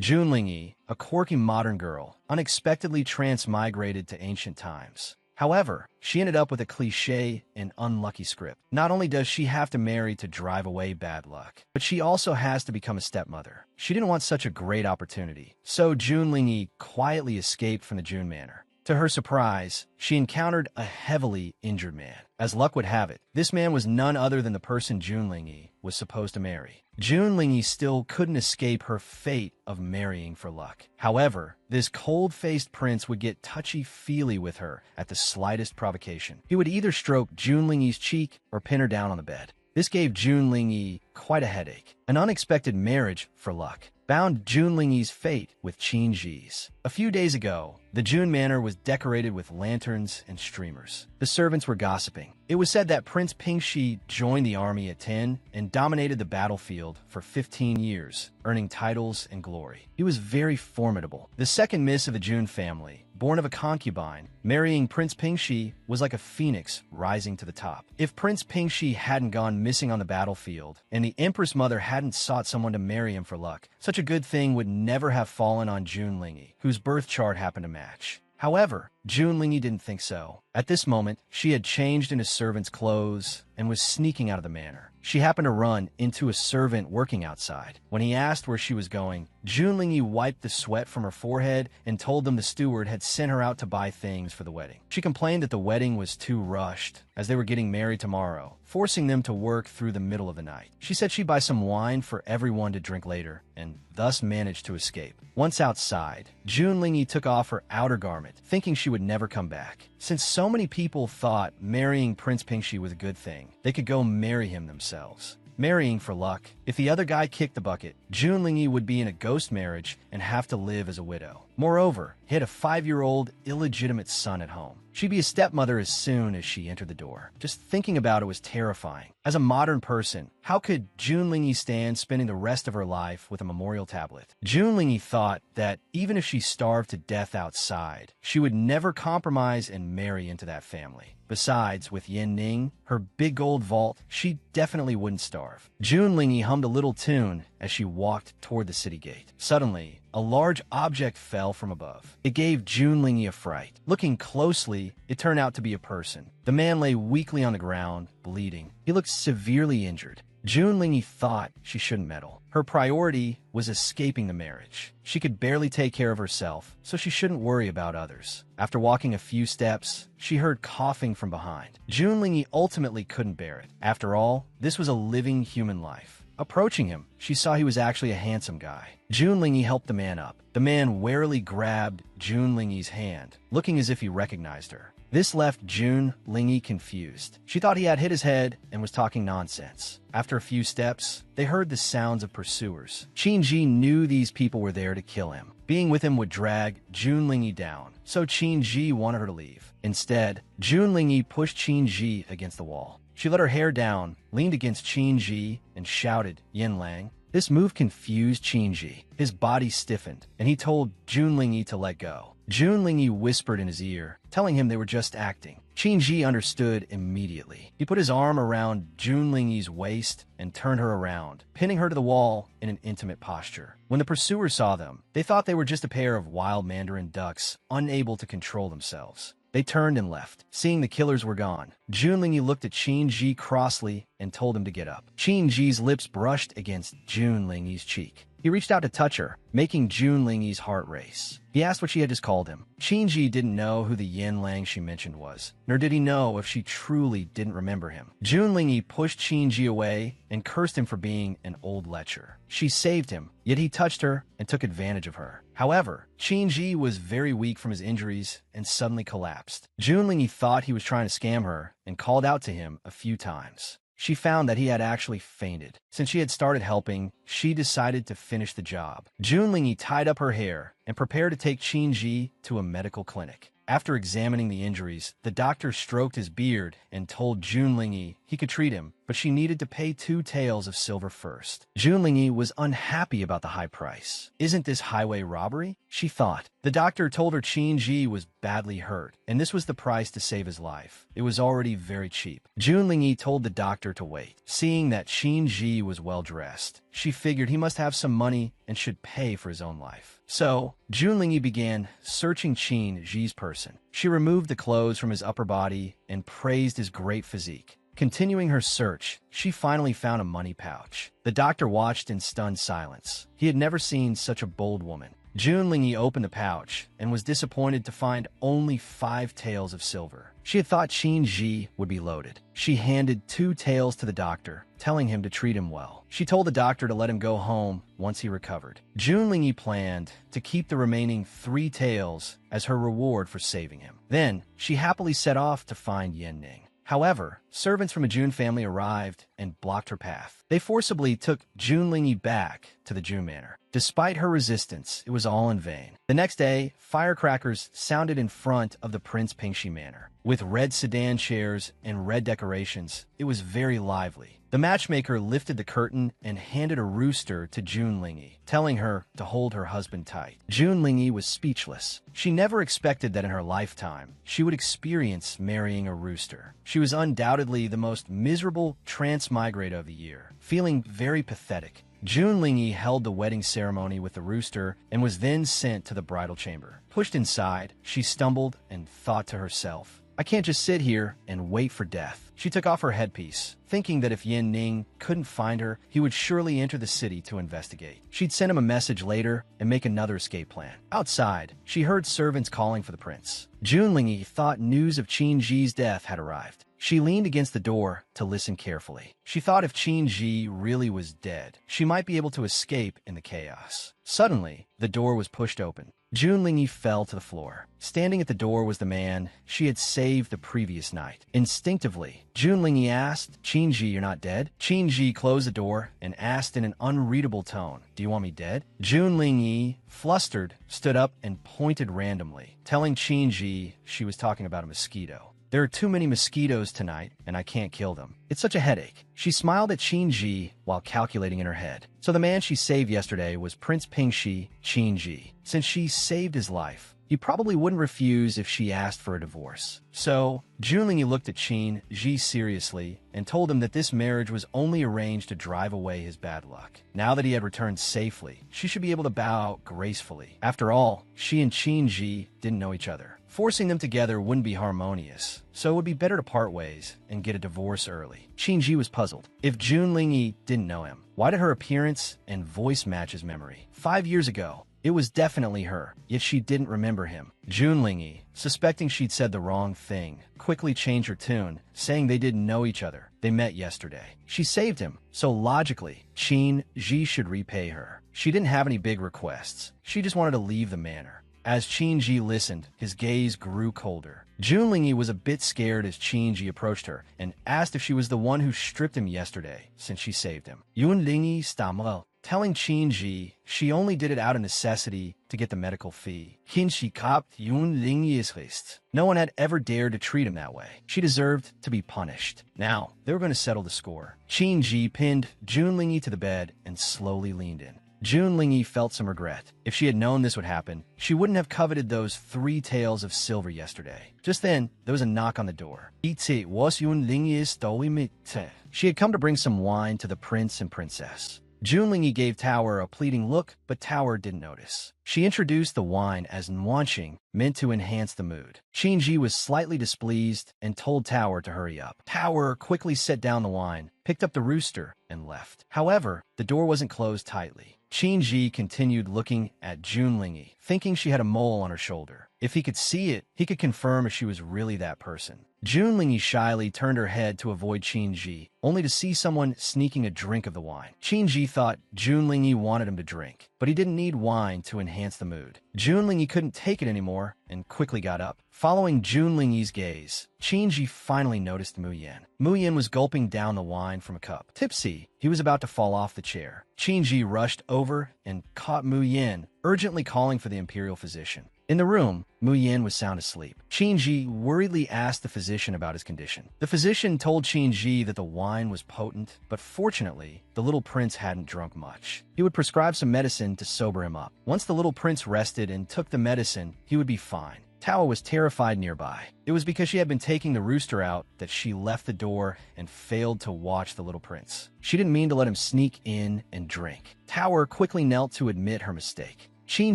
Jun Lingyi, a quirky modern girl, unexpectedly transmigrated to ancient times. However, she ended up with a cliché and unlucky script. Not only does she have to marry to drive away bad luck, but she also has to become a stepmother. She didn't want such a great opportunity, so Jun Lingyi quietly escaped from the Jun Manor. To her surprise, she encountered a heavily injured man. As luck would have it, this man was none other than the person Jun Lingyi was supposed to marry. Jun Lingyi still couldn't escape her fate of marrying for luck. However, this cold-faced prince would get touchy-feely with her at the slightest provocation. He would either stroke Jun Lingyi's cheek or pin her down on the bed. This gave Jun Lingyi quite a headache. An unexpected marriage, for luck, bound Jun Lingyi's fate with Qin Ji's. A few days ago, the Jun Manor was decorated with lanterns and streamers. The servants were gossiping. It was said that Prince Pingxi joined the army at 10 and dominated the battlefield for 15 years, earning titles and glory. He was very formidable. The second miss of the Jun family, born of a concubine, marrying Prince Pingxi was like a phoenix rising to the top. If Prince Pingxi hadn't gone missing on the battlefield, and the Empress Mother hadn't sought someone to marry him for luck, such a good thing would never have fallen on Jun Lingyi, whose birth chart happened to match. However, Jun Lingyi didn't think so. At this moment, she had changed into servant's clothes and was sneaking out of the manor. She happened to run into a servant working outside. When he asked where she was going, Jun Lingyi wiped the sweat from her forehead and told them the steward had sent her out to buy things for the wedding. She complained that the wedding was too rushed, as they were getting married tomorrow, forcing them to work through the middle of the night. She said she'd buy some wine for everyone to drink later, and thus managed to escape. Once outside, Jun Lingyi took off her outer garment, thinking she would never come back. Since so many people thought marrying Prince Pingxi was a good thing, they could go marry him themselves. Marrying for luck. If the other guy kicked the bucket, Jun Lingyi would be in a ghost marriage and have to live as a widow. Moreover, he had a 5-year-old illegitimate son at home. She'd be a stepmother as soon as she entered the door. Just thinking about it was terrifying. As a modern person, how could Jun Lingyi stand spending the rest of her life with a memorial tablet? Jun Lingyi thought that even if she starved to death outside, she would never compromise and marry into that family. Besides, with Yin Ning, her big gold vault, she definitely wouldn't starve. Jun Lingyi hummed a little tune as she walked toward the city gate. Suddenly, a large object fell from above. It gave Jun Lingyi a fright. Looking closely, it turned out to be a person. The man lay weakly on the ground, bleeding. He looked severely injured. Jun Lingyi thought she shouldn't meddle. Her priority was escaping the marriage. She could barely take care of herself, so she shouldn't worry about others. After walking a few steps, she heard coughing from behind. Jun Lingyi ultimately couldn't bear it. After all, this was a living human life. Approaching him, she saw he was actually a handsome guy. Jun Lingyi helped the man up. The man warily grabbed Jun Lingyi's hand, looking as if he recognized her. This left Jun Lingyi confused. She thought he had hit his head and was talking nonsense. After a few steps, they heard the sounds of pursuers. Qin Ji knew these people were there to kill him. Being with him would drag Jun Lingyi down, so Qin Ji wanted her to leave. Instead, Jun Lingyi pushed Qin Ji against the wall. She let her hair down, leaned against Qin Ji, and shouted, "Yin Lang." This move confused Qin Ji. His body stiffened, and he told Jun Lingyi to let go. Jun Lingyi whispered in his ear, telling him they were just acting. Qin Ji understood immediately. He put his arm around Jun Lingyi's waist and turned her around, pinning her to the wall in an intimate posture. When the pursuers saw them, they thought they were just a pair of wild mandarin ducks, unable to control themselves. They turned and left. Seeing the killers were gone, Jun Lingyi looked at Qin Ji crossly and told him to get up. Qin Ji's lips brushed against Jun Lingyi's cheek. He reached out to touch her, making Jun Lingyi's heart race. He asked what she had just called him. Qin Ji didn't know who the Yin Lang she mentioned was, nor did he know if she truly didn't remember him. Jun Lingyi pushed Qin Ji away and cursed him for being an old lecher. She saved him, yet he touched her and took advantage of her. However, Qin Ji was very weak from his injuries and suddenly collapsed. Jun Lingyi thought he was trying to scam her and called out to him a few times. She found that he had actually fainted. Since she had started helping, she decided to finish the job. Jun Lingyi tied up her hair and prepared to take Qin Ji to a medical clinic. After examining the injuries, the doctor stroked his beard and told Jun Lingyi he could treat him, but she needed to pay 2 taels of silver first. Junlingyi was unhappy about the high price. Isn't this highway robbery? She thought. The doctor told her Qin Ji was badly hurt, and this was the price to save his life. It was already very cheap. Junlingyi told the doctor to wait. Seeing that Qin Ji was well dressed, she figured he must have some money and should pay for his own life. So, Junlingyi began searching Qin Ji's person. She removed the clothes from his upper body and praised his great physique. Continuing her search, she finally found a money pouch. The doctor watched in stunned silence. He had never seen such a bold woman. Junlingyi opened the pouch and was disappointed to find only 5 taels of silver. She had thought Qin Ji would be loaded. She handed 2 taels to the doctor, telling him to treat him well. She told the doctor to let him go home once he recovered. Junlingyi planned to keep the remaining 3 taels as her reward for saving him. Then, she happily set off to find Yan Ning. However, servants from a Jun family arrived and blocked her path. They forcibly took Junlingyi back to the Jun manor. Despite her resistance, it was all in vain. The next day, firecrackers sounded in front of the Prince Pingxi manor. With red sedan chairs and red decorations, it was very lively. The matchmaker lifted the curtain and handed a rooster to Junlingyi, telling her to hold her husband tight. Junlingyi was speechless. She never expected that in her lifetime, she would experience marrying a rooster. She was undoubtedly the most miserable transmigrator of the year, feeling very pathetic. Junlingyi held the wedding ceremony with the rooster and was then sent to the bridal chamber. Pushed inside, she stumbled and thought to herself, I can't just sit here and wait for death. She took off her headpiece, thinking that if Yan Ning couldn't find her, he would surely enter the city to investigate. She'd send him a message later and make another escape plan. Outside, she heard servants calling for the prince. Junlingyi thought news of Qin Ji's death had arrived. She leaned against the door to listen carefully. She thought if Qin Ji really was dead, she might be able to escape in the chaos. Suddenly, the door was pushed open. Junlingyi fell to the floor. Standing at the door was the man she had saved the previous night. Instinctively, Junlingyi asked, Qin Ji, you're not dead? Qin Ji closed the door and asked in an unreadable tone, do you want me dead? Junlingyi, flustered, stood up and pointed randomly, telling Qin Ji she was talking about a mosquito. There are too many mosquitoes tonight, and I can't kill them. It's such a headache. She smiled at Qin Ji while calculating in her head. So the man she saved yesterday was Prince Pingxi, Qin Ji. Since she saved his life, he probably wouldn't refuse if she asked for a divorce. So, Junlingyi looked at Qin Ji seriously and told him that this marriage was only arranged to drive away his bad luck. Now that he had returned safely, she should be able to bow out gracefully. After all, she and Qin Ji didn't know each other. Forcing them together wouldn't be harmonious, so it would be better to part ways and get a divorce early. Qin Ji was puzzled. If Junlingyi didn't know him, why did her appearance and voice match his memory? 5 years ago, it was definitely her, yet she didn't remember him. Junlingyi, suspecting she'd said the wrong thing, quickly changed her tune, saying they didn't know each other. They met yesterday. She saved him, so logically, Qin Ji should repay her. She didn't have any big requests. She just wanted to leave the manor. As Qin Ji listened, his gaze grew colder. Junlingyi was a bit scared as Qin Ji approached her and asked if she was the one who stripped him yesterday, since she saved him. Junlingyi stammered, telling Qin Ji she only did it out of necessity to get the medical fee. Qin Ji kapt Junlingyi's Recht. No one had ever dared to treat him that way. She deserved to be punished. Now, they were going to settle the score. Qin Ji pinned Junlingyi to the bed and slowly leaned in. Junlingyi felt some regret. If she had known this would happen, she wouldn't have coveted those 3 taels of silver yesterday. Just then, there was a knock on the door. It was Junlingyi's Dolimite. She had come to bring some wine to the prince and princess. Junlingyi gave Tower a pleading look, but Tower didn't notice. She introduced the wine as Nwanqing, meant to enhance the mood. Qin Ji was slightly displeased and told Tower to hurry up. Tower quickly set down the wine, picked up the rooster, and left. However, the door wasn't closed tightly. Qin Ji continued looking at Junlingyi, thinking she had a mole on her shoulder. If he could see it, he could confirm if she was really that person. Junlingyi shyly turned her head to avoid Qin Ji, only to see someone sneaking a drink of the wine. Qin Ji thought Junlingyi wanted him to drink, but he didn't need wine to enhance the mood. Junlingyi couldn't take it anymore and quickly got up. Following Junlingyi's gaze, Qin Ji finally noticed Mu Yan. Mu Yan was gulping down the wine from a cup. Tipsy, he was about to fall off the chair. Qin Ji rushed over and caught Mu Yan, urgently calling for the imperial physician. In the room, Mu Yin was sound asleep. Qin Ji worriedly asked the physician about his condition. The physician told Qin Ji that the wine was potent, but fortunately, the little prince hadn't drunk much. He would prescribe some medicine to sober him up. Once the little prince rested and took the medicine, he would be fine. Tao was terrified nearby. It was because she had been taking the rooster out that she left the door and failed to watch the little prince. She didn't mean to let him sneak in and drink. Tower quickly knelt to admit her mistake. Qin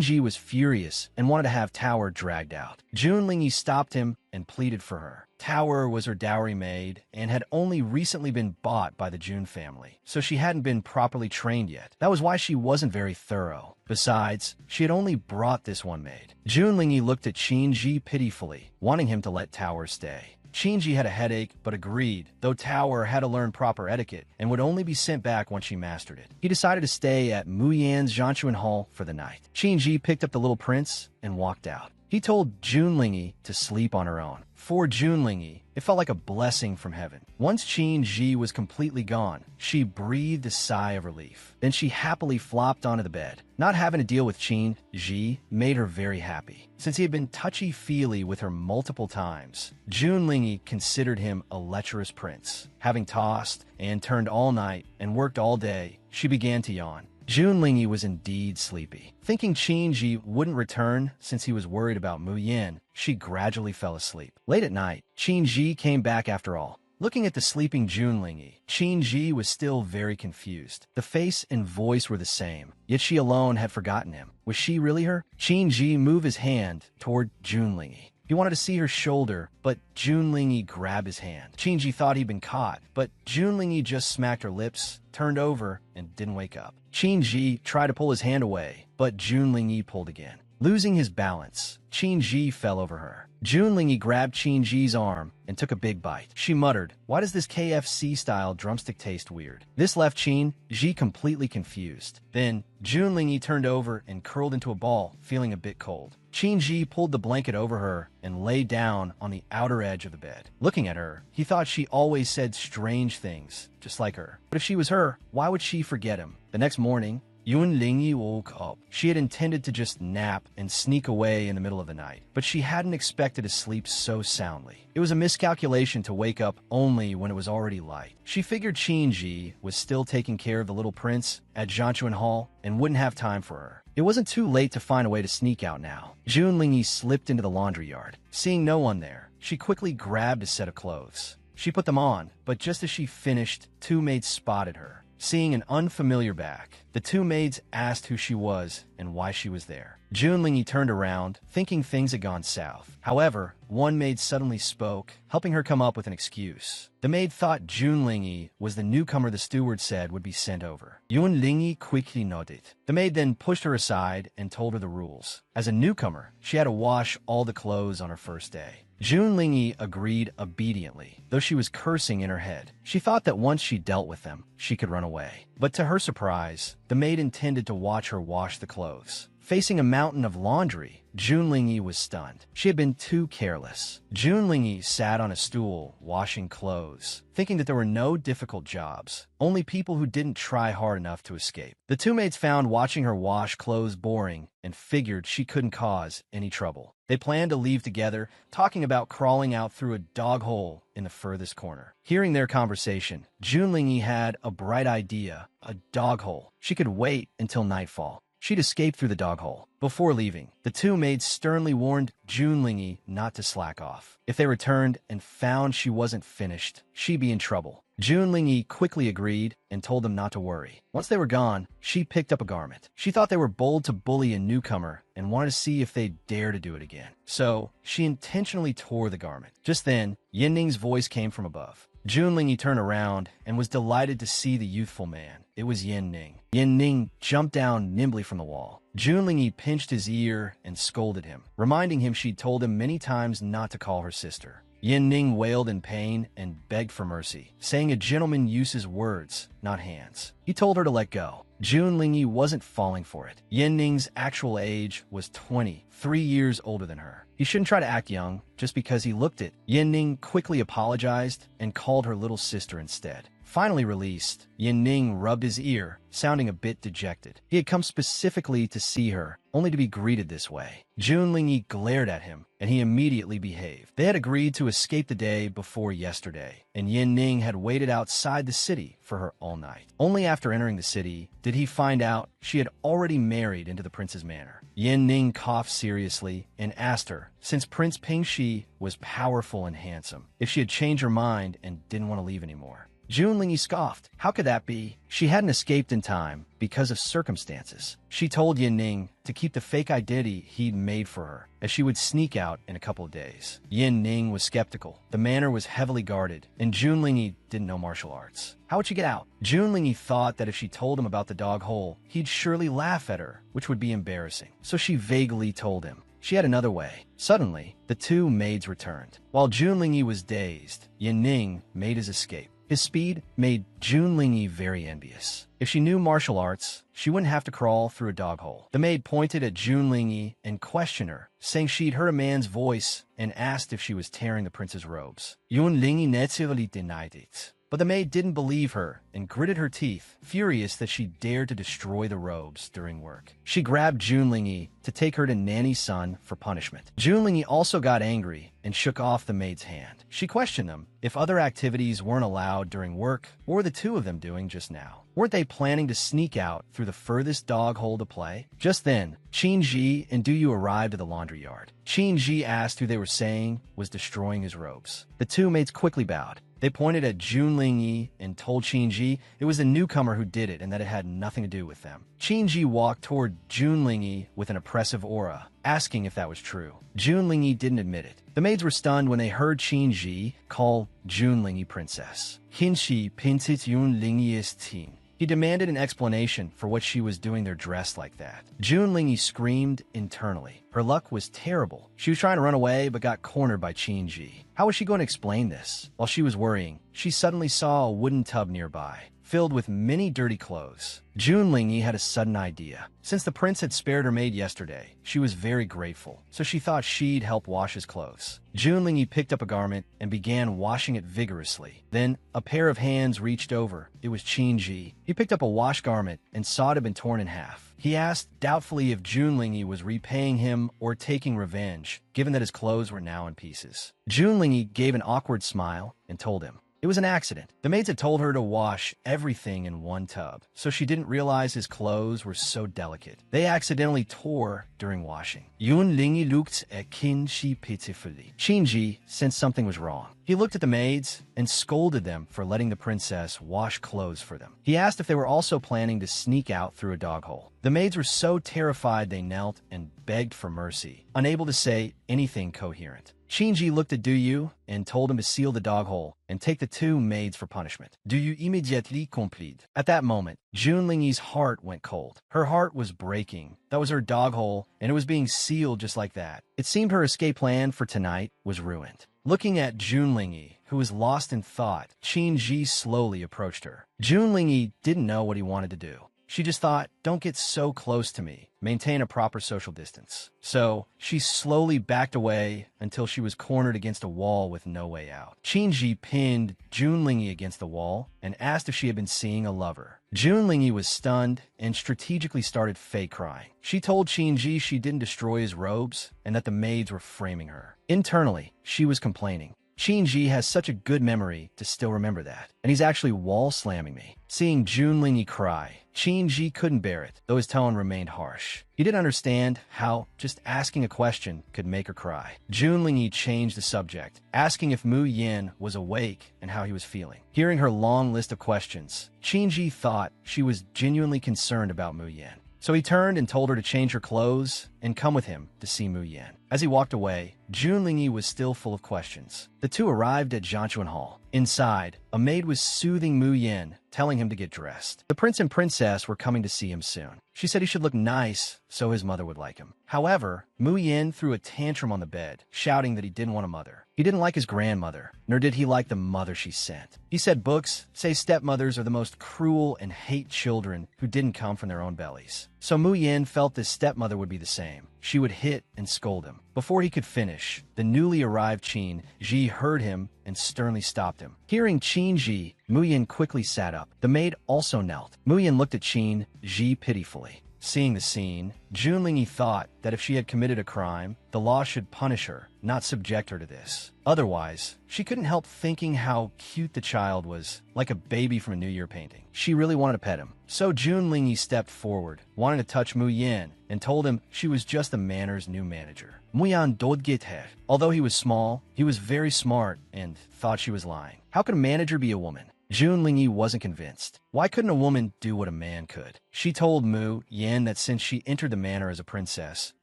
Ji was furious and wanted to have Tower dragged out. Jun Lingyi stopped him and pleaded for her. Tower was her dowry maid and had only recently been bought by the Jun family, so she hadn't been properly trained yet. That was why she wasn't very thorough. Besides, she had only brought this one maid. Jun Lingyi looked at Qin Ji pitifully, wanting him to let Tower stay. Qin Ji had a headache, but agreed, though Tower had to learn proper etiquette and would only be sent back once she mastered it. He decided to stay at Mu Yan's Zhanshuan Hall for the night. Qin Ji picked up the little prince and walked out. He told Jun Lingyi to sleep on her own. For Jun Lingyi, it felt like a blessing from heaven. Once Qin Ji was completely gone, she breathed a sigh of relief. Then she happily flopped onto the bed. Not having to deal with Qin Ji made her very happy. Since he had been touchy-feely with her multiple times, Jun Lingyi considered him a lecherous prince. Having tossed and turned all night and worked all day, she began to yawn. Jun Lingyi was indeed sleepy. Thinking Qin Ji wouldn't return since he was worried about Mu Yin, she gradually fell asleep. Late at night, Qin Ji came back after all. Looking at the sleeping Jun Lingyi, Qin Ji was still very confused. The face and voice were the same, yet she alone had forgotten him. Was she really her? Qin Ji moved his hand toward Jun Lingyi. He wanted to see her shoulder, but Jun Lingyi grabbed his hand. Qin Ji thought he'd been caught, but Jun Lingyi just smacked her lips, turned over, and didn't wake up. Qin Ji tried to pull his hand away, but Jun Lingyi pulled again. Losing his balance, Qin Ji fell over her. Jun Lingyi grabbed Qin Ji's arm and took a big bite. She muttered, "Why does this KFC-style drumstick taste weird?" This left Qin Ji completely confused. Then, Jun Lingyi turned over and curled into a ball, feeling a bit cold. Qin Ji pulled the blanket over her and lay down on the outer edge of the bed. Looking at her, he thought she always said strange things, just like her. But if she was her, why would she forget him? The next morning, Jun Lingyi woke up. She had intended to just nap and sneak away in the middle of the night, but she hadn't expected to sleep so soundly. It was a miscalculation to wake up only when it was already light. She figured Qin Ji was still taking care of the little prince at Zhanshuan Hall and wouldn't have time for her. It wasn't too late to find a way to sneak out now. Jun Lingyi slipped into the laundry yard. Seeing no one there, she quickly grabbed a set of clothes. She put them on, but just as she finished, two maids spotted her. Seeing an unfamiliar back, the two maids asked who she was and why she was there. Jun Lingyi turned around, thinking things had gone south. However, one maid suddenly spoke, helping her come up with an excuse. The maid thought Jun Lingyi was the newcomer the steward said would be sent over. Jun Lingyi quickly nodded. The maid then pushed her aside and told her the rules. As a newcomer, she had to wash all the clothes on her first day. Jun Lingyi agreed obediently, though she was cursing in her head. She thought that once she dealt with them, she could run away. But to her surprise, the maid intended to watch her wash the clothes. Facing a mountain of laundry, Jun Lingyi was stunned. She had been too careless. Jun Lingyi sat on a stool, washing clothes, thinking that there were no difficult jobs, only people who didn't try hard enough to escape. The two maids found watching her wash clothes boring and figured she couldn't cause any trouble. They planned to leave together, talking about crawling out through a dog hole in the furthest corner. Hearing their conversation, Jun Lingyi had a bright idea, a dog hole. She could wait until nightfall. She'd escape through the dog hole. Before leaving, the two maids sternly warned Jun Lingyi not to slack off. If they returned and found she wasn't finished, she'd be in trouble. Jun Lingyi quickly agreed and told them not to worry. Once they were gone, she picked up a garment. She thought they were bold to bully a newcomer and wanted to see if they'd dare to do it again. So, she intentionally tore the garment. Just then, Yin Ning's voice came from above. Jun Lingyi turned around and was delighted to see the youthful man. It was Yin Ning. Yin Ning jumped down nimbly from the wall. Jun Lingyi pinched his ear and scolded him, reminding him she'd told him many times not to call her sister. Yin Ning wailed in pain and begged for mercy, saying a gentleman uses words, not hands. He told her to let go. Jun Lingyi wasn't falling for it. Yin Ning's actual age was 20, 3 years older than her. He shouldn't try to act young just because he looked it. Yin Ning quickly apologized and called her little sister instead. finally released, Yin Ning rubbed his ear, sounding a bit dejected. He had come specifically to see her, only to be greeted this way. Jun Lingyi glared at him, and he immediately behaved. They had agreed to escape the day before yesterday, and Yin Ning had waited outside the city for her all night. Only after entering the city did he find out she had already married into the prince's manor. Yin Ning coughed seriously and asked her, since Prince Pingxi was powerful and handsome, if she had changed her mind and didn't want to leave anymore. Jun Lingyi scoffed. How could that be? She hadn't escaped in time because of circumstances. She told Yin Ning to keep the fake identity he'd made for her, as she would sneak out in a couple of days. Yin Ning was skeptical. The manor was heavily guarded, and Jun Lingyi didn't know martial arts. How would she get out? Jun Lingyi thought that if she told him about the dog hole, he'd surely laugh at her, which would be embarrassing. So she vaguely told him. She had another way. Suddenly, the two maids returned. While Jun Lingyi was dazed, Yin Ning made his escape. His speed made Jun Lingyi very envious. If she knew martial arts, she wouldn't have to crawl through a dog hole. The maid pointed at Jun Lingyi and questioned her, saying she'd heard a man's voice and asked if she was tearing the prince's robes. Jun Lingyi naturally denied it. But the maid didn't believe her and gritted her teeth, furious that she dared to destroy the robes during work. She grabbed Jun Lingyi to take her to Nanny's son for punishment. Jun Lingyi also got angry and shook off the maid's hand. She questioned them if other activities weren't allowed during work. What were the two of them doing just now? Weren't they planning to sneak out through the furthest dog hole to play? Just then, Qin Ji and Du Yu arrived at the laundry yard. Qin Ji asked who they were saying was destroying his robes. The two maids quickly bowed. They pointed at Jun Lingyi and told Qin Ji it was a newcomer who did it and that it had nothing to do with them. Qin Ji walked toward Jun Lingyi with an oppressive aura, asking if that was true. Jun Lingyi didn't admit it. The maids were stunned when they heard Qin Ji call Jun Lingyi princess. Qinshi pintit Jun Lingyi ist tin. He demanded an explanation for what she was doing there dressed like that. Jun Lingyi screamed internally. Her luck was terrible. She was trying to run away but got cornered by Qin Ji. How was she going to explain this? While she was worrying, she suddenly saw a wooden tub nearby, filled with many dirty clothes. Jun Lingyi had a sudden idea. Since the prince had spared her maid yesterday, she was very grateful, so she thought she'd help wash his clothes. Jun Lingyi picked up a garment and began washing it vigorously. Then, a pair of hands reached over. It was Qin Ji. He picked up a wash garment and saw it had been torn in half. He asked doubtfully if Jun Lingyi was repaying him or taking revenge, given that his clothes were now in pieces. Jun Lingyi gave an awkward smile and told him, it was an accident. The maids had told her to wash everything in one tub, so she didn't realize his clothes were so delicate. They accidentally tore during washing. Jun Lingyi looked at Qin Ji pitifully. Qin Ji sensed something was wrong. He looked at the maids and scolded them for letting the princess wash clothes for them. He asked if they were also planning to sneak out through a dog hole. The maids were so terrified they knelt and begged for mercy, unable to say anything coherent. Qin Ji looked at Du Yu and told him to seal the dog hole and take the two maids for punishment. Du Yu immediately complied. At that moment, Jun Lingyi's heart went cold. Her heart was breaking. That was her dog hole, and it was being sealed just like that. It seemed her escape plan for tonight was ruined. Looking at Jun Lingyi, who was lost in thought, Qin Ji slowly approached her. Jun Lingyi didn't know what he wanted to do. She just thought, don't get so close to me. Maintain a proper social distance. So, she slowly backed away until she was cornered against a wall with no way out. Qin Ji pinned Jun Lingyi against the wall and asked if she had been seeing a lover. Jun Lingyi was stunned and strategically started fake crying. She told Qin Ji she didn't destroy his robes and that the maids were framing her. Internally, she was complaining. Qin Ji has such a good memory to still remember that, and he's actually wall slamming me. Seeing Jun Lingyi cry, Qin Ji couldn't bear it, though his tone remained harsh. He didn't understand how just asking a question could make her cry. Jun Lingyi changed the subject, asking if Mu Yin was awake and how he was feeling. Hearing her long list of questions, Qin Ji thought she was genuinely concerned about Mu Yin. So he turned and told her to change her clothes and come with him to see Mu Yin. As he walked away, Jun Lingyi was still full of questions. The two arrived at Jianchuan Hall. Inside, a maid was soothing Mu Yin, telling him to get dressed. The prince and princess were coming to see him soon. She said he should look nice so his mother would like him. However, Mu Yin threw a tantrum on the bed, shouting that he didn't want a mother. He didn't like his grandmother, nor did he like the mother she sent. He said books say stepmothers are the most cruel and hate children who didn't come from their own bellies. So Mu Yin felt this stepmother would be the same. name, she would hit and scold him. Before he could finish, the newly arrived Qin Ji heard him and sternly stopped him. Hearing Qin Ji, Muyin quickly sat up. The maid also knelt. Muyin looked at Qin Ji pitifully. Seeing the scene, Junlingyi thought that if she had committed a crime, the law should punish her, not subject her to this. Otherwise, she couldn't help thinking how cute the child was, like a baby from a New Year painting. She really wanted to pet him. So Junlingyi stepped forward, wanting to touch Muyin, and told him she was just the manor's new manager. Muyan dodgithe. Although he was small, he was very smart and thought she was lying. How could a manager be a woman? Junlingyi wasn't convinced. Why couldn't a woman do what a man could? She told Mu Yan that since she entered the manor as a princess,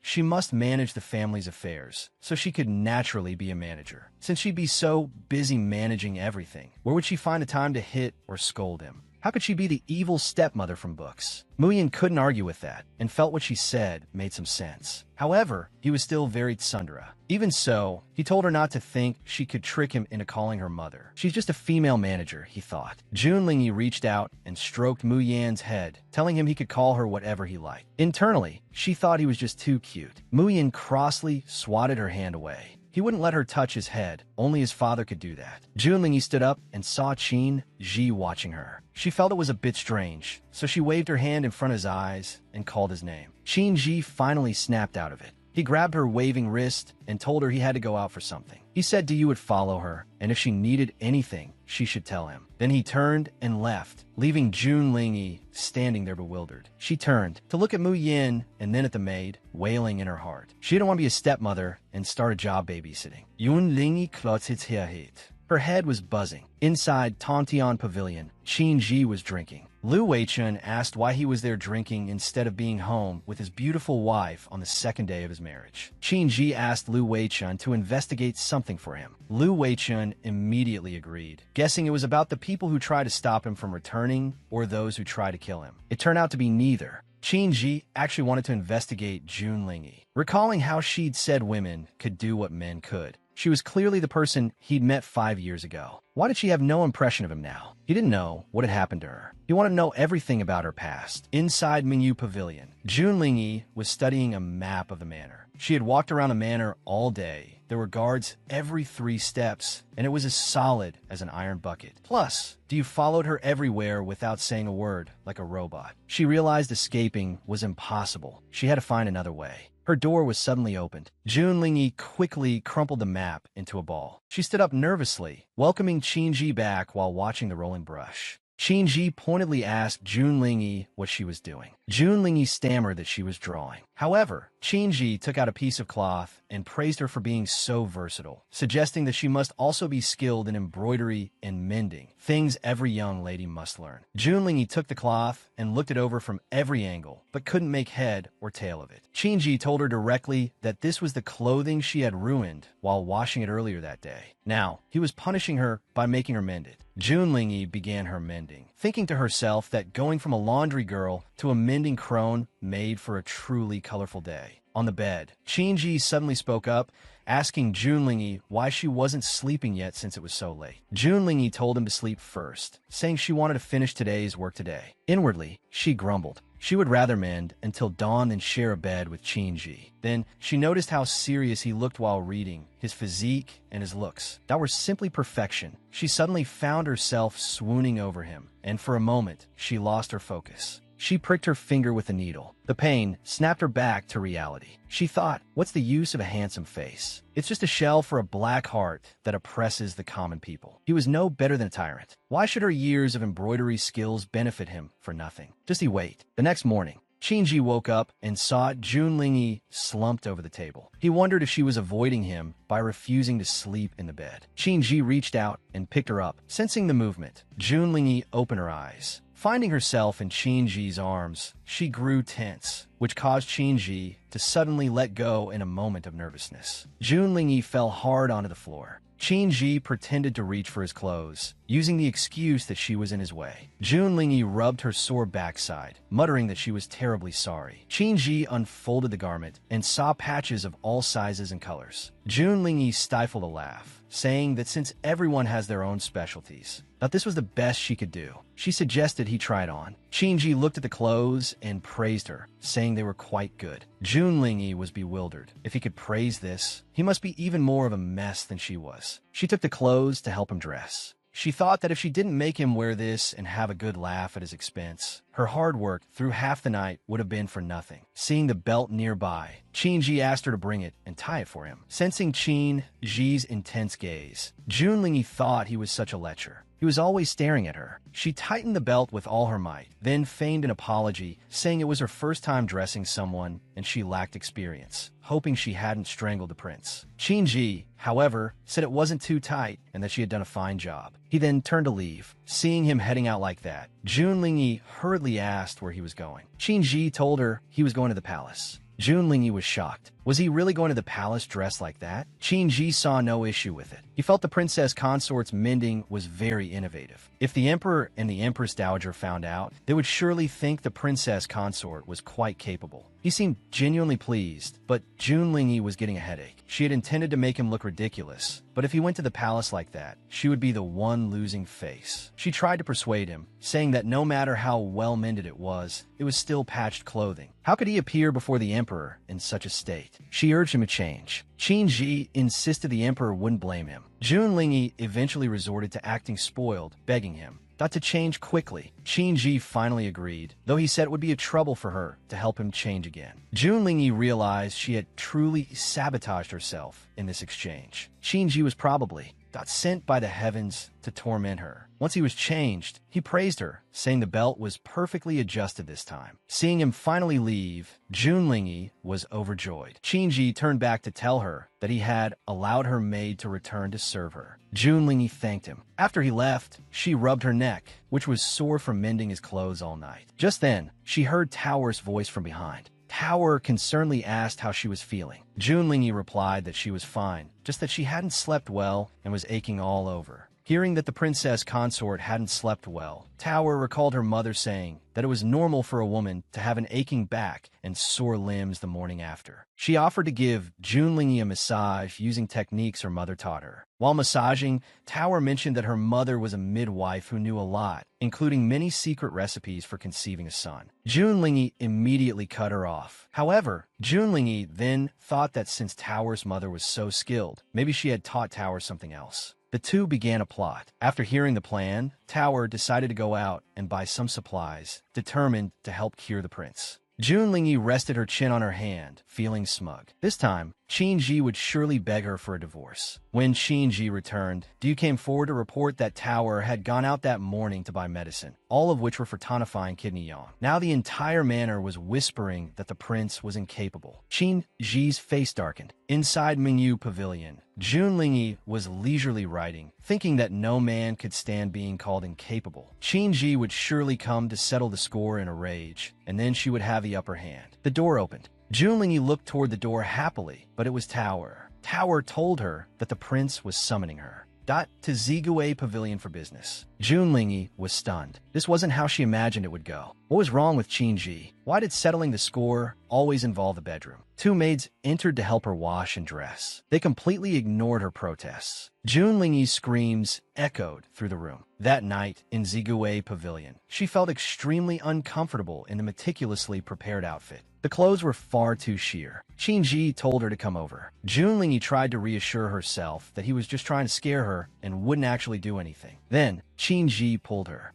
she must manage the family's affairs, so she could naturally be a manager. Since she'd be so busy managing everything, where would she find the time to hit or scold him? How could she be the evil stepmother from books? Muyin couldn't argue with that, and felt what she said made some sense. However, he was still very tsundere. Even so, he told her not to think she could trick him into calling her mother. She's just a female manager, he thought. Junlingyi reached out and stroked Muyan's head, telling him he could call her whatever he liked. Internally, she thought he was just too cute. Muyin crossly swatted her hand away. He wouldn't let her touch his head. Only his father could do that. Junlingyi stood up and saw Qin Ji watching her. She felt it was a bit strange, so she waved her hand in front of his eyes and called his name. Qin Ji finally snapped out of it. He grabbed her waving wrist and told her he had to go out for something. He said Diyu would follow her, and if she needed anything, she should tell him. Then he turned and left, leaving Junlingyi standing there bewildered. She turned to look at Muyin and then at the maid, wailing in her heart. She didn't want to be a stepmother and start a job babysitting. Junlingyi klotzit hit. Her head was buzzing. Inside Tontian Pavilion, Qin Ji was drinking. Lu Weichun asked why he was there drinking instead of being home with his beautiful wife on the second day of his marriage. Qin Ji asked Lu Weichun to investigate something for him. Lu Weichun immediately agreed, guessing it was about the people who tried to stop him from returning or those who tried to kill him. It turned out to be neither. Qin Ji actually wanted to investigate Junlingyi, recalling how she'd said women could do what men could. She was clearly the person he'd met 5 years ago. Why did she have no impression of him now? He didn't know what had happened to her. He wanted to know everything about her past. Inside Mingyu Pavilion, Junlingyi was studying a map of the manor. She had walked around the manor all day. There were guards every 3 steps, and it was as solid as an iron bucket. Plus, Diyu followed her everywhere without saying a word, like a robot. She realized escaping was impossible. She had to find another way. Her door was suddenly opened. Junlingyi quickly crumpled the map into a ball. She stood up nervously, welcoming Qin Ji back while watching the rolling brush. Qin Ji pointedly asked Junlingyi what she was doing. Junlingyi stammered that she was drawing. However, Qin Ji took out a piece of cloth and praised her for being so versatile, suggesting that she must also be skilled in embroidery and mending, things every young lady must learn. Junlingyi took the cloth and looked it over from every angle, but couldn't make head or tail of it. Qin Ji told her directly that this was the clothing she had ruined while washing it earlier that day. Now, he was punishing her by making her mend it. Junlingyi began her mending, thinking to herself that going from a laundry girl to a mending crone made for a truly colorful day. On the bed, Qin Ji suddenly spoke up, asking Junlingyi why she wasn't sleeping yet since it was so late. Junlingyi told him to sleep first, saying she wanted to finish today's work today. Inwardly, she grumbled. She would rather mend until dawn than share a bed with Qin Ji. Then she noticed how serious he looked while reading, his physique and his looks that were simply perfection. She suddenly found herself swooning over him, and for a moment, she lost her focus. She pricked her finger with a needle. The pain snapped her back to reality. She thought, what's the use of a handsome face? It's just a shell for a black heart that oppresses the common people. He was no better than a tyrant. Why should her years of embroidery skills benefit him for nothing? Just he wait. The next morning, Qin Ji woke up and saw Junlingyi slumped over the table. He wondered if she was avoiding him by refusing to sleep in the bed. Qin Ji reached out and picked her up. Sensing the movement, Junlingyi opened her eyes. Finding herself in Qin Ji's arms, she grew tense, which caused Qin Ji to suddenly let go in a moment of nervousness. Junlingyi fell hard onto the floor. Qin Ji pretended to reach for his clothes, using the excuse that she was in his way. Junlingyi rubbed her sore backside, muttering that she was terribly sorry. Qin Ji unfolded the garment and saw patches of all sizes and colors. Junlingyi stifled a laugh, saying that since everyone has their own specialties, thought this was the best she could do. She suggested he try it on. Qinji looked at the clothes and praised her, saying they were quite good. Junlingyi was bewildered. If he could praise this, he must be even more of a mess than she was. She took the clothes to help him dress. She thought that if she didn't make him wear this and have a good laugh at his expense, her hard work through half the night would have been for nothing. Seeing the belt nearby, Qinji asked her to bring it and tie it for him. Sensing Qinji's intense gaze, Junlingyi thought he was such a lecher. He was always staring at her. She tightened the belt with all her might, then feigned an apology, saying it was her first time dressing someone and she lacked experience, hoping she hadn't strangled the prince. Qinji, however, said it wasn't too tight and that she had done a fine job. He then turned to leave. Seeing him heading out like that, Junlingyi hurriedly asked where he was going. Qinji told her he was going to the palace. Junlingyi was shocked. Was he really going to the palace dressed like that? Qinji saw no issue with it. He felt the princess consort's mending was very innovative. If the emperor and the empress dowager found out, they would surely think the princess consort was quite capable. He seemed genuinely pleased, but Junlingyi was getting a headache. She had intended to make him look ridiculous, but if he went to the palace like that, she would be the one losing face. She tried to persuade him, saying that no matter how well mended it was still patched clothing. How could he appear before the emperor in such a state? She urged him to change. Qinji insisted the emperor wouldn't blame him. Junlingyi eventually resorted to acting spoiled, begging him not to change quickly. Qinji finally agreed, though he said it would be a trouble for her to help him change again. Junlingyi realized she had truly sabotaged herself in this exchange. Qinji was probably sent by the heavens to torment her. Once he was changed, he praised her, saying the belt was perfectly adjusted this time. Seeing him finally leave, Junlingyi was overjoyed. Qinji turned back to tell her that he had allowed her maid to return to serve her. Junlingyi thanked him. After he left, she rubbed her neck, which was sore from mending his clothes all night. Just then, she heard Tower's voice from behind. Tower concernedly asked how she was feeling. Junlingyi replied that she was fine, just that she hadn't slept well and was aching all over. Hearing that the princess consort hadn't slept well, Tower recalled her mother saying that it was normal for a woman to have an aching back and sore limbs the morning after. She offered to give Junlingyi a massage using techniques her mother taught her. While massaging, Tower mentioned that her mother was a midwife who knew a lot, including many secret recipes for conceiving a son. Junlingyi immediately cut her off. However, Junlingyi then thought that since Tower's mother was so skilled, maybe she had taught Tower something else. The two began a plot. After hearing the plan, Tower decided to go out and buy some supplies, determined to help cure the prince. Junlingyi rested her chin on her hand, feeling smug. This time, Qinji would surely beg her for a divorce. When Qinji returned, Du came forward to report that Tower had gone out that morning to buy medicine, all of which were for tonifying kidney yawn. Now the entire manor was whispering that the prince was incapable. Qinji's face darkened. Inside Mingyu Pavilion, Junlingyi was leisurely writing, thinking that no man could stand being called incapable. Qinji would surely come to settle the score in a rage, and then she would have the upper hand. The door opened. Junlingyi looked toward the door happily, but it was Tower. Tower told her that the prince was summoning her. To Zigue Pavilion for business. Junlingyi was stunned. This wasn't how she imagined it would go. What was wrong with Qinji? Why did settling the score always involve the bedroom? Two maids entered to help her wash and dress. They completely ignored her protests. Junlingyi's screams echoed through the room. That night, in Zigue Pavilion, she felt extremely uncomfortable in the meticulously prepared outfit. The clothes were far too sheer. Qinji told her to come over. Junlingyi tried to reassure herself that he was just trying to scare her and wouldn't actually do anything. Then, Qinji pulled her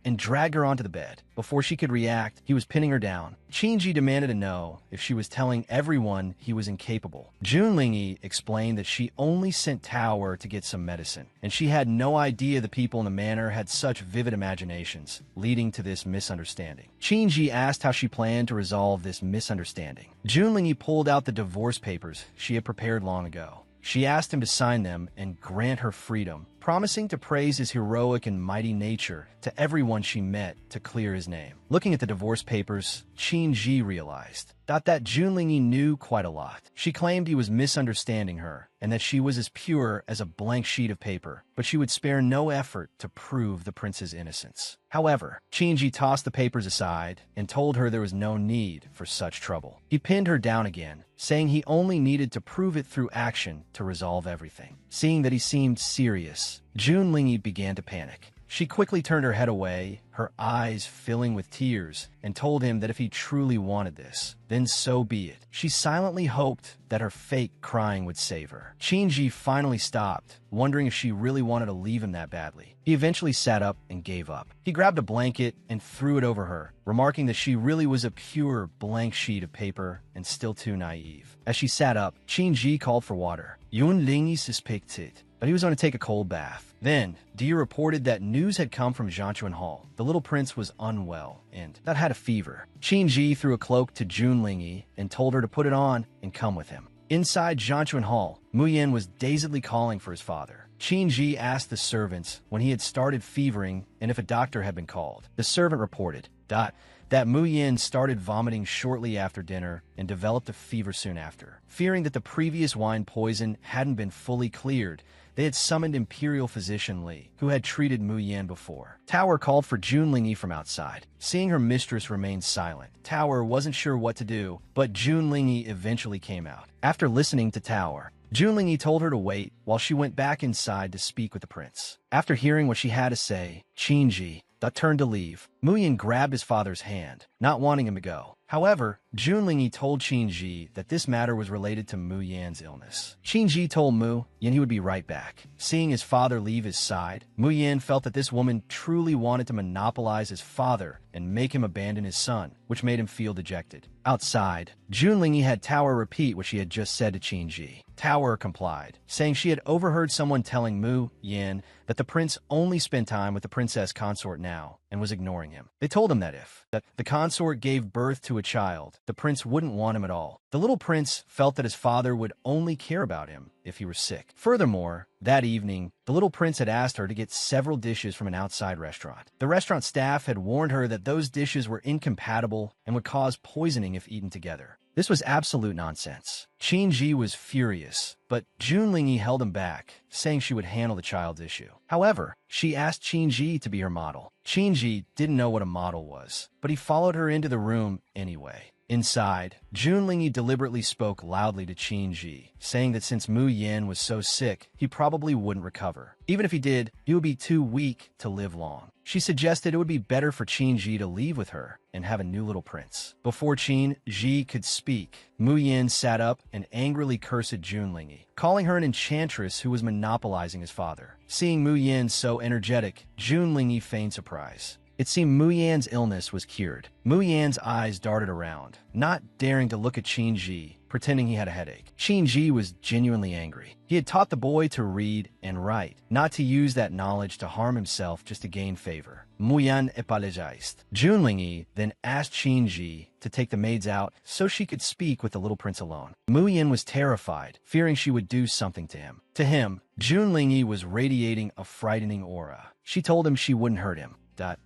and dragged her onto the bed. Before she could react, he was pinning her down. Qinji demanded to know if she was telling everyone he was incapable. Junlingyi explained that she only sent Tower to get some medicine, and she had no idea the people in the manor had such vivid imaginations, leading to this misunderstanding. Qinji asked how she planned to resolve this misunderstanding. Junlingyi pulled out the divorce papers she had prepared long ago. She asked him to sign them and grant her freedom, promising to praise his heroic and mighty nature to everyone she met to clear his name. Looking at the divorce papers, Qinji realized that Junlingyi knew quite a lot. She claimed he was misunderstanding her and that she was as pure as a blank sheet of paper, but she would spare no effort to prove the prince's innocence. However, Qinji tossed the papers aside and told her there was no need for such trouble. He pinned her down again, saying he only needed to prove it through action to resolve everything. Seeing that he seemed serious, Junlingyi began to panic. She quickly turned her head away, her eyes filling with tears, and told him that if he truly wanted this, then so be it. She silently hoped that her fake crying would save her. Shinji finally stopped, wondering if she really wanted to leave him that badly. He eventually sat up and gave up. He grabbed a blanket and threw it over her, remarking that she really was a pure blank sheet of paper and still too naive. As she sat up, Shinji called for water. Yun Lingi suspected that he was going to take a cold bath. Then, Dia reported that news had come from Jianchuan Hall. The little prince was unwell and that had a fever. Shinji threw a cloak to Junlingi and told her to put it on and come with him. Inside Jianchuan Hall, Muyan was dazedly calling for his father. Shinji asked the servants when he had started fevering and if a doctor had been called. The servant reported that Muyan started vomiting shortly after dinner and developed a fever soon after. Fearing that the previous wine poison hadn't been fully cleared, they had summoned Imperial Physician Li, who had treated Muyan before. Tower called for Junlingi from outside. Seeing her mistress remain silent, Tower wasn't sure what to do, but Junlingi eventually came out. After listening to Tower, Junlingi told her to wait while she went back inside to speak with the prince. After hearing what she had to say, Shinji turned to leave. Muyan grabbed his father's hand, not wanting him to go. However, Junlingi told Shinji that this matter was related to Muyan's illness. Shinji told Muyan he would be right back. Seeing his father leave his side, Muyan felt that this woman truly wanted to monopolize his father and make him abandon his son, which made him feel dejected. Outside, Junlingi had Tower repeat what she had just said to Shinji. Tower complied, saying she had overheard someone telling Muyan that the prince only spent time with the princess consort now and was ignoring him. They told him that if the consort gave birth to a child, the prince wouldn't want him at all. The little prince felt that his father would only care about him if he were sick. Furthermore, that evening, the little prince had asked her to get several dishes from an outside restaurant. The restaurant staff had warned her that those dishes were incompatible and would cause poisoning if eaten together. This was absolute nonsense. Shinji was furious, but Junlingi held him back, saying she would handle the child's issue. However, she asked Shinji to be her model. Shinji didn't know what a model was, but he followed her into the room anyway. Inside, Junlingi deliberately spoke loudly to Shinji, saying that since Muyan was so sick, he probably wouldn't recover. Even if he did, he would be too weak to live long. She suggested it would be better for Shinji to leave with her and have a new little prince. Before Shinji could speak, Muyan sat up and angrily cursed Junlingi, calling her an enchantress who was monopolizing his father. Seeing Muyan so energetic, Junlingi feigned surprise. It seemed Muyan's illness was cured. Muyan's eyes darted around, not daring to look at Shinji, pretending he had a headache. Shinji was genuinely angry. He had taught the boy to read and write, not to use that knowledge to harm himself just to gain favor. Muyan apologized. Junlingi then asked Shinji to take the maids out so she could speak with the little prince alone. Muyan was terrified, fearing she would do something to him. To him, Junlingi was radiating a frightening aura. She told him she wouldn't hurt him.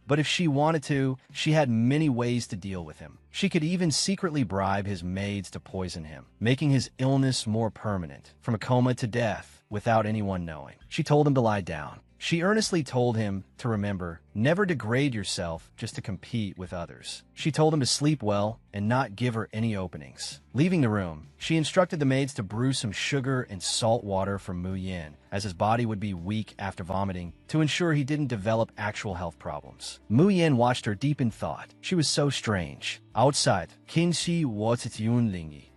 But if she wanted to, she had many ways to deal with him. She could even secretly bribe his maids to poison him, making his illness more permanent, from a coma to death, without anyone knowing. She told him to lie down. She earnestly told him to remember, never degrade yourself just to compete with others. She told him to sleep well and not give her any openings. Leaving the room, she instructed the maids to brew some sugar and salt water for Muyan, as his body would be weak after vomiting, to ensure he didn't develop actual health problems. Muyan watched her deep in thought. She was so strange. Outside, Kinshi was Junlingi,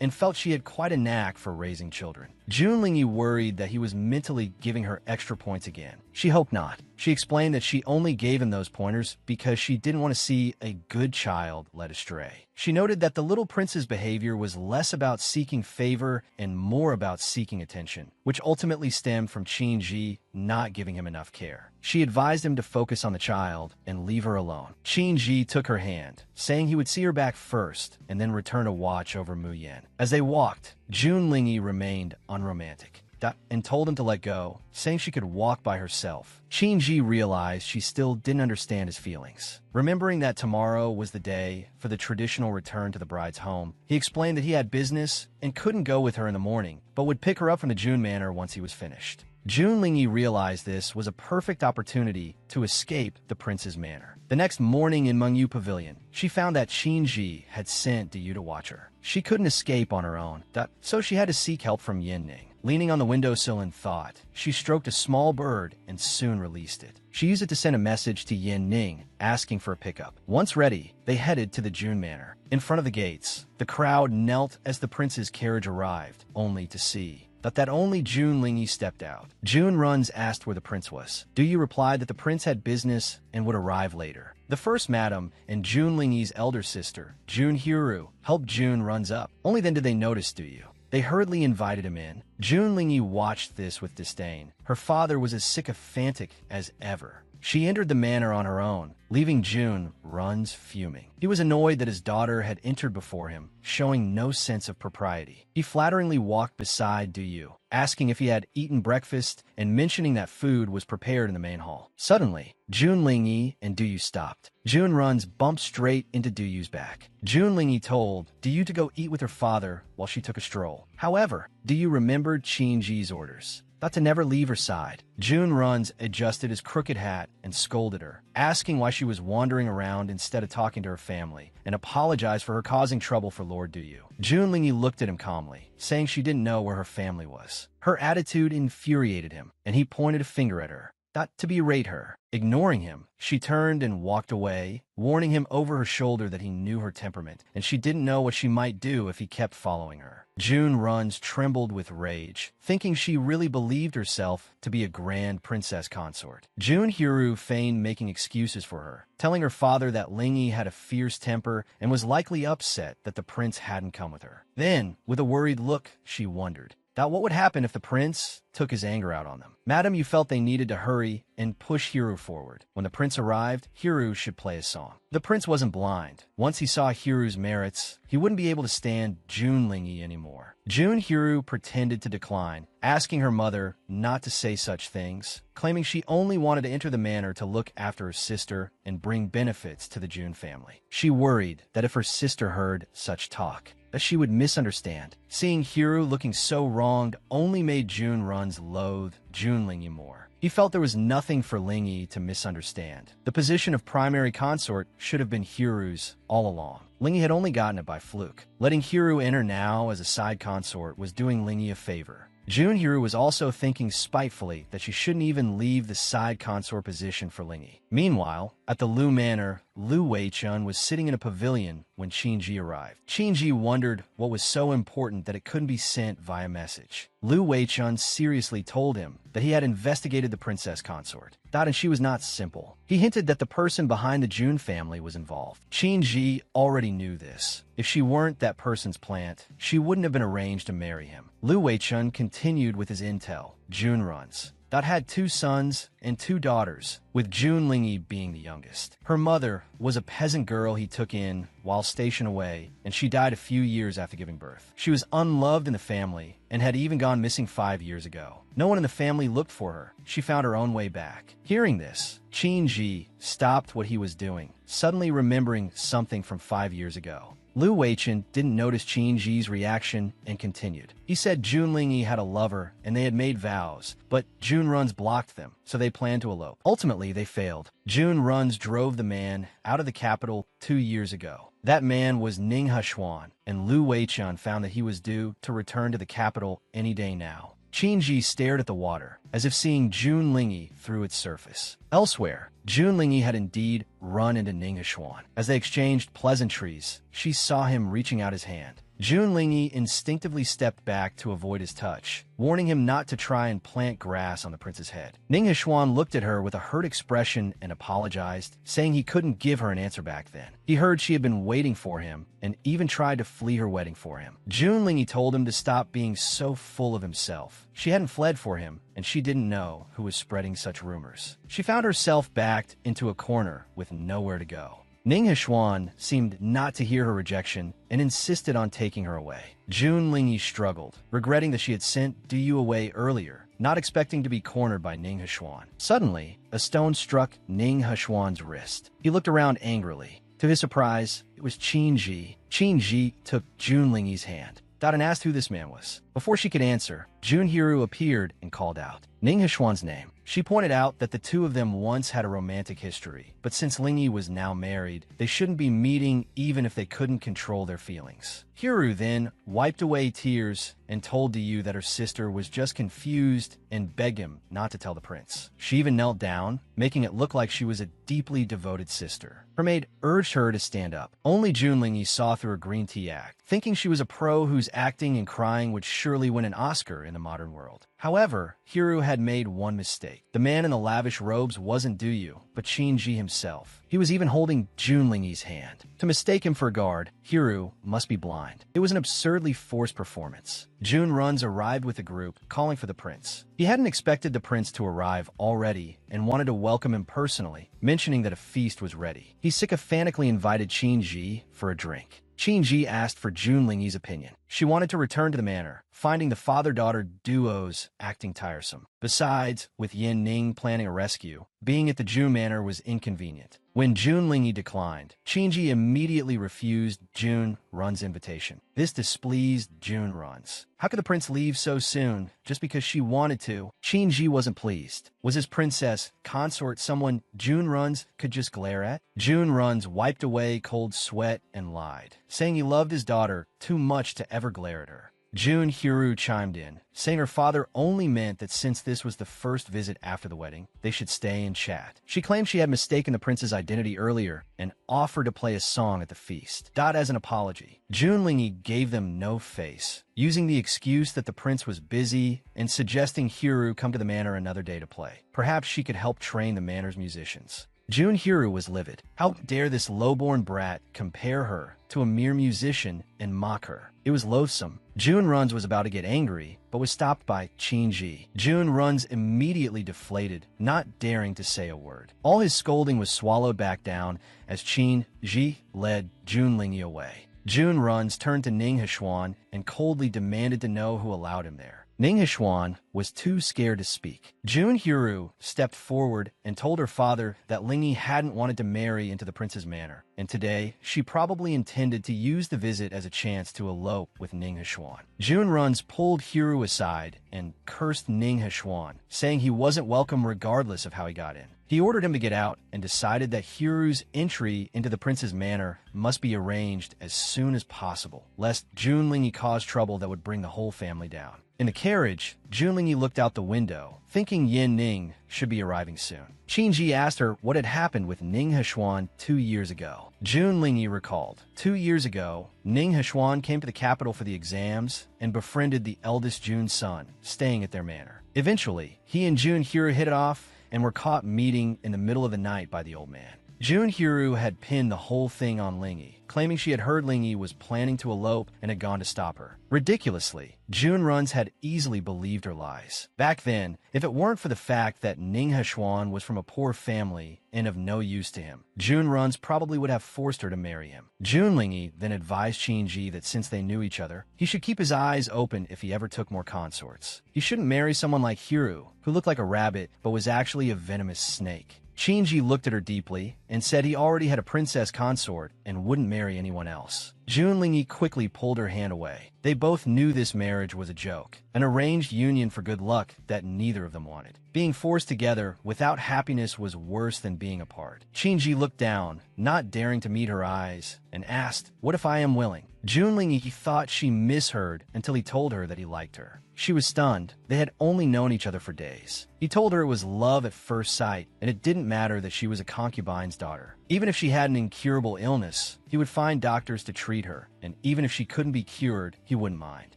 and felt she had quite a knack for raising children. Junlingi worried that he was mentally giving her extra points again. She hoped not. She explained that she only gave him those pointers because she didn't want to see a good child led astray. She noted that the little prince's behavior was less about seeking favor and more about seeking attention, which ultimately stemmed from Shinji not giving him enough care. She advised him to focus on the child and leave her alone. Shinji took her hand, saying he would see her back first and then return to watch over Muyan. As they walked, Junlingi remained unromantic and told him to let go, saying she could walk by herself. Shinji realized she still didn't understand his feelings. Remembering that tomorrow was the day for the traditional return to the bride's home, he explained that he had business and couldn't go with her in the morning, but would pick her up from the June Manor once he was finished. Junlingi realized this was a perfect opportunity to escape the prince's manor. The next morning in Mengyu Pavilion, she found that Shinji had sent Yu to watch her. She couldn't escape on her own, so she had to seek help from Yin Ning. leaning on the windowsill in thought. She stroked a small bird and soon released it. She used it to send a message to Yin Ning, asking for a pickup. Once ready, they headed to the Jun Manor. In front of the gates, the crowd knelt as the prince's carriage arrived, only to see that only Jun Lingyi stepped out. Jun Runs asked where the prince was. Du Yu replied that the prince had business and would arrive later. The first madam and Jun Lingyi's elder sister, Jun Hiru, helped Jun Runs up. Only then did they notice Du Yu. They hurriedly invited him in. Jun Lingyi watched this with disdain. Her father was as sycophantic as ever. She entered the manor on her own, leaving Jun Runs fuming. He was annoyed that his daughter had entered before him, showing no sense of propriety. He flatteringly walked beside Du Yu, asking if he had eaten breakfast and mentioning that food was prepared in the main hall. Suddenly, Jun Lingyi and Du Yu stopped. Jun Runs bumped straight into Du Yu's back. Jun Lingyi told Du Yu to go eat with her father while she took a stroll. However, Du Yu remembered Qin Ji's orders, not to never leave her side. Jun Runs adjusted his crooked hat and scolded her, asking why she was wandering around instead of talking to her family, and apologized for her causing trouble for Lord Du Yu. Jun Lingyi looked at him calmly, saying she didn't know where her family was. Her attitude infuriated him, and he pointed a finger at her, not to berate her. Ignoring him, she turned and walked away, warning him over her shoulder that he knew her temperament, and she didn't know what she might do if he kept following her. Jun Runs trembled with rage, thinking she really believed herself to be a grand princess consort. Jun Hiru feigned making excuses for her, telling her father that Lingyi had a fierce temper and was likely upset that the prince hadn't come with her. Then, with a worried look, she wondered what would happen if the prince took his anger out on them. Madam, you felt they needed to hurry and push Hiru forward. When the prince arrived, Hiru should play a song. The prince wasn't blind. Once he saw Hiru's merits, he wouldn't be able to stand Jun Lingyi anymore. Jun Hiru pretended to decline, asking her mother not to say such things, claiming she only wanted to enter the manor to look after her sister and bring benefits to the Jun family. She worried that if her sister heard such talk, that she would misunderstand. Seeing Hiru looking so wronged only made Jun Runs loathe Jun Lingyi more. He felt there was nothing for Lingyi to misunderstand. The position of primary consort should have been Hiru's all along. Lingyi had only gotten it by fluke. Letting Hiru enter now as a side consort was doing Lingyi a favor. Jun Hiru was also thinking spitefully that she shouldn't even leave the side consort position for Lingyi. Meanwhile, at the Lu Manor, Lu Weichun was sitting in a pavilion when Qin Ji arrived. Qin Ji wondered what was so important that it couldn't be sent via message. Lu Weichun seriously told him that he had investigated the princess consort, and she was not simple. He hinted that the person behind the Jun family was involved. Qin Ji already knew this. If she weren't that person's plant, she wouldn't have been arranged to marry him. Lu Weichun continued with his intel. Jun Runs had 2 sons and 2 daughters, with Jun Lingyi being the youngest. Her mother was a peasant girl he took in while stationed away, and she died a few years after giving birth. She was unloved in the family and had even gone missing 5 years ago. No one in the family looked for her. She found her own way back. Hearing this, Qin Ji stopped what he was doing, suddenly remembering something from 5 years ago. Lu Weichun didn't notice Qin Ji's reaction and continued. He said Jun Lingyi had a lover and they had made vows, but Jun Runs blocked them, so they planned to elope. Ultimately, they failed. Jun Runs drove the man out of the capital 2 years ago. That man was Ning Hushuan, and Lu Weichun found that he was due to return to the capital any day now. Qin Ji stared at the water, as if seeing Jun Lingyi through its surface. Elsewhere, Jun Lingyi had indeed run into Ning Hushuan. As they exchanged pleasantries, she saw him reaching out his hand. Jun Lingyi instinctively stepped back to avoid his touch, warning him not to try and plant grass on the prince's head. Ning Hushuan looked at her with a hurt expression and apologized, saying he couldn't give her an answer back then. He heard she had been waiting for him and even tried to flee her wedding for him. Jun Lingyi told him to stop being so full of himself. She hadn't fled for him, and she didn't know who was spreading such rumors. She found herself backed into a corner with nowhere to go. Ning Hushuan seemed not to hear her rejection and insisted on taking her away. Jun Lingyi struggled, regretting that she had sent Du Yu away earlier, not expecting to be cornered by Ning Hushuan. Suddenly, a stone struck Ning Hushuan's wrist. He looked around angrily. To his surprise, it was Qin Ji. Qin Ji took Jun Lingyi's hand, and asked who this man was. Before she could answer, Jun Hiru appeared and called out Ning Hushuan's name. She pointed out that the two of them once had a romantic history, but since Lingyi was now married, they shouldn't be meeting even if they couldn't control their feelings. Hiru then wiped away tears and told Yu that her sister was just confused and begged him not to tell the prince. She even knelt down, making it look like she was a deeply devoted sister. Her maid urged her to stand up. Only Junling saw through her green tea act, thinking she was a pro whose acting and crying would surely win an Oscar in the modern world. However, Hiru had made one mistake. The man in the lavish robes wasn't Yu, but Shinji himself. He was even holding Junling's hand. To mistake him for a guard, Hiru must be blind. It was an absurdly forced performance. Jun Runs arrived with a group, calling for the prince. He hadn't expected the prince to arrive already and wanted to welcome him personally, mentioning that a feast was ready. He sycophantically invited Shinji for a drink. Shinji asked for Junling's opinion. She wanted to return to the manor, finding the father-daughter duos acting tiresome. Besides, with Yin Ning planning a rescue, being at the Jun manor was inconvenient. When Junling declined, Shinji immediately refused Jun Run's invitation. This displeased Jun Run's. How could the prince leave so soon, just because she wanted to? Shinji wasn't pleased. Was his princess, consort someone Jun Run's could just glare at? Jun Run's wiped away cold sweat and lied, saying he loved his daughter too much to ever glare at her. Jun Hiru chimed in, saying her father only meant that since this was the first visit after the wedding, they should stay and chat. She claimed she had mistaken the prince's identity earlier and offered to play a song at the feast. As an apology, Junling gave them no face, using the excuse that the prince was busy and suggesting Hiru come to the manor another day to play. Perhaps she could help train the manor's musicians. Jun Hiru was livid. How dare this lowborn brat compare her to a mere musician and mock her? It was loathsome. Jun Runs was about to get angry, but was stopped by Shinji. Jun Runs immediately deflated, not daring to say a word. All his scolding was swallowed back down as Shinji led Junling away. Jun Runs turned to Ning Hshuan and coldly demanded to know who allowed him there. Ning Hshuan was too scared to speak. Jun Hiru stepped forward and told her father that Lingy hadn't wanted to marry into the prince's manor, and today she probably intended to use the visit as a chance to elope with Ning Hshuan. Jun Runs pulled Hiru aside and cursed Ning Hshuan, saying he wasn't welcome regardless of how he got in. He ordered him to get out and decided that Hiru's entry into the prince's manor must be arranged as soon as possible, lest Junling cause trouble that would bring the whole family down. In the carriage, Junling looked out the window, thinking Yin Ning should be arriving soon. Shinji asked her what had happened with Ning Hshuan 2 years ago. Junling recalled. 2 years ago, Ning Hshuan came to the capital for the exams and befriended the eldest Jun's son, staying at their manor. Eventually, he and Jun Hiru hit it off and were caught meeting in the middle of the night by the old man. Jun Hiru had pinned the whole thing on Lingy, claiming she had heard Lingy was planning to elope and had gone to stop her. Ridiculously, Jun Runs had easily believed her lies. Back then, if it weren't for the fact that Ning Hshuan was from a poor family and of no use to him, Jun Runs probably would have forced her to marry him. Junling then advised Shinji that since they knew each other, he should keep his eyes open if he ever took more consorts. He shouldn't marry someone like Hiru, who looked like a rabbit but was actually a venomous snake. Shinji looked at her deeply and said he already had a princess consort and wouldn't marry anyone else. Junling quickly pulled her hand away. They both knew this marriage was a joke, an arranged union for good luck that neither of them wanted. Being forced together without happiness was worse than being apart. Shinji looked down, not daring to meet her eyes, and asked, "What if I am willing?" Junling thought she misheard until he told her that he liked her. She was stunned. They had only known each other for days. He told her it was love at first sight, and it didn't matter that she was a concubine's daughter. Even if she had an incurable illness, he would find doctors to treat her, and even if she couldn't be cured, he wouldn't mind.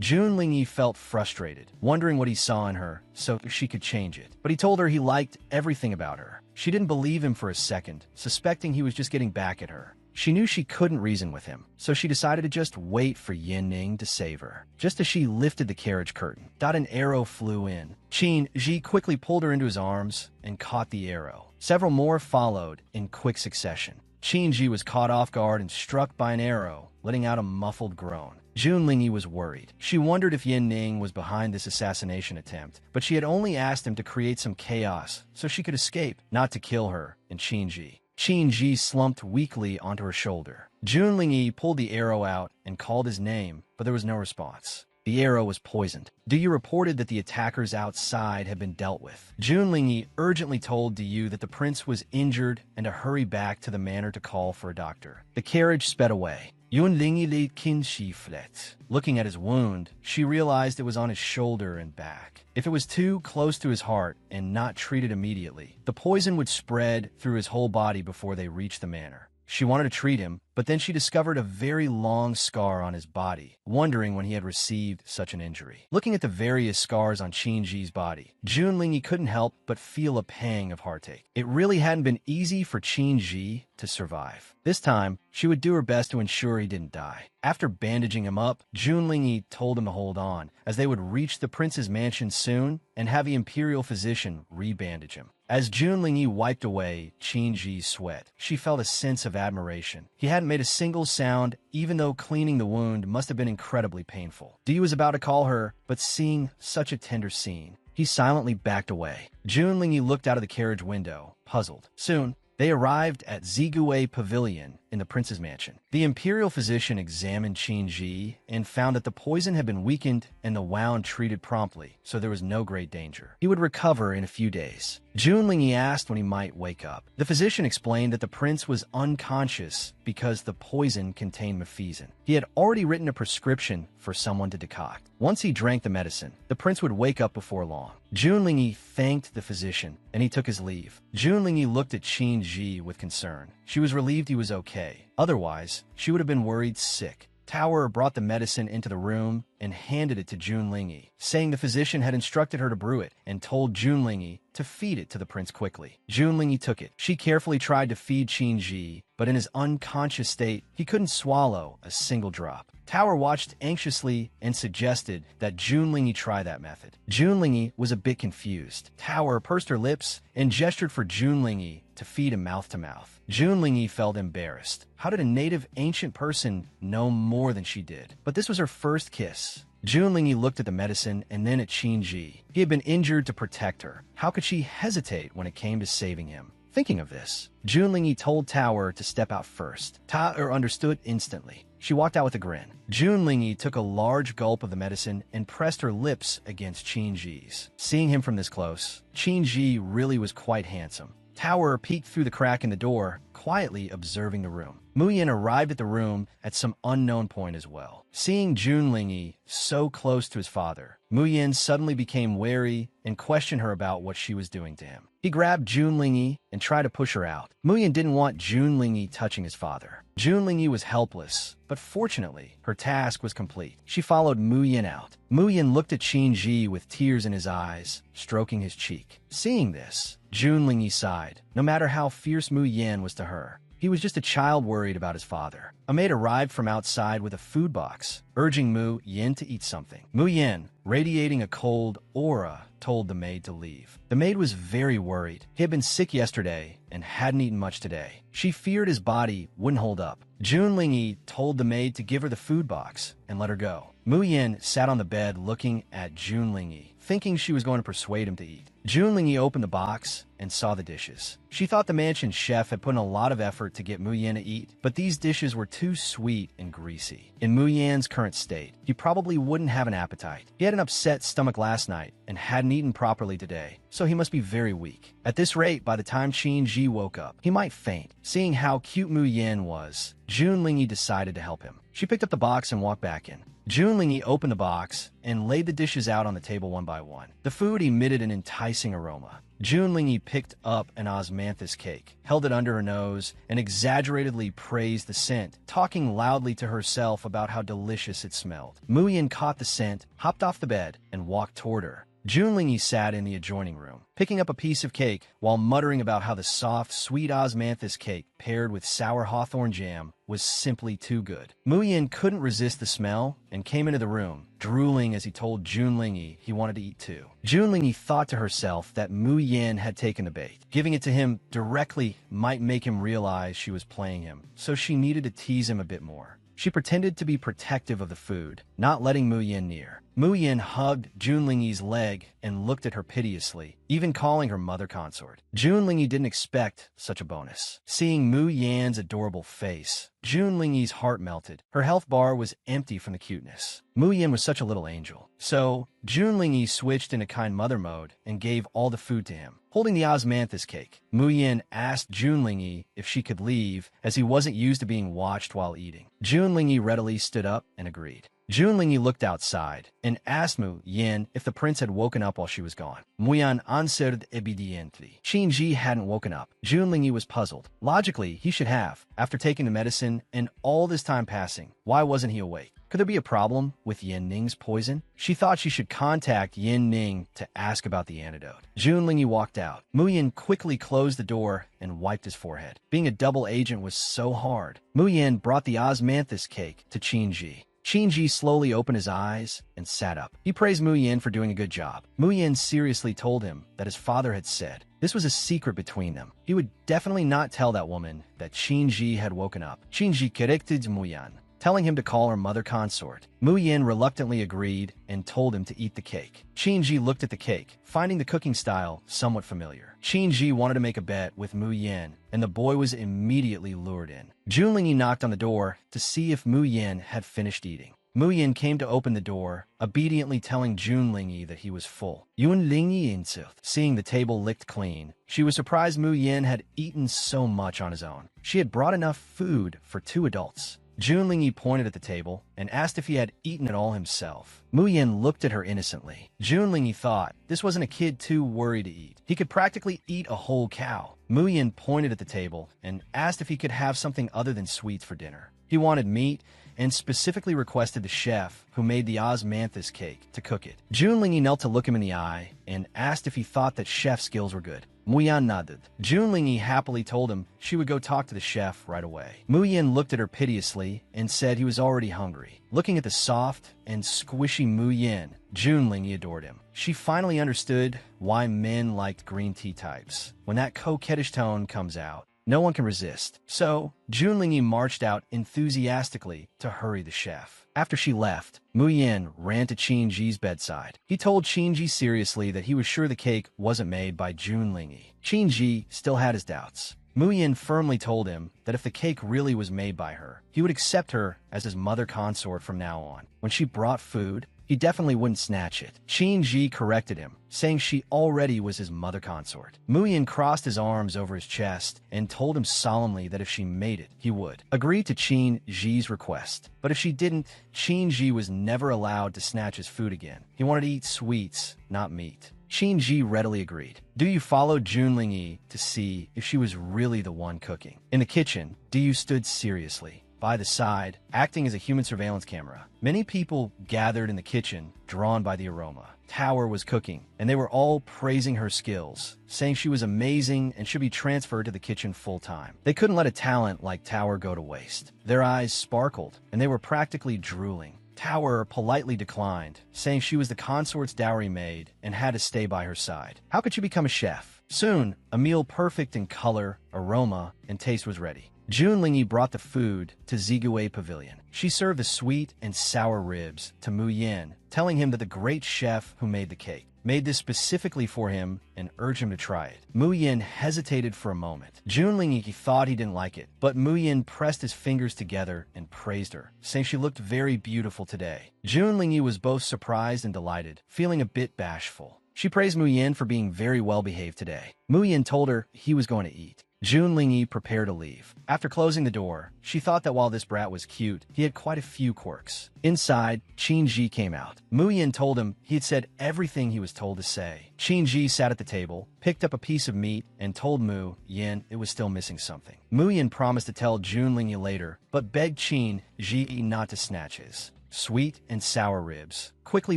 Junling felt frustrated, wondering what he saw in her so she could change it. But he told her he liked everything about her. She didn't believe him for a second, suspecting he was just getting back at her. She knew she couldn't reason with him, so she decided to just wait for Yin Ning to save her. Just as she lifted the carriage curtain, an arrow flew in. Ji quickly pulled her into his arms and caught the arrow. Several more followed in quick succession. Ji was caught off guard and struck by an arrow, letting out a muffled groan. Junling was worried. She wondered if Yin Ning was behind this assassination attempt, but she had only asked him to create some chaos so she could escape, not to kill her and Shinji. Shinji slumped weakly onto her shoulder. Junling pulled the arrow out and called his name, but there was no response. The arrow was poisoned. Yu reported that the attackers outside had been dealt with. Junling urgently told Yu that the prince was injured and to hurry back to the manor to call for a doctor. The carriage sped away. Yun Lingi li kin shi flet. Looking at his wound, she realized it was on his shoulder and back. If it was too close to his heart and not treated immediately, the poison would spread through his whole body before they reached the manor. She wanted to treat him, but then she discovered a very long scar on his body, wondering when he had received such an injury. Looking at the various scars on Qin-ji's body, Junlingyi couldn't help but feel a pang of heartache. It really hadn't been easy for Qin-ji to survive. This time, she would do her best to ensure he didn't die. After bandaging him up, Junlingyi told him to hold on, as they would reach the prince's mansion soon and have the imperial physician rebandage him. As Junlingyi wiped away Qin-ji's sweat, she felt a sense of admiration. He hadn't made a single sound, even though cleaning the wound must have been incredibly painful. Di was about to call her, but seeing such a tender scene, he silently backed away. Junlingyi looked out of the carriage window, puzzled. Soon, they arrived at Zigue Pavilion in the prince's mansion. The imperial physician examined Qin-ji and found that the poison had been weakened and the wound treated promptly, so there was no great danger. He would recover in a few days. Junlingyi asked when he might wake up. The physician explained that the prince was unconscious because the poison contained mefizin. He had already written a prescription for someone to decoct. Once he drank the medicine, the prince would wake up before long. Junlingyi thanked the physician, and he took his leave. Junlingyi looked at Qin-ji with concern. She was relieved he was okay. Otherwise, she would have been worried sick. Tower brought the medicine into the room and handed it to Junlingyi, saying the physician had instructed her to brew it and told Junlingyi to feed it to the prince quickly. Junlingyi took it. She carefully tried to feed Qin-ji, but in his unconscious state, he couldn't swallow a single drop. Tower watched anxiously and suggested that Junlingyi try that method. Junlingyi was a bit confused. Tower pursed her lips and gestured for Junlingyi to feed him mouth to mouth. Junlingyi felt embarrassed. How did a native ancient person know more than she did? But this was her first kiss. Junlingyi looked at the medicine and then at Qin-ji. He had been injured to protect her. How could she hesitate when it came to saving him? Thinking of this, Junlingyi told Tower to step out first. Tower understood instantly. She walked out with a grin. Junlingyi took a large gulp of the medicine and pressed her lips against Qin-ji's. Seeing him from this close, Qin-ji really was quite handsome. Tower peeked through the crack in the door, quietly observing the room. Muyin arrived at the room at some unknown point as well. Seeing Junlingyi so close to his father, Muyin suddenly became wary and questioned her about what she was doing to him. He grabbed Junlingyi and tried to push her out. Muyin didn't want Junlingyi touching his father. Junlingyi was helpless, but fortunately, her task was complete. She followed Muyin out. Muyin looked at Qin-ji with tears in his eyes, stroking his cheek. Seeing this, Junlingyi sighed. No matter how fierce Muyin was to her, he was just a child worried about his father. A maid arrived from outside with a food box, urging Mu Yin to eat something. Mu Yin, radiating a cold aura, told the maid to leave. The maid was very worried. He had been sick yesterday and hadn't eaten much today. She feared his body wouldn't hold up. Junlingyi told the maid to give her the food box and let her go. Mu Yin sat on the bed looking at Junlingyi, thinking she was going to persuade him to eat. Junlingyi opened the box and saw the dishes. She thought the mansion chef had put in a lot of effort to get Mu Yin to eat, but these dishes were too sweet and greasy. In Mu Yin's current state, he probably wouldn't have an appetite. He had an upset stomach last night and hadn't eaten properly today, so he must be very weak. At this rate, by the time Qin-ji woke up, he might faint. Seeing how cute Mu Yin was, Junlingyi decided to help him. She picked up the box and walked back in. Junlingyi opened the box and laid the dishes out on the table one by one. The food emitted an enticing aroma. Junlingyi picked up an osmanthus cake, held it under her nose, and exaggeratedly praised the scent, talking loudly to herself about how delicious it smelled. Mu Yin caught the scent, hopped off the bed, and walked toward her. Junlingyi sat in the adjoining room, picking up a piece of cake while muttering about how the soft, sweet osmanthus cake paired with sour hawthorn jam was simply too good. Mu Yin couldn't resist the smell and came into the room, drooling as he told Junlingyi he wanted to eat too. Junlingyi thought to herself that Mu Yin had taken the bait. Giving it to him directly might make him realize she was playing him, so she needed to tease him a bit more. She pretended to be protective of the food, not letting Mu Yin near. Mu Yin hugged Junlingyi's leg and looked at her piteously, even calling her mother consort. Junlingyi didn't expect such a bonus. Seeing Mu Yin's adorable face, Junlingyi's heart melted. Her health bar was empty from the cuteness. Mu Yin was such a little angel. So, Junlingyi switched into kind mother mode and gave all the food to him. holding the osmanthus cake. Mu Yin asked Junlingyi if she could leave, as he wasn't used to being watched while eating. Junlingyi readily stood up and agreed. Junlingyi looked outside and asked Mu Yin if the prince had woken up while she was gone. Mu Yan answered obediently. Qinji hadn't woken up. Junlingyi was puzzled. Logically, he should have. After taking the medicine and all this time passing, why wasn't he awake? Could there be a problem with Yin Ning's poison? She thought she should contact Yin Ning to ask about the antidote. Junlingyi walked out. Mu Yin quickly closed the door and wiped his forehead. Being a double agent was so hard. Mu Yin brought the osmanthus cake to Qinji. Qinji slowly opened his eyes and sat up. He praised Mu Yin for doing a good job. Mu Yin seriously told him that his father had said this was a secret between them. He would definitely not tell that woman that Qinji had woken up. Qinji corrected Mu Yan, telling him to call her mother consort. Mu Yin reluctantly agreed and told him to eat the cake. Qinji looked at the cake, finding the cooking style somewhat familiar. Qinji wanted to make a bet with Mu Yin, and the boy was immediately lured in. Junlingyi knocked on the door to see if Mu Yin had finished eating. Mu Yin came to open the door, obediently telling Junlingyi that he was full. Junlingyi insisted. Seeing the table licked clean, she was surprised Mu Yin had eaten so much on his own. She had brought enough food for 2 adults. Junlingyi pointed at the table and asked if he had eaten it all himself. Mu Yin looked at her innocently. Junlingyi thought this wasn't a kid too worried to eat. He could practically eat a whole cow. Mu Yin pointed at the table and asked if he could have something other than sweets for dinner. He wanted meat and specifically requested the chef who made the osmanthus cake to cook it. Junlingyi knelt to look him in the eye and asked if he thought that chef skills were good. Mu Yan nodded. Junlingyi happily told him she would go talk to the chef right away. Mu Yin looked at her piteously and said he was already hungry. Looking at the soft and squishy Mu Yin, Junlingyi adored him. She finally understood why men liked green tea types. When that coquettish tone comes out, no one can resist. So, Junlingyi marched out enthusiastically to hurry the chef. After she left, Mu Yin ran to Qinji's bedside. He told Qinji seriously that he was sure the cake wasn't made by Junlingyi. Qinji still had his doubts. Mu Yin firmly told him that if the cake really was made by her, he would accept her as his mother consort from now on. When she brought food, he definitely wouldn't snatch it. Qinji corrected him, saying she already was his mother consort. Mu Yin crossed his arms over his chest and told him solemnly that if she made it, he would. Agreed to Qinji's request. But if she didn't, Qinji was never allowed to snatch his food again. He wanted to eat sweets, not meat. Qinji readily agreed. Du followed Junlingyi to see if she was really the one cooking. In the kitchen, Du stood seriously by the side, acting as a human surveillance camera. Many people gathered in the kitchen, drawn by the aroma. Tower was cooking, and they were all praising her skills, saying she was amazing and should be transferred to the kitchen full-time. They couldn't let a talent like Tower go to waste. Their eyes sparkled, and they were practically drooling. Tower politely declined, saying she was the consort's dowry maid and had to stay by her side. How could she become a chef? Soon, a meal perfect in color, aroma, and taste was ready. Junlingyi brought the food to Zigue Pavilion. She served the sweet and sour ribs to Mu Yin, telling him that the great chef who made the cake made this specifically for him and urged him to try it. Mu Yin hesitated for a moment. Junlingyi thought he didn't like it, but Mu Yin pressed his fingers together and praised her, saying she looked very beautiful today. Junlingyi was both surprised and delighted, feeling a bit bashful. She praised Mu Yin for being very well behaved today. Mu Yin told her he was going to eat. Junlingyi prepared to leave. After closing the door, she thought that while this brat was cute, he had quite a few quirks. Inside, Qinji came out. Mu Yin told him he had said everything he was told to say. Qinji sat at the table, picked up a piece of meat, and told Mu Yin it was still missing something. Mu Yin promised to tell Junlingyi later, but begged Qinji not to snatch his sweet and sour ribs, quickly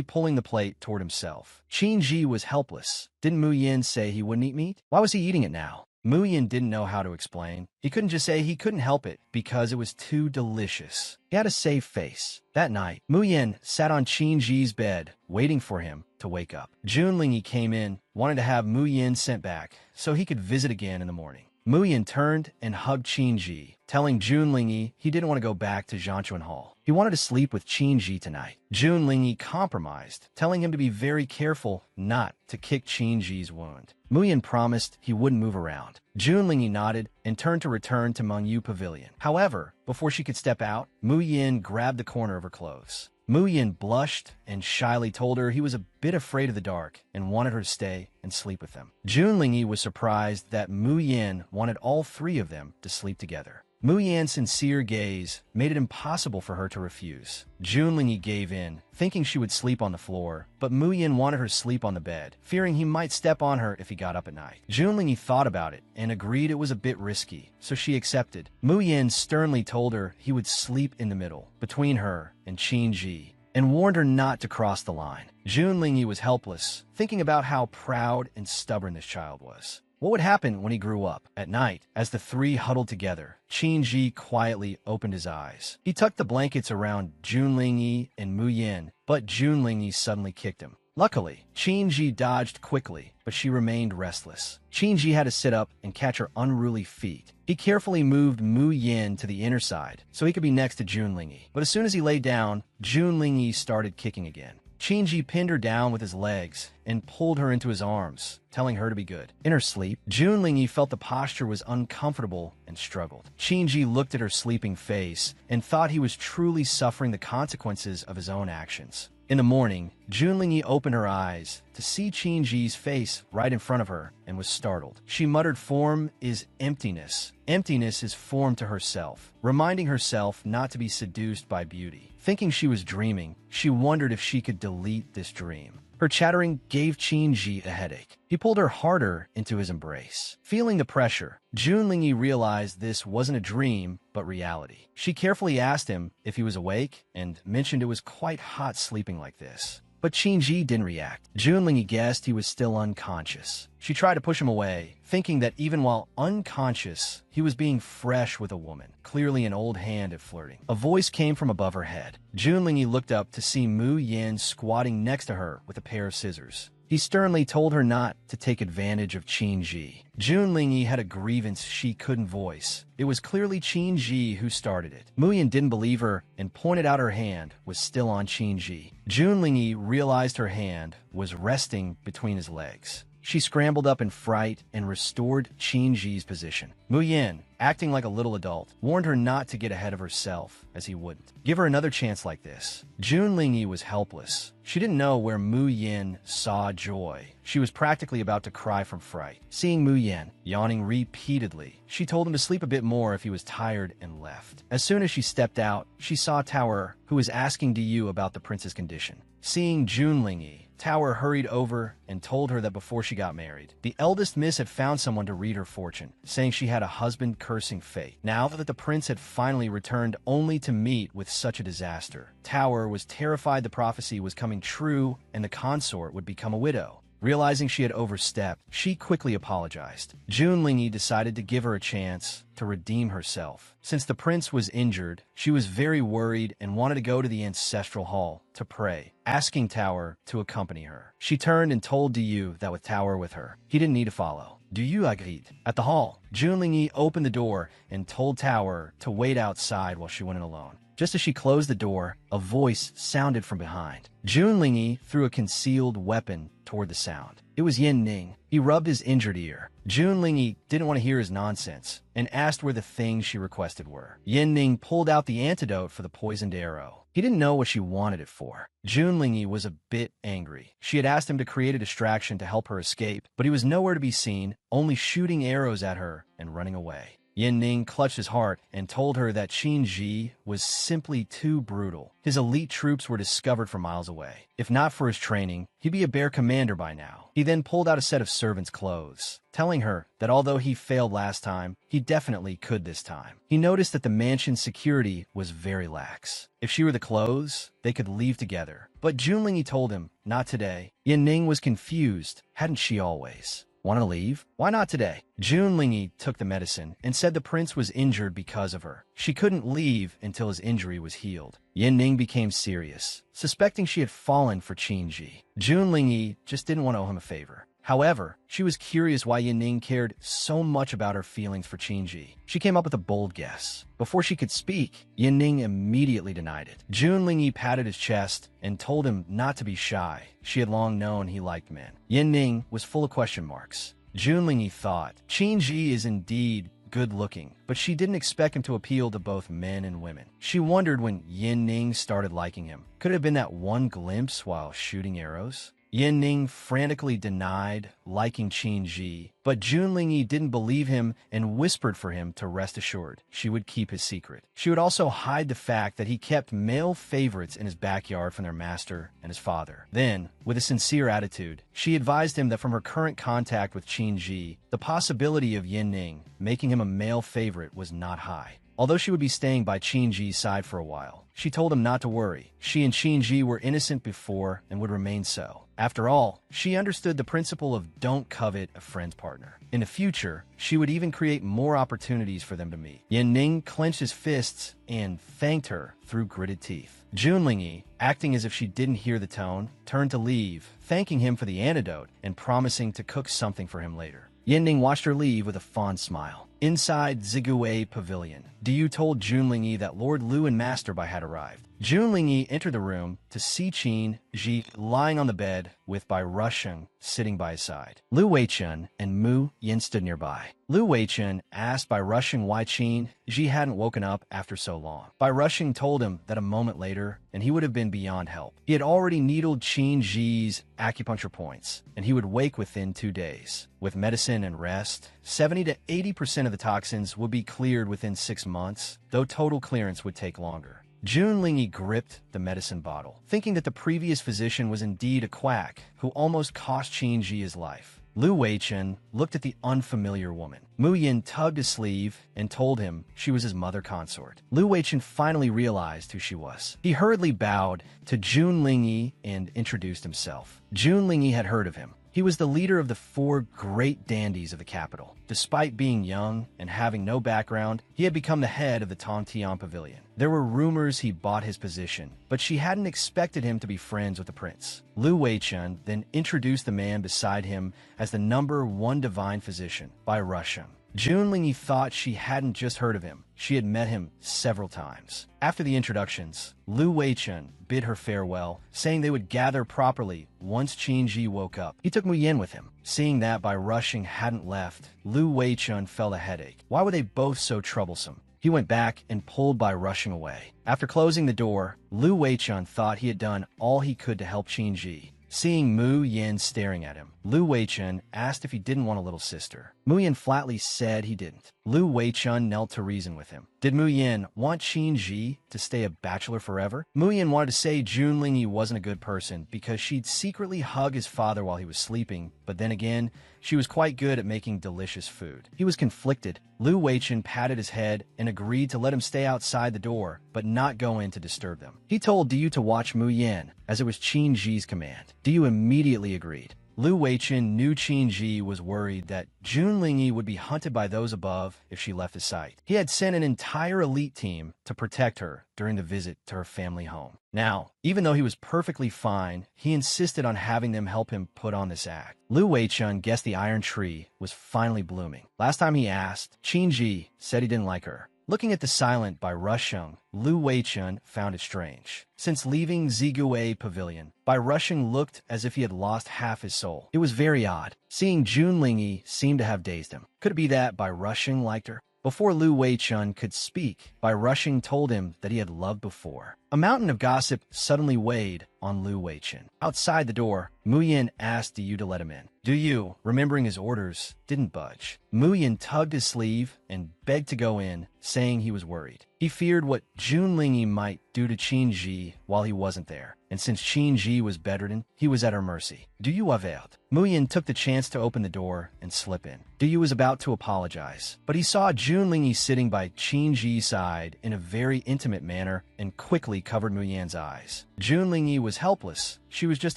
pulling the plate toward himself. Qinji was helpless. Didn't Mu Yin say he wouldn't eat meat? Why was he eating it now? Mu Yin didn't know how to explain. He couldn't just say he couldn't help it because it was too delicious. He had a safe face. That night, Mu Yin sat on Qinji's bed, waiting for him to wake up. Junlingyi came in, wanted to have Mu Yin sent back so he could visit again in the morning. Mu Yin turned and hugged Qinji, telling Junlingyi he didn't want to go back to Zhanchuan Hall. He wanted to sleep with Qinji tonight. Junlingyi compromised, telling him to be very careful not to kick Qinji's wound. Mu Yin promised he wouldn't move around. Junlingyi nodded and turned to return to Mengyu Pavilion. However, before she could step out, Mu Yin grabbed the corner of her clothes. Mu Yin blushed and shyly told her he was a bit afraid of the dark and wanted her to stay and sleep with them. Junlingyi was surprised that Mu Yin wanted all three of them to sleep together. Mu Yan's sincere gaze made it impossible for her to refuse. Junlingyi gave in, thinking she would sleep on the floor, but Mu Yin wanted her to sleep on the bed, fearing he might step on her if he got up at night. Junlingyi thought about it and agreed it was a bit risky, so she accepted. Mu Yin sternly told her he would sleep in the middle, between her and Qin Ji, and warned her not to cross the line. Junlingyi was helpless, thinking about how proud and stubborn this child was. What would happen when he grew up? At night, as the three huddled together, Qin Ji quietly opened his eyes. He tucked the blankets around Junlingyi and Mu Yin, but Junlingyi suddenly kicked him. Luckily, Qin Ji dodged quickly, but she remained restless. Qin Ji had to sit up and catch her unruly feet. He carefully moved Mu Yin to the inner side, so he could be next to Junlingyi. But as soon as he lay down, Junlingyi started kicking again. Qin Ji pinned her down with his legs and pulled her into his arms, telling her to be good. In her sleep, Junlingyi felt the posture was uncomfortable and struggled. Qin Ji looked at her sleeping face and thought he was truly suffering the consequences of his own actions. In the morning, Junlingyi opened her eyes to see Qin Ji's face right in front of her and was startled. She muttered, "Form is emptiness. Emptiness is form to herself," reminding herself not to be seduced by beauty. Thinking she was dreaming, she wondered if she could delete this dream. Her chattering gave Qin Ji a headache. He pulled her harder into his embrace. Feeling the pressure, Junlingyi realized this wasn't a dream, but reality. She carefully asked him if he was awake and mentioned it was quite hot sleeping like this. But Qin Ji didn't react. Junlingyi guessed he was still unconscious. She tried to push him away, thinking that even while unconscious, he was being fresh with a woman, clearly an old hand at flirting. A voice came from above her head. Junlingyi looked up to see Mu Yin squatting next to her with a pair of scissors. He sternly told her not to take advantage of Qin Ji. Junlingyi had a grievance she couldn't voice. It was clearly Qin Ji who started it. Mu Yin didn't believe her and pointed out her hand was still on Qin Ji. Junlingyi realized her hand was resting between his legs. She scrambled up in fright and restored Qin Ji's position. Mu Yin, acting like a little adult, warned her not to get ahead of herself, as he wouldn't. Give her another chance like this. Junlingyi was helpless. She didn't know where Mu Yin saw joy. She was practically about to cry from fright. Seeing Mu Yin yawning repeatedly, she told him to sleep a bit more if he was tired and left. As soon as she stepped out, she saw Tower, who was asking Diyu about the prince's condition. Seeing Junlingyi, Tower hurried over and told her that before she got married, the eldest miss had found someone to read her fortune, saying she had a husband cursing fate. Now that the prince had finally returned only to meet with such a disaster, Tower was terrified the prophecy was coming true and the consort would become a widow. Realizing she had overstepped, she quickly apologized. Junlingyi decided to give her a chance to redeem herself. Since the prince was injured, she was very worried and wanted to go to the ancestral hall to pray, asking Tower to accompany her. She turned and told Diyu that with Tower with her, he didn't need to follow. Diyu agreed. At the hall, Junlingyi opened the door and told Tower to wait outside while she went in alone. Just as she closed the door, a voice sounded from behind. Junlingyi threw a concealed weapon toward the sound. It was Yin Ning. He rubbed his injured ear. Junlingyi didn't want to hear his nonsense and asked where the things she requested were. Yin Ning pulled out the antidote for the poisoned arrow. He didn't know what she wanted it for. Junlingyi was a bit angry. She had asked him to create a distraction to help her escape, but he was nowhere to be seen, only shooting arrows at her and running away. Yin Ning clutched his heart and told her that Qin Ji was simply too brutal. His elite troops were discovered from miles away. If not for his training, he'd be a bear commander by now. He then pulled out a set of servant's clothes, telling her that although he failed last time, he definitely could this time. He noticed that the mansion's security was very lax. If she were the clothes, they could leave together. But Junlingyi told him, not today. Yin Ning was confused. Hadn't she always? Want to leave? Why not today? Junlingyi took the medicine and said the prince was injured because of her. She couldn't leave until his injury was healed. Yin Ning became serious, suspecting she had fallen for Qin Ji. Junlingyi just didn't want to owe him a favor. However, she was curious why Yin Ning cared so much about her feelings for Qin Ji. She came up with a bold guess. Before she could speak, Yin Ning immediately denied it. Junlingyi patted his chest and told him not to be shy. She had long known he liked men. Yin Ning was full of question marks. Junlingyi thought, Qin Ji is indeed good-looking, but she didn't expect him to appeal to both men and women. She wondered when Yin Ning started liking him. Could it have been that one glimpse while shooting arrows? Yin Ning frantically denied liking Qin Ji, but Junlingyi didn't believe him and whispered for him to rest assured she would keep his secret. She would also hide the fact that he kept male favorites in his backyard from their master and his father. Then, with a sincere attitude, she advised him that from her current contact with Qin Ji, the possibility of Yin Ning making him a male favorite was not high. Although she would be staying by Qin Ji's side for a while, she told him not to worry. She and Qin Ji were innocent before and would remain so. After all, she understood the principle of don't covet a friend's partner. In the future, she would even create more opportunities for them to meet. Yin Ning clenched his fists and thanked her through gritted teeth. Junlingyi, acting as if she didn't hear the tone, turned to leave, thanking him for the antidote and promising to cook something for him later. Yin Ning watched her leave with a fond smile. Inside Zigue Pavilion, Diyu told Junlingyi that Lord Lu and Master Bai had arrived. Junlingyi entered the room to see Qin Ji lying on the bed with Bai Rusheng sitting by his side. Lu Weichun and Mu Yin stood nearby. Lu Weichun asked Bai Rusheng why Qin Ji hadn't woken up after so long. Bai Rusheng told him that a moment later, and he would have been beyond help. He had already needled Qin Ji's acupuncture points, and he would wake within 2 days. With medicine and rest, 70 to 80% of the toxins would be cleared within 6 months, though total clearance would take longer. Junlingyi gripped the medicine bottle, thinking that the previous physician was indeed a quack who almost cost Qin Ji his life. Lu Weichun looked at the unfamiliar woman. Mu Yin tugged his sleeve and told him she was his mother consort. Lu Weichun finally realized who she was. He hurriedly bowed to Junlingyi and introduced himself. Junlingyi had heard of him. He was the leader of the 4 great dandies of the capital. Despite being young and having no background, he had become the head of the Tongtian Pavilion. There were rumors he bought his position, but she hadn't expected him to be friends with the prince. Lu Weichun then introduced the man beside him as the #1 divine physician, Bai Rusheng. Junlingyi thought she hadn't just heard of him. She had met him several times. After the introductions, Lu Weichun bid her farewell, saying they would gather properly once Qin Ji woke up. He took Mu Yin with him. Seeing that Bai Rusheng hadn't left, Lu Weichun felt a headache. Why were they both so troublesome? He went back and pulled Bai Rusheng away. After closing the door, Lu Weichun thought he had done all he could to help Qin Ji. Seeing Mu Yin staring at him, Lu Weichun asked if he didn't want a little sister. Mu Yin flatly said he didn't. Lu Weichun knelt to reason with him. Did Mu Yin want Qin Ji to stay a bachelor forever? Mu Yin wanted to say Junlingyi wasn't a good person because she'd secretly hug his father while he was sleeping, but then again, she was quite good at making delicious food. He was conflicted. Lu Weichun patted his head and agreed to let him stay outside the door, but not go in to disturb them. He told Diyu to watch Mu Yin, as it was Qin Ji's command. Diyu immediately agreed. Lu Weichun knew Qin Ji was worried that Junlingyi would be hunted by those above if she left his sight. He had sent an entire elite team to protect her during the visit to her family home. Now, even though he was perfectly fine, he insisted on having them help him put on this act. Lu Weichun guessed the iron tree was finally blooming. Last time he asked, Qin Ji said he didn't like her. Looking at the silent Bai Rusheng, Lu Weichun found it strange. Since leaving Zigue Pavilion, Bai Rusheng looked as if he had lost half his soul. It was very odd. Seeing Junlingyi seemed to have dazed him. Could it be that Bai Rusheng liked her? Before Lu Weichun could speak, Bai Rusheng told him that he had loved before. A mountain of gossip suddenly weighed on Lu Weichun. Outside the door, Mu Yin asked Diyu to let him in. Diyu, remembering his orders, didn't budge. Mu Yin tugged his sleeve and begged to go in, saying he was worried. He feared what Junlingyi might do to Qin Ji while he wasn't there, and since Qin Ji was bedridden, he was at her mercy. Diyu availed. Mu Yin took the chance to open the door and slip in. Diyu was about to apologize, but he saw Junlingyi sitting by Qin Ji's side in a very intimate manner and quickly covered Mu Yin's eyes. Junlingyi was helpless. She was just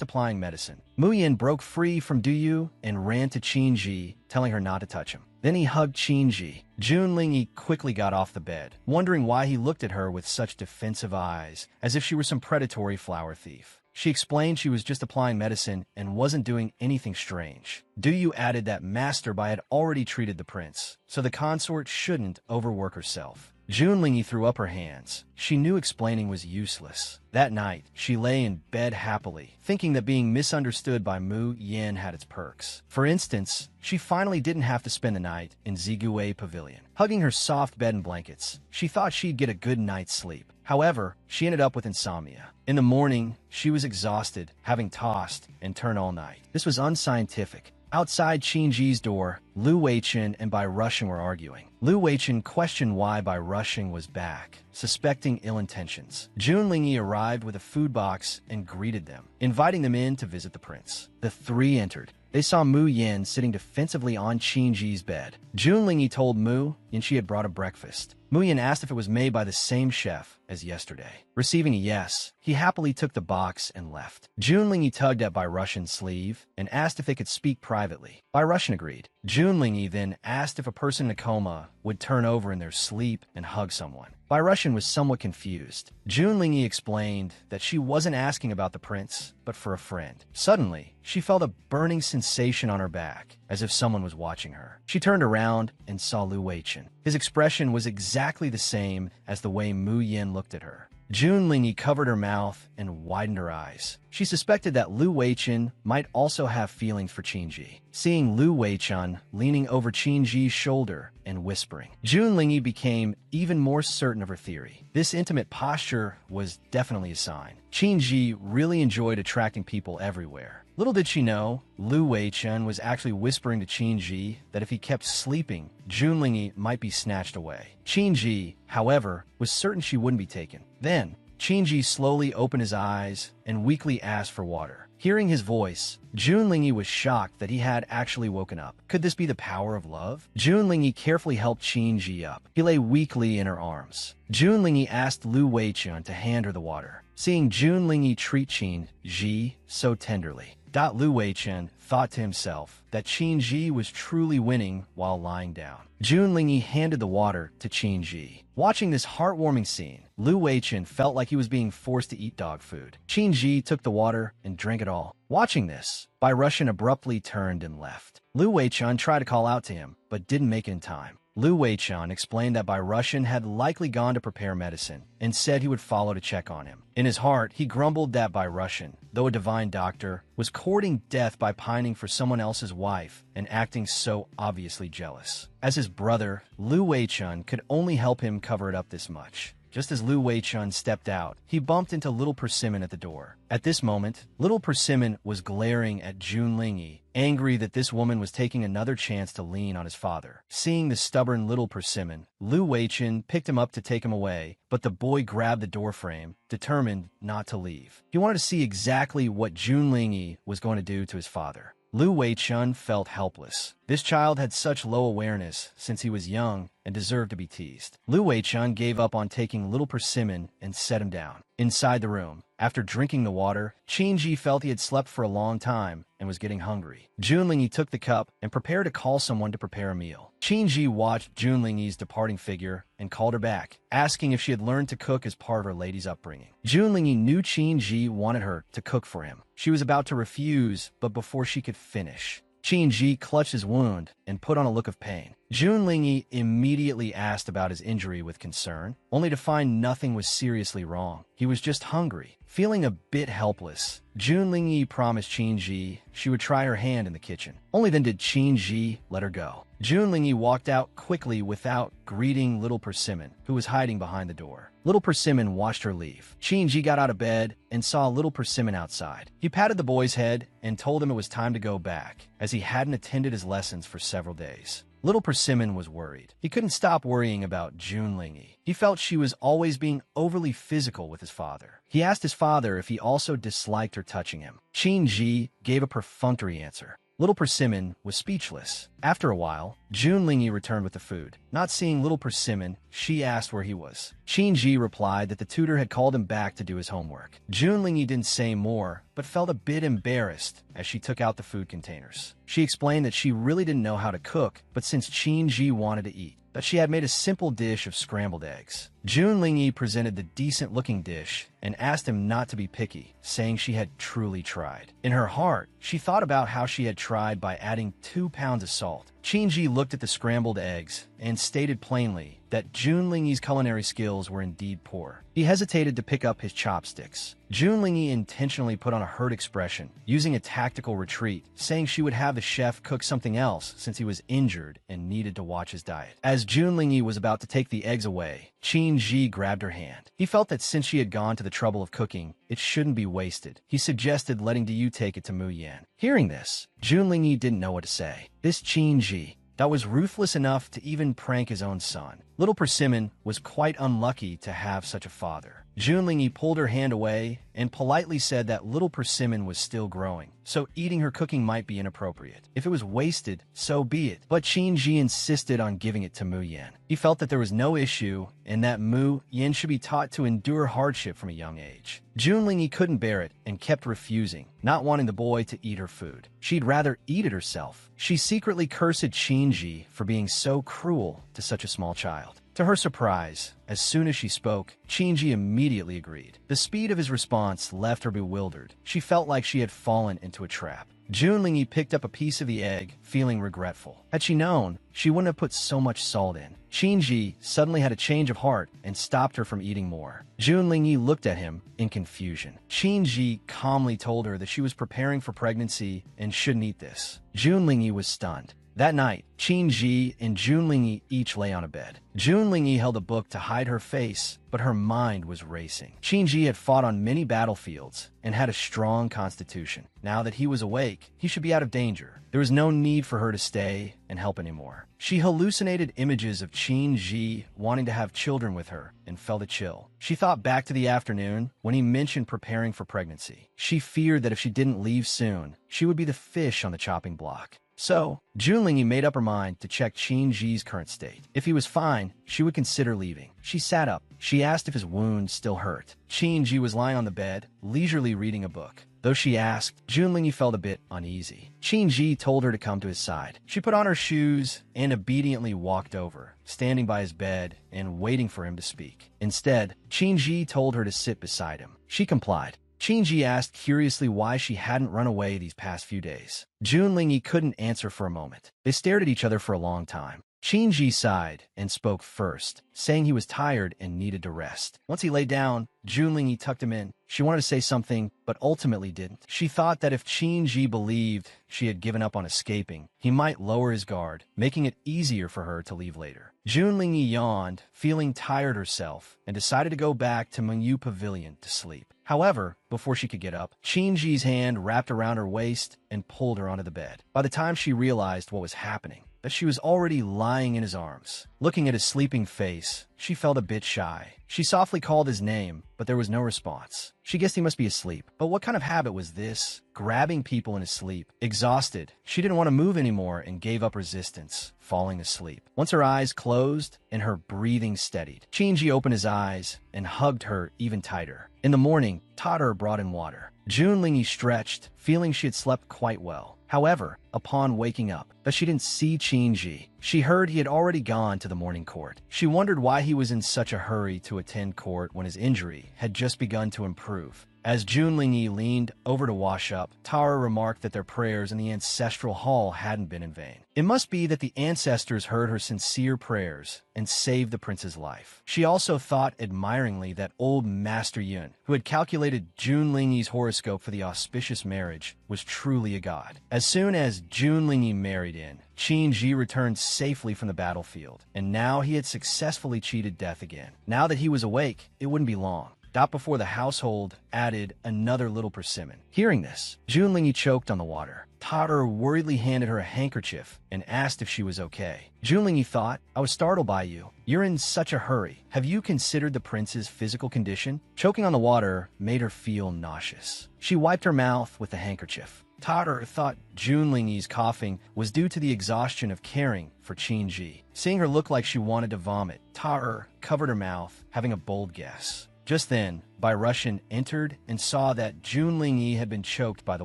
applying medicine. Mu Yin broke free from Diyu and ran to Qin Ji, telling her not to touch him. Then he hugged Qin Ji. Junlingyi quickly got off the bed, wondering why he looked at her with such defensive eyes, as if she were some predatory flower thief. She explained she was just applying medicine and wasn't doing anything strange. Diyu added that Master Bai had already treated the prince, so the consort shouldn't overwork herself. Junlingyi threw up her hands. She knew explaining was useless. That night, she lay in bed happily, thinking that being misunderstood by Mu Yin had its perks. For instance, she finally didn't have to spend the night in Zigue Pavilion. Hugging her soft bed and blankets, she thought she'd get a good night's sleep. However, she ended up with insomnia. In the morning, she was exhausted, having tossed and turned all night. This was unscientific. Outside Qingji's door, Lu Weichen and Bai Rushing were arguing. Lu Weichen questioned why Bai Rushing was back, suspecting ill intentions. Junlingyi arrived with a food box and greeted them, inviting them in to visit the prince. The three entered. They saw Mu Yin sitting defensively on Qingji's bed. Junlingyi told Mu Yin she had brought a breakfast. Mu Yin asked if it was made by the same chef as yesterday. Receiving a yes, he happily took the box and left. Junlingyi tugged at Bai Russian's sleeve and asked if they could speak privately. Bai Russian agreed. Junlingyi then asked if a person in a coma would turn over in their sleep and hug someone. Bai Russian was somewhat confused. Junlingyi explained that she wasn't asking about the prince, but for a friend. Suddenly, she felt a burning sensation on her back, as if someone was watching her. She turned around and saw Lu Weichen. His expression was exactly the same as the way Mu Yin looked at her. Junlingyi covered her mouth and widened her eyes. She suspected that Lu Weichen might also have feelings for Qingji. Seeing Lu Weichen leaning over Qingji's shoulder and whispering, Junlingyi became even more certain of her theory. This intimate posture was definitely a sign. Qingji really enjoyed attracting people everywhere. Little did she know, Lu Weichen was actually whispering to Qingji that if he kept sleeping, Junlingyi might be snatched away. Qingji, however, was certain she wouldn't be taken. Then, Qingji slowly opened his eyes and weakly asked for water. Hearing his voice, Junlingyi was shocked that he had actually woken up. Could this be the power of love? Junlingyi carefully helped Qingji up. He lay weakly in her arms. Junlingyi asked Lu Weichen to hand her the water. Seeing Junlingyi treat Qingji so tenderly, Lu Weichen thought to himself that Qingji was truly winning while lying down. Junlingyi handed the water to Qingji. Watching this heartwarming scene, Lu Weichen felt like he was being forced to eat dog food. Qingji took the water and drank it all. Watching this, Bai Russian abruptly turned and left. Lu Weichen tried to call out to him, but didn't make it in time. Lu Weichen explained that Bai Russian had likely gone to prepare medicine and said he would follow to check on him. In his heart, he grumbled that Bai Russian, though a divine doctor, was courting death by pining for someone else's wife and acting so obviously jealous. As his brother, Lu Weichen could only help him cover it up this much. Just as Lu Weichen stepped out, he bumped into Little Persimmon at the door. At this moment, Little Persimmon was glaring at Junlingyi, angry that this woman was taking another chance to lean on his father. Seeing the stubborn Little Persimmon, Lu Weichen picked him up to take him away, but the boy grabbed the doorframe, determined not to leave. He wanted to see exactly what Junlingyi was going to do to his father. Lu Weichen felt helpless. This child had such low awareness since he was young and deserved to be teased. Lu Weichen gave up on taking Little Persimmon and set him down. Inside the room, after drinking the water, Qingji felt he had slept for a long time and was getting hungry. Junlingyi took the cup and prepared to call someone to prepare a meal. Qingji watched Junlingyi's departing figure and called her back, asking if she had learned to cook as part of her lady's upbringing. Junlingyi knew Qingji wanted her to cook for him. She was about to refuse, but before she could finish, Qingji clutched his wound and put on a look of pain. Junlingyi immediately asked about his injury with concern, only to find nothing was seriously wrong. He was just hungry. Feeling a bit helpless, Junlingyi promised Qingji she would try her hand in the kitchen. Only then did Qingji let her go. Junlingyi walked out quickly without greeting Little Persimmon, who was hiding behind the door. Little Persimmon watched her leave. Qingji got out of bed and saw Little Persimmon outside. He patted the boy's head and told him it was time to go back, as he hadn't attended his lessons for several days. Little Persimmon was worried. He couldn't stop worrying about Junlingyi. He felt she was always being overly physical with his father. He asked his father if he also disliked her touching him. Qingji gave a perfunctory answer. Little Persimmon was speechless. After a while, Junlingyi returned with the food. Not seeing Little Persimmon, she asked where he was. Qingji replied that the tutor had called him back to do his homework. Junlingyi didn't say more, but felt a bit embarrassed as she took out the food containers. She explained that she really didn't know how to cook, but since Qingji wanted to eat, that she had made a simple dish of scrambled eggs. Junlingyi presented the decent-looking dish and asked him not to be picky, saying she had truly tried. In her heart, she thought about how she had tried by adding 2 pounds of salt. Qingji looked at the scrambled eggs and stated plainly that Jun Lingyi's culinary skills were indeed poor. He hesitated to pick up his chopsticks. Jun Lingyi intentionally put on a hurt expression, using a tactical retreat, saying she would have the chef cook something else since he was injured and needed to watch his diet. As Jun Lingyi was about to take the eggs away, Qin Ji grabbed her hand. He felt that since she had gone to the trouble of cooking, it shouldn't be wasted. He suggested letting Yu take it to Mu Yan. Hearing this, Jun Lingyi didn't know what to say. This Qin Ji, that was ruthless enough to even prank his own son. Little Persimmon was quite unlucky to have such a father. Jun Lingyi pulled her hand away and politely said that little Persimmon was still growing, so eating her cooking might be inappropriate. If it was wasted, so be it. But Qin Ji insisted on giving it to Mu Yan. He felt that there was no issue and that Mu Yan should be taught to endure hardship from a young age. Jun Lingyi couldn't bear it and kept refusing, not wanting the boy to eat her food. She'd rather eat it herself. She secretly cursed Qin Ji for being so cruel to such a small child. To her surprise, as soon as she spoke, Qin Ji immediately agreed. The speed of his response left her bewildered. She felt like she had fallen into a trap. Jun Lingyi picked up a piece of the egg, feeling regretful. Had she known, she wouldn't have put so much salt in. Qin Ji suddenly had a change of heart and stopped her from eating more. Jun Lingyi looked at him in confusion. Qin Ji calmly told her that she was preparing for pregnancy and shouldn't eat this. Jun Lingyi was stunned. That night, Qin Ji and Jun Lingyi each lay on a bed. Jun Lingyi held a book to hide her face, but her mind was racing. Qin Ji had fought on many battlefields and had a strong constitution. Now that he was awake, he should be out of danger. There was no need for her to stay and help anymore. She hallucinated images of Qin Ji wanting to have children with her and felt a chill. She thought back to the afternoon when he mentioned preparing for pregnancy. She feared that if she didn't leave soon, she would be the fish on the chopping block. So, Jun Lingyi made up her mind to check Qin Ji's current state. If he was fine, she would consider leaving. She sat up. She asked if his wound still hurt. Qin Ji was lying on the bed, leisurely reading a book. Though she asked, Jun Lingyi felt a bit uneasy. Qin Ji told her to come to his side. She put on her shoes and obediently walked over, standing by his bed and waiting for him to speak. Instead, Qin Ji told her to sit beside him. She complied. Qin Ji asked curiously why she hadn't run away these past few days. Jun Lingyi couldn't answer for a moment. They stared at each other for a long time. Qin Ji sighed and spoke first, saying he was tired and needed to rest. Once he lay down, Jun Lingyi tucked him in. She wanted to say something, but ultimately didn't. She thought that if Qin Ji believed she had given up on escaping, he might lower his guard, making it easier for her to leave later. Jun Lingyi yawned, feeling tired herself, and decided to go back to Mengyu Pavilion to sleep. However, before she could get up, Qin Ji's hand wrapped around her waist and pulled her onto the bed. By the time she realized what was happening, that she was already lying in his arms. Looking at his sleeping face, she felt a bit shy. She softly called his name, but there was no response. She guessed he must be asleep. But what kind of habit was this? Grabbing people in his sleep. Exhausted, she didn't want to move anymore and gave up resistance, falling asleep. Once her eyes closed and her breathing steadied, Qin Ji opened his eyes and hugged her even tighter. In the morning, Tater brought in water. Jun Lingyi stretched, feeling she had slept quite well. However, upon waking up, but she didn't see Qin Ji. She heard he had already gone to the morning court. She wondered why he was in such a hurry to attend court when his injury had just begun to improve. As Jun Lingyi leaned over to wash up, Tara remarked that their prayers in the ancestral hall hadn't been in vain. It must be that the ancestors heard her sincere prayers and saved the prince's life. She also thought admiringly that old Master Yun, who had calculated Jun Lingyi's horoscope for the auspicious marriage, was truly a god. As soon as Jun Lingyi married in, Qin Ji returned safely from the battlefield, and now he had successfully cheated death again. Now that he was awake, it wouldn't be long. Not before the household added another little persimmon. Hearing this, Jun Lingyi choked on the water. Tater worriedly handed her a handkerchief and asked if she was okay. Jun Lingyi thought, I was startled by you. You're in such a hurry. Have you considered the prince's physical condition? Choking on the water made her feel nauseous. She wiped her mouth with the handkerchief. Tater thought Jun Lingyi's coughing was due to the exhaustion of caring for Qin Ji. Seeing her look like she wanted to vomit, Tater covered her mouth, having a bold guess. Just then, Bai Russian entered and saw that Jun Lingyi had been choked by the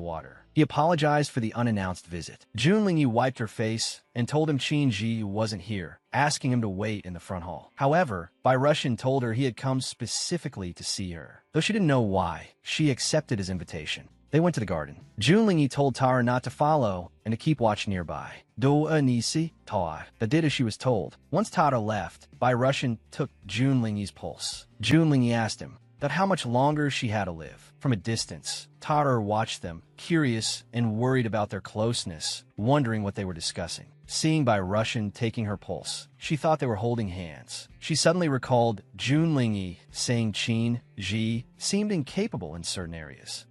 water. He apologized for the unannounced visit. Jun Lingyi wiped her face and told him Qin Ji wasn't here, asking him to wait in the front hall. However, Bai Russian told her he had come specifically to see her. Though she didn't know why, she accepted his invitation. They went to the garden. Junlingyi told Tara not to follow and to keep watch nearby. Do nisi Tara that did as she was told. Once Tara left, Bai Russian took Junlingyi's pulse. Junlingyi asked him that how much longer she had to live. From a distance, Tara watched them, curious and worried about their closeness, wondering what they were discussing. Seeing Bai Russian taking her pulse, she thought they were holding hands. She suddenly recalled Junlingyi saying Qin, Ji, seemed incapable in certain areas.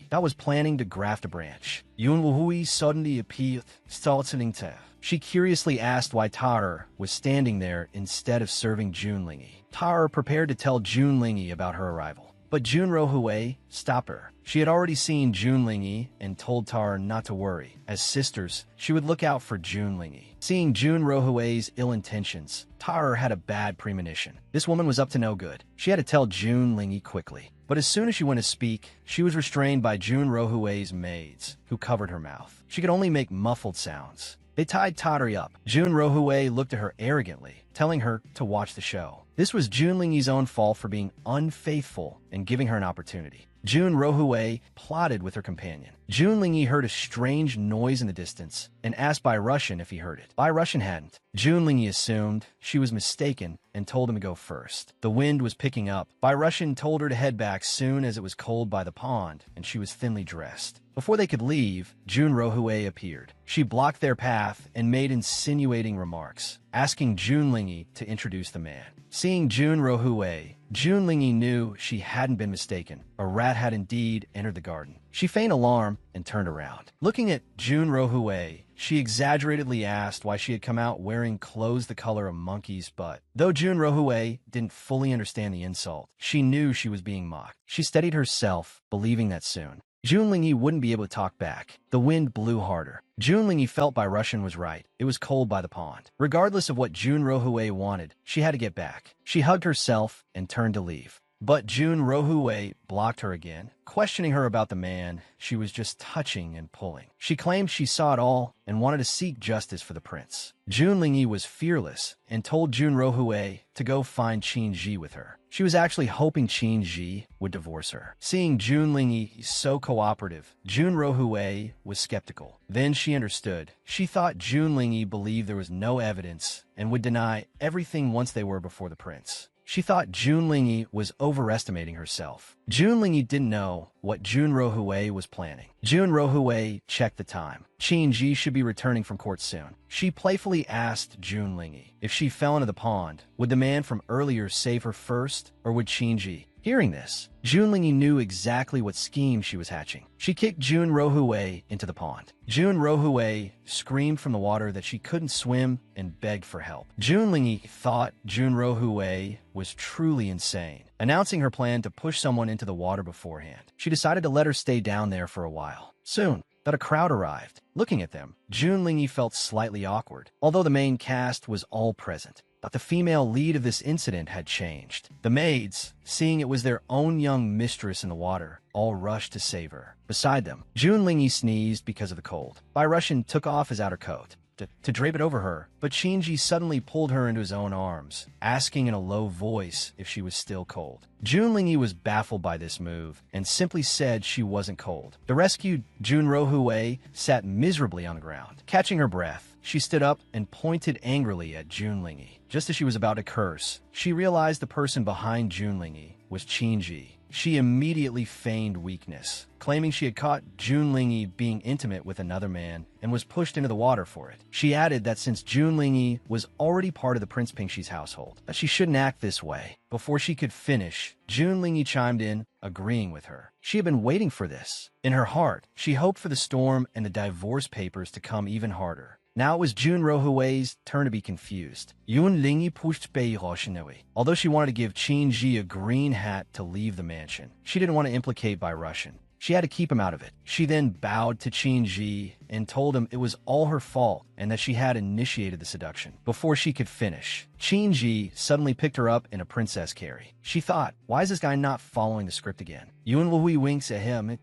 That was planning to graft a branch. Yun suddenly appeared, startling to. She curiously asked why Tara was standing there instead of serving Junlingyi. Tara prepared to tell Junlingyi about her arrival, but Junrohue stopped her. She had already seen Junlingyi and told Tara not to worry. As sisters, she would look out for Junlingyi. Seeing Junrohue's ill intentions, Tara had a bad premonition. This woman was up to no good. She had to tell Junlingyi quickly. But as soon as she went to speak, she was restrained by Junrohue's maids, who covered her mouth. She could only make muffled sounds. They tied Tari up. Junrohue looked at her arrogantly, telling her to watch the show. This was Junlingyi's own fault for being unfaithful and giving her an opportunity. Junrohue plotted with her companion. Junlingyi heard a strange noise in the distance and asked Bai Russian if he heard it. Bai Russian hadn't. Junlingyi assumed she was mistaken and told him to go first. The wind was picking up. Bai Russian told her to head back soon as it was cold by the pond and she was thinly dressed. Before they could leave, Junrohue appeared. She blocked their path and made insinuating remarks, asking Junlingyi to introduce the man. Seeing Junrohue, Junlingyi knew she hadn't been mistaken. A rat had indeed entered the garden. She feigned alarm and turned around. Looking at Junrohue, she exaggeratedly asked why she had come out wearing clothes the color of monkey's butt. Though Junrohue didn't fully understand the insult, she knew she was being mocked. She steadied herself, believing that soon Junlingyi wouldn't be able to talk back. The wind blew harder. Junlingyi felt Bai Russian was right. It was cold by the pond. Regardless of what Junrohue wanted, she had to get back. She hugged herself and turned to leave. But Junrohue blocked her again, questioning her about the man she was just touching and pulling. She claimed she saw it all and wanted to seek justice for the prince. Junlingyi was fearless and told Junrohue to go find Qin Ji with her. She was actually hoping Qin Ji would divorce her. Seeing Junlingyi so cooperative, Junrohue was skeptical. Then she understood. She thought Junlingyi believed there was no evidence and would deny everything once they were before the prince. She thought Junlingyi was overestimating herself. Junlingyi didn't know what Junrohue was planning. Junrohue checked the time. Qin Ji should be returning from court soon. She playfully asked Junlingyi if she fell into the pond, would the man from earlier save her first, or would Qin Ji? Hearing this, Junlingyi knew exactly what scheme she was hatching. She kicked Junrohue into the pond. Junrohue screamed from the water that she couldn't swim and begged for help. Junlingyi thought Junrohue was truly insane, announcing her plan to push someone into the water beforehand. She decided to let her stay down there for a while. Soon, that a crowd arrived. Looking at them, Junlingyi felt slightly awkward, although the main cast was all present. But the female lead of this incident had changed. The maids, seeing it was their own young mistress in the water, all rushed to save her. Beside them, Junlingyi sneezed because of the cold. Bai Russian took off his outer coat to drape it over her, but Qin Ji suddenly pulled her into his own arms, asking in a low voice if she was still cold. Junlingyi was baffled by this move and simply said she wasn't cold. The rescued Junrohue sat miserably on the ground. Catching her breath, she stood up and pointed angrily at Junlingyi. Just as she was about to curse, she realized the person behind Junlingyi was Qin Ji. She immediately feigned weakness, claiming she had caught Junlingyi being intimate with another man and was pushed into the water for it. She added that since Junlingyi was already part of the Prince Pingshi's household, that she shouldn't act this way. Before she could finish, Junlingyi chimed in, agreeing with her. She had been waiting for this. In her heart, she hoped for the storm and the divorce papers to come even harder. Now it was Junrohue's turn to be confused. Junlingyi pushed Bai Russian away. Although she wanted to give Qin Ji a green hat to leave the mansion, she didn't want to implicate Bai Russian. She had to keep him out of it. She then bowed to Qin Ji and told him it was all her fault and that she had initiated the seduction. Before she could finish, Qin-ji suddenly picked her up in a princess carry. She thought, why is this guy not following the script again? Yun Lui winks at him.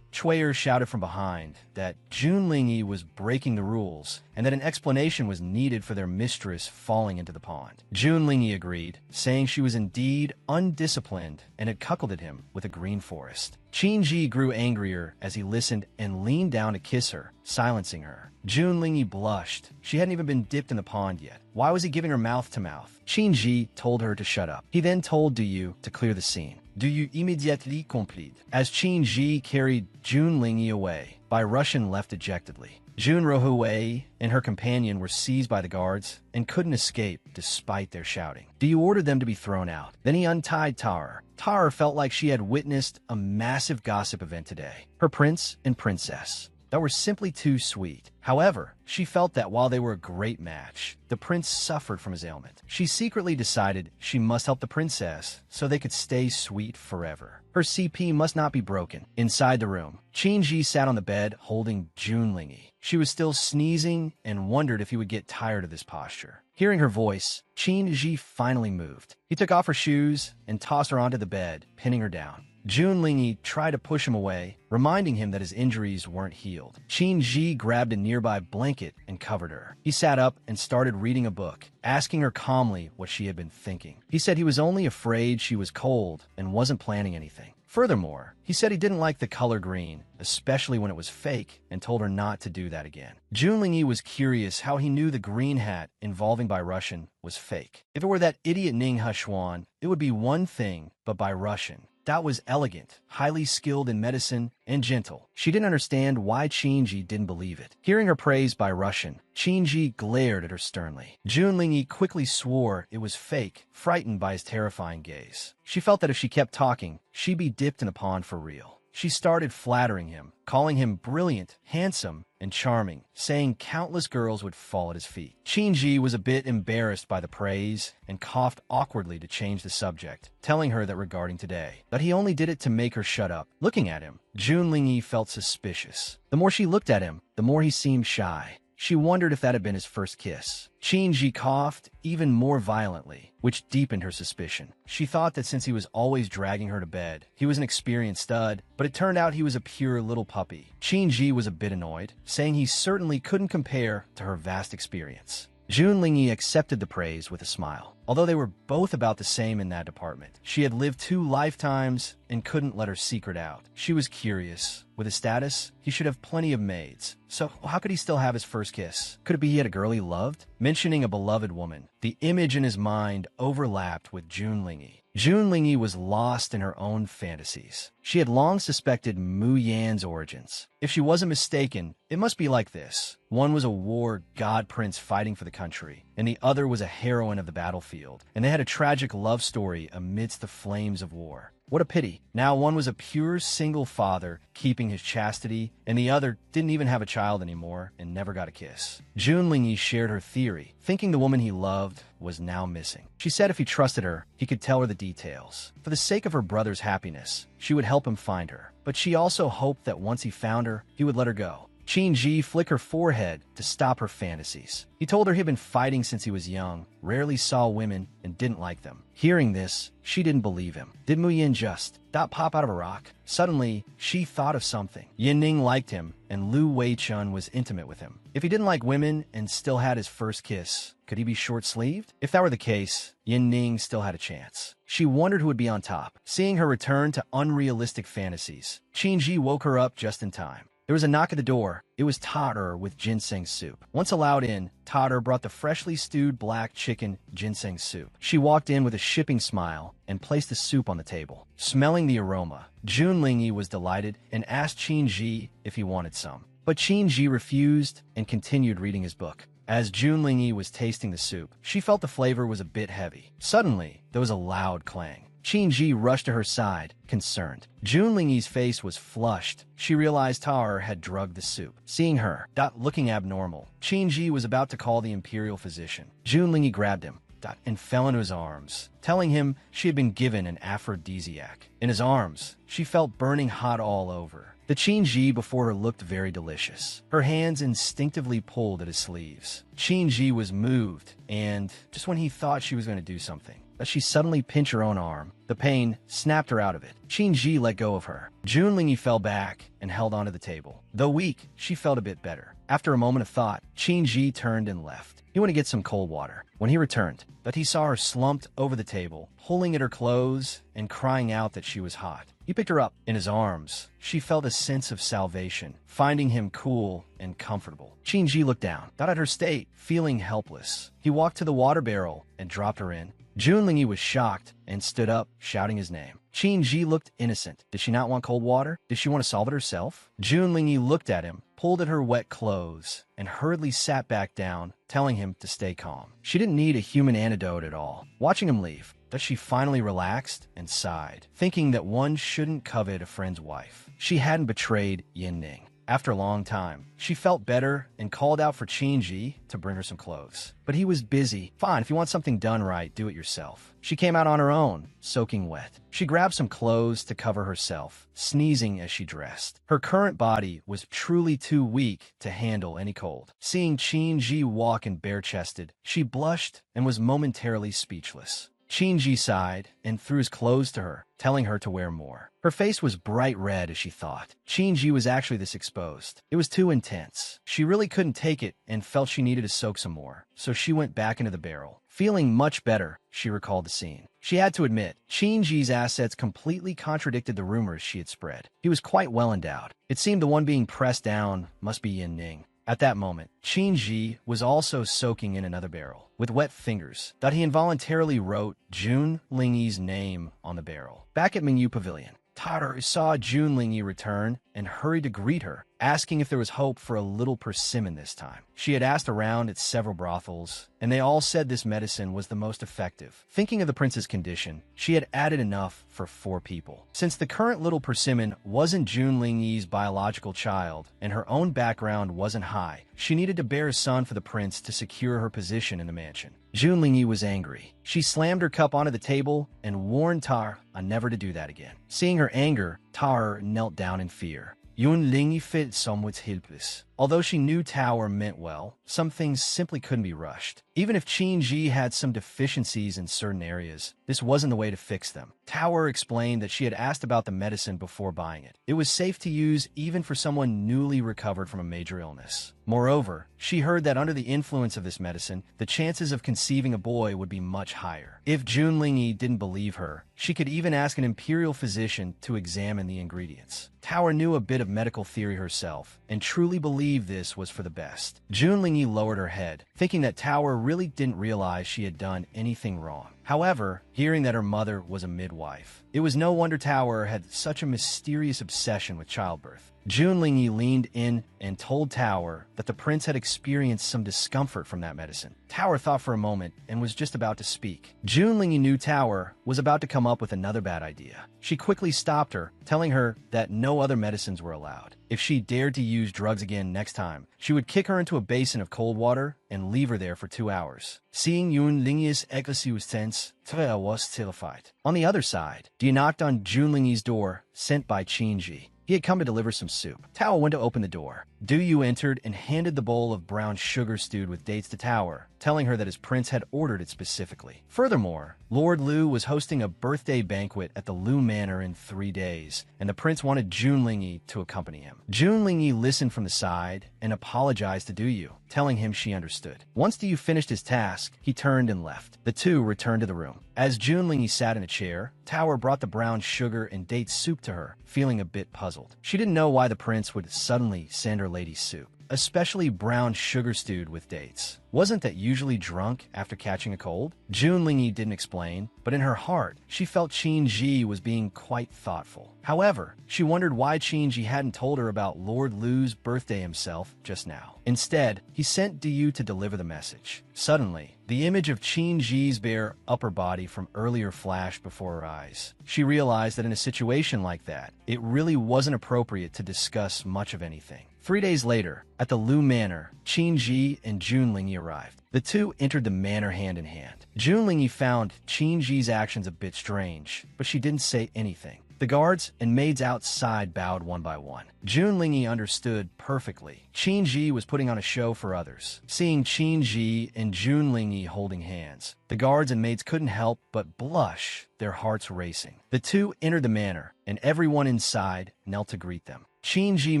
Chuyer shouted from behind that Junlingyi was breaking the rules and that an explanation was needed for their mistress falling into the pond. Junlingyi agreed, saying she was indeed undisciplined and had cuckolded him with a green forest. Qin-ji grew angrier as he listened and leaned down to kiss her, silencing her. Junlingyi blushed. She hadn't even been dipped in the pond yet. Why was he giving her mouth to mouth? Qin-ji told her to shut up. He then told Du to clear the scene. Du immediately complete. As Qin-ji carried Junlingyi away, Bai Russian left dejectedly. Jun Rohuwei and her companion were seized by the guards and couldn't escape despite their shouting. Du ordered them to be thrown out. Then he untied Tar. Tar felt like she had witnessed a massive gossip event today. Her prince and princess that were simply too sweet. However, she felt that while they were a great match, the prince suffered from his ailment. She secretly decided she must help the princess so they could stay sweet forever. Her CP must not be broken. Inside the room, Qin-ji sat on the bed holding Junlingyi. She was still sneezing and wondered if he would get tired of this posture. Hearing her voice, Qin-ji finally moved. He took off her shoes and tossed her onto the bed, pinning her down. Junlingyi tried to push him away, reminding him that his injuries weren't healed. Qin-ji grabbed a nearby blanket and covered her. He sat up and started reading a book, asking her calmly what she had been thinking. He said he was only afraid she was cold and wasn't planning anything. Furthermore, he said he didn't like the color green, especially when it was fake, and told her not to do that again. Junlingyi was curious how he knew the green hat involving Bai Russian was fake. If it were that idiot Ning Hushuan, it would be one thing, but Bai Russian, that was elegant, highly skilled in medicine, and gentle. She didn't understand why Qin-ji didn't believe it. Hearing her praise by Russian, Qin-ji glared at her sternly. Junlingyi quickly swore it was fake, frightened by his terrifying gaze. She felt that if she kept talking, she'd be dipped in a pond for real. She started flattering him, calling him brilliant, handsome, and charming, saying countless girls would fall at his feet. Qin-ji was a bit embarrassed by the praise and coughed awkwardly to change the subject, telling her that regarding today, that he only did it to make her shut up. Looking at him, Junlingyi felt suspicious. The more she looked at him, the more he seemed shy. She wondered if that had been his first kiss. Qin-ji coughed even more violently, which deepened her suspicion. She thought that since he was always dragging her to bed, he was an experienced stud, but it turned out he was a pure little puppy. Qin-ji was a bit annoyed, saying he certainly couldn't compare to her vast experience. Junlingyi accepted the praise with a smile. Although they were both about the same in that department, she had lived 2 lifetimes and couldn't let her secret out. She was curious. With his status, he should have plenty of maids. So how could he still have his first kiss? Could it be he had a girl he loved? Mentioning a beloved woman, the image in his mind overlapped with Junlingyi. Junlingyi was lost in her own fantasies. She had long suspected Mu Yan's origins. If she wasn't mistaken, it must be like this. One was a war god prince fighting for the country, and the other was a heroine of the battlefield, and they had a tragic love story amidst the flames of war. What a pity. Now one was a pure single father keeping his chastity, and the other didn't even have a child anymore and never got a kiss. Junlingyi shared her theory, thinking the woman he loved was now missing. She said if he trusted her, he could tell her the details. For the sake of her brother's happiness, she would help him find her. But she also hoped that once he found her, he would let her go. Qin-ji flicked her forehead to stop her fantasies. He told her he'd been fighting since he was young, rarely saw women, and didn't like them. Hearing this, she didn't believe him. Did Mu Yin just pop out of a rock? Suddenly, she thought of something. Yin Ning liked him, and Lu Wei-chun was intimate with him. If he didn't like women and still had his first kiss, could he be short-sleeved? If that were the case, Yin Ning still had a chance. She wondered who would be on top. Seeing her return to unrealistic fantasies, Qin-ji woke her up just in time. There was a knock at the door. It was Tater with ginseng soup. Once allowed in, Tater brought the freshly stewed black chicken ginseng soup. She walked in with a shipping smile and placed the soup on the table. Smelling the aroma, Junlingyi was delighted and asked Qin-ji if he wanted some. But Qin-ji refused and continued reading his book. As Junlingyi was tasting the soup, she felt the flavor was a bit heavy. Suddenly, there was a loud clang. Qin-ji rushed to her side, concerned. Junlingyi's face was flushed. She realized Tar had drugged the soup. Seeing her, looking abnormal, Qin-ji was about to call the imperial physician. Junlingyi grabbed him. and fell into his arms, telling him she had been given an aphrodisiac. In his arms, she felt burning hot all over. The Qingji before her looked very delicious. Her hands instinctively pulled at his sleeves. Qingji was moved, and just when he thought she was going to do something, that she suddenly pinched her own arm. The pain snapped her out of it. Qingji let go of her. Junlingyi fell back and held onto the table. Though weak, she felt a bit better. After a moment of thought, Qingji turned and left. He went to get some cold water. When he returned, that he saw her slumped over the table, pulling at her clothes and crying out that she was hot. He picked her up in his arms. She felt a sense of salvation, finding him cool and comfortable. Qingji looked down, thought at her state, feeling helpless. He walked to the water barrel and dropped her in. Junlingyi was shocked and stood up, shouting his name. Qingji looked innocent. Did she not want cold water? Did she want to solve it herself? Junlingyi looked at him, pulled at her wet clothes, and hurriedly sat back down, telling him to stay calm. She didn't need a human antidote at all. Watching him leave, that she finally relaxed and sighed, thinking that one shouldn't covet a friend's wife. She hadn't betrayed Yin-Ning. After a long time, she felt better and called out for Qingji to bring her some clothes. But he was busy. Fine, if you want something done right, do it yourself. She came out on her own, soaking wet. She grabbed some clothes to cover herself, sneezing as she dressed. Her current body was truly too weak to handle any cold. Seeing Qingji walk in bare-chested, she blushed and was momentarily speechless. Qingji sighed and threw his clothes to her, telling her to wear more. Her face was bright red as she thought. Qingji was actually this exposed. It was too intense. She really couldn't take it and felt she needed to soak some more, so she went back into the barrel. Feeling much better, she recalled the scene. She had to admit, Qingji's assets completely contradicted the rumors she had spread. He was quite well endowed. It seemed the one being pressed down must be Yin-Ning. At that moment, Qingji was also soaking in another barrel. With wet fingers, that he involuntarily wrote Junlingyi's name on the barrel. Back at Mingyu Pavilion, Tater saw Junlingyi return and hurried to greet her, asking if there was hope for a little persimmon this time. She had asked around at several brothels, and they all said this medicine was the most effective. Thinking of the prince's condition, she had added enough for 4 people. Since the current little persimmon wasn't Junlingyi's biological child, and her own background wasn't high, she needed to bear a son for the prince to secure her position in the mansion. Junlingyi was angry. She slammed her cup onto the table and warned Tar never to do that again. Seeing her anger, Tar knelt down in fear. Junlingyi felt somewhat helpless. Although she knew Tower meant well, some things simply couldn't be rushed. Even if Qingji had some deficiencies in certain areas, this wasn't the way to fix them. Tower explained that she had asked about the medicine before buying it. It was safe to use even for someone newly recovered from a major illness. Moreover, she heard that under the influence of this medicine, the chances of conceiving a boy would be much higher. If Junlingyi didn't believe her, she could even ask an imperial physician to examine the ingredients. Tower knew a bit of medical theory herself, and truly believed this was for the best. Junlingyi lowered her head, thinking that Tower really didn't realize she had done anything wrong. However, hearing that her mother was a midwife, it was no wonder Tower had such a mysterious obsession with childbirth. Junlingyi leaned in and told Tower that the prince had experienced some discomfort from that medicine. Tower thought for a moment and was just about to speak. Junlingyi knew Tower was about to come up with another bad idea. She quickly stopped her, telling her that no other medicines were allowed. If she dared to use drugs again next time, she would kick her into a basin of cold water and leave her there for 2 hours. Seeing Junlingyi's ecstasy was tense, Tower was terrified. On the other side, Dia knocked on Junlingyi's door, sent by Qingji. He had come to deliver some soup. Tower went to open the door. Du Yu entered and handed the bowl of brown sugar stewed with dates to Tower, telling her that his prince had ordered it specifically. Furthermore, Lord Liu was hosting a birthday banquet at the Liu Manor in 3 days, and the prince wanted Junlingyi to accompany him. Junlingyi listened from the side and apologized to Du Yu, telling him she understood. Once Du Yu finished his task, he turned and left. The two returned to the room. As Junlingyi sat in a chair, Tower brought the brown sugar and date soup to her, feeling a bit puzzled. She didn't know why the prince would suddenly send her lady soup, especially brown sugar stewed with dates. Wasn't that usually drunk after catching a cold? Junlingyi didn't explain, but in her heart, she felt Qingji was being quite thoughtful. However, she wondered why Qingji hadn't told her about Lord Liu's birthday himself just now. Instead, he sent Du Yu to deliver the message. Suddenly, the image of Qingji's bare upper body from earlier flashed before her eyes. She realized that in a situation like that, it really wasn't appropriate to discuss much of anything. 3 days later, at the Liu Manor, Qingji and Junlingyi arrived. arrived. The two entered the manor hand in hand. Junlingyi found Qinji's actions a bit strange, but she didn't say anything. The guards and maids outside bowed one by one. Junlingyi understood perfectly. Qinji was putting on a show for others. Seeing Qinji and Junlingyi holding hands, the guards and maids couldn't help but blush, their hearts racing. The two entered the manor, and everyone inside knelt to greet them. Qinji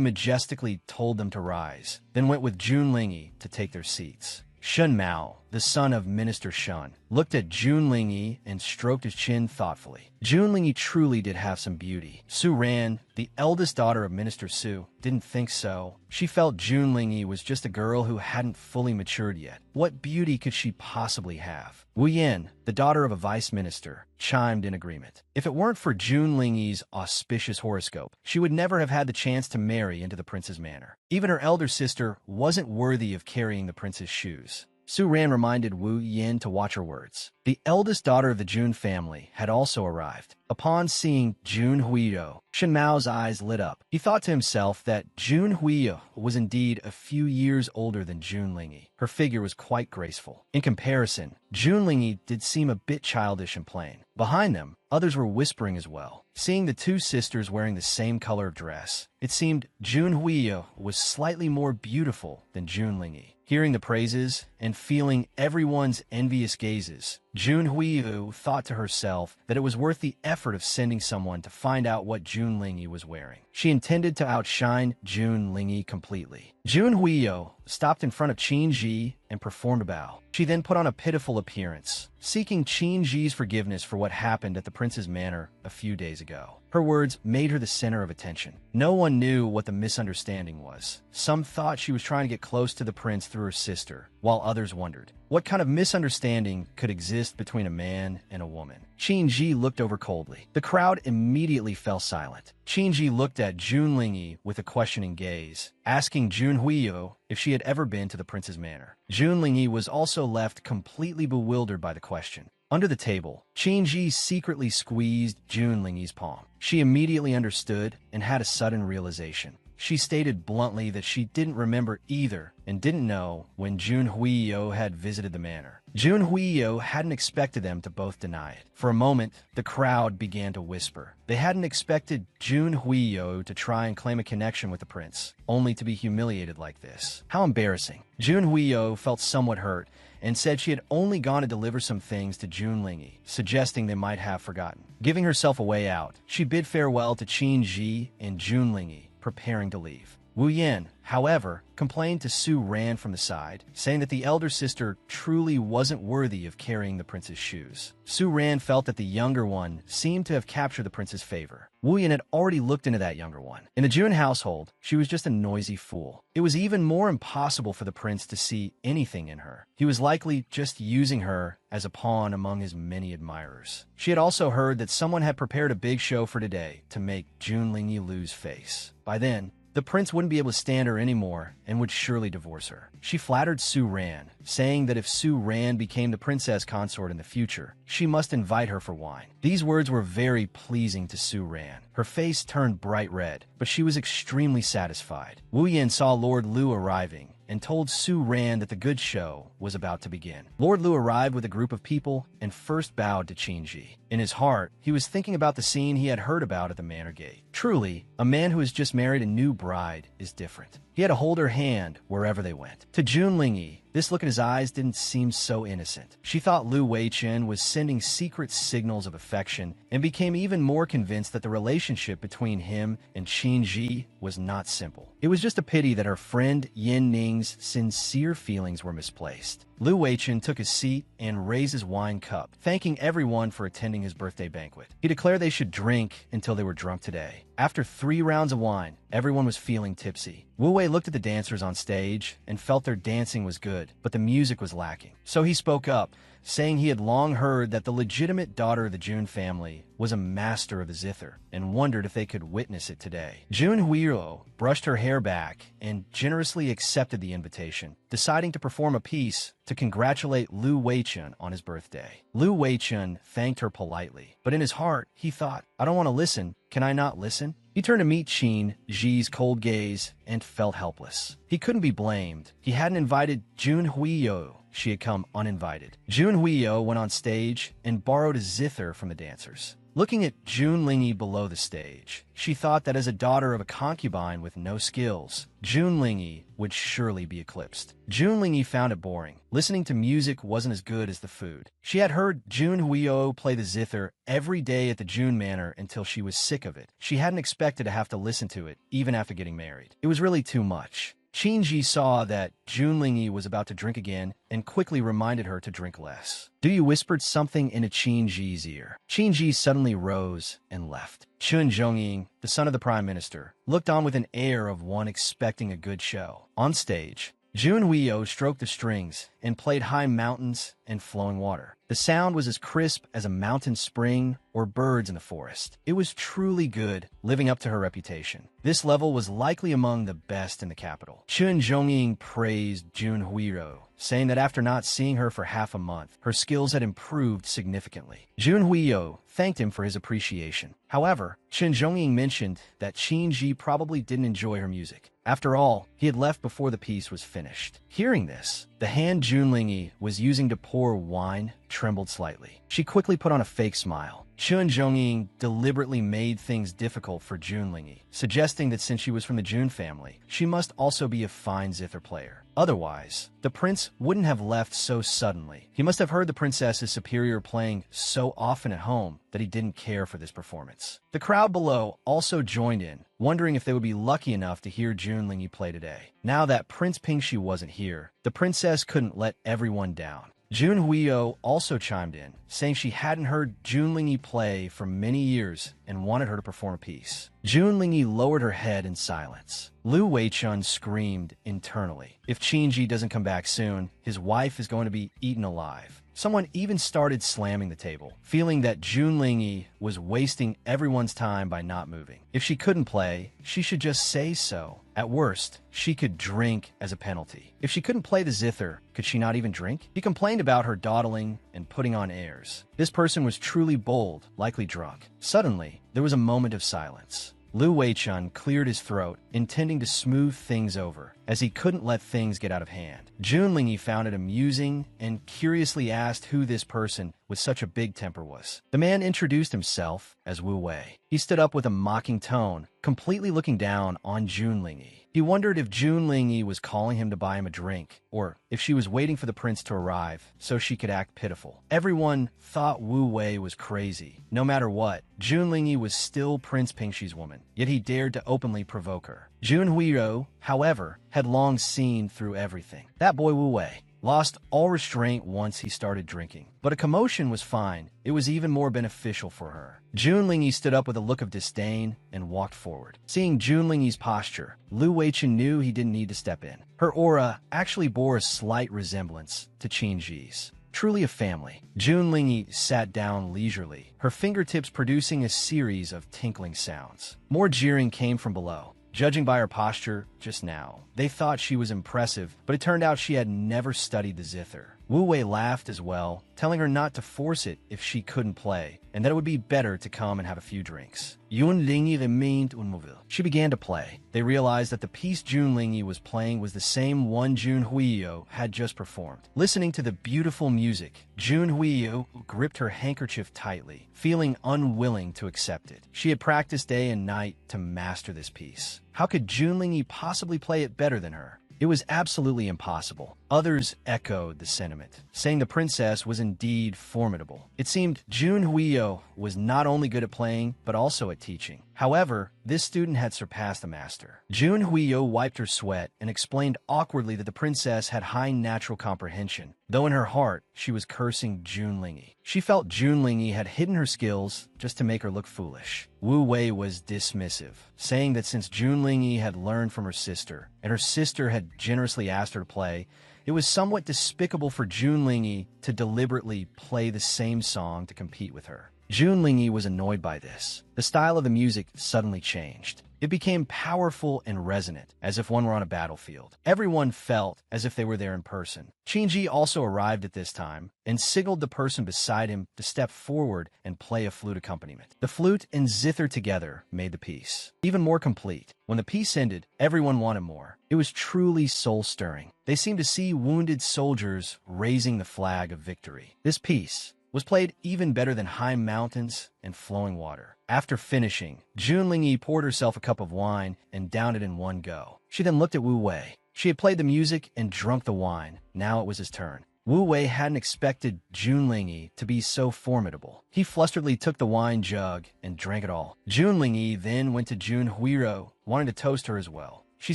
majestically told them to rise, then went with Junlingyi to take their seats. Shun Mao, the son of Minister Shun, looked at Junlingyi and stroked his chin thoughtfully. Junlingyi truly did have some beauty. Su Ran, the eldest daughter of Minister Su, didn't think so. She felt Junlingyi was just a girl who hadn't fully matured yet. What beauty could she possibly have? Wu Yin, the daughter of a vice minister, chimed in agreement. If it weren't for Junlingyi's auspicious horoscope, she would never have had the chance to marry into the prince's manor. Even her elder sister wasn't worthy of carrying the prince's shoes. Su Ran reminded Wu Yin to watch her words. The eldest daughter of the Jun family had also arrived. Upon seeing Jun Huiyo, Shen Mao's eyes lit up. He thought to himself that Jun Huiyo was indeed a few years older than Junlingyi. Her figure was quite graceful. In comparison, Junlingyi did seem a bit childish and plain. Behind them, others were whispering as well. Seeing the two sisters wearing the same color of dress, it seemed Jun Huiyo was slightly more beautiful than Junlingyi. Hearing the praises and feeling everyone's envious gazes, Jun Huiyu thought to herself that it was worth the effort of sending someone to find out what Junlingyi was wearing. She intended to outshine Junlingyi completely. Jun Huiyu stopped in front of Qinji and performed a bow. She then put on a pitiful appearance, seeking Qinji's forgiveness for what happened at the prince's manor a few days ago. Her words made her the center of attention. No one knew what the misunderstanding was. Some thought she was trying to get close to the prince through her sister, while others wondered, what kind of misunderstanding could exist between a man and a woman? Qinji looked over coldly. The crowd immediately fell silent. Qinji looked at Junlingyi with a questioning gaze, asking Jun Huiyu if she had ever been to the prince's manor. Junlingyi was also left completely bewildered by the question. Under the table, Qinji secretly squeezed Junlingyi's palm. She immediately understood and had a sudden realization. She stated bluntly that she didn't remember either and didn't know when Jun Huiyu had visited the manor. Jun Huiyu hadn't expected them to both deny it. For a moment, the crowd began to whisper. They hadn't expected Jun Huiyu to try and claim a connection with the prince, only to be humiliated like this. How embarrassing. Jun Huiyu felt somewhat hurt and said she had only gone to deliver some things to Junlingyi, suggesting they might have forgotten. Giving herself a way out, she bid farewell to Qinji and Junlingyi, preparing to leave. Wu Yin, however, complained to Su Ran from the side, saying that the elder sister truly wasn't worthy of carrying the prince's shoes. Su Ran felt that the younger one seemed to have captured the prince's favor. Wu Yin had already looked into that younger one. In the Jun household, she was just a noisy fool. It was even more impossible for the prince to see anything in her. He was likely just using her as a pawn among his many admirers. She had also heard that someone had prepared a big show for today to make Junlingyi lose face. By then, the prince wouldn't be able to stand her anymore and would surely divorce her. She flattered Su Ran, saying that if Su Ran became the princess consort in the future, she must invite her for wine. These words were very pleasing to Su Ran. Her face turned bright red, but she was extremely satisfied. Wu Yin saw Lord Lu arriving and told Su Ran that the good show was about to begin. Lord Lu arrived with a group of people and first bowed to Qinji. In his heart, he was thinking about the scene he had heard about at the manor gate. Truly, a man who has just married a new bride is different. He had to hold her hand wherever they went. To Junlingyi, this look in his eyes didn't seem so innocent. She thought Lu Weichen was sending secret signals of affection and became even more convinced that the relationship between him and Qinji was not simple. It was just a pity that her friend Yin Ning's sincere feelings were misplaced. Lu Weichen took his seat and raised his wine cup, thanking everyone for attending his birthday banquet. He declared they should drink until they were drunk today. After 3 rounds of wine, everyone was feeling tipsy. Wu Wei looked at the dancers on stage and felt their dancing was good, but the music was lacking. So he spoke up, saying he had long heard that the legitimate daughter of the Jun family was a master of the zither and wondered if they could witness it today. Jun Huiyo brushed her hair back and generously accepted the invitation, deciding to perform a piece to congratulate Lu Weichen on his birthday. Lu Weichen thanked her politely, but in his heart, he thought, I don't want to listen. Can I not listen? He turned to meet Qin Ji's cold gaze and felt helpless. He couldn't be blamed. He hadn't invited Jun Huiyo. She had come uninvited. Jun Huiyo went on stage and borrowed a zither from the dancers. Looking at Jun Lingyi below the stage, she thought that as a daughter of a concubine with no skills, Jun Lingyi would surely be eclipsed. Jun Lingyi found it boring. Listening to music wasn't as good as the food. She had heard Jun Huiyo play the zither every day at the Jun Manor until she was sick of it. She hadn't expected to have to listen to it, even after getting married. It was really too much. Qin saw that Jun Lingyi was about to drink again and quickly reminded her to drink less. Du whispered something into Qin ear. Qin suddenly rose and left. Chun Zhongying, the son of the prime minister, looked on with an air of one expecting a good show. On stage, Jun Huiyo stroked the strings and played high mountains and flowing water. The sound was as crisp as a mountain spring or birds in the forest. It was truly good, living up to her reputation. This level was likely among the best in the capital. Chun Zhongying praised Jun Huiyo, saying that after not seeing her for half a month, her skills had improved significantly. Jun Huiyo thanked him for his appreciation. However, Chun Zhongying mentioned that Qin probably didn't enjoy her music. After all, he had left before the piece was finished. Hearing this, the hand Jun Lingyi was using to pour wine trembled slightly. She quickly put on a fake smile. Chun Zhongying deliberately made things difficult for Jun Lingyi, suggesting that since she was from the Jun family, she must also be a fine zither player. Otherwise, the prince wouldn't have left so suddenly. He must have heard the princess's superior playing so often at home that he didn't care for this performance. The crowd below also joined in, wondering if they would be lucky enough to hear Jun Lingyi play today. Now that Prince Pingxi wasn't here, the princess couldn't let everyone down. Jun Huiyo also chimed in, saying she hadn't heard Jun Lingyi play for many years and wanted her to perform a piece. Jun Lingyi lowered her head in silence. Lu Weichun screamed internally. If Qin doesn't come back soon, his wife is going to be eaten alive. Someone even started slamming the table, feeling that Jun Lingyi was wasting everyone's time by not moving. If she couldn't play, she should just say so. At worst, she could drink as a penalty. If she couldn't play the zither, could she not even drink? He complained about her dawdling and putting on airs. This person was truly bold, likely drunk. Suddenly, there was a moment of silence. Lu Weichun cleared his throat, intending to smooth things over, as he couldn't let things get out of hand. Jun Lingyi found it amusing and curiously asked who this person with such a big temper was. The man introduced himself as Wu Wei. He stood up with a mocking tone, completely looking down on Jun Lingyi. He wondered if Jun Lingyi was calling him to buy him a drink, or if she was waiting for the prince to arrive so she could act pitiful. Everyone thought Wu Wei was crazy. No matter what, Jun Lingyi was still Prince Pingxi's woman, yet he dared to openly provoke her. Jun Huiyo, however, had long seen through everything. That boy Wu Wei lost all restraint once he started drinking. But a commotion was fine. It was even more beneficial for her. Jun Lingyi stood up with a look of disdain and walked forward. Seeing Jun Lingyi's posture, Lu Weichun knew he didn't need to step in. Her aura actually bore a slight resemblance to Qin. Truly a family. Jun Lingyi sat down leisurely, her fingertips producing a series of tinkling sounds. More jeering came from below. Judging by her posture just now, they thought she was impressive, but it turned out she had never studied the zither. Wu Wei laughed as well, telling her not to force it if she couldn't play, and that it would be better to come and have a few drinks. Jun Lingyi remained immobile. She began to play. They realized that the piece Jun Lingyi was playing was the same one Jun Huiyo had just performed. Listening to the beautiful music, Jun Huiyo gripped her handkerchief tightly, feeling unwilling to accept it. She had practiced day and night to master this piece. How could Jun Lingyi possibly play it better than her? It was absolutely impossible. Others echoed the sentiment, saying the princess was indeed formidable. It seemed Jun Huiyo was not only good at playing, but also at teaching. However, this student had surpassed the master. Jun Huiyo wiped her sweat and explained awkwardly that the princess had high natural comprehension, though in her heart, she was cursing Jun Lingyi. She felt Jun Lingyi had hidden her skills just to make her look foolish. Wu Wei was dismissive, saying that since Jun Lingyi had learned from her sister, and her sister had generously asked her to play, it was somewhat despicable for Jun Lingyi to deliberately play the same song to compete with her. Jun Lingyi was annoyed by this. The style of the music suddenly changed. It became powerful and resonant, as if one were on a battlefield. Everyone felt as if they were there in person. Qingji also arrived at this time and signaled the person beside him to step forward and play a flute accompaniment. The flute and zither together made the piece even more complete. When the piece ended, everyone wanted more. It was truly soul-stirring. They seemed to see wounded soldiers raising the flag of victory. This piece was played even better than high mountains and flowing water. After finishing, Jun Lingyi poured herself a cup of wine and downed it in one go. She then looked at Wu Wei. She had played the music and drunk the wine. Now it was his turn. Wu Wei hadn't expected Jun Lingyi to be so formidable. He flusteredly took the wine jug and drank it all. Jun Lingyi then went to Jun Huiro, wanting to toast her as well. She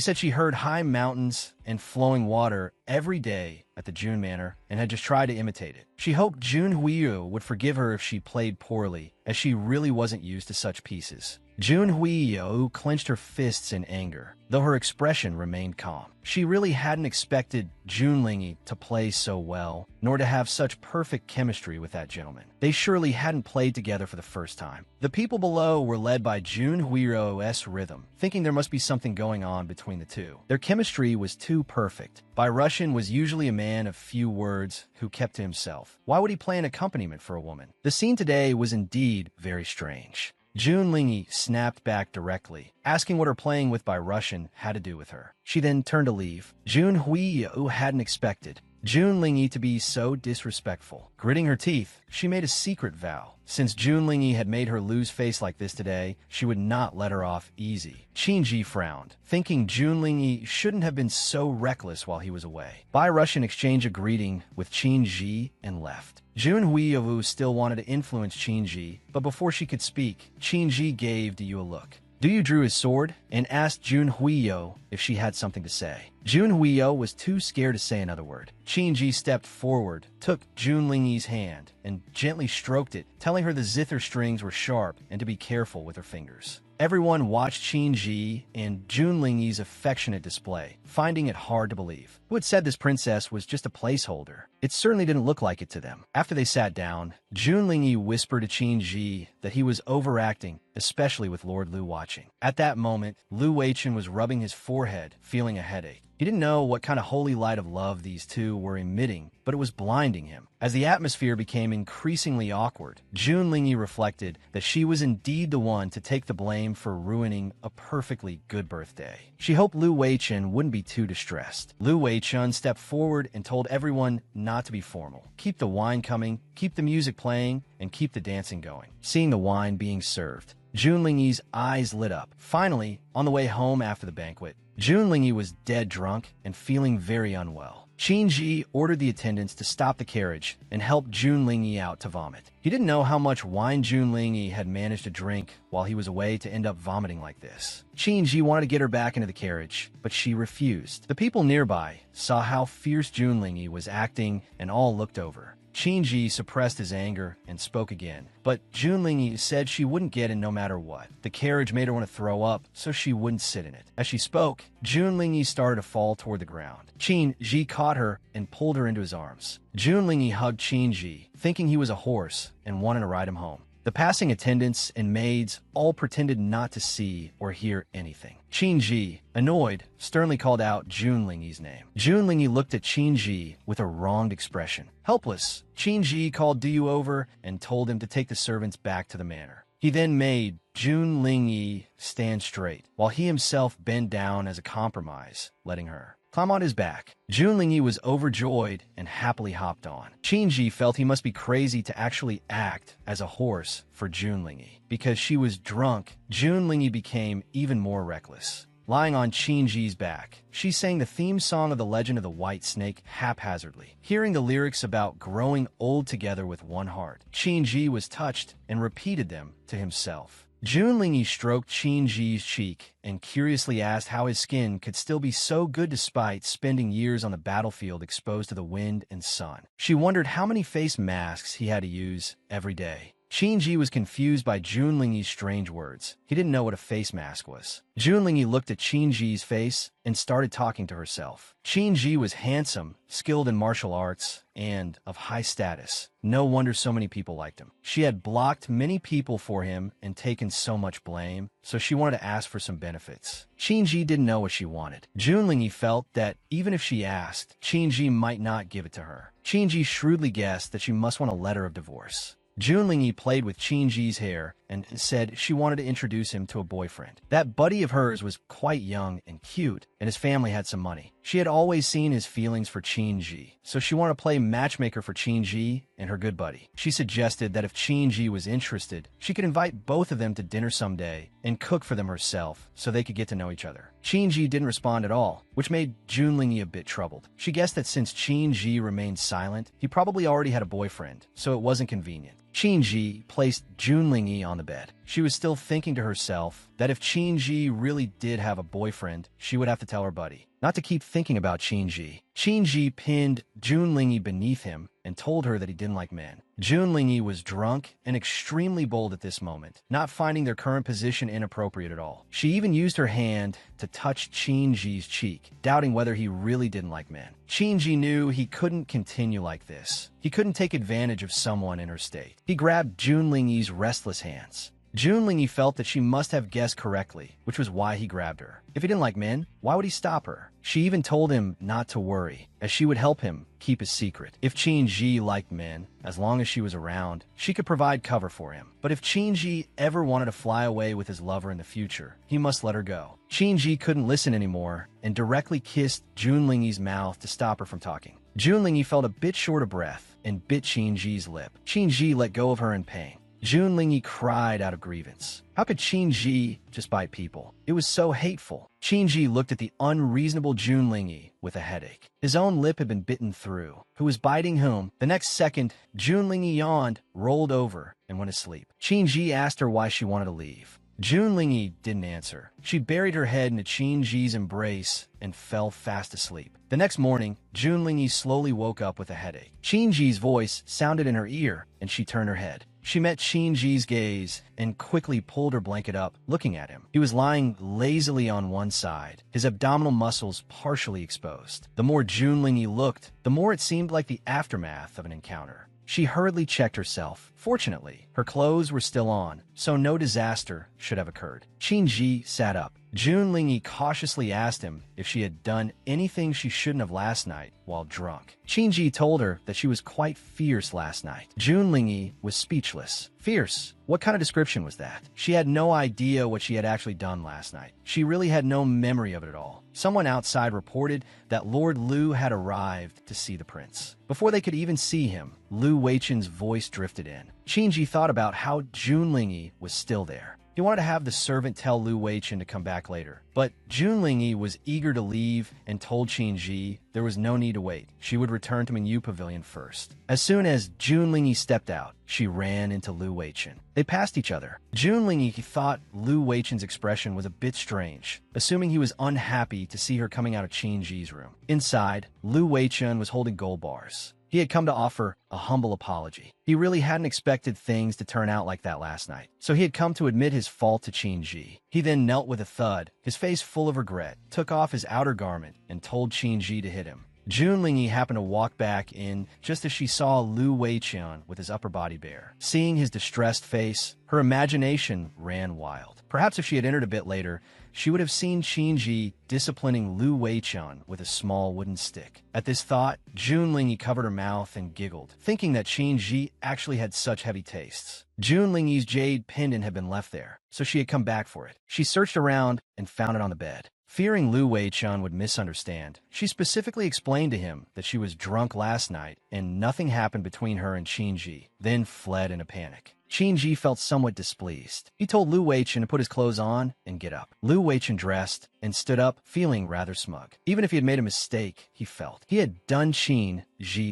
said she heard high mountains and flowing water every day at the Jun Manor and had just tried to imitate it. She hoped Jun Huiyu would forgive her if she played poorly, as she really wasn't used to such pieces. Jun Huiyu clenched her fists in anger, though her expression remained calm. She really hadn't expected Jun Lingyi to play so well, nor to have such perfect chemistry with that gentleman. They surely hadn't played together for the first time. The people below were led by Jun Huiro's rhythm, thinking there must be something going on between the two. Their chemistry was too perfect. Bai Russian was usually a man of few words who kept to himself. Why would he play an accompaniment for a woman? The scene today was indeed very strange. Jun Lingyi snapped back directly, asking what her playing with Bai Russian had to do with her. She then turned to leave. Jun Huiyu hadn't expected Jun Lingyi to be so disrespectful. Gritting her teeth, she made a secret vow. Since Jun Lingyi had made her lose face like this today, she would not let her off easy. Qingji frowned, thinking Jun Lingyi shouldn't have been so reckless while he was away. Bai Russian exchanged a greeting with Qingji and left. Jun Huiyu still wanted to influence Qingji, but before she could speak, Qingji gave Duyu a look. Duyu drew his sword and asked Jun Huiyu if she had something to say. Jun Huiyu was too scared to say another word. Qingji stepped forward, took Jun Lingyi's hand, and gently stroked it, telling her the zither strings were sharp and to be careful with her fingers. Everyone watched Qingji and Jun Lingyi's affectionate display, finding it hard to believe. Who had said this princess was just a placeholder? It certainly didn't look like it to them. After they sat down, Jun Lingyi whispered to Qingji that he was overacting, especially with Lord Lu watching. At that moment, Lu Weichen was rubbing his forehead, feeling a headache. He didn't know what kind of holy light of love these two were emitting, but it was blinding him. As the atmosphere became increasingly awkward, Jun Lingyi reflected that she was indeed the one to take the blame for ruining a perfectly good birthday. She hoped Lu Weichen wouldn't be too distressed. Lu Weichen stepped forward and told everyone not to be formal. Keep the wine coming, keep the music playing, and keep the dancing going. Seeing the wine being served, Jun Lingyi's eyes lit up. Finally, on the way home after the banquet, Jun Lingyi was dead drunk and feeling very unwell. Qingji ordered the attendants to stop the carriage and help Jun Lingyi out to vomit. He didn't know how much wine Jun Lingyi had managed to drink while he was away to end up vomiting like this. Qingji wanted to get her back into the carriage, but she refused. The people nearby saw how fierce Jun Lingyi was acting and all looked over. Qingji suppressed his anger and spoke again, but Jun Lingyi said she wouldn't get in no matter what. The carriage made her want to throw up, so she wouldn't sit in it. As she spoke, Jun Lingyi started to fall toward the ground. Qingji caught her and pulled her into his arms. Jun Lingyi hugged Qingji, thinking he was a horse, and wanted to ride him home. The passing attendants and maids all pretended not to see or hear anything. Qingji, annoyed, sternly called out Jun Lingyi's name. Jun Lingyi looked at Qingji with a wronged expression. Helpless, Qingji called Duyu over and told him to take the servants back to the manor. He then made Jun Lingyi stand straight, while he himself bent down as a compromise, letting her climb on his back. Jun Lingyi was overjoyed and happily hopped on. Qingji felt he must be crazy to actually act as a horse for Jun Lingyi. Because she was drunk, Jun Lingyi became even more reckless. Lying on Qingji's back, she sang the theme song of The Legend of the White Snake haphazardly, hearing the lyrics about growing old together with one heart. Qingji was touched and repeated them to himself. Jun Lingyi stroked Qingji's cheek and curiously asked how his skin could still be so good despite spending years on the battlefield exposed to the wind and sun. She wondered how many face masks he had to use every day. Qin was confused by Junlingyi's strange words. He didn't know what a face mask was. Junlingyi looked at Qin face and started talking to herself. Qin was handsome, skilled in martial arts, and of high status. No wonder so many people liked him. She had blocked many people for him and taken so much blame, so she wanted to ask for some benefits. Qin didn't know what she wanted. Junlingyi felt that even if she asked, Qin might not give it to her. Qin shrewdly guessed that she must want a letter of divorce. Junlingyi played with Qin hair and said she wanted to introduce him to a boyfriend. That buddy of hers was quite young and cute, and his family had some money. She had always seen his feelings for Qin, so she wanted to play matchmaker for Qin and her good buddy. She suggested that if Qin was interested, she could invite both of them to dinner someday and cook for them herself so they could get to know each other. Qin didn't respond at all, which made Junlingyi a bit troubled. She guessed that since Qin remained silent, he probably already had a boyfriend, so it wasn't convenient. Qin placed Junlingyi on the bed. She was still thinking to herself that if Qin really did have a boyfriend, she would have to tell her buddy not to keep thinking about Qin. Qin pinned Junlingyi beneath him and told her that he didn't like men. Junlingyi was drunk and extremely bold at this moment, not finding their current position inappropriate at all. She even used her hand to touch Qin's cheek, doubting whether he really didn't like men. Qin knew he couldn't continue like this. He couldn't take advantage of someone in her state. He grabbed Junlingyi's restless hands. Junlingyi felt that she must have guessed correctly, which was why he grabbed her. If he didn't like men, why would he stop her? She even told him not to worry, as she would help him keep his secret. If Qin liked men, as long as she was around, she could provide cover for him. But if Qin ever wanted to fly away with his lover in the future, he must let her go. Qin couldn't listen anymore and directly kissed Junlingyi's mouth to stop her from talking. Junlingyi felt a bit short of breath and bit Qin's lip. Qin let go of her in pain. Junlingyi cried out of grievance. How could Qin just bite people? It was so hateful. Qin looked at the unreasonable Junlingyi with a headache. His own lip had been bitten through. Who was biting whom? The next second, Junlingyi yawned, rolled over, and went to sleep. Qin asked her why she wanted to leave. Junlingyi didn't answer. She buried her head into Qin's embrace and fell fast asleep. The next morning, Junlingyi slowly woke up with a headache. Qin's voice sounded in her ear, and she turned her head. She met Qin's gaze and quickly pulled her blanket up, looking at him. He was lying lazily on one side, his abdominal muscles partially exposed. The more Junlingyi looked, the more it seemed like the aftermath of an encounter. She hurriedly checked herself. Fortunately, her clothes were still on, so no disaster should have occurred. Qin sat up. Junlingyi cautiously asked him if she had done anything she shouldn't have last night while drunk. Qin told her that she was quite fierce last night. Junlingyi was speechless. Fierce? What kind of description was that? She had no idea what she had actually done last night. She really had no memory of it at all. Someone outside reported that Lord Lu had arrived to see the prince. Before they could even see him, Lu Weichen's voice drifted in. Qin thought about how Junlingyi was still there. He wanted to have the servant tell Lu Weichen to come back later. But Junlingyi was eager to leave and told Qin there was no need to wait. She would return to Manhwa Pavilion first. As soon as Junlingyi stepped out, she ran into Lu Weichen. They passed each other. Junlingyi thought Lu Weichen's expression was a bit strange, assuming he was unhappy to see her coming out of Qin's room. Inside, Lu Weichen was holding gold bars. He had come to offer a humble apology. He really hadn't expected things to turn out like that last night, so he had come to admit his fault to Qin. He then knelt with a thud, his face full of regret, took off his outer garment, and told Qin to hit him. Junlingyi happened to walk back in just as she saw Lu Weichen with his upper body bare. Seeing his distressed face, her imagination ran wild. Perhaps if she had entered a bit later, she would have seen Qin disciplining Lu Weichen with a small wooden stick. At this thought, Junlingyi covered her mouth and giggled, thinking that Qin actually had such heavy tastes. Junlingyi's jade pendant had been left there, so she had come back for it. She searched around and found it on the bed. Fearing Lu Weichen would misunderstand, she specifically explained to him that she was drunk last night and nothing happened between her and Qin, then fled in a panic. Qin felt somewhat displeased. He told Lu Weichen to put his clothes on and get up. Lu Weichen dressed and stood up, feeling rather smug. Even if he had made a mistake, he felt he had done Qin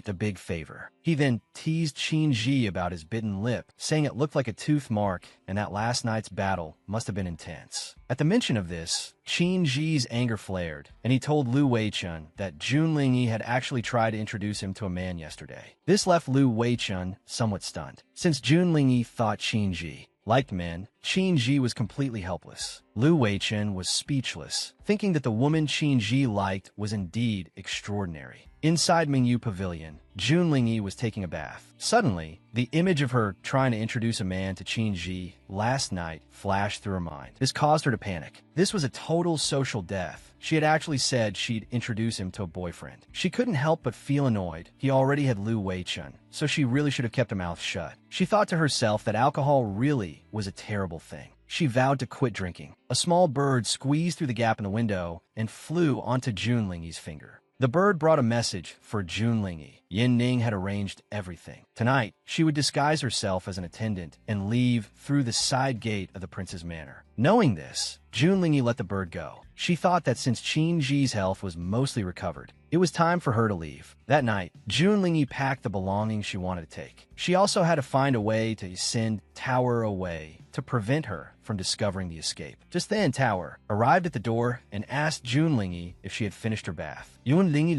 the big favor. He then teased Qin about his bitten lip, saying it looked like a tooth mark and that last night's battle must have been intense. At the mention of this, Qin Ji's anger flared, and he told Lu Weichun that Jun Lingyi had actually tried to introduce him to a man yesterday. This left Lu Weichun somewhat stunned, since Jun Lingyi thought Qin Ji liked men. Qin Ji was completely helpless. Lu Weichun was speechless, thinking that the woman Qin Ji liked was indeed extraordinary. Inside Mingyu Pavilion, Jun Lingyi was taking a bath. Suddenly, the image of her trying to introduce a man to Qin Ji last night flashed through her mind. This caused her to panic. This was a total social death. She had actually said she'd introduce him to a boyfriend. She couldn't help but feel annoyed. He already had Lu Weichun, so she really should have kept her mouth shut. She thought to herself that alcohol really was a terrible thing. She vowed to quit drinking. A small bird squeezed through the gap in the window and flew onto Jun Lingyi's finger. The bird brought a message for Jun Lingyi. Yin Ning had arranged everything. Tonight, she would disguise herself as an attendant and leave through the side gate of the prince's manor. Knowing this, Jun Lingyi let the bird go. She thought that since Qin Ji's health was mostly recovered, it was time for her to leave. That night, Jun Lingyi packed the belongings she wanted to take. She also had to find a way to send Tower away to prevent her from discovering the escape. Just then, Tower arrived at the door and asked Jun Lingyi if she had finished her bath. Jun Lingyi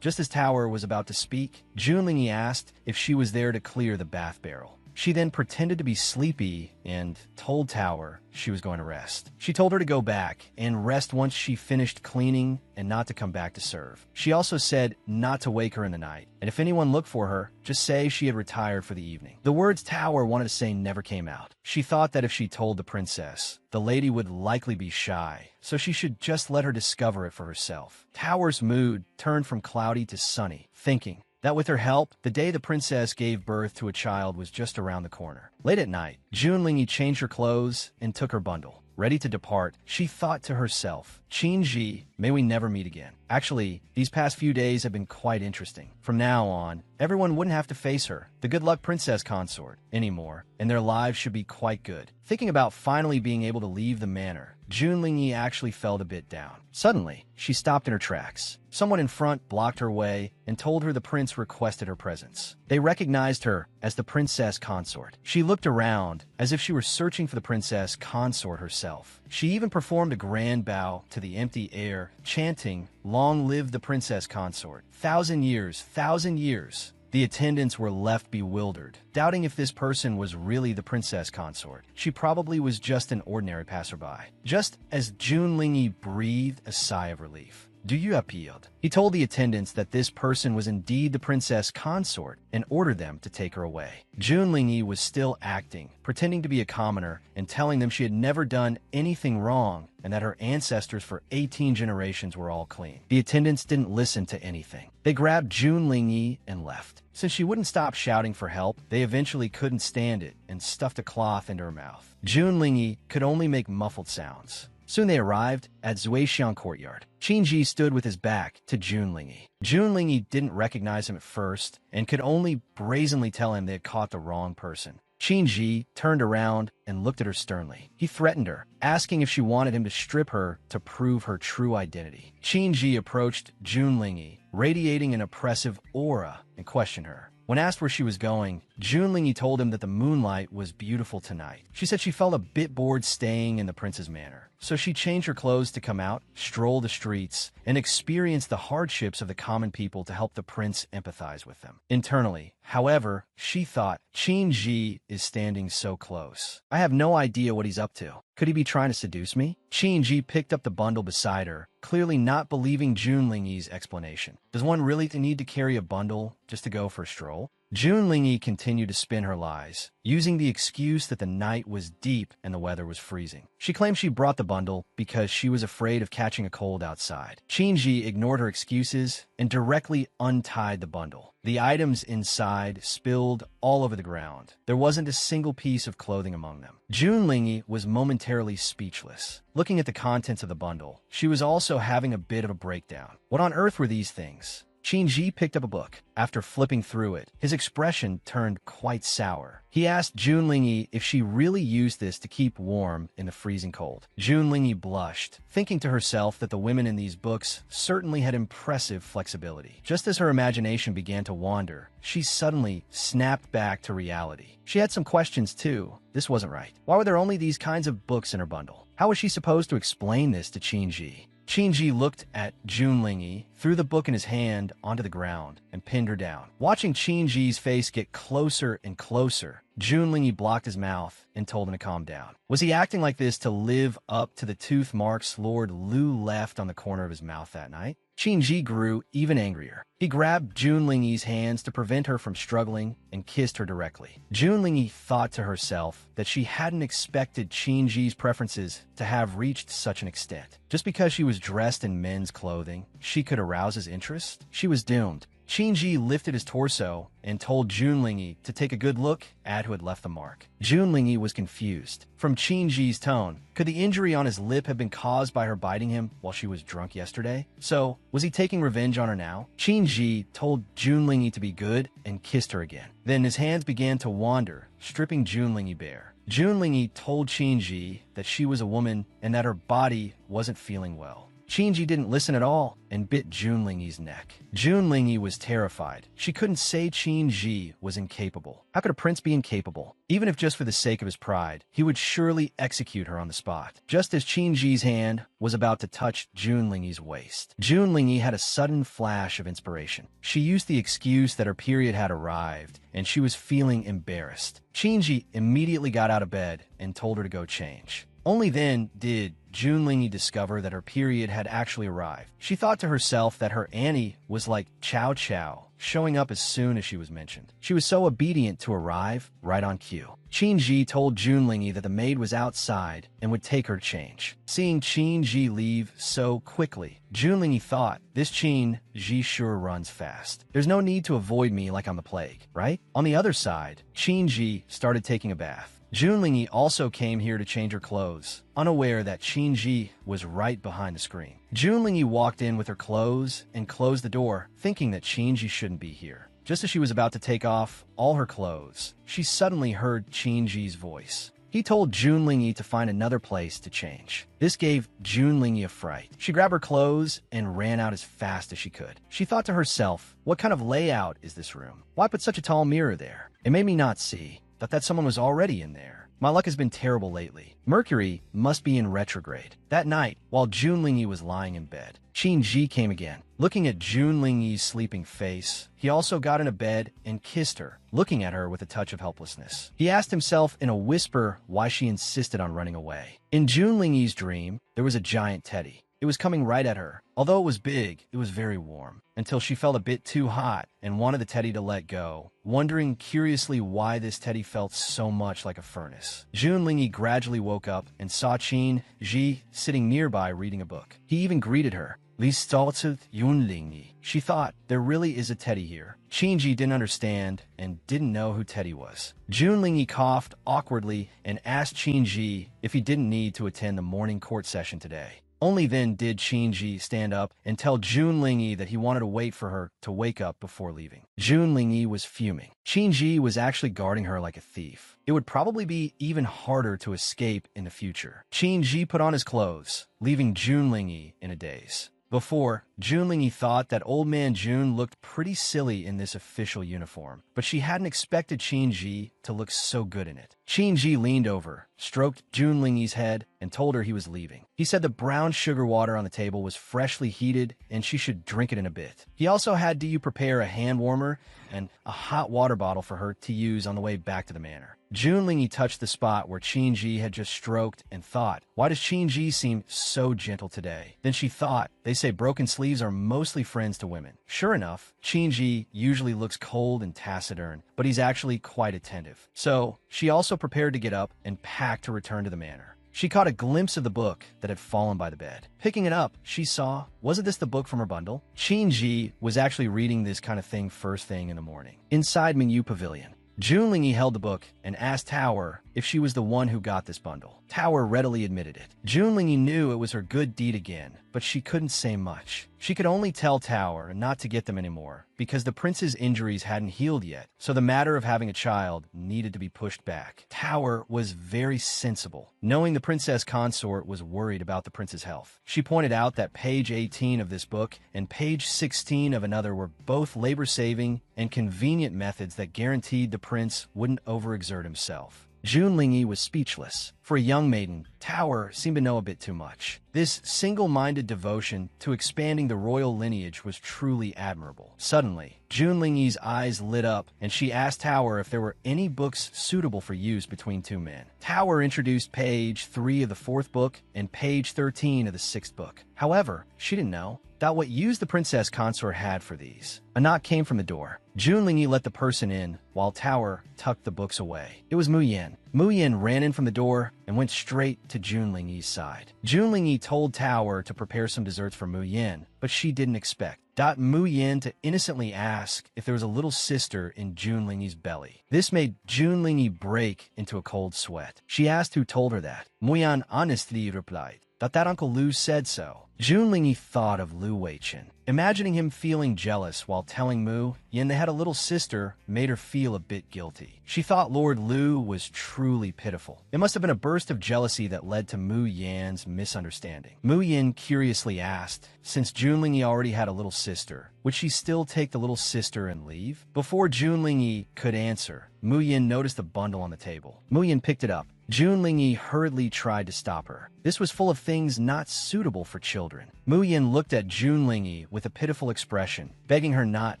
Just as Tower was about to speak, Jun Lingyi asked if she was there to clear the bath barrel. She then pretended to be sleepy and told Tower she was going to rest. She told her to go back and rest once she finished cleaning and not to come back to serve. She also said not to wake her in the night, and if anyone looked for her, just say she had retired for the evening. The words Tower wanted to say never came out. She thought that if she told the princess, the lady would likely be shy, so she should just let her discover it for herself. Tower's mood turned from cloudy to sunny, thinking that with her help, the day the princess gave birth to a child was just around the corner. Late at night, Jun Lingyi changed her clothes and took her bundle. Ready to depart, she thought to herself, Qin Ji, may we never meet again. Actually, these past few days have been quite interesting. From now on, everyone wouldn't have to face her, the good luck princess consort, anymore, and their lives should be quite good. Thinking about finally being able to leave the manor, Jun Lingyi actually felt a bit down. Suddenly, she stopped in her tracks. Someone in front blocked her way and told her the prince requested her presence. They recognized her as the princess consort. She looked around as if she were searching for the princess consort herself. She even performed a grand bow to the empty air, chanting, "Long live the princess consort. 1,000 years, 1,000 years." The attendants were left bewildered, doubting if this person was really the princess consort. She probably was just an ordinary passerby. Just as Jun Lingyi breathed a sigh of relief, "Do you appealed?" He told the attendants that this person was indeed the princess consort and ordered them to take her away. Jun Lingyi was still acting, pretending to be a commoner and telling them she had never done anything wrong and that her ancestors for 18 generations were all clean. The attendants didn't listen to anything. They grabbed Jun Lingyi and left. Since she wouldn't stop shouting for help, they eventually couldn't stand it and stuffed a cloth into her mouth. Jun Lingyi could only make muffled sounds. Soon they arrived at Zuixiang Courtyard. Qin Ji stood with his back to Jun Lingyi. Jun Lingyi didn't recognize him at first and could only brazenly tell him they had caught the wrong person. Qin Ji turned around and looked at her sternly. He threatened her, asking if she wanted him to strip her to prove her true identity. Qin Ji approached Jun Lingyi, radiating an oppressive aura, and questioned her. When asked where she was going, Jun Lingyi told him that the moonlight was beautiful tonight. She said she felt a bit bored staying in the prince's manor, so she changed her clothes to come out, stroll the streets, and experience the hardships of the common people to help the prince empathize with them. Internally, however, she thought, Qin Ji is standing so close. I have no idea what he's up to. Could he be trying to seduce me? Qin Ji picked up the bundle beside her, clearly not believing Jun Lingyi's explanation. Does one really need to carry a bundle just to go for a stroll? Jun Lingyi continued to spin her lies, using the excuse that the night was deep and the weather was freezing. She claimed she brought the bundle because she was afraid of catching a cold outside. Qin Ji ignored her excuses and directly untied the bundle. The items inside spilled all over the ground. There wasn't a single piece of clothing among them. Jun Lingyi was momentarily speechless. Looking at the contents of the bundle, she was also having a bit of a breakdown. What on earth were these things? Qin Ji picked up a book. After flipping through it, his expression turned quite sour. He asked Jun Lingyi if she really used this to keep warm in the freezing cold. Jun Lingyi blushed, thinking to herself that the women in these books certainly had impressive flexibility. Just as her imagination began to wander, she suddenly snapped back to reality. She had some questions too. This wasn't right. Why were there only these kinds of books in her bundle? How was she supposed to explain this to Qingji? Qingji looked at Junlingyi, threw the book in his hand onto the ground, and pinned her down. Watching Qingji's face get closer and closer, Junlingyi blocked his mouth and told him to calm down. Was he acting like this to live up to the tooth marks Lord Lu left on the corner of his mouth that night? Qingji grew even angrier. He grabbed Junlingyi's hands to prevent her from struggling and kissed her directly. Junlingyi thought to herself that she hadn't expected Qingji's preferences to have reached such an extent. Just because she was dressed in men's clothing, she could arouse his interest? She was doomed. Qingji lifted his torso and told Junlingyi to take a good look at who had left the mark. Junlingyi was confused. From Qingji's tone, could the injury on his lip have been caused by her biting him while she was drunk yesterday? So, was he taking revenge on her now? Qingji told Junlingyi to be good and kissed her again. Then his hands began to wander, stripping Junlingyi bare. Junlingyi told Qingji that she was a woman and that her body wasn't feeling well. Qingji didn't listen at all and bit Junlingyi's neck. Junlingyi was terrified. She couldn't say Qingji was incapable. How could a prince be incapable? Even if just for the sake of his pride, he would surely execute her on the spot. Just as Qingji's hand was about to touch Junlingyi's waist, Junlingyi had a sudden flash of inspiration. She used the excuse that her period had arrived and she was feeling embarrassed. Qingji immediately got out of bed and told her to go change. Only then did Junlingyi discover that her period had actually arrived. She thought to herself that her Annie was like Chow Chow, showing up as soon as she was mentioned. She was so obedient to arrive right on cue. Qingji told Junlingyi that the maid was outside and would take her to change. Seeing Qingji leave so quickly, Junlingyi thought, this Qingji sure runs fast. There's no need to avoid me like I'm the plague, right? On the other side, Qingji started taking a bath. Junlingyi also came here to change her clothes, unaware that Qingji was right behind the screen. Junlingyi walked in with her clothes and closed the door, thinking that Qingji shouldn't be here. Just as she was about to take off all her clothes, she suddenly heard Qingji's voice. He told Junlingyi to find another place to change. This gave Junlingyi a fright. She grabbed her clothes and ran out as fast as she could. She thought to herself, what kind of layout is this room? Why put such a tall mirror there? It made me not see. Thought that someone was already in there. My luck has been terrible lately. Mercury must be in retrograde. That night, while Junlingyi was lying in bed, Qingji came again. Looking at Junlingyi's sleeping face, he also got into bed and kissed her, looking at her with a touch of helplessness. He asked himself in a whisper why she insisted on running away. In Junlingyi's dream, there was a giant teddy. It was coming right at her. Although it was big, it was very warm, until she felt a bit too hot and wanted the teddy to let go, wondering curiously why this teddy felt so much like a furnace. Junlingyi gradually woke up and saw Qingji sitting nearby reading a book. He even greeted her. Li stolzet Junlingyi. She thought, there really is a teddy here. Qingji didn't understand and didn't know who Teddy was. Junlingyi coughed awkwardly and asked Qingji if he didn't need to attend the morning court session today. Only then did Qingji stand up and tell Junlingyi that he wanted to wait for her to wake up before leaving. Junlingyi was fuming. Qingji was actually guarding her like a thief. It would probably be even harder to escape in the future. Qingji put on his clothes, leaving Junlingyi in a daze. Before, Junlingyi thought that old man Jun looked pretty silly in this official uniform, but she hadn't expected Qingji to look so good in it. Qingji leaned over, stroked Junlingyi's head, and told her he was leaving. He said the brown sugar water on the table was freshly heated and she should drink it in a bit. He also had you prepare a hand warmer and a hot water bottle for her to use on the way back to the manor. Junlingyi touched the spot where Qingji had just stroked and thought, why does Qingji seem so gentle today? Then she thought, they say broken sleeves are mostly friends to women. Sure enough, Qingji usually looks cold and taciturn, but he's actually quite attentive. So, she also prepared to get up and pack to return to the manor. She caught a glimpse of the book that had fallen by the bed. Picking it up, she saw, wasn't this the book from her bundle? Qingji was actually reading this kind of thing first thing in the morning. Inside Mingyu Pavilion, Junlingyi held the book and asked Tower if she was the one who got this bundle. Tower readily admitted it. Junlingyi knew it was her good deed again, but she couldn't say much. She could only tell Tower not to get them anymore, because the prince's injuries hadn't healed yet, so the matter of having a child needed to be pushed back. Tower was very sensible, knowing the princess consort was worried about the prince's health. She pointed out that page 18 of this book and page 16 of another were both labor-saving and convenient methods that guaranteed the prince wouldn't overexert himself. Junlingyi was speechless. For a young maiden, Tower seemed to know a bit too much. This single-minded devotion to expanding the royal lineage was truly admirable. Suddenly, Junlingyi's eyes lit up, and she asked Tower if there were any books suitable for use between two men. Tower introduced page 3 of the 4th book and page 13 of the 6th book. However, she didn't know what use the princess consort had for these. A knock came from the door. Junlingyi let the person in, while Tower tucked the books away. It was Mu Yin. Mu Yin ran in from the door and went straight to Junlingyi's side. Junlingyi told Tower to prepare some desserts for Mu Yin, but she didn't expect Mu Yin to innocently ask if there was a little sister in Junlingyi's belly. This made Junlingyi break into a cold sweat. She asked who told her that. Mu Yan honestly replied that Uncle Lu said so. Junlingyi thought of Lu Weichen. Imagining him feeling jealous while telling Mu Yin they had a little sister made her feel a bit guilty. She thought Lord Lu was truly pitiful. It must have been a burst of jealousy that led to Mu Yan's misunderstanding. Mu Yin curiously asked, since Junlingyi already had a little sister, would she still take the little sister and leave? Before Junlingyi could answer, Mu Yin noticed a bundle on the table. Mu Yin picked it up. Junlingyi hurriedly tried to stop her. This was full of things not suitable for children. Mu Yin looked at Junlingyi with a pitiful expression, begging her not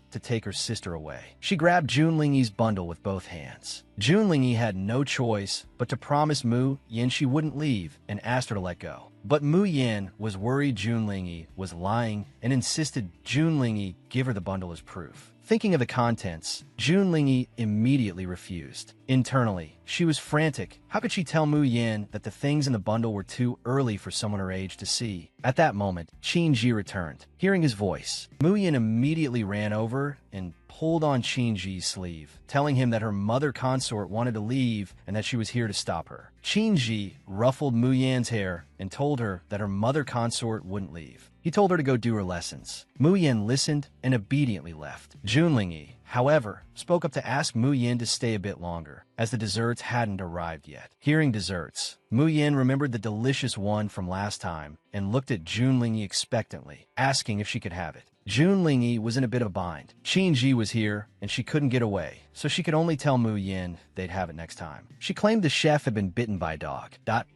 to take her sister away. She grabbed Junlingyi's bundle with both hands. Junlingyi had no choice but to promise Mu Yin she wouldn't leave and asked her to let go. But Mu Yin was worried Junlingyi was lying and insisted Junlingyi give her the bundle as proof. Thinking of the contents, Junlingyi immediately refused. Internally, she was frantic. How could she tell Mu Yin that the things in the bundle were too early for someone her age to see? At that moment, Qin Ji returned. Hearing his voice, Mu Yin immediately ran over and pulled on Qin Ji's sleeve, telling him that her mother consort wanted to leave and that she was here to stop her. Qin Ji ruffled Mu Yan's hair and told her that her mother consort wouldn't leave. He told her to go do her lessons. Mu Yin listened and obediently left. Junlingyi, however, spoke up to ask Mu Yin to stay a bit longer, as the desserts hadn't arrived yet. Hearing desserts, Mu Yin remembered the delicious one from last time and looked at Junlingyi expectantly, asking if she could have it. Junlingyi was in a bit of a bind. Qin Ji was here, and she couldn't get away, so she could only tell Mu Yin they'd have it next time. She claimed the chef had been bitten by a dog,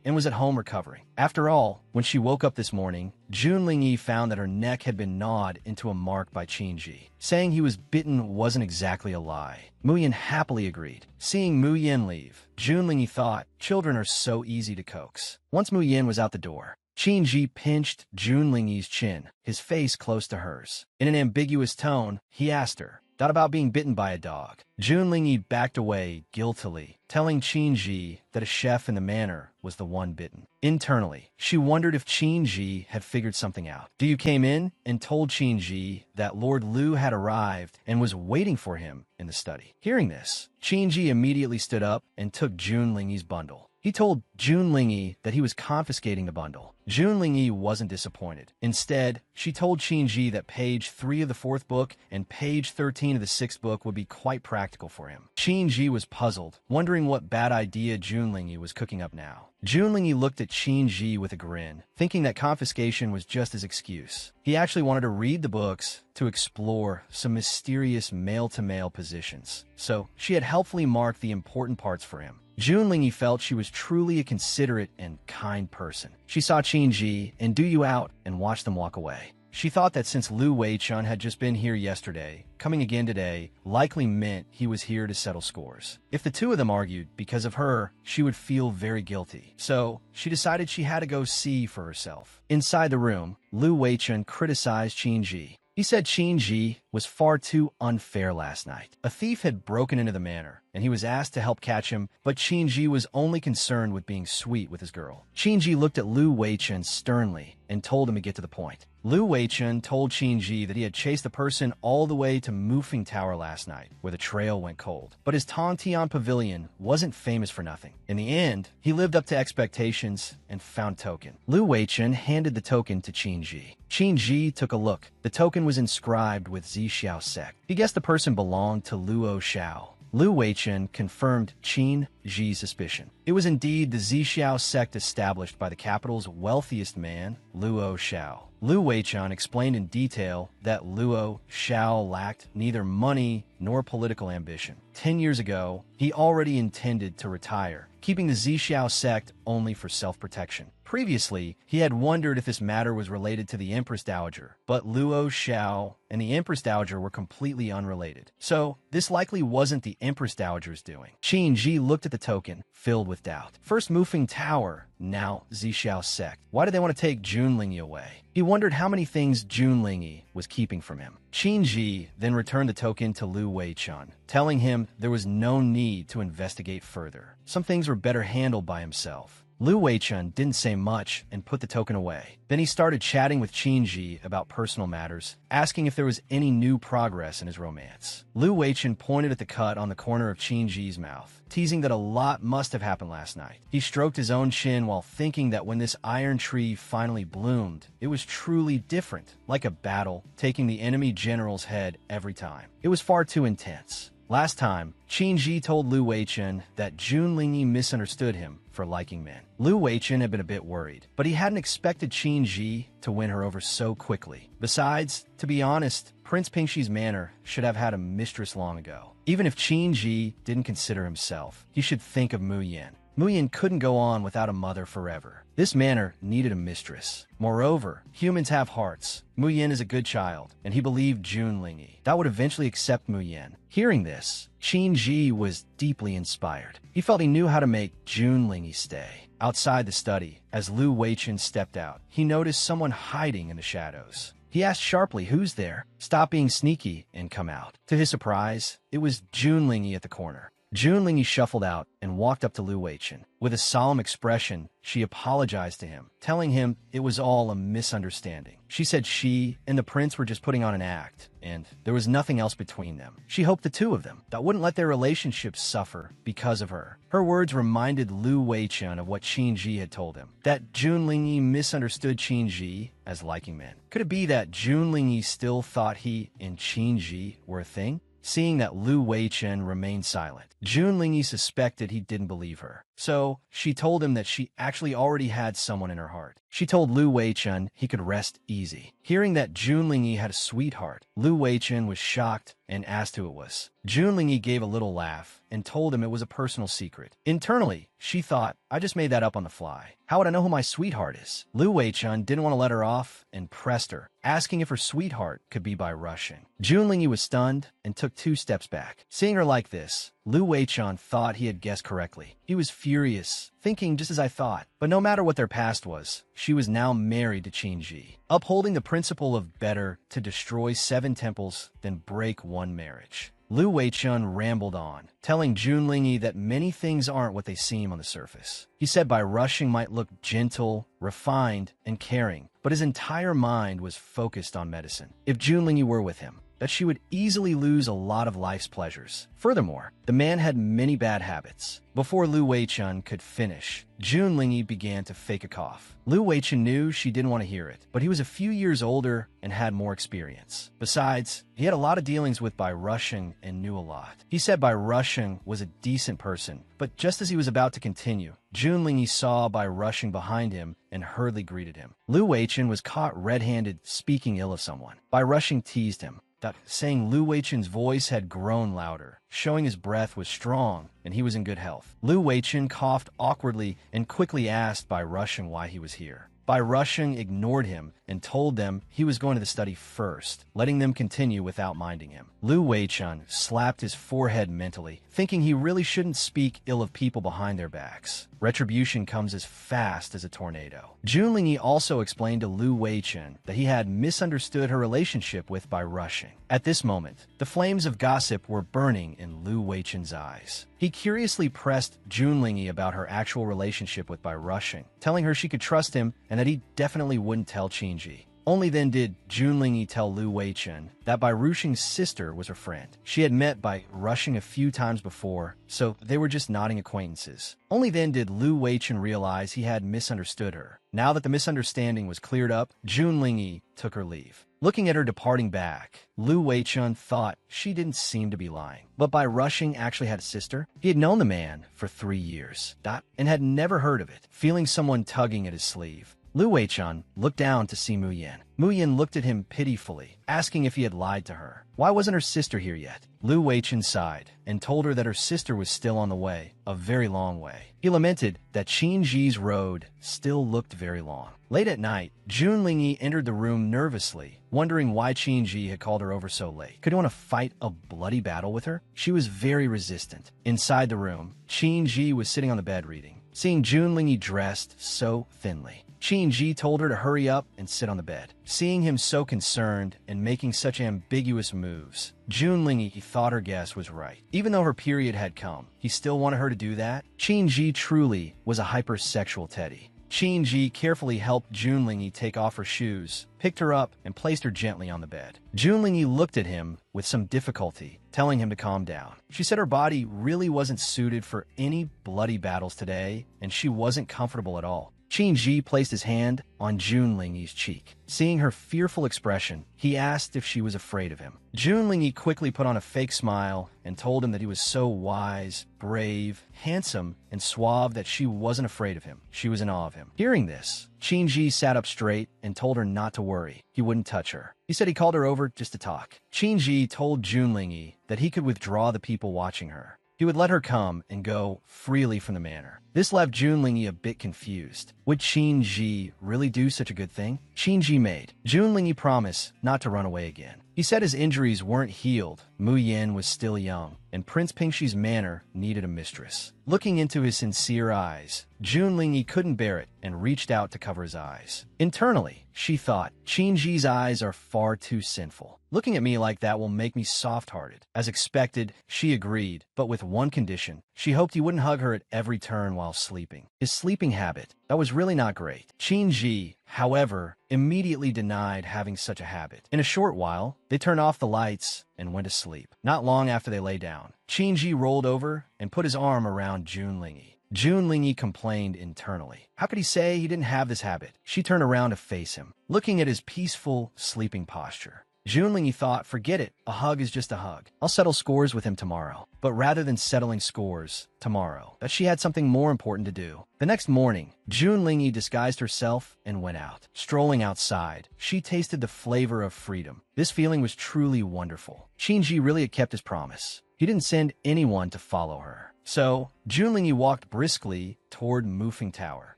and was at home recovering. After all, when she woke up this morning, Junlingyi found that her neck had been gnawed into a mark by Qin Ji. Saying he was bitten wasn't exactly a lie. Mu Yin happily agreed. Seeing Mu Yin leave, Junlingyi thought, children are so easy to coax. Once Mu Yin was out the door, Qin Ji pinched Junlingyi's chin, his face close to hers. In an ambiguous tone, he asked her, about being bitten by a dog. Junlingyi backed away guiltily, telling Qin Ji that a chef in the manor was the one bitten. Internally, she wondered if Qin Ji had figured something out. Du came in and told Qin Ji that Lord Lu had arrived and was waiting for him in the study. Hearing this, Qin Ji immediately stood up and took Junlingyi's bundle. He told Junlingyi that he was confiscating the bundle. Junlingyi wasn't disappointed. Instead, she told Qin Ji that page 3 of the 4th book and page 13 of the 6th book would be quite practical for him. Qin Ji was puzzled, wondering what bad idea Junlingyi was cooking up now. Junlingyi looked at Qin Ji with a grin, thinking that confiscation was just his excuse. He actually wanted to read the books to explore some mysterious male-to-male positions, so she had helpfully marked the important parts for him. Junlingyi felt she was truly a considerate and kind person. She saw Qin Ji and Du out and watched them walk away. She thought that since Lu Weichun had just been here yesterday, coming again today likely meant he was here to settle scores. If the two of them argued because of her, she would feel very guilty. So, she decided she had to go see for herself. Inside the room, Lu Weichun criticized Qin Ji. He said Qin Ji was far too unfair last night. A thief had broken into the manor, and he was asked to help catch him, but Qin Ji was only concerned with being sweet with his girl. Qin Ji looked at Lu Weichun sternly and told him to get to the point. Lu Weichun told Qin Ji that he had chased the person all the way to Mufing Tower last night, where the trail went cold. But his Tongtian Pavilion wasn't famous for nothing. In the end, he lived up to expectations and found token. Lu Weichun handed the token to Qin Ji. Qin Ji took a look. The token was inscribed with Zixiao sect. He guessed the person belonged to Luo Xiao. Lu Weichun confirmed Qin Ji's suspicion. It was indeed the Zixiao sect established by the capital's wealthiest man, Luo Xiao. Lu Weichun explained in detail that Luo Xiao lacked neither money nor political ambition. 10 years ago, he already intended to retire, keeping the Zixiao sect only for self-protection. Previously, he had wondered if this matter was related to the Empress Dowager, but Luo Xiao and the Empress Dowager were completely unrelated. So, this likely wasn't the Empress Dowager's doing. Qin Ji looked at the token, filled with doubt. First Mufeng Tower, now Zixiao sect. Why did they want to take Junlingyi away? He wondered how many things Junlingyi was keeping from him. Qin Ji then returned the token to Lu Weichun, telling him there was no need to investigate further. Some things were better handled by himself. Lu Weichun didn't say much and put the token away. Then he started chatting with Qin Ji about personal matters, asking if there was any new progress in his romance. Lu Weichun pointed at the cut on the corner of Qin Ji's mouth, teasing that a lot must have happened last night. He stroked his own chin while thinking that when this iron tree finally bloomed, it was truly different, like a battle, taking the enemy general's head every time. It was far too intense. Last time, Qin Ji told Lu Weichun that Junlingyi misunderstood him for liking men. Lu Weichun had been a bit worried, but he hadn't expected Qin Ji to win her over so quickly. Besides, to be honest, Prince Pingxi's manor should have had a mistress long ago. Even if Qin Ji didn't consider himself, he should think of Mu Yan. Mu Yan couldn't go on without a mother forever. This manor needed a mistress. Moreover, humans have hearts. Mu Yan is a good child, and he believed Junlingyi. That would eventually accept Mu Yan. Hearing this, Qin Ji was deeply inspired. He felt he knew how to make Junlingyi stay. Outside the study, as Lu Weichun stepped out, he noticed someone hiding in the shadows. He asked sharply, "Who's there? Stop being sneaky and come out." To his surprise, it was Junlingyi at the corner. Junlingyi shuffled out and walked up to Lu Weichun. With a solemn expression, she apologized to him, telling him it was all a misunderstanding. She said she and the prince were just putting on an act, and there was nothing else between them. She hoped the two of them that wouldn't let their relationship suffer because of her. Her words reminded Lu Weichun of what Qin Ji had told him, that Junlingyi misunderstood Qin Ji as liking men. Could it be that Junlingyi still thought he and Qin Ji were a thing? Seeing that Lu Weichun remained silent, Junlingyi suspected he didn't believe her. So, she told him that she actually already had someone in her heart. She told Lu Weichun he could rest easy. Hearing that Junlingyi had a sweetheart, Lu Weichun was shocked and asked who it was. Junlingyi gave a little laugh and told him it was a personal secret. Internally, she thought, "I just made that up on the fly. How would I know who my sweetheart is?" Lu Weichun didn't want to let her off and pressed her, asking if her sweetheart could be by rushing. Junlingyi was stunned and took 2 steps back. Seeing her like this, Lu Weichun thought he had guessed correctly. He was furious, thinking just as I thought. But no matter what their past was, she was now married to Qin Ji, upholding the principle of better to destroy 7 temples than break 1 marriage. Lu Weichun rambled on, telling Junlingyi that many things aren't what they seem on the surface. He said by rushing might look gentle, refined, and caring, but his entire mind was focused on medicine. If Junlingyi were with him, that she would easily lose a lot of life's pleasures. Furthermore, the man had many bad habits. Before Lu Weichun could finish, Junlingyi began to fake a cough. Lu Weichun knew she didn't want to hear it, but he was a few years older and had more experience. Besides, he had a lot of dealings with Bai Rusheng and knew a lot. He said Bai Rusheng was a decent person, but just as he was about to continue, Junlingyi saw Bai Rusheng behind him and hurriedly greeted him. Lu Weichun was caught red-handed speaking ill of someone. Bai Rusheng teased him, saying Lu Weichun's voice had grown louder, showing his breath was strong and he was in good health. Lu Weichun coughed awkwardly and quickly asked Bai Rusheng why he was here. Bai Rusheng ignored him and told them he was going to the study first, letting them continue without minding him. Lu Weichun slapped his forehead mentally, thinking he really shouldn't speak ill of people behind their backs. Retribution comes as fast as a tornado. Junlingyi also explained to Lu Weichun that he had misunderstood her relationship with Bai Rusheng. At this moment, the flames of gossip were burning in Lu Weichun's eyes. He curiously pressed Junlingyi about her actual relationship with Bai Rusheng, telling her she could trust him and that he definitely wouldn't tell Qin Ji. Only then did Junlingyi tell Lu Weichun that Bai Rusheng's sister was her friend. She had met Bai Rusheng a few times before, so they were just nodding acquaintances. Only then did Lu Weichun realize he had misunderstood her. Now that the misunderstanding was cleared up, Junlingyi took her leave. Looking at her departing back, Lu Weichun thought she didn't seem to be lying. But Bai Rusheng actually had a sister. He had known the man for 3 years, and had never heard of it. Feeling someone tugging at his sleeve, Lu Weichun looked down to see Mu Yin. Mu Yin looked at him pitifully, asking if he had lied to her. Why wasn't her sister here yet? Lu Weichun sighed and told her that her sister was still on the way, a very long way. He lamented that Qinji's road still looked very long. Late at night, Jun Lingyi entered the room nervously, wondering why Qinji had called her over so late. Could he want to fight a bloody battle with her? She was very resistant. Inside the room, Qinji was sitting on the bed reading. Seeing Jun Lingyi dressed so thinly, Qinji told her to hurry up and sit on the bed. Seeing him so concerned and making such ambiguous moves, Jun Lingyi thought her guess was right. Even though her period had come, he still wanted her to do that? Qinji truly was a hypersexual teddy. Qinji carefully helped Jun Lingyi take off her shoes, picked her up, and placed her gently on the bed. Jun Lingyi looked at him with some difficulty, telling him to calm down. She said her body really wasn't suited for any bloody battles today, and she wasn't comfortable at all. Qinji placed his hand on Jun Lingyi's cheek. Seeing her fearful expression, he asked if she was afraid of him. Jun Lingyi quickly put on a fake smile and told him that he was so wise, brave, handsome, and suave that she wasn't afraid of him. She was in awe of him. Hearing this, Qinji sat up straight and told her not to worry. He wouldn't touch her. He said he called her over just to talk. Qinji told Jun Lingyi that he could withdraw the people watching her. He would let her come and go freely from the manor. This left Jun Lingyi a bit confused. Would Qinji really do such a good thing? Qinji made Jun Lingyi promise not to run away again. He said his injuries weren't healed, Mu Yin was still young, and Prince Pingxi's manor needed a mistress. Looking into his sincere eyes, Jun Lingyi couldn't bear it and reached out to cover his eyes. Internally, she thought, Qinji's eyes are far too sinful. Looking at me like that will make me soft-hearted. As expected, she agreed, but with one condition. She hoped he wouldn't hug her at every turn while sleeping. His sleeping habit, that was really not great. Qinji, however, immediately denied having such a habit. In a short while, they turned off the lights and went to sleep. Not long after they lay down, Qinji rolled over and put his arm around Jun Lingyi. Jun Lingyi complained internally. How could he say he didn't have this habit? She turned around to face him, looking at his peaceful, sleeping posture. Jun Lingyi thought, forget it, a hug is just a hug. I'll settle scores with him tomorrow. But rather than settling scores tomorrow, that she had something more important to do. The next morning, Jun Lingyi disguised herself and went out. Strolling outside, she tasted the flavor of freedom. This feeling was truly wonderful. Qinji really had kept his promise. He didn't send anyone to follow her. So, Jun Lingyi walked briskly toward Mufing Tower.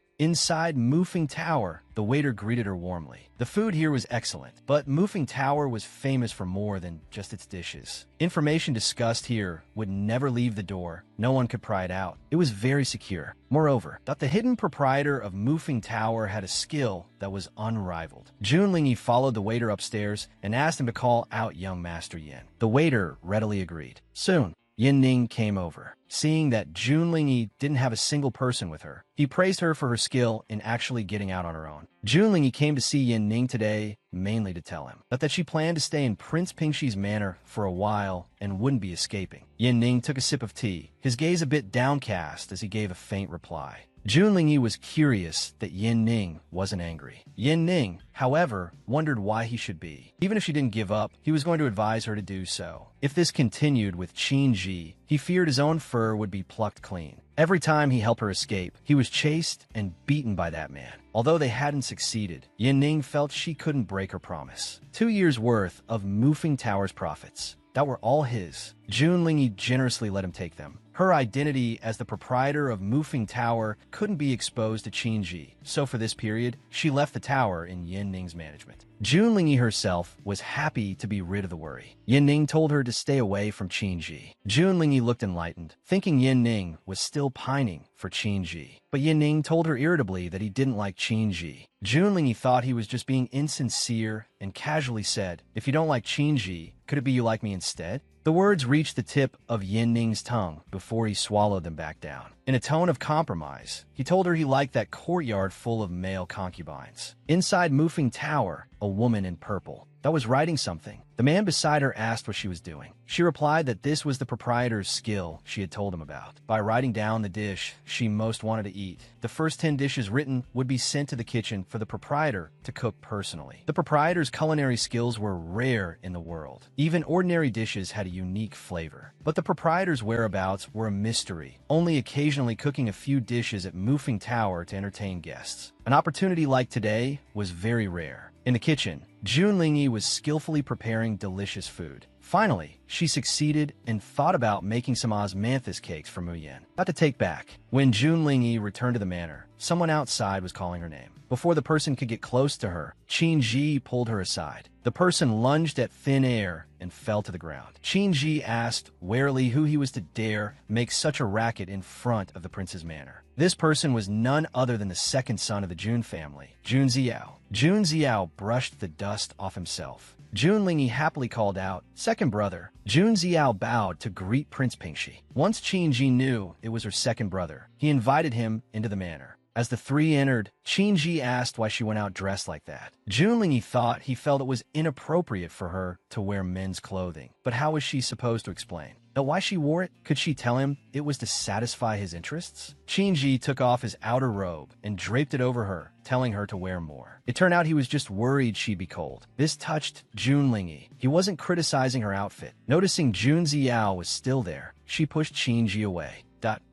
Inside Mufing Tower, the waiter greeted her warmly. The food here was excellent, but Mufing Tower was famous for more than just its dishes. Information discussed here would never leave the door. No one could pry it out. It was very secure. Moreover, that the hidden proprietor of Mufing Tower had a skill that was unrivaled. Jun Lingyi followed the waiter upstairs and asked him to call out young Master Yin. The waiter readily agreed. Soon, Yin Ning came over. Seeing that Jun Lingyi didn't have a single person with her, he praised her for her skill in actually getting out on her own. Jun Lingyi came to see Yin Ning today mainly to tell him that she planned to stay in Prince Pingxi's manor for a while and wouldn't be escaping. Yin Ning took a sip of tea, his gaze a bit downcast as he gave a faint reply. Jun Lingyi was curious that Yin Ning wasn't angry. Yin Ning, however, wondered why he should be. Even if she didn't give up, he was going to advise her to do so. If this continued with Qinji, he feared his own fur would be plucked clean. Every time he helped her escape, he was chased and beaten by that man. Although they hadn't succeeded, Yin Ning felt she couldn't break her promise. 2 years' worth of Mufing Tower's profits that were all his. Jun Lingyi generously let him take them. Her identity as the proprietor of Mufing Tower couldn't be exposed to Qinji, so for this period, she left the tower in Yin Ning's management. Jun Lingyi herself was happy to be rid of the worry. Yin Ning told her to stay away from Qinji. Jun Lingyi looked enlightened, thinking Yin Ning was still pining for Qinji. But Yin Ning told her irritably that he didn't like Qinji. Jun Lingyi thought he was just being insincere and casually said, if you don't like Qinji, could it be you like me instead? The words reached the tip of Yin Ning's tongue before he swallowed them back down. In a tone of compromise, he told her he liked that courtyard full of male concubines. Inside Mufing Tower, a woman in purple, that was writing something. The man beside her asked what she was doing. She replied that this was the proprietor's skill she had told him about. By writing down the dish she most wanted to eat, the first 10 dishes written would be sent to the kitchen for the proprietor to cook personally. The proprietor's culinary skills were rare in the world. Even ordinary dishes had a unique flavor. But the proprietor's whereabouts were a mystery, only occasionally cooking a few dishes at Mufing Tower to entertain guests. An opportunity like today was very rare. In the kitchen, Jun Lingyi was skillfully preparing delicious food. Finally, she succeeded and thought about making some osmanthus cakes for Mu Yan. Not to take back. When Jun Lingyi returned to the manor, someone outside was calling her name. Before the person could get close to her, Qin Ji pulled her aside. The person lunged at thin air and fell to the ground. Qin Ji asked warily who he was to dare make such a racket in front of the prince's manor. This person was none other than the second son of the Jun family, Jun Xiao. Jun Xiao brushed the dust off himself. Jun Lingyi happily called out, "Second brother." Jun Xiao bowed to greet Prince Pingxi. Once Qin Ji knew it was her second brother, he invited him into the manor. As the three entered, Qin Ji asked why she went out dressed like that. Jun Lingyi thought he felt it was inappropriate for her to wear men's clothing. But how was she supposed to explain? Now, why she wore it? Could she tell him it was to satisfy his interests? Qin Ji took off his outer robe and draped it over her, telling her to wear more. It turned out he was just worried she'd be cold. This touched Jun Lingyi. He wasn't criticizing her outfit. Noticing Jun Xiao was still there, she pushed Qin Ji away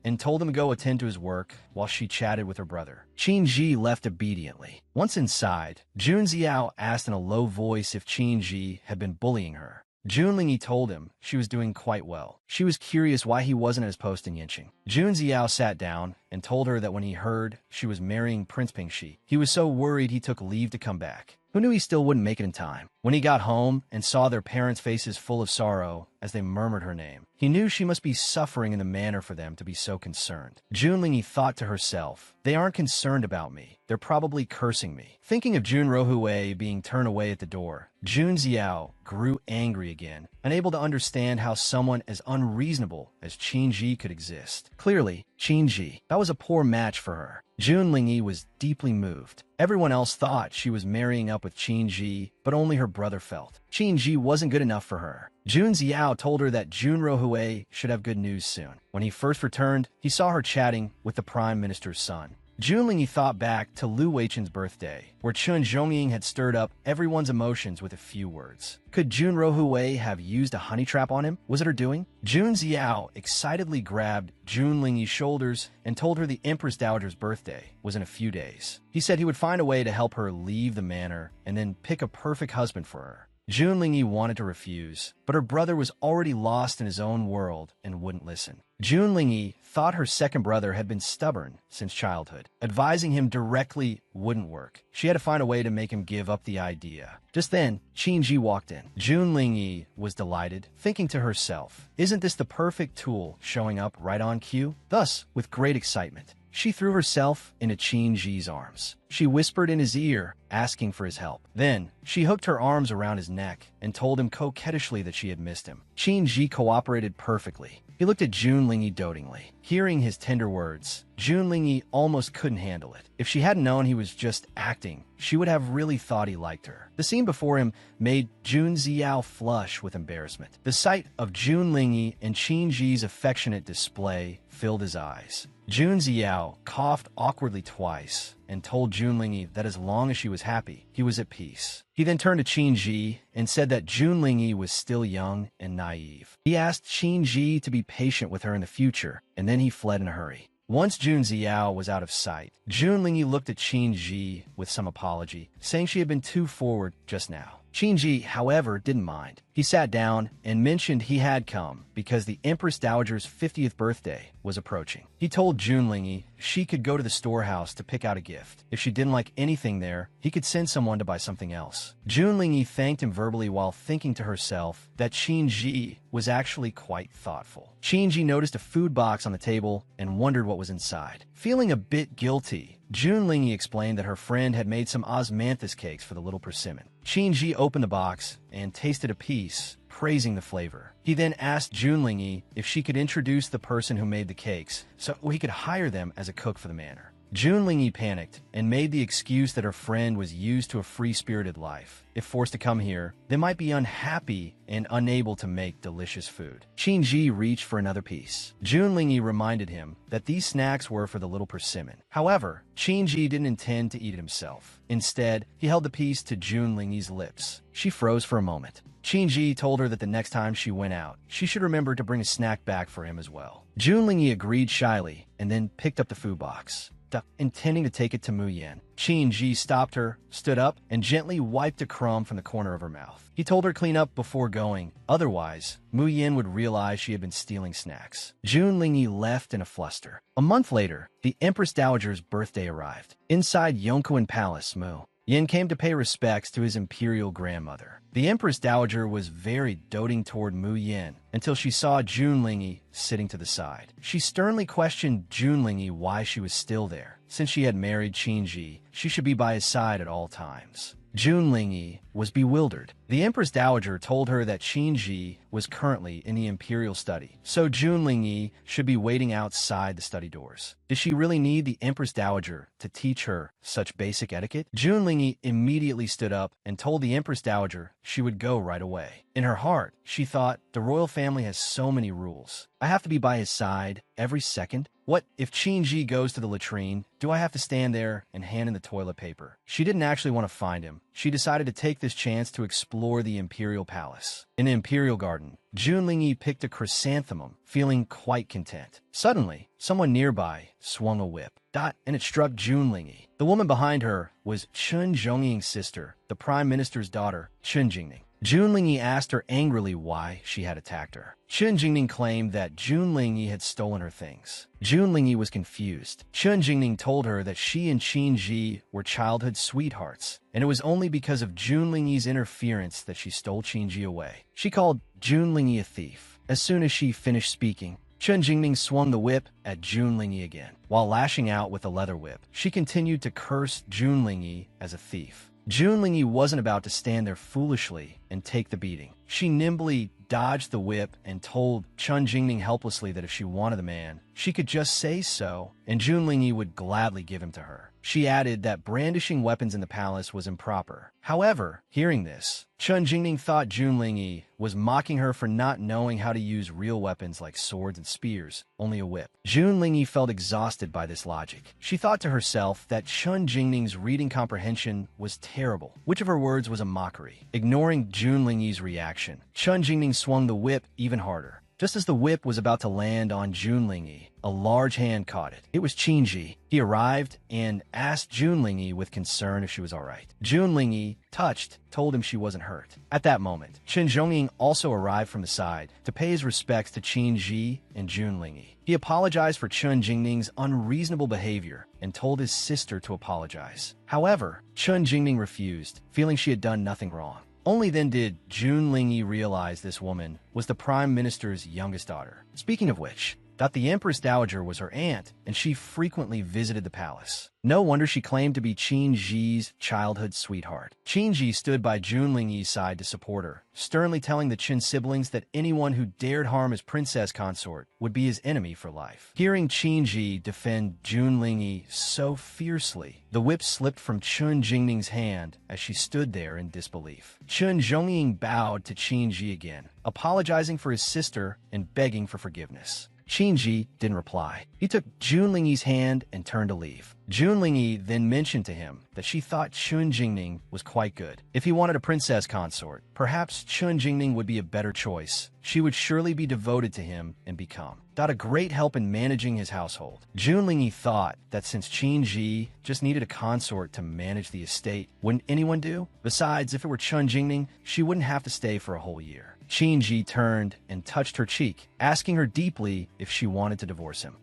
and told him to go attend to his work while she chatted with her brother. Qin Ji left obediently. Once inside, Jun Xiao asked in a low voice if Qin Ji had been bullying her. Jun Lingyi told him she was doing quite well. She was curious why he wasn't at his post in Yinqing. Jun Xiao sat down and told her that when he heard she was marrying Prince Pingxi, he was so worried he took leave to come back. Who knew he still wouldn't make it in time? When he got home and saw their parents' faces full of sorrow as they murmured her name, he knew she must be suffering in the manner for them to be so concerned. Jun Lingyi thought to herself, "They aren't concerned about me. They're probably cursing me." Thinking of Jun Rohue being turned away at the door, Jun Xiao grew angry again, unable to understand how someone as unreasonable as Qin Ji could exist. Clearly, Qin Ji, that was a poor match for her. Jun Lingyi was deeply moved. Everyone else thought she was marrying up with Qin Ji, but only her brother felt Qin Ji wasn't good enough for her. Jun Xiao told her that Jun Rohue should have good news soon. When he first returned, he saw her chatting with the prime minister's son. Jun Lingyi thought back to Lu Weichen's birthday, where Chun Zhongying had stirred up everyone's emotions with a few words. Could Jun Rohue have used a honey trap on him? Was it her doing? Jun Xiao excitedly grabbed Jun Lingyi's shoulders and told her the Empress Dowager's birthday was in a few days. He said he would find a way to help her leave the manor and then pick a perfect husband for her. Jun Lingyi wanted to refuse, but her brother was already lost in his own world and wouldn't listen. Jun Lingyi thought her second brother had been stubborn since childhood. Advising him directly wouldn't work. She had to find a way to make him give up the idea. Just then, Qin Ji walked in. Jun Lingyi was delighted, thinking to herself, "Isn't this the perfect tool showing up right on cue?" Thus, with great excitement, she threw herself into Qin Ji's arms. She whispered in his ear, asking for his help. Then, she hooked her arms around his neck and told him coquettishly that she had missed him. Qin Ji cooperated perfectly. He looked at Jun Lingyi dotingly. Hearing his tender words, Jun Lingyi almost couldn't handle it. If she hadn't known he was just acting, she would have really thought he liked her. The scene before him made Jun Xiao flush with embarrassment. The sight of Jun Lingyi and Qin Ji's affectionate display filled his eyes. Jun Xiao coughed awkwardly twice and told Jun Lingyi that as long as she was happy, he was at peace. He then turned to Qin Ji and said that Jun Lingyi was still young and naive. He asked Qin Ji to be patient with her in the future, and then he fled in a hurry. Once Jun Xiao was out of sight, Jun Lingyi looked at Qin Ji with some apology, saying she had been too forward just now. Qin Ji, however, didn't mind. He sat down and mentioned he had come because the Empress Dowager's 50th birthday was approaching. He told Jun Lingyi she could go to the storehouse to pick out a gift. If she didn't like anything there, he could send someone to buy something else. Jun Lingyi thanked him verbally while thinking to herself that Qin Ji was actually quite thoughtful. Qin Ji noticed a food box on the table and wondered what was inside. Feeling a bit guilty, Jun Lingyi explained that her friend had made some osmanthus cakes for the little persimmon. Qin Ji opened the box and tasted a piece, praising the flavor. He then asked Jun Lingyi if she could introduce the person who made the cakes so he could hire them as a cook for the manor. Jun Lingyi panicked and made the excuse that her friend was used to a free-spirited life. If forced to come here, they might be unhappy and unable to make delicious food. Qin Ji reached for another piece. Jun Lingyi reminded him that these snacks were for the little persimmon. However, Qin Ji didn't intend to eat it himself. Instead, he held the piece to Jun Lingyi's lips. She froze for a moment. Qin Ji told her that the next time she went out, she should remember to bring a snack back for him as well. Jun Lingyi agreed shyly and then picked up the food box, intending to take it to Mu Yan. Qin Ji stopped her, stood up, and gently wiped a crumb from the corner of her mouth. He told her clean up before going, otherwise, Mu Yan would realize she had been stealing snacks. Jun Lingyi left in a fluster. A month later, the Empress Dowager's birthday arrived. Inside Yongkuan Palace, Mu Yan came to pay respects to his imperial grandmother. The Empress Dowager was very doting toward Mu Yan until she saw Jun Lingyi sitting to the side. She sternly questioned Jun Lingyi why she was still there. Since she had married Qin Ji, she should be by his side at all times. Jun Lingyi was bewildered. The Empress Dowager told her that Qin Ji was currently in the imperial study, so Jun Lingyi should be waiting outside the study doors. Did she really need the Empress Dowager to teach her such basic etiquette? Jun Lingyi immediately stood up and told the Empress Dowager she would go right away. In her heart, she thought, the royal family has so many rules. I have to be by his side every second. What if Qin Ji goes to the latrine? Do I have to stand there and hand in the toilet paper? She didn't actually want to find him. She decided to take this chance to explore the imperial palace. In the imperial garden, Jun Lingyi picked a chrysanthemum, feeling quite content. Suddenly, someone nearby swung a whip. And it struck Jun Lingyi. The woman behind her was Chen Zhongying's sister, the prime minister's daughter, Chen Jingning. Jun Lingyi asked her angrily why she had attacked her. Chen Jingning claimed that Jun Lingyi had stolen her things. Jun Lingyi was confused. Chen Jingning told her that she and Qin Ji were childhood sweethearts, and it was only because of Jun Lingyi's interference that she stole Qin Ji away. She called Jun Lingyi a thief. As soon as she finished speaking, Chen Jingning swung the whip at Jun Lingyi again. While lashing out with the leather whip, she continued to curse Jun Lingyi as a thief. Jun Lingyi wasn't about to stand there foolishly and take the beating. She nimbly dodged the whip and told Chen Jingning helplessly that if she wanted the man, she could just say so, and Jun Lingyi would gladly give him to her. She added that brandishing weapons in the palace was improper. However, hearing this, Chen Jingning thought Jun Lingyi was mocking her for not knowing how to use real weapons like swords and spears, only a whip. Jun Lingyi felt exhausted by this logic. She thought to herself that Chen Jingning's reading comprehension was terrible. Which of her words was a mockery? Ignoring Jun Lingyi's reaction, Chen Jingning swung the whip even harder. Just as the whip was about to land on Jun Lingyi, a large hand caught it. It was Qin Ji. He arrived and asked Jun Lingyi with concern if she was all right. Jun Lingyi, touched, told him she wasn't hurt. At that moment, Chen Zhongying also arrived from the side to pay his respects to Qin Ji and Jun Lingyi. He apologized for Chen Jingning's unreasonable behavior and told his sister to apologize. However, Chen Jingning refused, feeling she had done nothing wrong. Only then did Jun Lingyi realize this woman was the prime minister's youngest daughter. Speaking of which, that the Empress Dowager was her aunt, and she frequently visited the palace. No wonder she claimed to be Qin Ji's childhood sweetheart. Qin Ji stood by Jun Lingyi's side to support her, sternly telling the Qin siblings that anyone who dared harm his princess consort would be his enemy for life. Hearing Qin Ji defend Jun Lingyi so fiercely, the whip slipped from Chen Jingning's hand as she stood there in disbelief. Chen Zhongying bowed to Qin Ji again, apologizing for his sister and begging for forgiveness. Qin Ji didn't reply. He took Jun Lingyi's hand and turned to leave. Jun Lingyi then mentioned to him that she thought Chen Jingning was quite good. If he wanted a princess consort, perhaps Chen Jingning would be a better choice. She would surely be devoted to him and become a great help in managing his household. Jun Lingyi thought that since Qin Ji just needed a consort to manage the estate, wouldn't anyone do? Besides, if it were Chen Jingning, she wouldn't have to stay for a whole year. Qin Ji turned and touched her cheek, asking her deeply if she wanted to divorce him.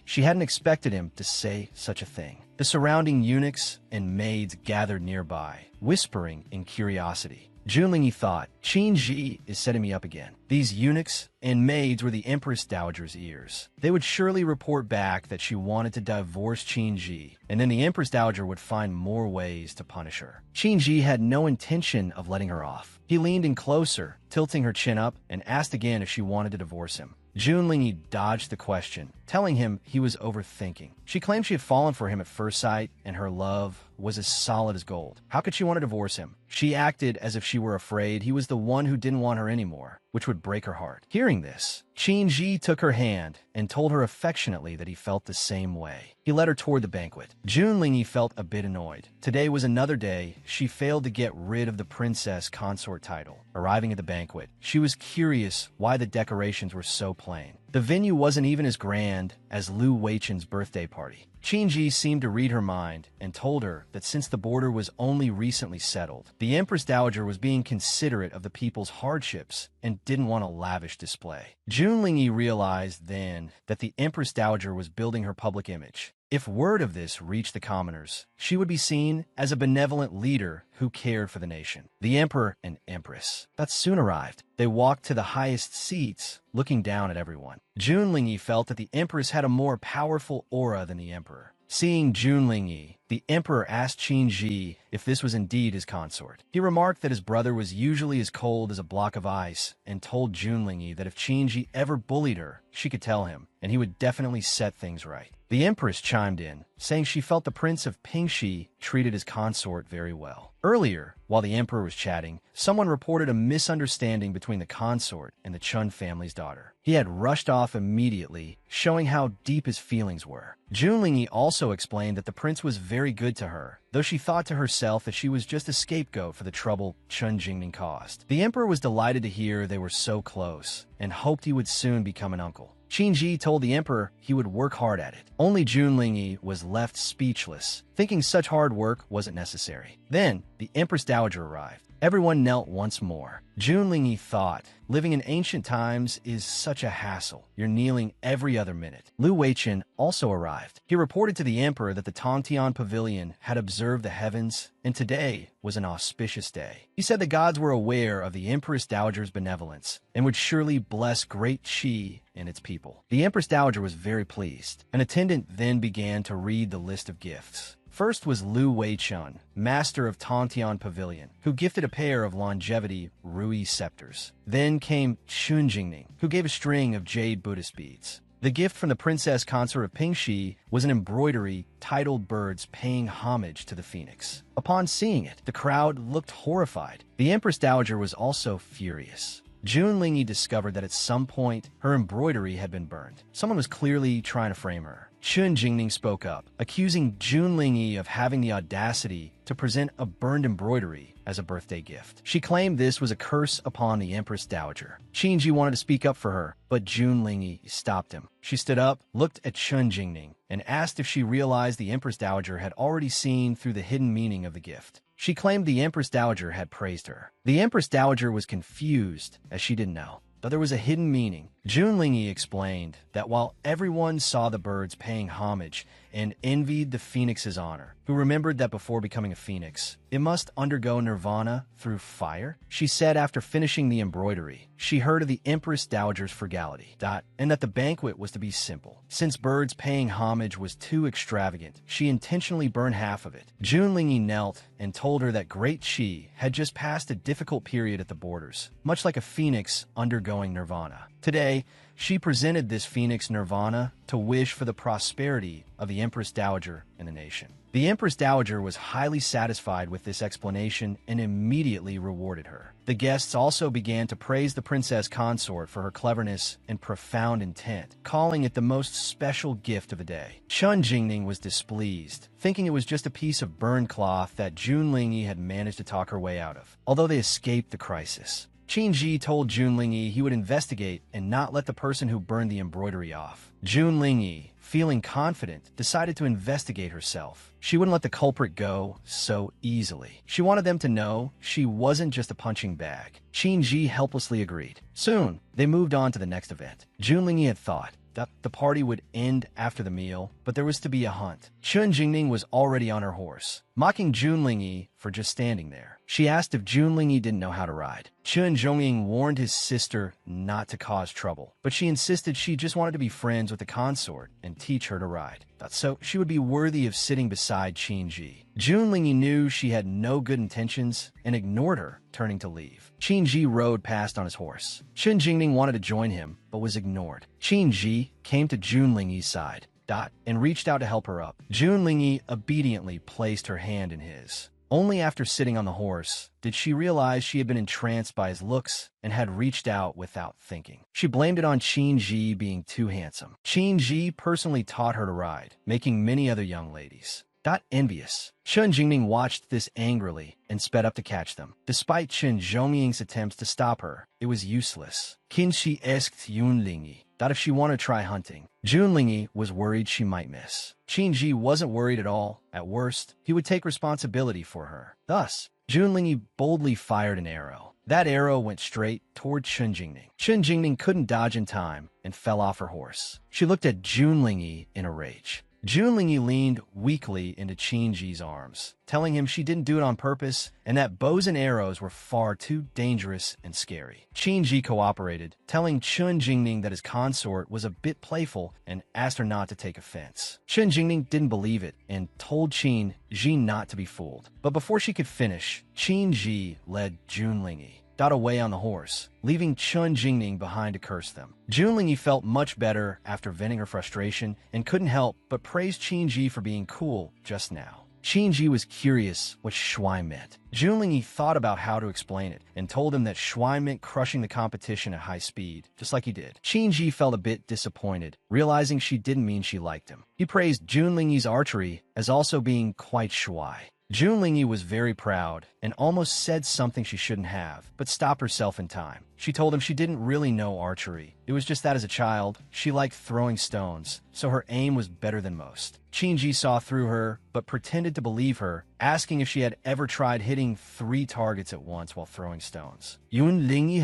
She hadn't expected him to say such a thing. The surrounding eunuchs and maids gathered nearby, whispering in curiosity. Jun Lingyi thought, Qin Ji is setting me up again. These eunuchs and maids were the Empress Dowager's ears. They would surely report back that she wanted to divorce Qin Ji, and then the Empress Dowager would find more ways to punish her. Qin Ji had no intention of letting her off. He leaned in closer, tilting her chin up, and asked again if she wanted to divorce him. Jun Lingyi dodged the question, telling him he was overthinking. She claimed she had fallen for him at first sight, and her love was as solid as gold. How could she want to divorce him? She acted as if she were afraid he was the one who didn't want her anymore, which would break her heart. Hearing this, Qin-ji took her hand and told her affectionately that he felt the same way. He led her toward the banquet. Junlingyi felt a bit annoyed. Today was another day she failed to get rid of the princess consort title. Arriving at the banquet, she was curious why the decorations were so plain. The venue wasn't even as grand as Lu Weichen's birthday party. Qin-ji seemed to read her mind and told her that since the border was only recently settled, the Empress Dowager was being considerate of the people's hardships and didn't want a lavish display. Junlingyi realized then that the Empress Dowager was building her public image. If word of this reached the commoners, she would be seen as a benevolent leader who cared for the nation. The emperor and empress that soon arrived. They walked to the highest seats, looking down at everyone. Junlingyi felt that the empress had a more powerful aura than the emperor. Seeing Junlingyi, the emperor asked Qin-ji if this was indeed his consort. He remarked that his brother was usually as cold as a block of ice and told Junlingyi that if Qin-ji ever bullied her, she could tell him, and he would definitely set things right. The empress chimed in, saying she felt the prince of Pingxi treated his consort very well. Earlier, while the emperor was chatting, someone reported a misunderstanding between the consort and the Chun family's daughter. He had rushed off immediately, showing how deep his feelings were. Junlingyi also explained that the prince was very good to her, though she thought to herself that she was just a scapegoat for the trouble Chun Jingning caused. The emperor was delighted to hear they were so close, and hoped he would soon become an uncle. Qin-ji told the emperor he would work hard at it. Only Junlingyi was left speechless, thinking such hard work wasn't necessary. Then, the Empress Dowager arrived. Everyone knelt once more. Junlingyi thought, living in ancient times is such a hassle. You're kneeling every other minute. Lu Weichen also arrived. He reported to the emperor that the Tongtian Pavilion had observed the heavens, and today was an auspicious day. He said the gods were aware of the Empress Dowager's benevolence and would surely bless Great Qi and its people. The Empress Dowager was very pleased. An attendant then began to read the list of gifts. First was Lu Weichun, master of Tongtian Pavilion, who gifted a pair of longevity Rui scepters. Then came Chun Jingning, who gave a string of jade Buddhist beads. The gift from the princess consort of Pingxi was an embroidery titled birds paying homage to the phoenix. Upon seeing it, the crowd looked horrified. The Empress Dowager was also furious. Junlingyi discovered that at some point, her embroidery had been burned. Someone was clearly trying to frame her. Chun Jingning spoke up, accusing Junlingyi of having the audacity to present a burned embroidery as a birthday gift. She claimed this was a curse upon the Empress Dowager. Qin-ji wanted to speak up for her, but Junlingyi stopped him. She stood up, looked at Chun Jingning, and asked if she realized the Empress Dowager had already seen through the hidden meaning of the gift. She claimed the Empress Dowager had praised her. The Empress Dowager was confused, as she didn't know. But there was a hidden meaning. Junlingyi explained that while everyone saw the birds paying homage and envied the phoenix's honor, who remembered that before becoming a phoenix, it must undergo nirvana through fire, she said after finishing the embroidery, she heard of the Empress Dowager's frugality, and that the banquet was to be simple. Since birds paying homage was too extravagant, she intentionally burned half of it. Junlingyi knelt and told her that Great Qi had just passed a difficult period at the borders, much like a phoenix undergoing nirvana. Today, she presented this phoenix nirvana to wish for the prosperity of the Empress Dowager and the nation. The Empress Dowager was highly satisfied with this explanation and immediately rewarded her. The guests also began to praise the princess consort for her cleverness and profound intent, calling it the most special gift of the day. Chun Jingning was displeased, thinking it was just a piece of burned cloth that Junlingyi had managed to talk her way out of, although they escaped the crisis. Qin-ji told Junlingyi he would investigate and not let the person who burned the embroidery off. Junlingyi, feeling confident, decided to investigate herself. She wouldn't let the culprit go so easily. She wanted them to know she wasn't just a punching bag. Qin-ji helplessly agreed. Soon, they moved on to the next event. Junlingyi had thought that the party would end after the meal, but there was to be a hunt. Chun Jingning was already on her horse, mocking Junlingyi for just standing there. She asked if Junlingyi didn't know how to ride. Chun Zhongying warned his sister not to cause trouble, but she insisted she just wanted to be friends with the consort and teach her to ride. So she would be worthy of sitting beside Qin Ji. Junlingyi knew she had no good intentions and ignored her, turning to leave. Qin Ji rode past on his horse. Chun Jingning wanted to join him, but was ignored. Qin Ji came to Junlingyi's side, and reached out to help her up. Junlingyi obediently placed her hand in his. Only after sitting on the horse did she realize she had been entranced by his looks and had reached out without thinking. She blamed it on Qin Ji being too handsome. Qin Ji personally taught her to ride, making many other young ladies envious. Chun Jingning watched this angrily and sped up to catch them. Despite Chun Zhongying's attempts to stop her, it was useless. Qin Shi asked Junlingyi if she wanted to try hunting. Junlingyi was worried she might miss. Qin Ji wasn't worried at all. At worst, he would take responsibility for her. Thus, Junlingyi boldly fired an arrow. That arrow went straight toward Chun Jingning. Chun Jingning couldn't dodge in time and fell off her horse. She looked at Junlingyi in a rage. Junlingyi leaned weakly into Qin Ji's arms, telling him she didn't do it on purpose and that bows and arrows were far too dangerous and scary. Qin Ji cooperated, telling Chun Jingning that his consort was a bit playful and asked her not to take offense. Chun Jingning didn't believe it and told Qin Ji not to be fooled. But before she could finish, Qin Ji led Junlingyi away on the horse, leaving Chun Jingning behind to curse them. Junlingyi felt much better after venting her frustration and couldn't help but praise Qin Ji for being cool just now. Qin Ji was curious what shui meant. Junlingyi thought about how to explain it and told him that shui meant crushing the competition at high speed, just like he did. Qin Ji felt a bit disappointed, realizing she didn't mean she liked him. He praised Junlingyi's archery as also being quite shui. Junlingyi was very proud and almost said something she shouldn't have, but stopped herself in time. She told him she didn't really know archery. It was just that as a child, she liked throwing stones, so her aim was better than most. Qin Ji saw through her, but pretended to believe her, asking if she had ever tried hitting 3 targets at once while throwing stones. Junlingyi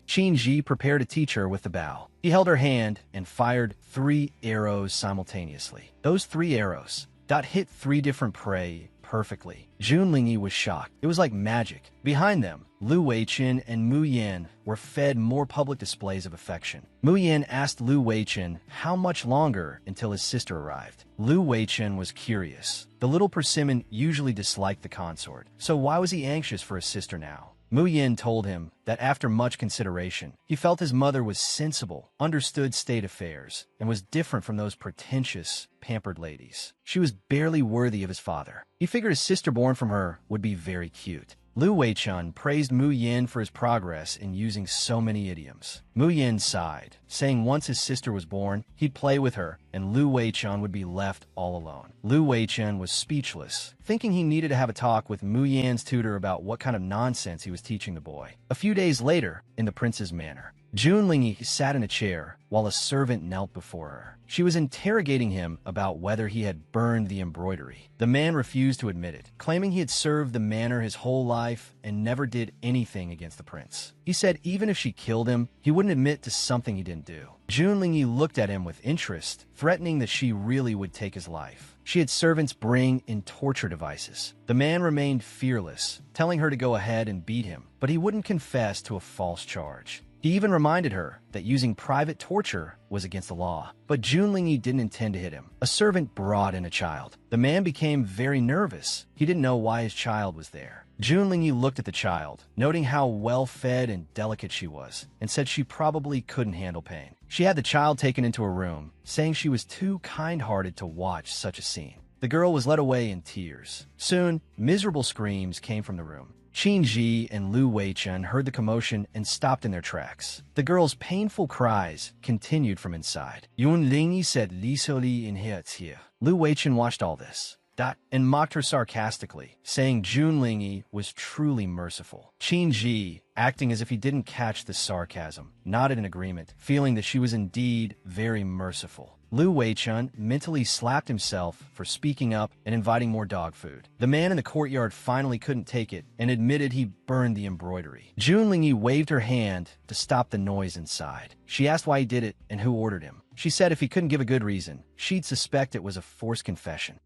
Qin Ji prepared to teach her with the bow. He held her hand and fired 3 arrows simultaneously. Those 3 arrows hit 3 different prey perfectly. Junlingyi was shocked. It was like magic. Behind them, Lu Weichen and Mu Yan were fed more public displays of affection. Mu Yan asked Lu Weichen how much longer until his sister arrived. Lu Weichen was curious. The little persimmon usually disliked the consort, so why was he anxious for his sister now? Mu Yin told him that after much consideration, he felt his mother was sensible, understood state affairs, and was different from those pretentious, pampered ladies. She was barely worthy of his father. He figured a sister born from her would be very cute. Lu Weichun praised Mu Yin for his progress in using so many idioms. Mu Yin sighed, saying once his sister was born, he'd play with her, and Lu Weichun would be left all alone. Lu Weichun was speechless, thinking he needed to have a talk with Mu Yan's tutor about what kind of nonsense he was teaching the boy. A few days later, in the prince's manor, Junlingyi sat in a chair while a servant knelt before her. She was interrogating him about whether he had burned the embroidery. The man refused to admit it, claiming he had served the manor his whole life and never did anything against the prince. He said even if she killed him, he wouldn't admit to something he didn't do. Junlingyi looked at him with interest, threatening that she really would take his life. She had servants bring in torture devices. The man remained fearless, telling her to go ahead and beat him, but he wouldn't confess to a false charge. He even reminded her that using private torture was against the law. But Junlingyi didn't intend to hit him. A servant brought in a child. The man became very nervous. He didn't know why his child was there. Junlingyi looked at the child, noting how well-fed and delicate she was, and said she probably couldn't handle pain. She had the child taken into a room, saying she was too kind-hearted to watch such a scene. The girl was led away in tears. Soon, miserable screams came from the room. Qin Ji and Lu Weichen heard the commotion and stopped in their tracks. The girl's painful cries continued from inside. Junlingyi said lisoli in here. Lu Weichen watched all this, and mocked her sarcastically, saying Junlingyi was truly merciful. Qin Ji, acting as if he didn't catch the sarcasm, nodded in agreement, feeling that she was indeed very merciful. Lu Weichun mentally slapped himself for speaking up and inviting more dog food. The man in the courtyard finally couldn't take it and admitted he burned the embroidery. Junlingyi waved her hand to stop the noise inside. She asked why he did it and who ordered him. She said if he couldn't give a good reason, she'd suspect it was a forced confession.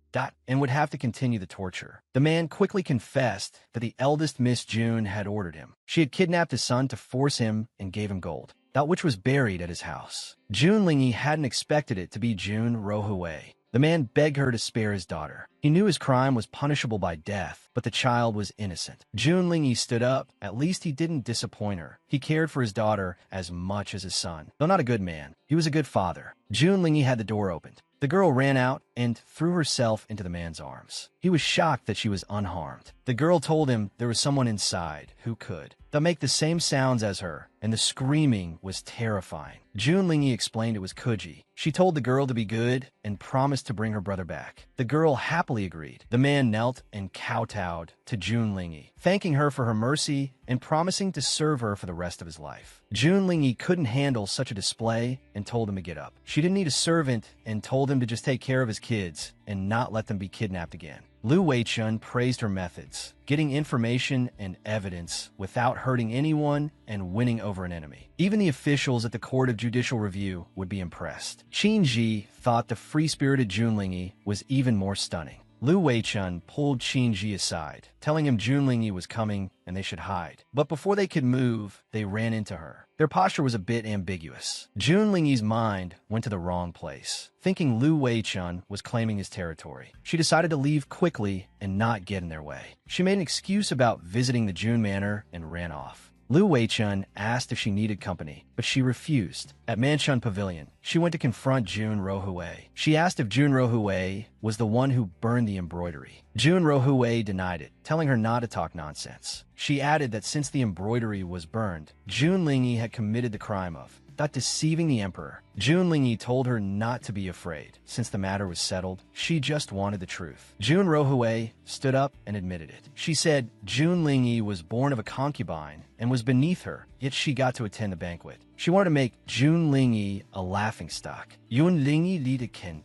And would have to continue the torture. The man quickly confessed that the eldest Miss June had ordered him. She had kidnapped his son to force him and gave him gold, that which was buried at his house. June Lingy hadn't expected it to be June Rohue. The man begged her to spare his daughter. He knew his crime was punishable by death, but the child was innocent. June Lingy stood up. At least he didn't disappoint her. He cared for his daughter as much as his son. Though not a good man, he was a good father. June Lingy had the door opened. The girl ran out and threw herself into the man's arms. He was shocked that she was unharmed. The girl told him there was someone inside who could. They'll make the same sounds as her, and the screaming was terrifying. June Lingy explained it was Kuji. She told the girl to be good and promised to bring her brother back. The girl happily agreed. The man knelt and kowtowed to June Lingy, thanking her for her mercy and promising to serve her for the rest of his life. June Lingy couldn't handle such a display and told him to get up. She didn't need a servant and told him to just take care of his kids and not let them be kidnapped again. Liu Weichun praised her methods, getting information and evidence without hurting anyone and winning over an enemy. Even the officials at the Court of Judicial Review would be impressed. Qin Ji thought the free-spirited June Lingy was even more stunning. Liu Weichun pulled Qin Ji aside, telling him June Lingy was coming and they should hide. But before they could move, they ran into her. Their posture was a bit ambiguous. June Lingy's mind went to the wrong place, thinking Liu Weichun was claiming his territory. She decided to leave quickly and not get in their way. She made an excuse about visiting the June Manor and ran off. Liu Weichun asked if she needed company, but she refused. At Manshun Pavilion, she went to confront June Rohue. She asked if June Rohue was the one who burned the embroidery. June Rohue denied it, telling her not to talk nonsense. She added that since the embroidery was burned, June Lingy had committed the crime of deceiving the emperor. June Lingy told her not to be afraid. Since the matter was settled, she just wanted the truth. June Rohue stood up and admitted it. She said June Lingy was born of a concubine and was beneath her, yet she got to attend the banquet. She wanted to make June Lingy a laughingstock. June Lingy lide kind.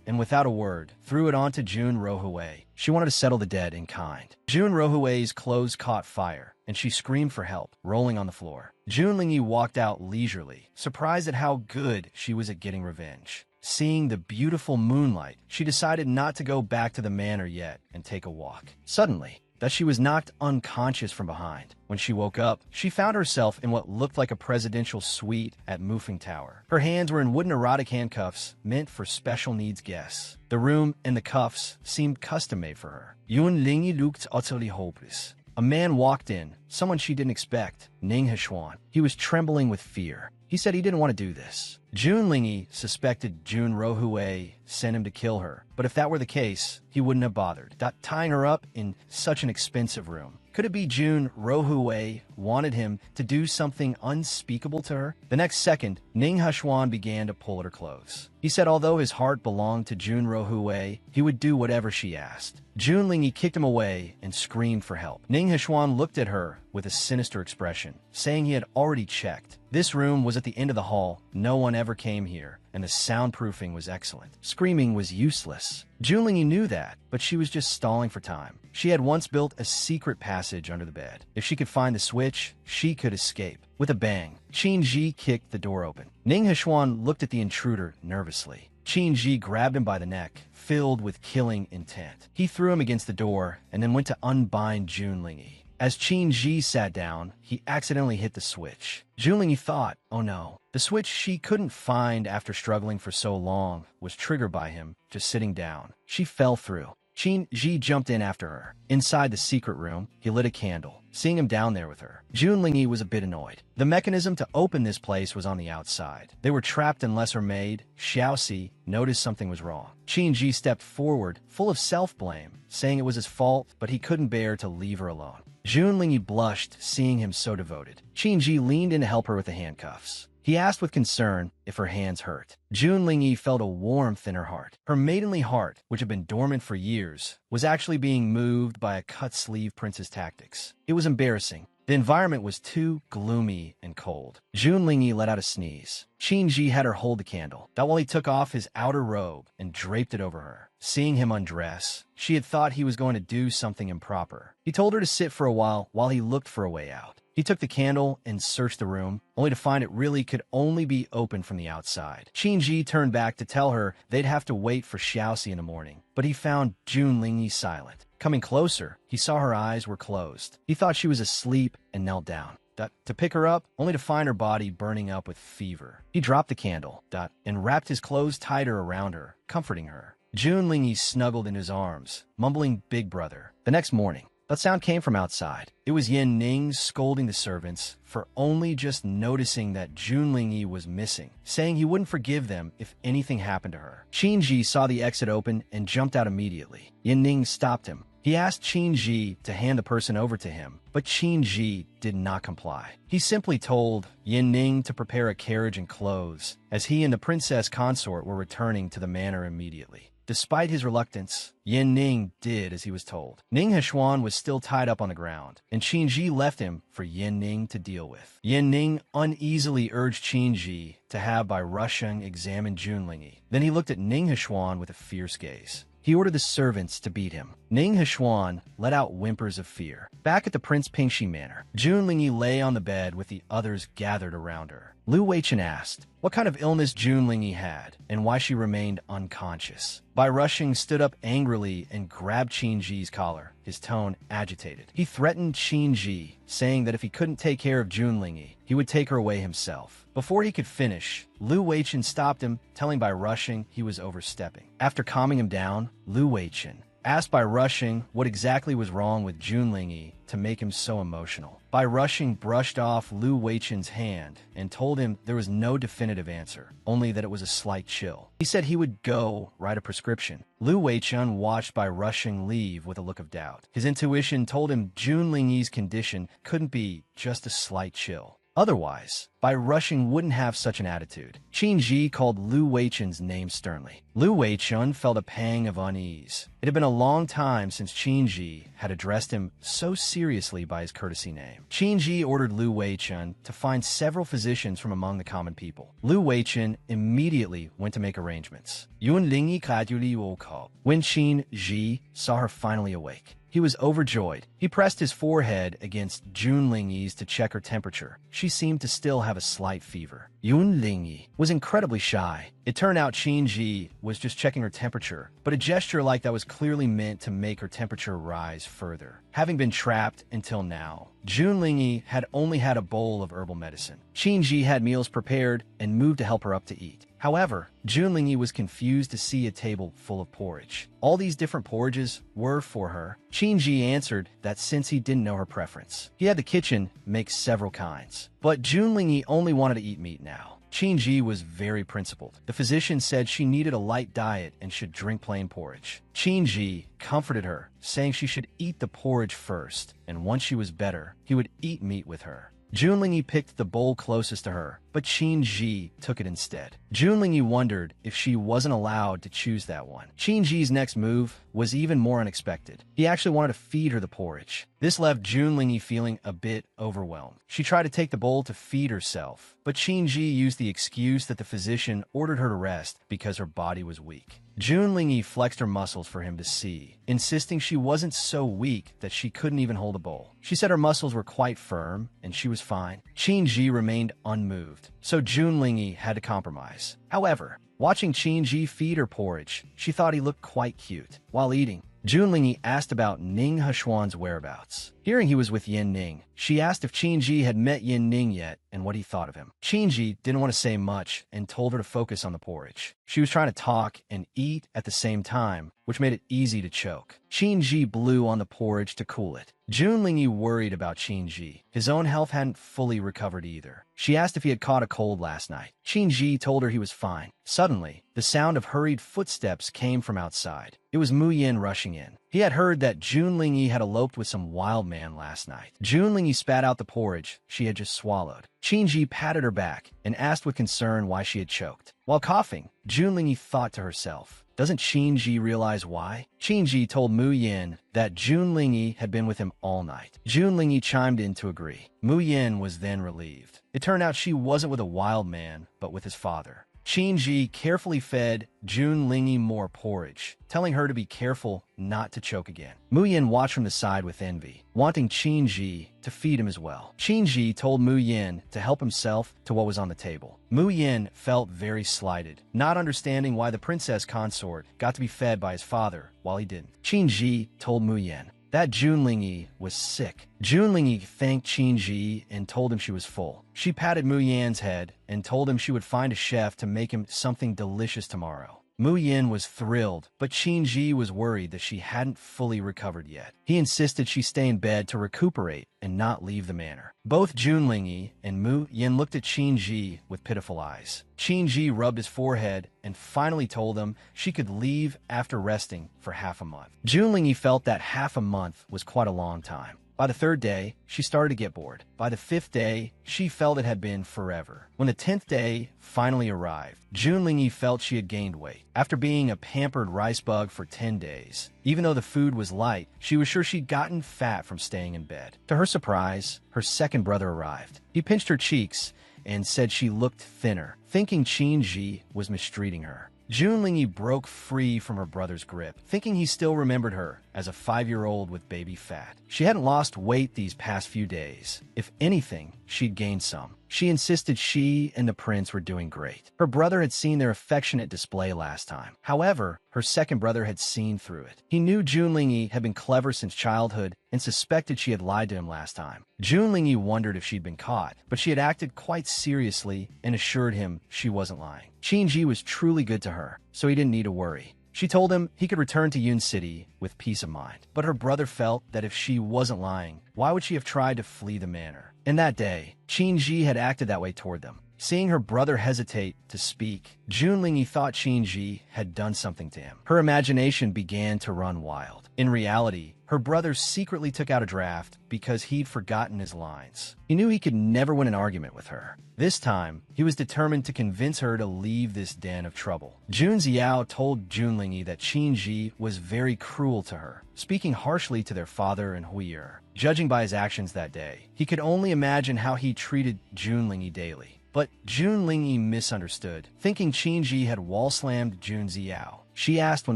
And without a word, threw it onto June Rohue. She wanted to settle the debt in kind. June Rohue's clothes caught fire, and she screamed for help, rolling on the floor. June Lingy walked out leisurely, surprised at how good she was at getting revenge. Seeing the beautiful moonlight, she decided not to go back to the manor yet and take a walk. Suddenly, that she was knocked unconscious from behind. When she woke up, she found herself in what looked like a presidential suite at Mufing Tower. Her hands were in wooden erotic handcuffs meant for special needs guests. The room and the cuffs seemed custom-made for her. Yun Lingy looked utterly hopeless. A man walked in, someone she didn't expect, Ning Hshuan. He was trembling with fear. He said he didn't want to do this. June Lingy suspected June Rohue sent him to kill her, but if that were the case, he wouldn't have bothered. Tying her up in such an expensive room. Could it be June Rohue wanted him to do something unspeakable to her? The next second, Ning Hshuan began to pull at her clothes. He said although his heart belonged to June Rohue, he would do whatever she asked. June Lingy kicked him away and screamed for help. Ning Hshuan looked at her with a sinister expression, saying he had already checked. This room was at the end of the hall. No one ever came here, and the soundproofing was excellent. Screaming was useless. June Lingy knew that, but she was just stalling for time. She had once built a secret passage under the bed. If she could find the switch, she could escape. With a bang, Qin Ji kicked the door open. Ning Hshuan looked at the intruder nervously. Qin Ji grabbed him by the neck, filled with killing intent. He threw him against the door and then went to unbind June Lingy. As Qin Ji sat down, he accidentally hit the switch. June Lingy thought, oh no. The switch she couldn't find after struggling for so long was triggered by him just sitting down. She fell through. Qin Ji jumped in after her. Inside the secret room, he lit a candle, seeing him down there with her. June Lingy was a bit annoyed. The mechanism to open this place was on the outside. They were trapped unless her maid, Xiaoxi, noticed something was wrong. Qin Ji stepped forward, full of self-blame, saying it was his fault, but he couldn't bear to leave her alone. June Lingy blushed, seeing him so devoted. Qin Ji leaned in to help her with the handcuffs. He asked with concern if her hands hurt. June Lingy felt a warmth in her heart. Her maidenly heart, which had been dormant for years, was actually being moved by a cut-sleeve prince's tactics. It was embarrassing. The environment was too gloomy and cold. June Lingy let out a sneeze. Qin Ji had her hold the candle, that while he took off his outer robe and draped it over her. Seeing him undress, she had thought he was going to do something improper. He told her to sit for a while he looked for a way out. He took the candle and searched the room, only to find it really could only be opened from the outside. Qingji turned back to tell her they'd have to wait for Xiaoxi in the morning, but he found Jun Lingyi silent. Coming closer, he saw her eyes were closed. He thought she was asleep and knelt down to pick her up, only to find her body burning up with fever. He dropped the candle and wrapped his clothes tighter around her, comforting her. Jun Lingyi snuggled in his arms, mumbling "Big brother." The next morning, that sound came from outside. It was Yin Ning scolding the servants for only just noticing that Jun Lingyi was missing, saying he wouldn't forgive them if anything happened to her. Qingji saw the exit open and jumped out immediately. Yin Ning stopped him. He asked Qingji to hand the person over to him, but Qingji did not comply. He simply told Yin Ning to prepare a carriage and clothes, as he and the princess consort were returning to the manor immediately. Despite his reluctance, Yin Ning did as he was told. Ning Heshuan was still tied up on the ground, and Qingji left him for Yin Ning to deal with. Yin Ning uneasily urged Qingji to have Bai Rusheng examine Jun Lingyi. Then he looked at Ning Heshuan with a fierce gaze. He ordered the servants to beat him. Ning Heshuan let out whimpers of fear. Back at the Prince Pingxi Manor, Jun Lingyi lay on the bed with the others gathered around her. Lu Weichen asked what kind of illness Jun Lingyi had and why she remained unconscious. Bai Rusheng stood up angrily and grabbed Qingji's collar, his tone agitated. He threatened Qingji, saying that if he couldn't take care of Jun Lingyi, he would take her away himself. Before he could finish, Lu Weichen stopped him, telling Bai Rusheng he was overstepping. After calming him down, Lu Weichen asked Bai Rusheng what exactly was wrong with Jun Lingyi to make him so emotional. Bai Rusheng brushed off Lu Weichen's hand and told him there was no definitive answer, only that it was a slight chill. He said he would go write a prescription. Lu Weichen watched Bai Rusheng leave with a look of doubt. His intuition told him Jun Lingyi's condition couldn't be just a slight chill. Otherwise, Bai Rusheng wouldn't have such an attitude. Qingji called Lu Weichen's name sternly. Lu Weichen felt a pang of unease. It had been a long time since Qingji had addressed him so seriously by his courtesy name. Qingji ordered Lu Weichen to find several physicians from among the common people. Lu Weichen immediately went to make arrangements. Yun Lingyi Kaiduli Woko. When Qingji saw her finally awake, he was overjoyed. He pressed his forehead against Jun Lingyi's to check her temperature. She seemed to still have a slight fever. Yun Lingyi was incredibly shy. It turned out Qingji was just checking her temperature, but a gesture like that was clearly meant to make her temperature rise further. Having been trapped until now, Jun Lingyi had only had a bowl of herbal medicine. Qingji had meals prepared and moved to help her up to eat. However, Jun Lingyi was confused to see a table full of porridge. All these different porridges were for her. Qingji answered that since he didn't know her preference, he had the kitchen make several kinds. But Jun Lingyi only wanted to eat meat now. Qingji was very principled. The physician said she needed a light diet and should drink plain porridge. Qingji comforted her, saying she should eat the porridge first, and once she was better, he would eat meat with her. Jun Lingyi picked the bowl closest to her, but Qingji took it instead. Jun Lingyi wondered if she wasn't allowed to choose that one. Qingji's next move was even more unexpected. He actually wanted to feed her the porridge. This left Jun Lingyi feeling a bit overwhelmed. She tried to take the bowl to feed herself, but Qingji used the excuse that the physician ordered her to rest because her body was weak. Jun Lingyi flexed her muscles for him to see, insisting she wasn't so weak that she couldn't even hold a bowl. She said her muscles were quite firm, and she was fine. Qingji remained unmoved, so Jun Lingyi had to compromise. However, watching Qingji feed her porridge, she thought he looked quite cute. While eating, Jun Lingyi asked about Ning Heshuan's whereabouts. Hearing he was with Yin Ning, she asked if Qingji had met Yin Ning yet and what he thought of him. Qingji didn't want to say much and told her to focus on the porridge. She was trying to talk and eat at the same time, which made it easy to choke. Qingji blew on the porridge to cool it. Jun Lingyi worried about Qingji. His own health hadn't fully recovered either. She asked if he had caught a cold last night. Qingji told her he was fine. Suddenly, the sound of hurried footsteps came from outside. It was Mu Yin rushing in. He had heard that Jun Lingyi had eloped with some wild man last night. Jun Lingyi spat out the porridge she had just swallowed. Qingji patted her back and asked with concern why she had choked. While coughing, Jun Lingyi thought to herself, doesn't Qingji realize why? Qingji told Mu Yin that Jun Lingyi had been with him all night. Jun Lingyi chimed in to agree. Mu Yin was then relieved. It turned out she wasn't with a wild man, but with his father. Qin carefully fed Jun Lingyi more porridge, telling her to be careful not to choke again. Mu Yin watched from the side with envy, wanting Qin to feed him as well. Qin told Mu Yin to help himself to what was on the table. Mu Yin felt very slighted, not understanding why the princess consort got to be fed by his father while he didn't. Qin told Mu Yin that Jun Lingyi was sick. Jun Lingyi thanked Qin and told him she was full. She patted Mu Yan's head and told him she would find a chef to make him something delicious tomorrow. Mu Yin was thrilled, but Qin was worried that she hadn't fully recovered yet. He insisted she stay in bed to recuperate and not leave the manor. Both Jun Lingyi and Mu Yin looked at Qin with pitiful eyes. Qin rubbed his forehead and finally told him she could leave after resting for half a month. Jun Lingyi felt that half a month was quite a long time. By the 3rd day, she started to get bored. By the 5th day, she felt it had been forever. When the 10th day finally arrived, Jun Lingyi felt she had gained weight. After being a pampered rice bug for 10 days, even though the food was light, she was sure she'd gotten fat from staying in bed. To her surprise, her second brother arrived. He pinched her cheeks and said she looked thinner, thinking Qin was mistreating her. Jun Lingyi broke free from her brother's grip, thinking he still remembered her as a 5-year-old with baby fat. She hadn't lost weight these past few days. If anything, she'd gained some. She insisted she and the prince were doing great. Her brother had seen their affectionate display last time. However, her second brother had seen through it. He knew Jun Lingyi had been clever since childhood and suspected she had lied to him last time. Jun Lingyi wondered if she'd been caught, but she had acted quite seriously and assured him she wasn't lying. Qin was truly good to her, so he didn't need to worry. She told him he could return to Yun City with peace of mind. But her brother felt that if she wasn't lying, why would she have tried to flee the manor? In that day, Qin had acted that way toward them. Seeing her brother hesitate to speak, Jun Lingyi thought Qin had done something to him. Her imagination began to run wild. In reality, her brother secretly took out a draft because he'd forgotten his lines. He knew he could never win an argument with her. This time, he was determined to convince her to leave this den of trouble. Jun Xiao told Jun Lingyi that Qin was very cruel to her, speaking harshly to their father and Hui'er. Judging by his actions that day, he could only imagine how he treated Jun Lingyi daily. But Jun Lingyi misunderstood, thinking Qin had wall-slammed Jun Xiao. She asked when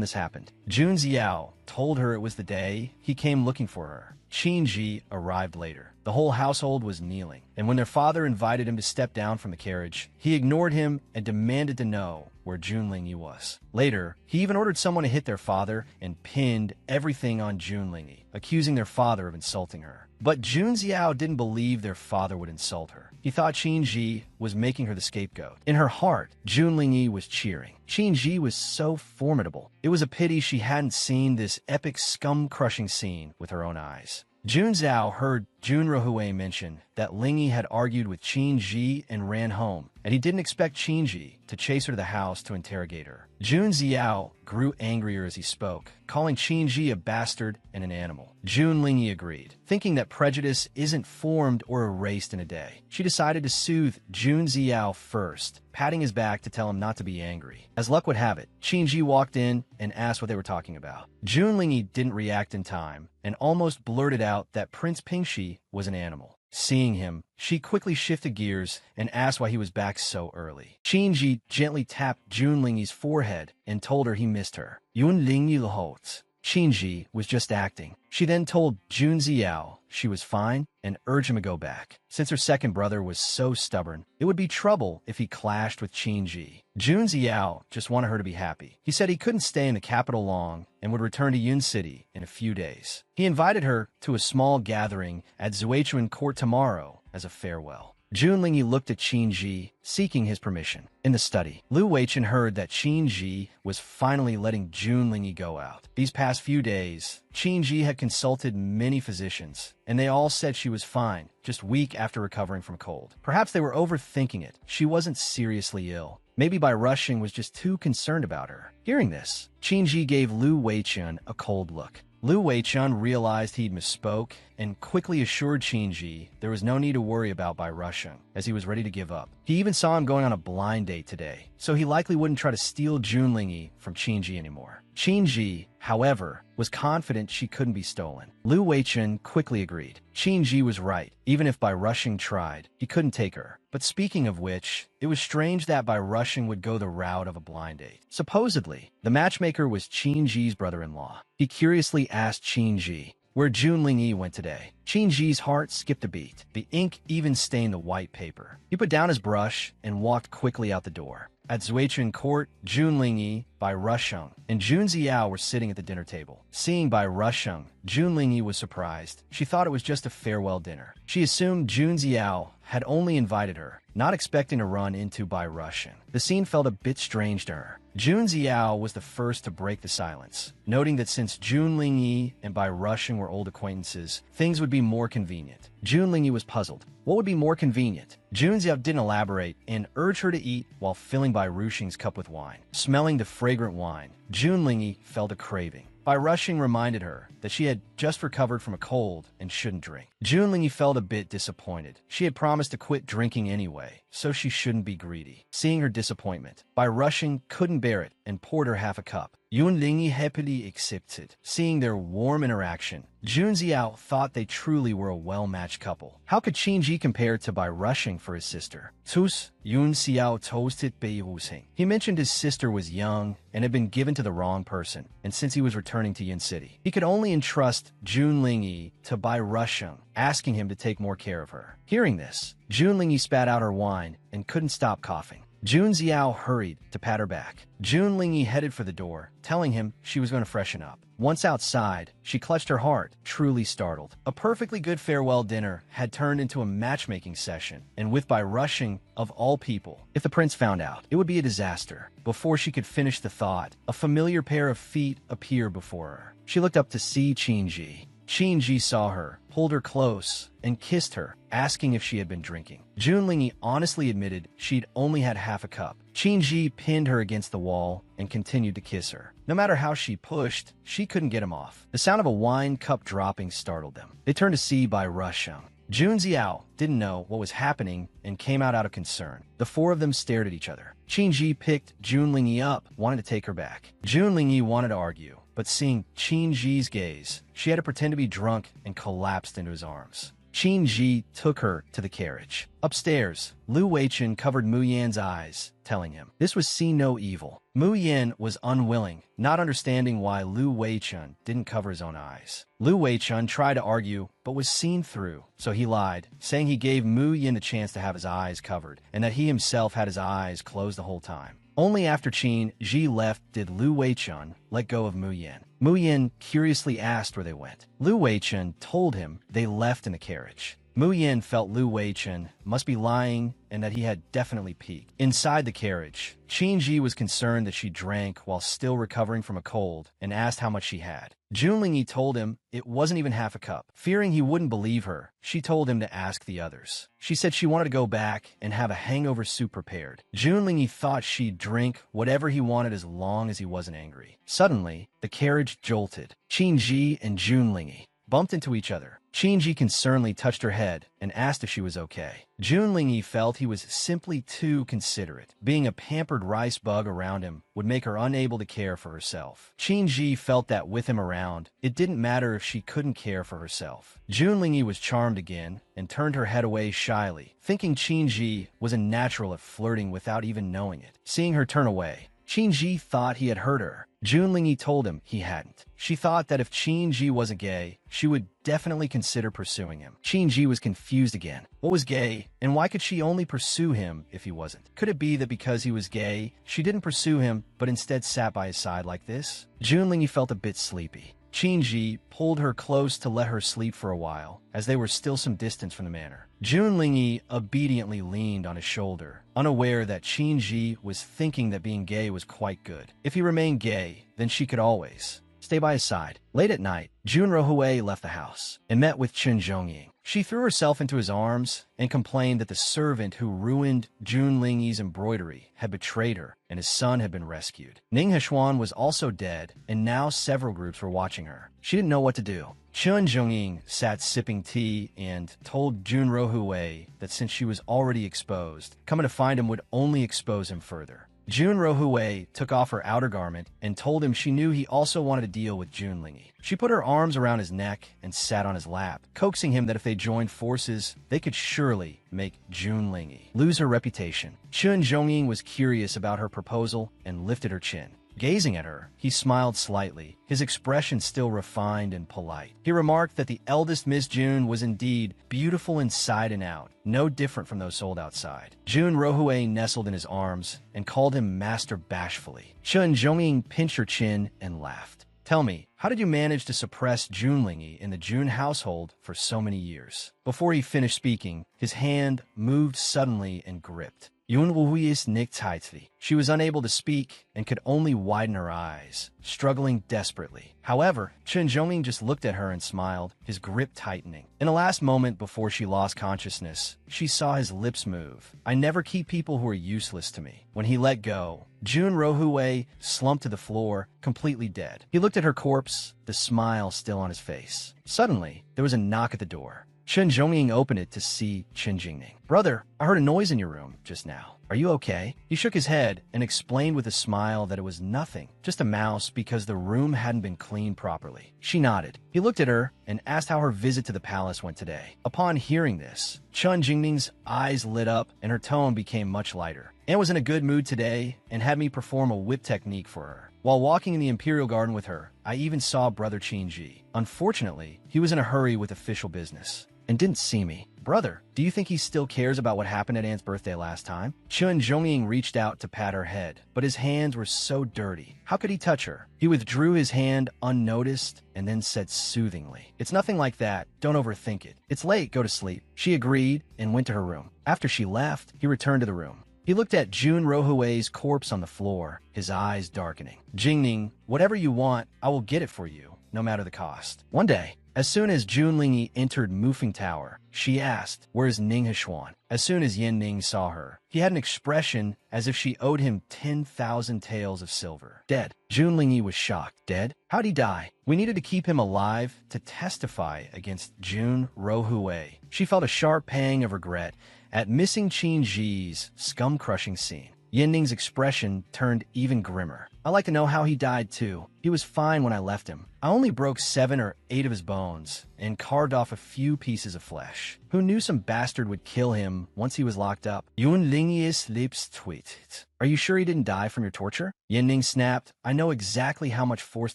this happened. Jun Xiao told her it was the day he came looking for her. Qin arrived later. The whole household was kneeling, and when their father invited him to step down from the carriage, he ignored him and demanded to know where Jun Lingyi was. Later, he even ordered someone to hit their father and pinned everything on Jun Lingyi, accusing their father of insulting her. But Jun Xiao didn't believe their father would insult her. He thought Qin was making her the scapegoat. In her heart, Jun Lingyi was cheering. Qin was so formidable. It was a pity she hadn't seen this epic scum-crushing scene with her own eyes. Jun Zhao heard Jun Rohue mention that Lingyi had argued with Qin and ran home, and he didn't expect Qin to chase her to the house to interrogate her. Jun Xiao grew angrier as he spoke, calling Qin a bastard and an animal. Jun Lingyi agreed, thinking that prejudice isn't formed or erased in a day. She decided to soothe Jun Xiao first, patting his back to tell him not to be angry. As luck would have it, Qin walked in and asked what they were talking about. Jun Lingyi didn't react in time and almost blurted out that Prince Pingxi was an animal. Seeing him, she quickly shifted gears and asked why he was back so early. Qin gently tapped Jun Lingyi's forehead and told her he missed her. Yun Lingyi Lahots. Qin was just acting. She then told Jun Xiao she was fine and urged him to go back. Since her second brother was so stubborn, it would be trouble if he clashed with Qin. Jun Xiao just wanted her to be happy. He said he couldn't stay in the capital long and would return to Yun City in a few days. He invited her to a small gathering at Zuichuan Court tomorrow as a farewell. Jun Lingyi looked at Qin seeking his permission. In the study, Lu Weichen heard that Qin was finally letting Jun Lingyi go out. These past few days, Qin had consulted many physicians, and they all said she was fine, just weak after recovering from cold. Perhaps they were overthinking it. She wasn't seriously ill. Maybe by rushing was just too concerned about her. Hearing this, Qin gave Lu Weichen a cold look. Lu Weichen realized he'd misspoke and quickly assured Qin there was no need to worry about by rushing, as he was ready to give up. He even saw him going on a blind date today, so he likely wouldn't try to steal Jun Lingyi from Qin anymore. Qin Ji, however, was confident she couldn't be stolen. Lu Weichen quickly agreed. Qin Ji was right. Even if Bai Rushing tried, he couldn't take her. But speaking of which, it was strange that Bai Rushing would go the route of a blind date. Supposedly, the matchmaker was Qin Ji's brother-in-law. He curiously asked Qin Ji where Jun Lingyi went today. Qin Ji's heart skipped a beat. The ink even stained the white paper. He put down his brush and walked quickly out the door. At Zuichun Court, Jun Lingyi, Bai Rusheng, and Jun Ziao were sitting at the dinner table. Seeing Bai Rusheng, Jun Lingyi was surprised. She thought it was just a farewell dinner. She assumed Jun Ziao had only invited her, not expecting to run into Bai Rusheng. The scene felt a bit strange to her. Jun Ziao was the first to break the silence, noting that since Jun Lingyi and Bai Rusheng were old acquaintances, things would be more convenient. Jun Lingyi was puzzled. What would be more convenient? Jun Ziao didn't elaborate and urged her to eat while filling Bai Rusheng's cup with wine. Smelling the fragrant wine, Jun Lingyi felt a craving. Bai Rusheng reminded her that she had just recovered from a cold and shouldn't drink. Jun Lingyi felt a bit disappointed. She had promised to quit drinking anyway, so she shouldn't be greedy. Seeing her disappointment, Bai Rusheng couldn't bear it and poured her half a cup. Jun Lingyi happily accepted. Seeing their warm interaction, Jun Ziao thought they truly were a well-matched couple. How could Qin Ji compare to Bai Rusheng for his sister? Tus, Jun Xiao toasted Bai Wuxing. He mentioned his sister was young and had been given to the wrong person, and since he was returning to Yin City, he could only entrust Jun Lingyi to Bai Rusheng, asking him to take more care of her. Hearing this, Jun Lingyi spat out her wine and couldn't stop coughing. Jun Ziao hurried to pat her back. Jun Lingyi headed for the door, telling him she was going to freshen up. Once outside, she clutched her heart, truly startled. A perfectly good farewell dinner had turned into a matchmaking session, and with Bai Rusheng, of all people. If the prince found out, it would be a disaster. Before she could finish the thought, a familiar pair of feet appeared before her. She looked up to see Qin Ji. Qin Ji saw her, pulled her close, and kissed her, asking if she had been drinking. Jun Lingyi honestly admitted she'd only had half a cup. Qin Ji pinned her against the wall and continued to kiss her. No matter how she pushed, she couldn't get him off. The sound of a wine cup dropping startled them. They turned to see Bai Rusheng. Jun Ziao didn't know what was happening and came out of concern. The four of them stared at each other. Qin Ji picked Jun Lingyi up, wanted to take her back. Jun Lingyi wanted to argue, but seeing Qin Ji's gaze, she had to pretend to be drunk and collapsed into his arms. Qin Ji took her to the carriage. Upstairs, Lu Weichen covered Mu Yan's eyes, telling him this was see no evil. Mu Yan was unwilling, not understanding why Lu Weichen didn't cover his own eyes. Lu Weichen tried to argue, but was seen through, so he lied, saying he gave Mu Yan the chance to have his eyes covered, and that he himself had his eyes closed the whole time. Only after Qin Ji left did Lu Weichen let go of Mu Yan. Mu Yan curiously asked where they went. Lu Weichen told him they left in a carriage. Mu Yan felt Lu Weichen must be lying and that he had definitely peeked. Inside the carriage, Qin Ji was concerned that she drank while still recovering from a cold and asked how much she had. Jun Lingyi told him it wasn't even half a cup. Fearing he wouldn't believe her, she told him to ask the others. She said she wanted to go back and have a hangover soup prepared. Jun Lingyi thought she'd drink whatever he wanted as long as he wasn't angry. Suddenly, the carriage jolted. Qin Ji and Jun Lingyi bumped into each other. Qin Ji concernedly touched her head and asked if she was okay. Jun Lingyi felt he was simply too considerate. Being a pampered rice bug around him would make her unable to care for herself. Qin Ji felt that with him around, it didn't matter if she couldn't care for herself. Jun Lingyi was charmed again and turned her head away shyly, thinking Qin Ji was a natural at flirting without even knowing it. Seeing her turn away, Qin Ji thought he had hurt her. Jun Lingyi told him he hadn't. She thought that if Qin Ji wasn't gay, she would definitely consider pursuing him. Qin Ji was confused again. What was gay, and why could she only pursue him if he wasn't? Could it be that because he was gay, she didn't pursue him, but instead sat by his side like this? Jun Lingyi felt a bit sleepy. Qin Ji pulled her close to let her sleep for a while, as they were still some distance from the manor. Jun Lingyi obediently leaned on his shoulder, unaware that Qin Ji was thinking that being gay was quite good. If he remained gay, then she could always stay by his side. Late at night, Jun Rohue left the house and met with Chen Zhongying. She threw herself into his arms and complained that the servant who ruined Jun Lingyi's embroidery had betrayed her and his son had been rescued. Ning Heshuan was also dead, and now several groups were watching her. She didn't know what to do. Chen Zhongying sat sipping tea and told Jun Rohue that since she was already exposed, coming to find him would only expose him further. Jun Rohue took off her outer garment and told him she knew he also wanted to deal with Jun Lingi. She put her arms around his neck and sat on his lap, coaxing him that if they joined forces, they could surely make Jun Lingi lose her reputation. Chun Zhongying was curious about her proposal and lifted her chin. Gazing at her, he smiled slightly, his expression still refined and polite. He remarked that the eldest Miss June was indeed beautiful inside and out, no different from those sold outside. Jun Rohue nestled in his arms and called him Master bashfully. Chun Zhongying pinched her chin and laughed. Tell me, how did you manage to suppress Jun Lingi in the Jun household for so many years? Before he finished speaking, his hand moved suddenly and gripped. Yun Wuhui's Nick tightly. She was unable to speak and could only widen her eyes, struggling desperately. However, Chun Zhongming just looked at her and smiled, his grip tightening. In the last moment before she lost consciousness, she saw his lips move. I never keep people who are useless to me. When he let go, Jun Rohue slumped to the floor, completely dead. He looked at her corpse, the smile still on his face. Suddenly, there was a knock at the door. Chun Zhongying opened it to see Chen Jingning. Brother, I heard a noise in your room just now. Are you okay? He shook his head and explained with a smile that it was nothing, just a mouse because the room hadn't been cleaned properly. She nodded. He looked at her and asked how her visit to the palace went today. Upon hearing this, Chun Jingning's eyes lit up and her tone became much lighter. Anne was in a good mood today and had me perform a whip technique for her. While walking in the Imperial Garden with her, I even saw Brother Qin Ji. Unfortunately, he was in a hurry with official business and didn't see me. Brother, do you think he still cares about what happened at Anne's birthday last time? Chun Zhongying reached out to pat her head, but his hands were so dirty. How could he touch her? He withdrew his hand unnoticed and then said soothingly, "It's nothing like that. Don't overthink it. It's late. Go to sleep." She agreed and went to her room. After she left, he returned to the room. He looked at Jun Rohue's corpse on the floor, his eyes darkening. Jingning, whatever you want, I will get it for you, no matter the cost. One day, as soon as Jun Lingi entered Mufeng Tower, she asked, "Where's Ning Hshuan?" As soon as Yin Ning saw her, he had an expression as if she owed him 10,000 taels of silver. Dead. Jun Lingi was shocked. Dead? How'd he die? We needed to keep him alive to testify against Jun Rohue. She felt a sharp pang of regret at missing Qin Ji's scum-crushing scene. Yin Ning's expression turned even grimmer. I'd like to know how he died, too. He was fine when I left him. I only broke 7 or 8 of his bones and carved off a few pieces of flesh. Who knew some bastard would kill him once he was locked up? Yun Lingius lips tweeted. Are you sure he didn't die from your torture? Yin Ning snapped. I know exactly how much force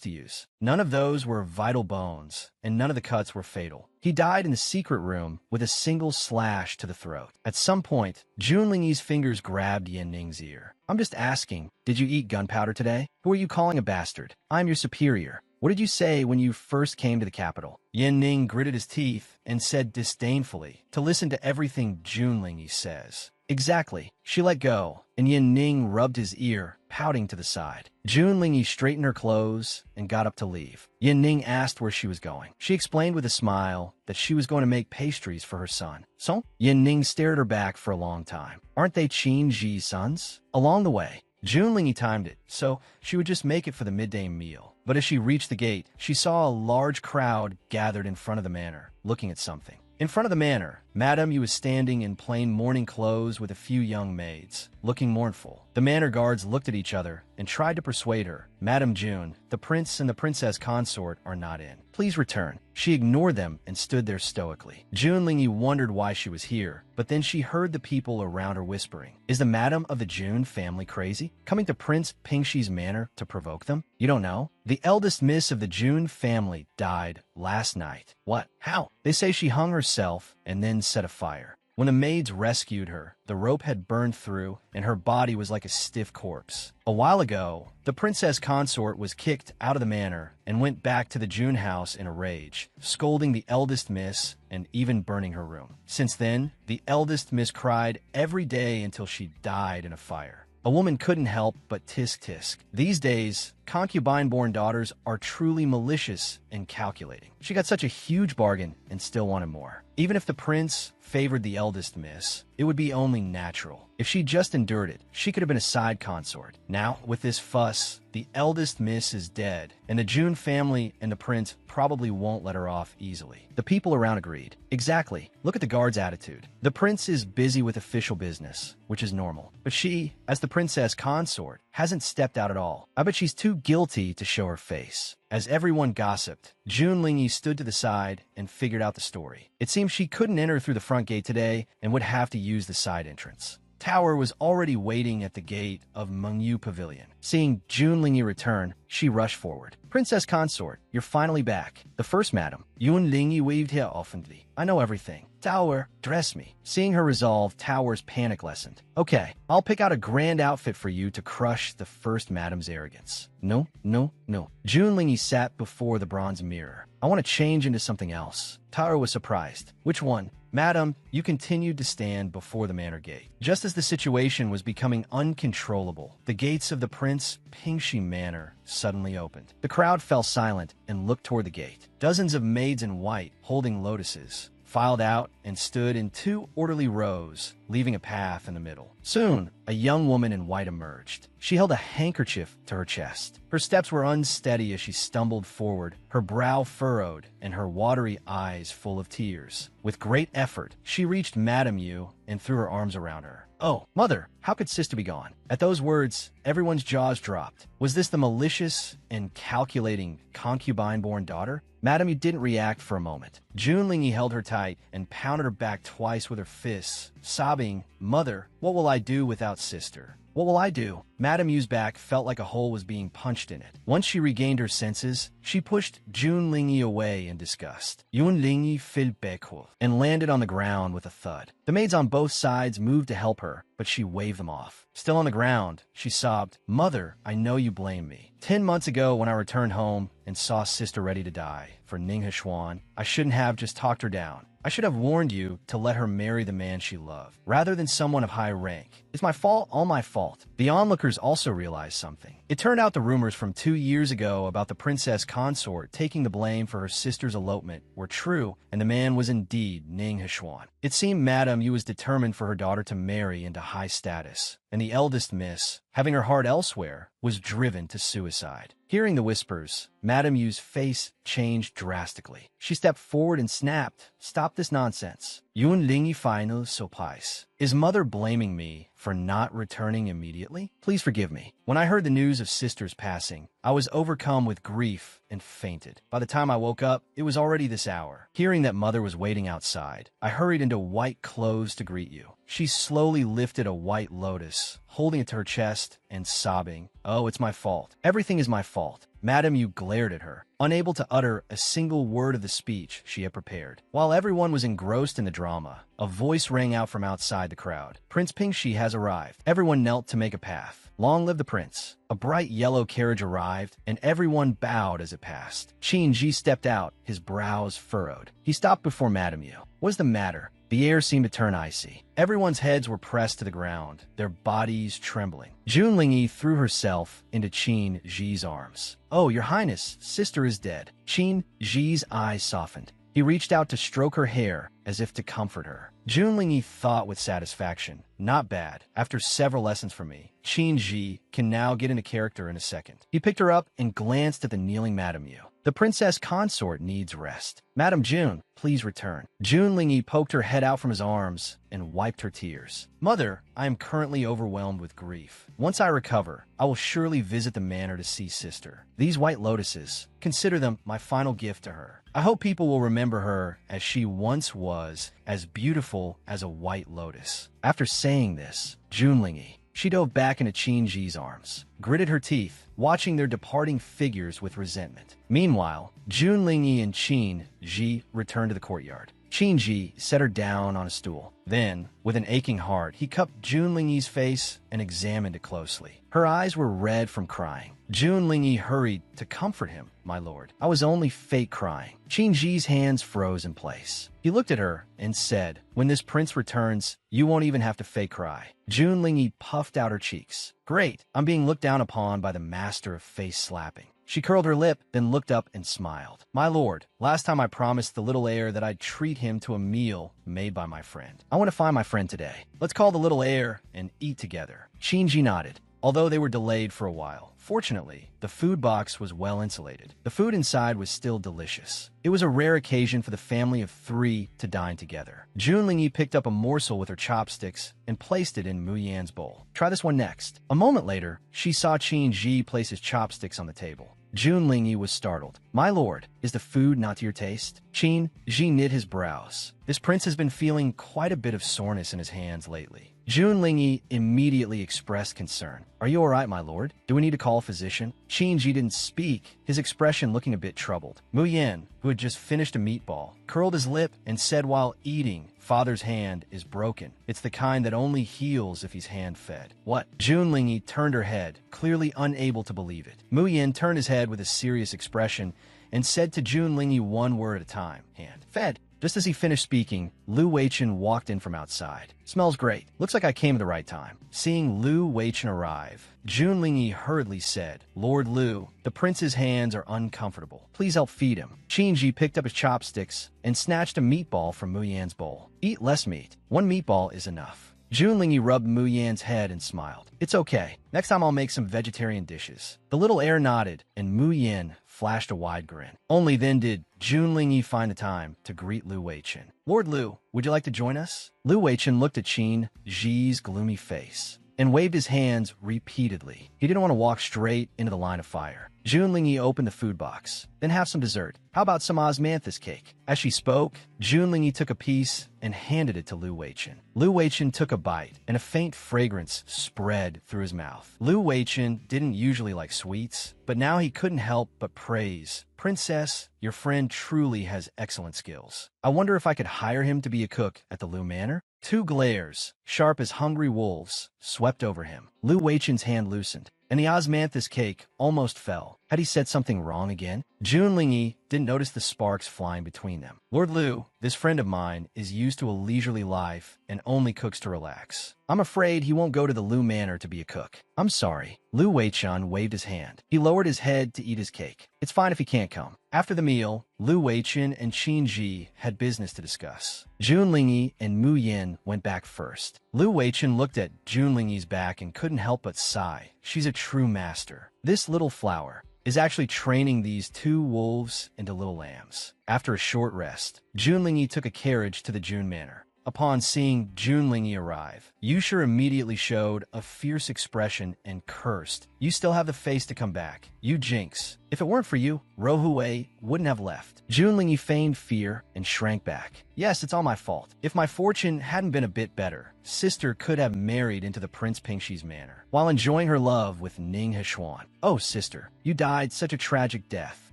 to use. None of those were vital bones, and none of the cuts were fatal. He died in the secret room with a single slash to the throat. At some point, Jun Lingi's fingers grabbed Yin Ning's ear. I'm just asking, did you eat gunpowder today? Who are you calling a bastard? I'm your superior. What did you say when you first came to the capital? Yin Ning gritted his teeth and said disdainfully, to listen to everything Jun Lingi says. Exactly. She let go, and Yin Ning rubbed his ear, pouting to the side. Jun Lingi straightened her clothes and got up to leave. Yin Ning asked where she was going. She explained with a smile that she was going to make pastries for her son. So? Yin Ning stared her back for a long time. Aren't they Qin Ji's sons? Along the way, Jun Lingi timed it, so she would just make it for the midday meal. But as she reached the gate, she saw a large crowd gathered in front of the manor, looking at something. In front of the manor, Madame Yu was standing in plain mourning clothes with a few young maids, looking mournful. The manor guards looked at each other and tried to persuade her. Madame June, the prince and the princess consort are not in. Please return. She ignored them and stood there stoically. Jun Lingi wondered why she was here, but then she heard the people around her whispering. Is the madam of the June family crazy? Coming to Prince Pingshi's manor to provoke them? You don't know? The eldest miss of the June family died last night. What? How? They say she hung herself and then set a fire. When the maids rescued her, the rope had burned through and her body was like a stiff corpse. A while ago, the princess consort was kicked out of the manor and went back to the June house in a rage, scolding the eldest miss and even burning her room. Since then, the eldest miss cried every day until she died in a fire. A woman couldn't help but tisk tisk. These days, concubine-born daughters are truly malicious and calculating. She got such a huge bargain and still wanted more. Even if the prince favored the eldest miss, it would be only natural. If she just endured it, she could have been a side consort. Now, with this fuss, the eldest miss is dead, and the June family and the prince probably won't let her off easily. The people around agreed. Exactly. Look at the guard's attitude. The prince is busy with official business, which is normal. But she, as the princess consort, hasn't stepped out at all. I bet she's too guilty to show her face. As everyone gossiped, June Lingyi stood to the side and figured out the story. It seems she couldn't enter through the front gate today and would have to use the side entrance. Tower was already waiting at the gate of Manhwa Pavilion. Seeing June Lingyi return, she rushed forward. Princess Consort, you're finally back. The first madam. June Lingyi waved here offhandedly. I know everything. Tower, dress me. Seeing her resolve, Tower's panic lessened. Okay, I'll pick out a grand outfit for you to crush the first madam's arrogance. No, no, no. June Lingyi sat before the bronze mirror. I want to change into something else. Tower was surprised. Which one? Madam, you continued to stand before the manor gate. Just as the situation was becoming uncontrollable, the gates of the Prince Pingxi Manor suddenly opened. The crowd fell silent and looked toward the gate. Dozens of maids in white, holding lotuses, filed out and stood in two orderly rows, leaving a path in the middle. Soon, a young woman in white emerged. She held a handkerchief to her chest. Her steps were unsteady as she stumbled forward, her brow furrowed and her watery eyes full of tears. With great effort, she reached Madame Yu and threw her arms around her. Oh, mother, how could sister be gone? At those words, everyone's jaws dropped. Was this the malicious and calculating concubine-born daughter? Madame Yu didn't react for a moment. June Lingyi held her tight and pounded her back twice with her fists, sobbing, Mother, what will I do without sister? What will I do? Madame Yu's back felt like a hole was being punched in it. Once she regained her senses, she pushed June Lingyi away in disgust. June Lingyi fell backward and landed on the ground with a thud. The maids on both sides moved to help her, but she waved them off. Still on the ground, she sobbed, Mother, I know you blame me. 10 months ago when I returned home and saw sister ready to die for Ning Heshuan, I shouldn't have just talked her down. I should have warned you to let her marry the man she loved, rather than someone of high rank. Is my fault all my fault? The onlookers also realized something. It turned out the rumors from 2 years ago about the princess consort taking the blame for her sister's elopement were true, and the man was indeed Ning Heshuan. It seemed Madame Yu was determined for her daughter to marry into high status, and the eldest miss, having her heart elsewhere, was driven to suicide. Hearing the whispers, Madame Yu's face changed drastically. She stepped forward and snapped, Stop this nonsense. Yun Lingyi final surprise. Is mother blaming me for not returning immediately? Please forgive me. When I heard the news of sister's passing, I was overcome with grief and fainted. By the time I woke up, it was already this hour. Hearing that mother was waiting outside, I hurried into white clothes to greet you. She slowly lifted a white lotus, holding it to her chest and sobbing, Oh, it's my fault. Everything is my fault. Madame Yu glared at her, unable to utter a single word of the speech she had prepared. While everyone was engrossed in the drama, a voice rang out from outside the crowd. Prince Pingxi has arrived. Everyone knelt to make a path. Long live the prince. A bright yellow carriage arrived, and everyone bowed as it passed. Qin Ji stepped out, his brows furrowed. He stopped before Madame Yu. What's the matter? The air seemed to turn icy. Everyone's heads were pressed to the ground, their bodies trembling. June Lingyi threw herself into Qin Ji's arms. Oh, your highness, sister is dead. Qin Ji's eyes softened. He reached out to stroke her hair as if to comfort her. June Lingyi thought with satisfaction, not bad. After several lessons from me, Qin Ji can now get into character in a second. He picked her up and glanced at the kneeling Madame Yu. The princess consort needs rest. Madame June, please return. June Lingyi poked her head out from his arms and wiped her tears. Mother, I am currently overwhelmed with grief. Once I recover, I will surely visit the manor to see sister. These white lotuses, consider them my final gift to her. I hope people will remember her as she once was, as beautiful as a white lotus. After saying this, June Lingyi, she dove back into Qin Ji's arms, gritted her teeth, watching their departing figures with resentment. Meanwhile, June Lingyi and Qin Ji returned to the courtyard. Qingji set her down on a stool. Then, with an aching heart, he cupped Jun Lingyi's face and examined it closely. Her eyes were red from crying. Jun Lingyi hurried to comfort him. "My lord, I was only fake crying." Qingji's hands froze in place. He looked at her and said, "When this prince returns, you won't even have to fake cry." Jun Lingyi puffed out her cheeks. "Great, I'm being looked down upon by the master of face slapping." She curled her lip, then looked up and smiled. "My lord, last time I promised the little heir that I'd treat him to a meal made by my friend. I want to find my friend today. Let's call the little heir and eat together." Qingji nodded, although they were delayed for a while. Fortunately, the food box was well insulated. The food inside was still delicious. It was a rare occasion for the family of 3 to dine together. Jun Lingyi picked up a morsel with her chopsticks and placed it in Mu Yan's bowl. "Try this one next." A moment later, she saw Qin Ji place his chopsticks on the table. Jun Lingyi was startled. "My lord, is the food not to your taste?" Qin Ji knit his brows. This prince has been feeling quite a bit of soreness in his hands lately. Jun Lingyi immediately expressed concern. "Are you all right, my lord? Do we need to call a physician?" Qin Ji didn't speak, his expression looking a bit troubled. Mu Yan, who had just finished a meatball, curled his lip and said while eating, "Father's hand is broken. It's the kind that only heals if he's hand-fed." "What?" Jun Lingyi turned her head, clearly unable to believe it. Mu Yan turned his head with a serious expression and said to Jun Lingyi one word at a time, "Hand-fed." Just as he finished speaking, Lu Weichen walked in from outside. "Smells great. Looks like I came at the right time." Seeing Lu Weichen arrive, Jun Lingyi hurriedly said, "Lord Lu, the prince's hands are uncomfortable. Please help feed him." Qingji picked up his chopsticks and snatched a meatball from Mu Yan's bowl. "Eat less meat. 1 meatball is enough." Jun Lingyi rubbed Mu Yan's head and smiled. "It's okay. Next time I'll make some vegetarian dishes." The little heir nodded, and Mu Yan flashed a wide grin. Only then did Jun Lingyi find the time to greet Lu Weichen. "Lord Lu, would you like to join us?" Lu Weichen looked at Qin Ji's gloomy face and waved his hands repeatedly. He didn't want to walk straight into the line of fire. Jun Lingyi opened the food box. "Then have some dessert. How about some osmanthus cake?" As she spoke, Jun Lingyi took a piece and handed it to Lu Weichen. Lu Weichen took a bite, and a faint fragrance spread through his mouth. Lu Weichen didn't usually like sweets, but now he couldn't help but praise. "Princess, your friend truly has excellent skills. I wonder if I could hire him to be a cook at the Lu Manor?" 2 glares, sharp as hungry wolves, swept over him. Lu Weichen's hand loosened, and the osmanthus cake almost fell. Had he said something wrong again? Jun Lingyi didn't notice the sparks flying between them. "Lord Lu, this friend of mine is used to a leisurely life and only cooks to relax. I'm afraid he won't go to the Lu Manor to be a cook." "I'm sorry." Lu Weichen waved his hand. He lowered his head to eat his cake. "It's fine if he can't come." After the meal, Lu Weichen and Qin Ji had business to discuss. Jun Lingyi and Mu Yan went back first. Lu Weichen looked at Jun Lingyi's back and couldn't help but sigh. She's a true master. This little flower is actually training these 2 wolves into little lambs. After a short rest, Jun Lingyi took a carriage to the Jun Manor. Upon seeing Jun Lingyi arrive, Yusher immediately showed a fierce expression and cursed. "You still have the face to come back. You jinx. If it weren't for you, Rohue wouldn't have left." Jun Lingyi feigned fear and shrank back. "Yes, it's all my fault. If my fortune hadn't been a bit better, sister could have married into the Prince Pingshi's manor, while enjoying her love with Ning Hechuan. Oh, sister, you died such a tragic death."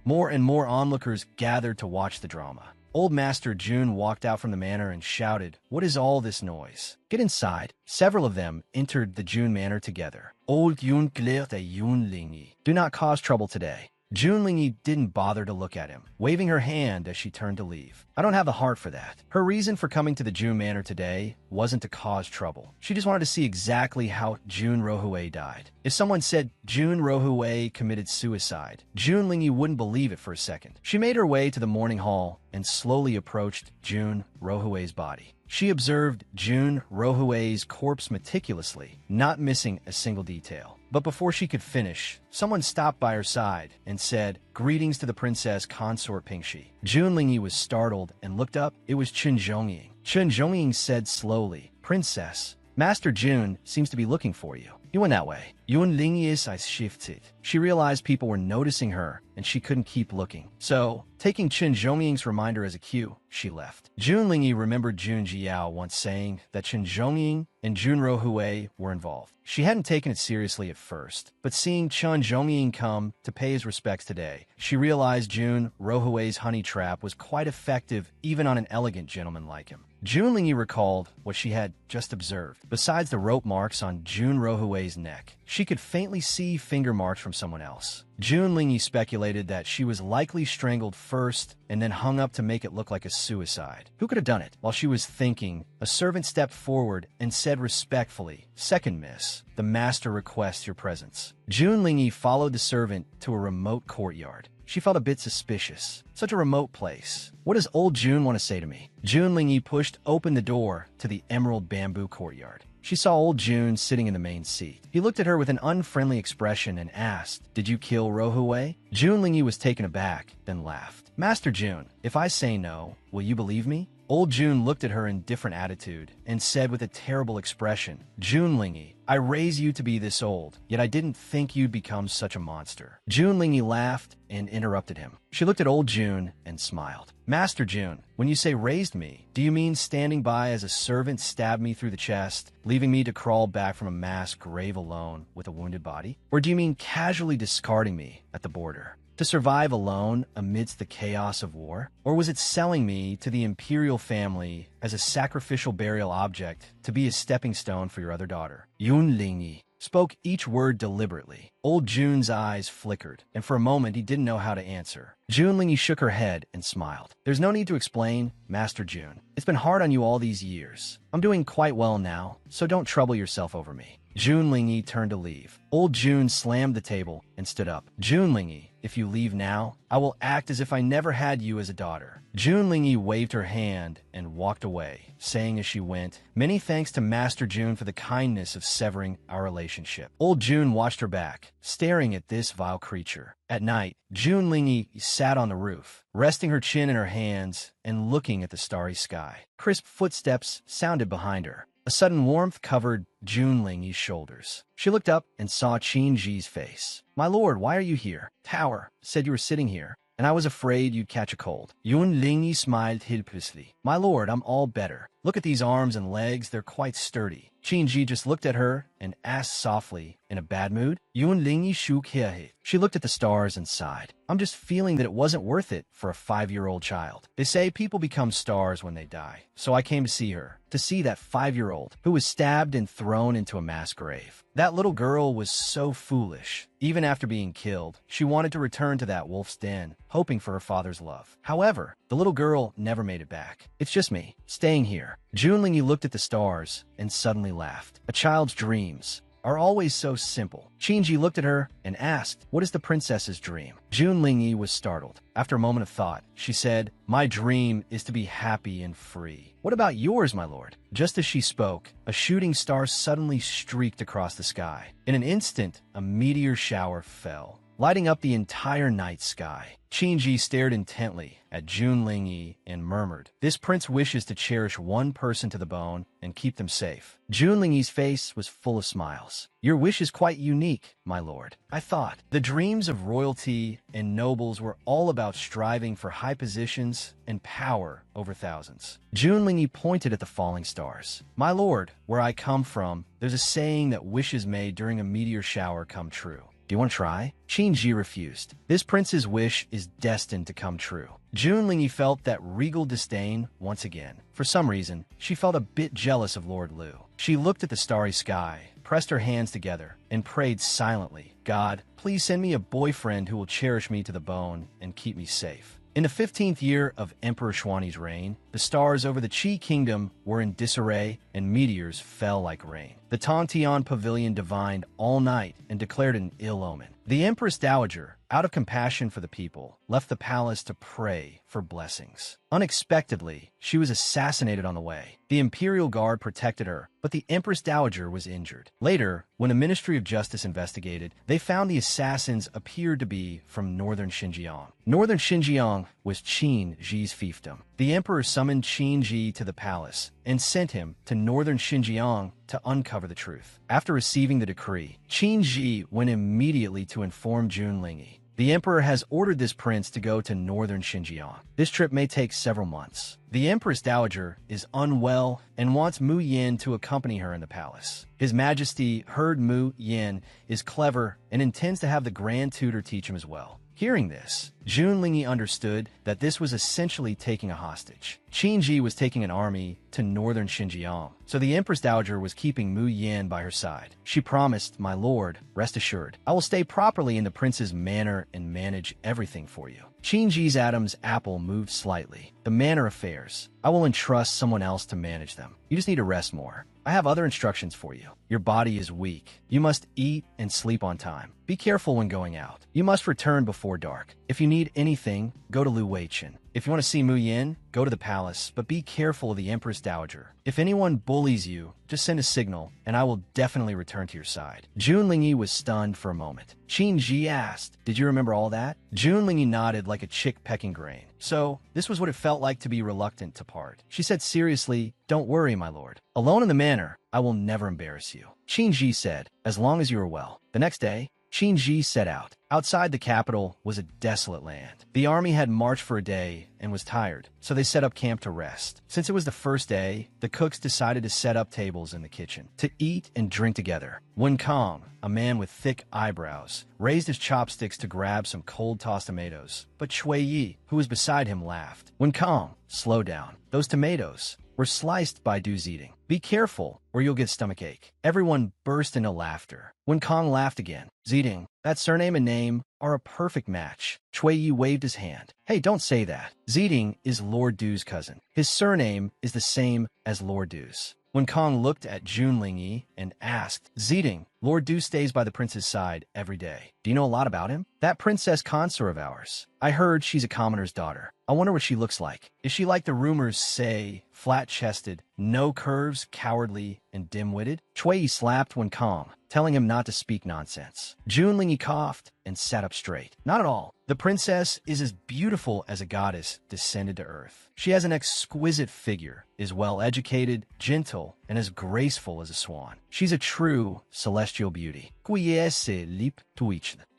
More and more onlookers gathered to watch the drama. Old Master Jun walked out from the manor and shouted, "What is all this noise? Get inside." Several of them entered the Jun Manor together. Old Yun glared at Jun Lingyi. "Do not cause trouble today." Jun Lingyi didn't bother to look at him, waving her hand as she turned to leave. "I don't have the heart for that." Her reason for coming to the Jun Manor today wasn't to cause trouble. She just wanted to see exactly how Jun Rohue died. If someone said Jun Rohue committed suicide, Jun Lingyi wouldn't believe it for a second. She made her way to the morning hall and slowly approached Jun Rohue's body. She observed Jun Rohue's corpse meticulously, not missing a single detail. But before she could finish, someone stopped by her side and said, "Greetings to the princess consort Pingshi." Jun Lingyi was startled and looked up. It was Chen Zhongying. Chen Zhongying said slowly, "Princess, Master Jun seems to be looking for you. You went that way. Yun Ling is I shifted. She realized people were noticing her, and she couldn't keep looking. So, taking Chen Zhongying's reminder as a cue, she left. Jun Lingyi remembered Jun Jiao once saying that Chen Zhongying and Jun Rohui were involved. She hadn't taken it seriously at first, but seeing Chen Zhongying come to pay his respects today, she realized Jun Rohui's honey trap was quite effective even on an elegant gentleman like him. Jun Lingyi recalled what she had just observed. Besides the rope marks on Jun Rohui's neck, she could faintly see finger marks from someone else. Jun Lingyi speculated that she was likely strangled first and then hung up to make it look like a suicide. Who could have done it? While she was thinking, a servant stepped forward and said respectfully, "Second miss, the master requests your presence." Jun Lingyi followed the servant to a remote courtyard. She felt a bit suspicious. Such a remote place. What does old Jun want to say to me? Jun Lingyi pushed open the door to the emerald bamboo courtyard. She saw old Jun sitting in the main seat. He looked at her with an unfriendly expression and asked, "Did you kill Rohui?" Jun Lingyi was taken aback, then laughed. "Master Jun, if I say no, will you believe me?" Old Jun looked at her in different attitude and said with a terrible expression, "Jun Lingyi, I raised you to be this old, yet I didn't think you'd become such a monster." Jun Lingyi laughed and interrupted him. She looked at old Jun and smiled. "Master Jun, when you say raised me, do you mean standing by as a servant stabbed me through the chest, leaving me to crawl back from a mass grave alone with a wounded body? Or do you mean casually discarding me at the border? To survive alone amidst the chaos of war? Or was it selling me to the imperial family as a sacrificial burial object to be a stepping stone for your other daughter?" Yun Lingyi spoke each word deliberately. Old Jun's eyes flickered, and for a moment he didn't know how to answer. Jun Lingyi shook her head and smiled. "There's no need to explain, Master Jun. It's been hard on you all these years. I'm doing quite well now, so don't trouble yourself over me." Jun Lingyi turned to leave. Old Jun slammed the table and stood up. "Jun Lingyi, if you leave now, I will act as if I never had you as a daughter." Jun Lingyi waved her hand and walked away, saying as she went, "Many thanks to Master Jun for the kindness of severing our relationship." Old Jun watched her back, staring at this vile creature. At night, Jun Lingyi sat on the roof, resting her chin in her hands and looking at the starry sky. Crisp footsteps sounded behind her. A sudden warmth covered Jun Lingyi's shoulders. She looked up and saw Qin Ji's face. "My lord, why are you here? Tower said you were sitting here, and I was afraid you'd catch a cold." Yun Lingyi smiled hideously. "My lord, I'm all better. Look at these arms and legs, they're quite sturdy." Qin Ji just looked at her and asked softly, "In a bad mood?" Yun Lingyi shook her head. She looked at the stars and sighed. "I'm just feeling that it wasn't worth it for a 5-year-old child. They say people become stars when they die, so I came to see her, to see that 5-year-old who was stabbed and thrown into a mass grave. That little girl was so foolish. Even after being killed, she wanted to return to that wolf's den, hoping for her father's love. However, the little girl never made it back. It's just me, staying here." Jun Lingyi looked at the stars and suddenly laughed. A child's dreams are always so simple. Qin Ji looked at her and asked, "What is the princess's dream?" Jun Lingyi was startled. After a moment of thought, she said, "My dream is to be happy and free." "What about yours, my lord?" Just as she spoke, a shooting star suddenly streaked across the sky. In an instant, a meteor shower fell, lighting up the entire night sky. Qin Ji stared intently at Jun Lingyi and murmured, "This prince wishes to cherish one person to the bone and keep them safe." Jun Lingyi's face was full of smiles. "Your wish is quite unique, my lord. I thought the dreams of royalty and nobles were all about striving for high positions and power over thousands." Jun Lingyi pointed at the falling stars. "My lord, where I come from, there's a saying that wishes made during a meteor shower come true. Do you want to try?" Qin Ji refused. This prince's wish is destined to come true. Jun Lingyi felt that regal disdain once again. For some reason, she felt a bit jealous of Lord Liu. She looked at the starry sky, pressed her hands together, and prayed silently, "God, please send me a boyfriend who will cherish me to the bone and keep me safe." In the 15th year of Emperor Xuani's reign, the stars over the Qi kingdom were in disarray and meteors fell like rain. The Tontian pavilion divined all night and declared an ill omen. The Empress Dowager, out of compassion for the people, left the palace to pray for blessings. Unexpectedly, she was assassinated on the way. The Imperial Guard protected her, but the Empress Dowager was injured. Later, when the Ministry of Justice investigated, they found the assassins appeared to be from northern Xinjiang. Northern Xinjiang was Qin Ji's fiefdom. The emperor summoned Qin Ji to the palace and sent him to northern Xinjiang to uncover the truth. After receiving the decree, Qin Ji went immediately to inform Junlingyi. The emperor has ordered this prince to go to northern Xinjiang. This trip may take several months. The Empress Dowager is unwell and wants Mu Yin to accompany her in the palace. His Majesty heard Mu Yin is clever and intends to have the Grand Tutor teach him as well. Hearing this, Junlingyi understood that this was essentially taking a hostage. Qin Ji was taking an army to northern Xinjiang, so the Empress Dowager was keeping Mu Yin by her side. She promised, "My lord, rest assured, I will stay properly in the prince's manor and manage everything for you." Qin Ji's Adam's apple moved slightly. The manor affairs, I will entrust someone else to manage them. You just need to rest more. I have other instructions for you. Your body is weak. You must eat and sleep on time. Be careful when going out. You must return before dark. If you need anything, go to Lu Weichen. If you want to see Mu Yin, go to the palace, but be careful of the Empress Dowager. If anyone bullies you, just send a signal, and I will definitely return to your side. Junlingyi was stunned for a moment. Qin Ji asked, "Did you remember all that?" Junlingyi nodded like a chick pecking grain. So, this was what it felt like to be reluctant to part. She said seriously, "Don't worry, my lord. Alone in the manor, I will never embarrass you." Qin Ji said, "As long as you are well." The next day, Qin Ji set out. Outside the capital was a desolate land. The army had marched for a day and was tired, so they set up camp to rest. Since it was the first day, the cooks decided to set up tables in the kitchen to eat and drink together. Wen Kong, a man with thick eyebrows, raised his chopsticks to grab some cold tossed tomatoes, but Chui Yi, who was beside him, laughed. Wen Kong, slow down. Those tomatoes were sliced by Du's eating. Be careful, or you'll get stomachache. Everyone burst into laughter. When Kong laughed again, Ziding, that surname and name are a perfect match. Chui Yi waved his hand. Hey, don't say that. Ziding is Lord Du's cousin. His surname is the same as Lord Du's. When Kong looked at Junlingyi and asked, Ziding, Lord Du stays by the prince's side every day. Do you know a lot about him? That princess consort of ours. I heard she's a commoner's daughter. I wonder what she looks like. Is she like the rumors say, flat-chested, no curves, cowardly, and dim-witted? Chui slapped Wen Kong, telling him not to speak nonsense. Junlingyi coughed and sat up straight. Not at all. The princess is as beautiful as a goddess descended to earth. She has an exquisite figure, is well-educated, gentle, and as graceful as a swan. She's a true celestial beauty.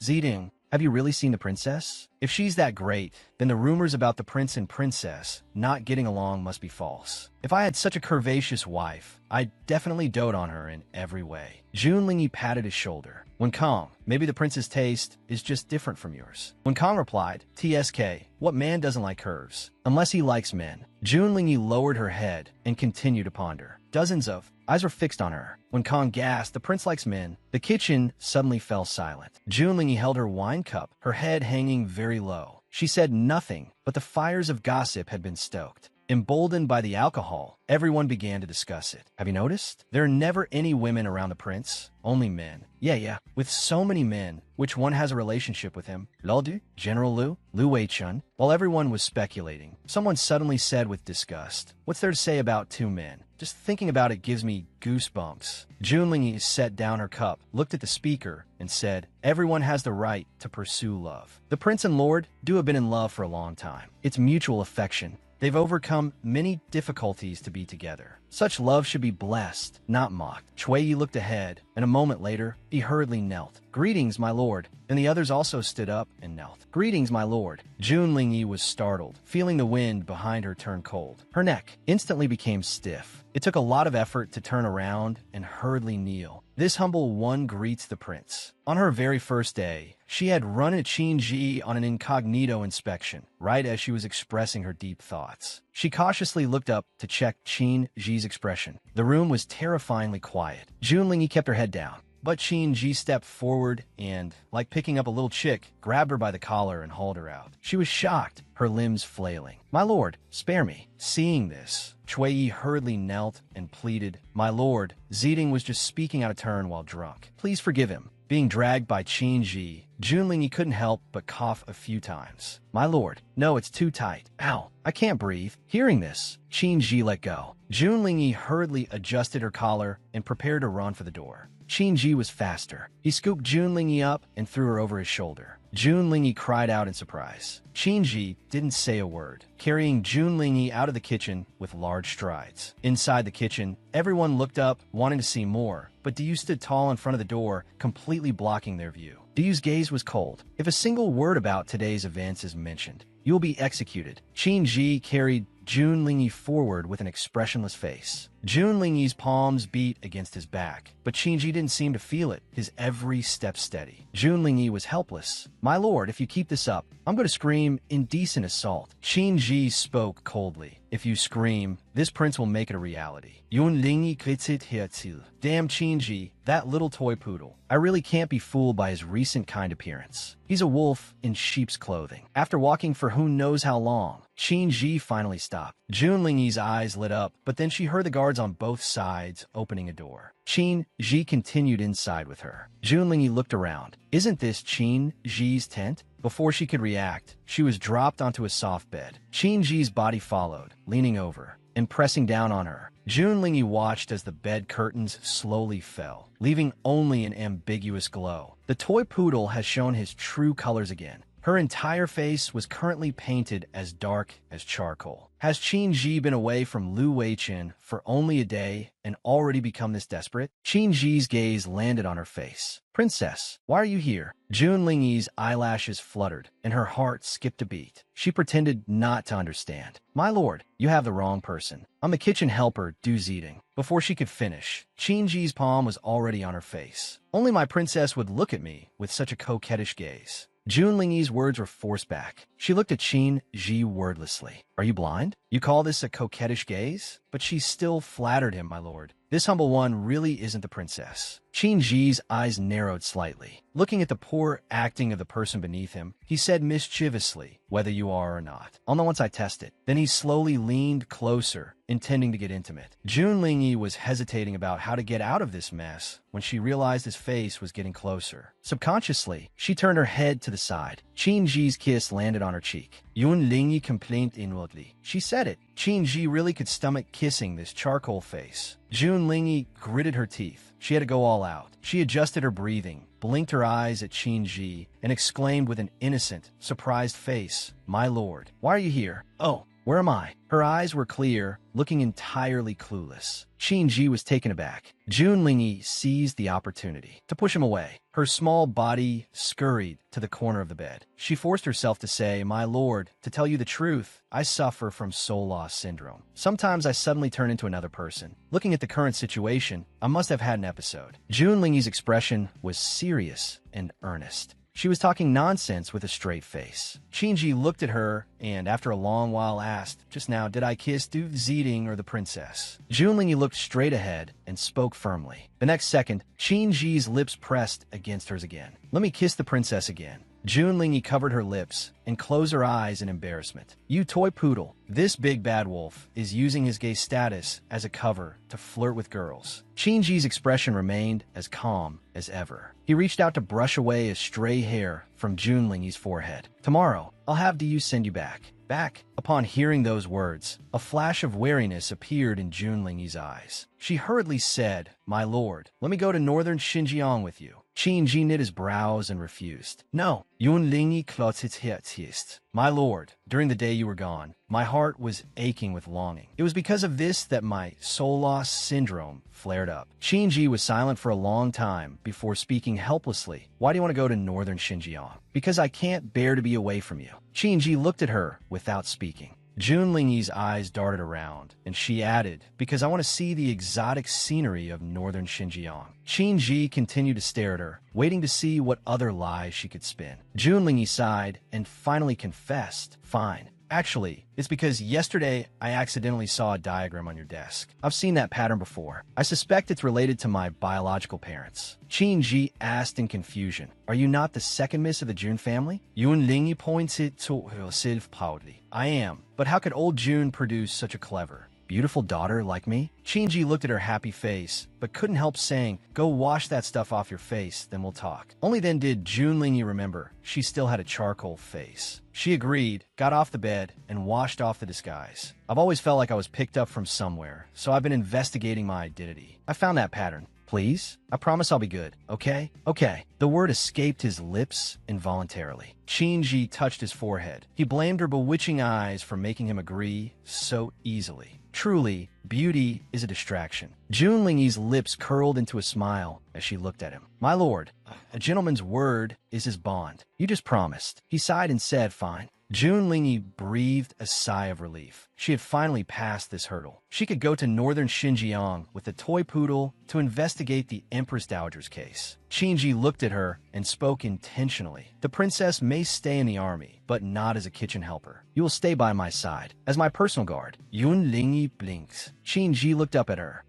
Ziding, have you really seen the princess? If she's that great, then the rumors about the prince and princess not getting along must be false. If I had such a curvaceous wife, I'd definitely dote on her in every way. Junlingyi patted his shoulder. Wen Kong, maybe the prince's taste is just different from yours. Wen Kong replied, TSK, what man doesn't like curves? Unless he likes men. Junlingyi lowered her head and continued to ponder. Dozens of eyes were fixed on her. When Kong gasped, the prince likes men, the kitchen suddenly fell silent. Junlingyi held her wine cup, her head hanging very low. She said nothing, but the fires of gossip had been stoked. Emboldened by the alcohol, everyone began to discuss it. Have you noticed? There are never any women around the prince, only men. Yeah. With so many men, which one has a relationship with him? Lao Du? General Lu? Lu Weichun? While everyone was speculating, someone suddenly said with disgust, what's there to say about two men? Just thinking about it gives me goosebumps. Junlingyi set down her cup, looked at the speaker, and said, everyone has the right to pursue love. The prince and lord do have been in love for a long time. It's mutual affection. They've overcome many difficulties to be together. Such love should be blessed, not mocked. Chui Yi looked ahead, and a moment later, he hurriedly knelt. Greetings, my lord. And the others also stood up and knelt. Greetings, my lord. Junlingyi was startled, feeling the wind behind her turn cold. Her neck instantly became stiff. It took a lot of effort to turn around and hurriedly kneel. This humble one greets the prince. On her very first day, she had run into Qin Ji on an incognito inspection, right as she was expressing her deep thoughts. She cautiously looked up to check Qin Ji's expression. The room was terrifyingly quiet. Junlingyi kept her head down. But Qin Ji stepped forward and, like picking up a little chick, grabbed her by the collar and hauled her out. She was shocked, her limbs flailing. My lord, spare me. Seeing this, Chui Yi hurriedly knelt and pleaded, my lord, Ziding was just speaking out of turn while drunk. Please forgive him. Being dragged by Qin Ji, Junlingyi couldn't help but cough a few times. My lord, no, it's too tight. Ow, I can't breathe. Hearing this, Qin Ji let go. Junlingyi hurriedly adjusted her collar and prepared to run for the door. Qin Ji was faster. He scooped Junlingyi up and threw her over his shoulder. Jun Lingyi cried out in surprise. Qinji didn't say a word, carrying Jun Lingyi out of the kitchen with large strides. Inside the kitchen, everyone looked up, wanting to see more, but Diyu stood tall in front of the door, completely blocking their view. Diyu's gaze was cold. If a single word about today's events is mentioned, you will be executed. Qinji carried Jun Lingyi forward with an expressionless face. Jun Lingyi's palms beat against his back, but Qinji didn't seem to feel it, his every step steady. Jun Lingyi was helpless. "My lord, if you keep this up, I'm going to scream indecent assault." Qinji spoke coldly. "If you scream, this prince will make it a reality." Jun Lingyi kritzit hertil. "Damn Qinji, that little toy poodle. I really can't be fooled by his recent kind appearance. He's a wolf in sheep's clothing." After walking for who knows how long, Qinji finally stopped. Jun Lingyi's eyes lit up, but then she heard the guards on both sides opening a door. Qinji continued inside with her. Jun Lingyi looked around. Isn't this Qinji's tent? Before she could react, she was dropped onto a soft bed. Qinji's body followed, leaning over and pressing down on her. Jun Lingyi watched as the bed curtains slowly fell, leaving only an ambiguous glow. The toy poodle has shown his true colors again. Her entire face was currently painted as dark as charcoal. Has Qinji been away from Lu Weichen for only a day and already become this desperate? Qinji's gaze landed on her face. "Princess, why are you here?" Jun Lingyi's eyelashes fluttered, and her heart skipped a beat. She pretended not to understand. "My lord, you have the wrong person. I'm a kitchen helper, do eating." Before she could finish, Qinji's palm was already on her face. "Only my princess would look at me with such a coquettish gaze." Jun Lingyi's words were forced back. She looked at Qinji wordlessly. "Are you blind? You call this a coquettish gaze?" But she still flattered him, "My lord. This humble one really isn't the princess." Qinji's eyes narrowed slightly. Looking at the poor acting of the person beneath him, he said mischievously, "Whether you are or not. I'll know once I test it." Then he slowly leaned closer, intending to get intimate. Jun Lingyi was hesitating about how to get out of this mess when she realized his face was getting closer. Subconsciously, she turned her head to the side. Qinji's kiss landed on her cheek. Jun Lingyi complained inwardly. She said it. Qinji really could stomach kissing this charcoal face. Jun Lingyi gritted her teeth. She had to go all out. She adjusted her breathing, blinked her eyes at Qinji, and exclaimed with an innocent, surprised face, "My lord, why are you here? Oh, where am I?" Her eyes were clear, looking entirely clueless. Qinji was taken aback. Jun Lingyi seized the opportunity to push him away. Her small body scurried to the corner of the bed. She forced herself to say, "My lord, to tell you the truth, I suffer from soul loss syndrome. Sometimes I suddenly turn into another person. Looking at the current situation, I must have had an episode." Jun Lingyi's expression was serious and earnest. She was talking nonsense with a straight face. Qinji looked at her and, after a long while, asked, "Just now, did I kiss Du Ziding or the princess?" Jun Lingyi looked straight ahead and spoke firmly. The next second, Qinji's lips pressed against hers again. "Let me kiss the princess again." Jun Lingyi covered her lips and closed her eyes in embarrassment. "You toy poodle, this big bad wolf is using his gay status as a cover to flirt with girls." Qinji's expression remained as calm as ever. He reached out to brush away a stray hair from Jun Lingyi's forehead. "Tomorrow, I'll have Diyu send you back." Back. Upon hearing those words, a flash of wariness appeared in Jun Lingyi's eyes. She hurriedly said, "My lord, let me go to northern Xinjiang with you." Qinji knit his brows and refused. "No." Jun Lingyi klotzt his. "My lord, during the day you were gone, my heart was aching with longing. It was because of this that my soul loss syndrome flared up." Qinji was silent for a long time before speaking helplessly. "Why do you want to go to northern Xinjiang?" "Because I can't bear to be away from you." Qinji looked at her without speaking. Jun Lingyi's eyes darted around, and she added, "Because I want to see the exotic scenery of northern Xinjiang." Qinji continued to stare at her, waiting to see what other lies she could spin. Jun Lingyi sighed and finally confessed, "Fine. Actually, it's because yesterday I accidentally saw a diagram on your desk. I've seen that pattern before. I suspect it's related to my biological parents." Qinji asked in confusion, "Are you not the second miss of the Jun family?" Jun Lingyi pointed to herself proudly. "I am, but how could old Jun produce such a clever, beautiful daughter like me?" Qinji looked at her happy face, but couldn't help saying, "Go wash that stuff off your face, then we'll talk." Only then did Jun Lingyi remember she still had a charcoal face. She agreed, got off the bed, and washed off the disguise. "I've always felt like I was picked up from somewhere, so I've been investigating my identity. I found that pattern. please? I promise I'll be good, okay? Okay. The word escaped his lips involuntarily. Qin touched his forehead. He blamed her bewitching eyes for making him agree so easily. Truly, beauty is a distraction. Junlingyi's lips curled into a smile as she looked at him. My lord, a gentleman's word is his bond. You just promised. He sighed and said, fine. Junlingyi breathed a sigh of relief. She had finally passed this hurdle. She could go to northern Xinjiang with the toy poodle to investigate the Empress Dowager's case. Qinji looked at her and spoke intentionally. The princess may stay in the army, but not as a kitchen helper. You will stay by my side, as my personal guard. Junlingyi blinks. Qinji looked up at her.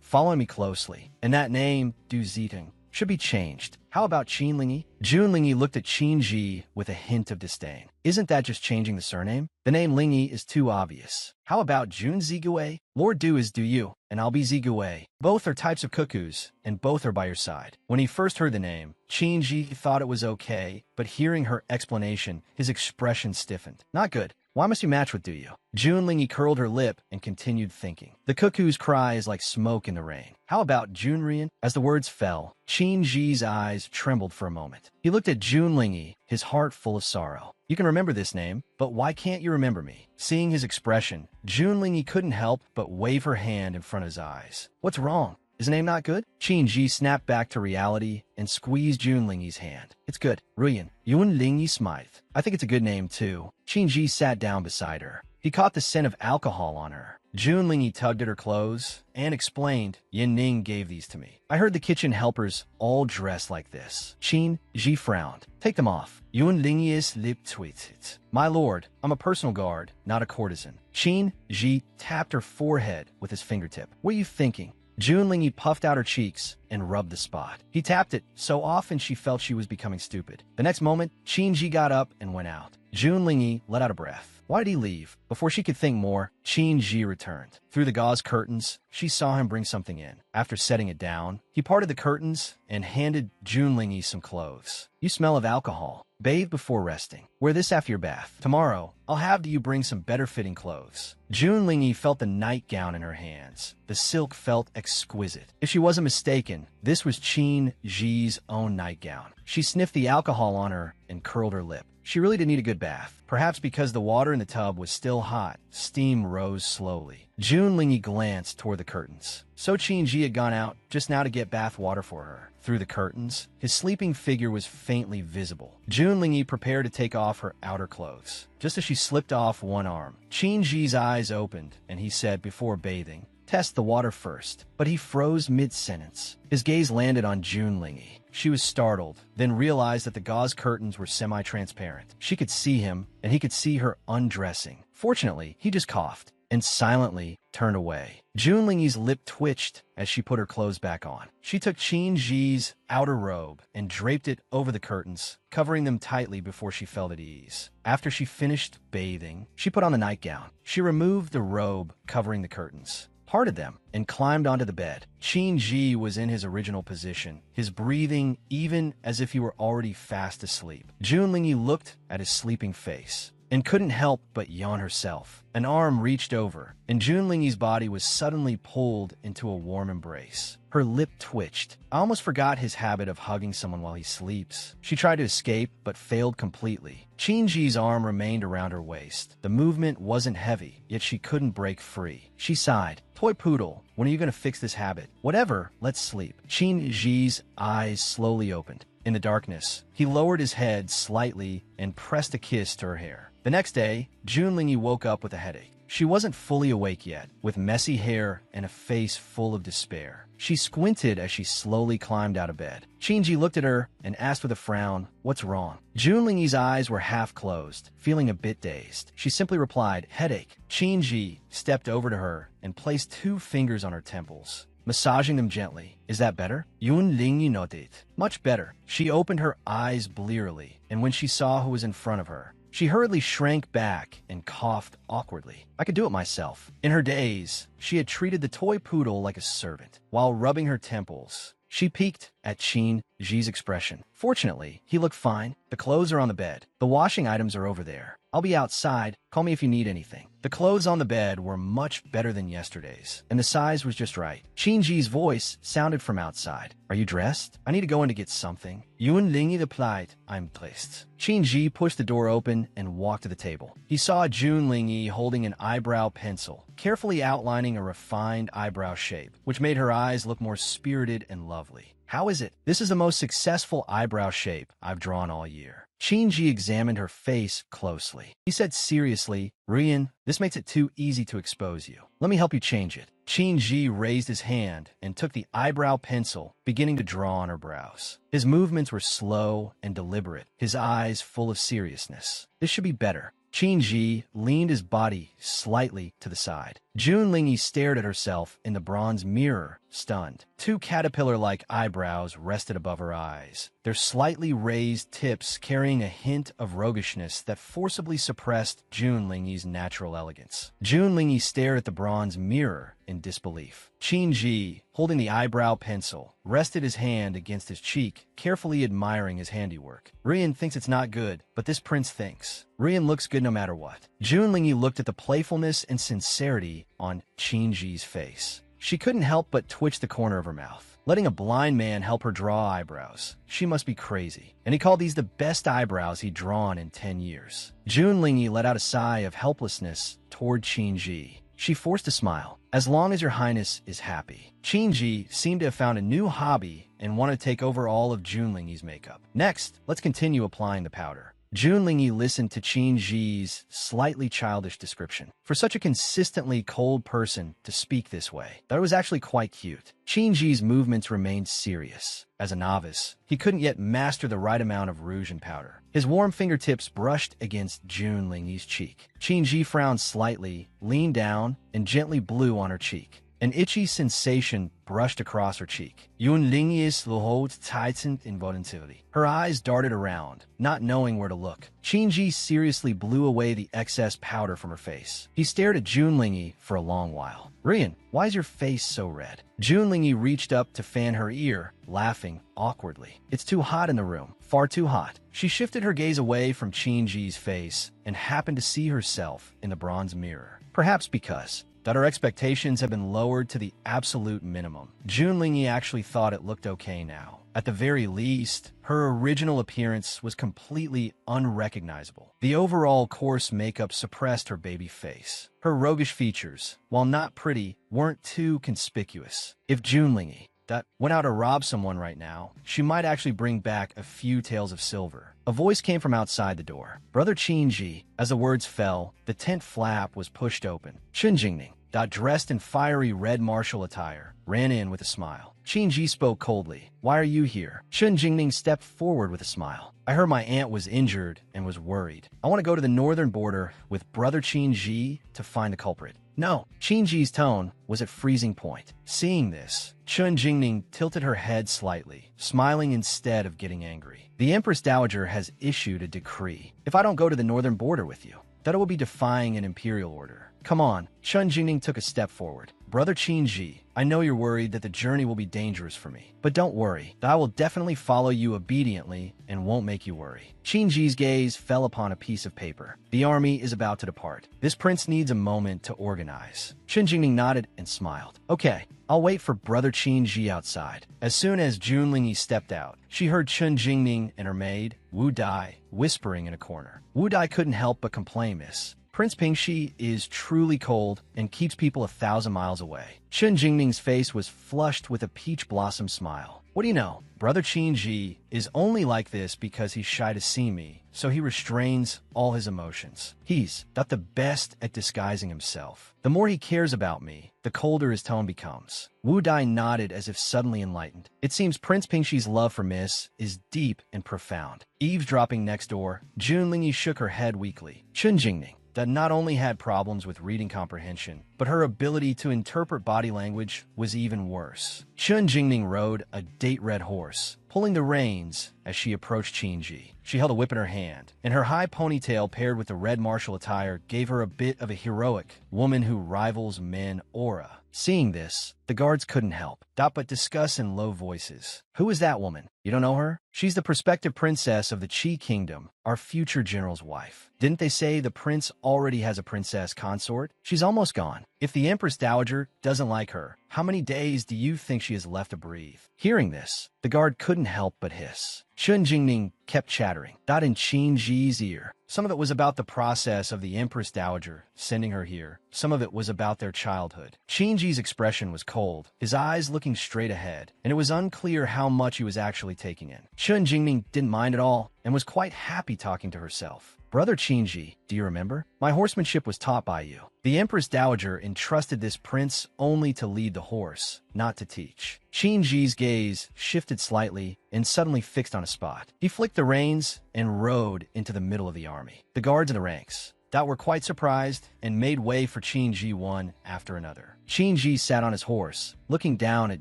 Following me closely. And that name, Du Zitong, should be changed. How about Junlingyi? Junlingyi looked at Qinji with a hint of disdain. Isn't that just changing the surname? The name Lingyi is too obvious. How about Jun Zigue? Lord Du is Du Yu, and I'll be Zigue. Both are types of cuckoos, and both are by your side. When he first heard the name, Qinji thought it was okay, but hearing her explanation, his expression stiffened. Not good. Why must you match with Du Yu? Junlingyi curled her lip and continued thinking. The cuckoo's cry is like smoke in the rain. How about Junrian? As the words fell, Qinji's eyes trembled for a moment. He looked at Junlingyi, his heart full of sorrow. You can remember this name, but why can't you remember me? Seeing his expression, Junlingyi couldn't help but wave her hand in front of his eyes. What's wrong? Is the name not good? Qinji snapped back to reality and squeezed Junlingyi's hand. It's good. Ruyan. Junlingyi Smythe. I think it's a good name, too. Qinji sat down beside her. He caught the scent of alcohol on her. Junlingyi tugged at her clothes and explained, Ning gave these to me. I heard the kitchen helpers all dress like this. Qinji frowned. Take them off. Junlingyi's lip tweeted. My lord, I'm a personal guard, not a courtesan. Qinji tapped her forehead with his fingertip. What are you thinking? Junlingyi puffed out her cheeks and rubbed the spot. He tapped it so often she felt she was becoming stupid. The next moment, Qinji got up and went out. Junlingyi let out a breath. Why did he leave? Before she could think more, Qinji returned. Through the gauze curtains, she saw him bring something in. After setting it down, he parted the curtains and handed Junlingyi some clothes. You smell of alcohol. Bathe before resting. Wear this after your bath. Tomorrow, I'll have you bring some better-fitting clothes. Junlingyi felt the nightgown in her hands. The silk felt exquisite. If she wasn't mistaken, this was Qinji's own nightgown. She sniffed the alcohol on her and curled her lip. She really did need a good bath. Perhaps because the water in the tub was still hot, steam rose slowly. Junlingyi glanced toward the curtains. So Qinji had gone out just now to get bath water for her. Through the curtains, his sleeping figure was faintly visible. Junlingyi prepared to take off her outer clothes. Just as she slipped off one arm, Qinji's eyes opened, and he said before bathing, test the water first. But he froze mid-sentence. His gaze landed on Junlingyi. She was startled, then realized that the gauze curtains were semi-transparent. She could see him, and he could see her undressing. Fortunately, he just coughed and silently turned away. Junlingyi's lip twitched as she put her clothes back on. She took Qinji's outer robe and draped it over the curtains, covering them tightly before she felt at ease. After she finished bathing, she put on the nightgown. She removed the robe covering the curtains, parted them, and climbed onto the bed. Qinji was in his original position, his breathing even as if he were already fast asleep. Junlingyi looked at his sleeping face and couldn't help but yawn herself. An arm reached over, and Junlingyi's body was suddenly pulled into a warm embrace. Her lip twitched. I almost forgot his habit of hugging someone while he sleeps. She tried to escape, but failed completely. Qinji's arm remained around her waist. The movement wasn't heavy, yet she couldn't break free. She sighed. Toy poodle, when are you going to fix this habit? Whatever, let's sleep. Qinji's eyes slowly opened. In the darkness, he lowered his head slightly and pressed a kiss to her hair. The next day, Junlingyi woke up with a headache. She wasn't fully awake yet, with messy hair and a face full of despair. She squinted as she slowly climbed out of bed. Qinji looked at her and asked with a frown, "What's wrong?" Junlingyi's eyes were half closed, feeling a bit dazed. She simply replied, "Headache." Qinji stepped over to her and placed 2 fingers on her temples, massaging them gently. "Is that better?" Junlingyi nodded. "Much better." She opened her eyes blearily, and when she saw who was in front of her, she hurriedly shrank back and coughed awkwardly. I could do it myself. In her daze, she had treated the toy poodle like a servant. While rubbing her temples, she peeked at Qinji. Ji's expression. Fortunately, he looked fine. The clothes are on the bed. The washing items are over there. I'll be outside. Call me if you need anything. The clothes on the bed were much better than yesterday's, and the size was just right. Ji's voice sounded from outside. Are you dressed? I need to go in to get something. Yun Lingi replied, I'm dressed. Ji pushed the door open and walked to the table. He saw Jun Lingi holding an eyebrow pencil, carefully outlining a refined eyebrow shape, which made her eyes look more spirited and lovely. How is it? This is the most successful eyebrow shape I've drawn all year. Ji examined her face closely. He said seriously, Rian, this makes it too easy to expose you. Let me help you change it. Ji raised his hand and took the eyebrow pencil, beginning to draw on her brows. His movements were slow and deliberate, his eyes full of seriousness. This should be better. Ji leaned his body slightly to the side. Jun Lingi stared at herself in the bronze mirror, stunned. Two caterpillar-like eyebrows rested above her eyes, their slightly raised tips carrying a hint of roguishness that forcibly suppressed Jun Lingi's natural elegance. Jun Lingi stared at the bronze mirror in disbelief. Ji, holding the eyebrow pencil, rested his hand against his cheek, carefully admiring his handiwork. Rian thinks it's not good, but this prince thinks. Rian looks good no matter what. Jun Lingi looked at the playfulness and sincerity on Ji's face. She couldn't help but twitch the corner of her mouth. Letting a blind man help her draw eyebrows. She must be crazy. And he called these the best eyebrows he'd drawn in 10 years. Jun Lingi let out a sigh of helplessness toward Ji. She forced a smile. As long as your highness is happy. Ji seemed to have found a new hobby and wanted to take over all of Jun Lingi's makeup. Next, let's continue applying the powder. Jun Lingi listened to Ji's slightly childish description. For such a consistently cold person to speak this way, that was actually quite cute. Ji's movements remained serious. As a novice, he couldn't yet master the right amount of rouge and powder. His warm fingertips brushed against Jun Lingi's cheek. Ji frowned slightly, leaned down, and gently blew on her cheek. An itchy sensation brushed across her cheek. Yun Lingi's Lohot tightened involuntarily. Her eyes darted around, not knowing where to look. Ji seriously blew away the excess powder from her face. He stared at Jun Lingi for a long while. Rian, why is your face so red? Jun Lingi reached up to fan her ear, laughing awkwardly. It's too hot in the room. Far too hot. She shifted her gaze away from Ji's face and happened to see herself in the bronze mirror. Perhaps because that her expectations have been lowered to the absolute minimum. Jun Lingi actually thought it looked okay now. At the very least, her original appearance was completely unrecognizable. The overall coarse makeup suppressed her baby face. Her roguish features, while not pretty, weren't too conspicuous. If Jun Lingi that went out to rob someone right now, she might actually bring back a few taels of silver. A voice came from outside the door. Brother Ji. As the words fell, the tent flap was pushed open. Jingning, dressed in fiery red martial attire, ran in with a smile. Ji spoke coldly. Why are you here? Jingning stepped forward with a smile. I heard my aunt was injured and was worried. I want to go to the northern border with Brother Ji to find the culprit. No, Ji's tone was at freezing point. Seeing this, Jingning tilted her head slightly, smiling instead of getting angry. The Empress Dowager has issued a decree. If I don't go to the northern border with you, that it will be defying an imperial order. Come on. Jingning took a step forward. Brother Ji, I know you're worried that the journey will be dangerous for me, but don't worry. I will definitely follow you obediently and won't make you worry. Ji's gaze fell upon a piece of paper. The army is about to depart. This prince needs a moment to organize. Jingning nodded and smiled. Okay, I'll wait for Brother Ji outside. As soon as Jun Lingi stepped out, she heard Jingning and her maid, Wu Dai, whispering in a corner. Wu Dai couldn't help but complain, Miss. Prince Pingxi is truly cold and keeps people 1,000 miles away. Jingning's face was flushed with a peach blossom smile. What do you know? Brother Ji is only like this because he's shy to see me, so he restrains all his emotions. He's not the best at disguising himself. The more he cares about me, the colder his tone becomes. Wu Dai nodded as if suddenly enlightened. It seems Prince Pingxi's love for Miss is deep and profound. Eavesdropping next door, Jun Lingi shook her head weakly. Jingning that not only had problems with reading comprehension, but her ability to interpret body language was even worse. Jingning rode a date-red horse, pulling the reins as she approached Qin. She held a whip in her hand, and her high ponytail paired with the red martial attire gave her a bit of a heroic woman who rivals men aura. Seeing this, the guards couldn't help but discuss in low voices. Who is that woman? You don't know her? She's the prospective princess of the Qi Kingdom, our future general's wife. Didn't they say the prince already has a princess consort? She's almost gone. If the Empress Dowager doesn't like her, how many days do you think she has left to breathe? Hearing this, the guard couldn't help but hiss. Chun Jingning kept chattering, in Qin Ji's ear. Some of it was about the process of the Empress Dowager sending her here. Some of it was about their childhood. Qin Ji's expression was cold, his eyes looking straight ahead, and it was unclear how much he was actually taking in. Chun Jingning didn't mind at all and was quite happy talking to herself. Brother Qinji, do you remember? My horsemanship was taught by you. The Empress Dowager entrusted this prince only to lead the horse, not to teach. Qinji's gaze shifted slightly and suddenly fixed on a spot. He flicked the reins and rode into the middle of the army. The guards in the ranks were quite surprised and made way for Qinji one after another. Qinji sat on his horse, looking down at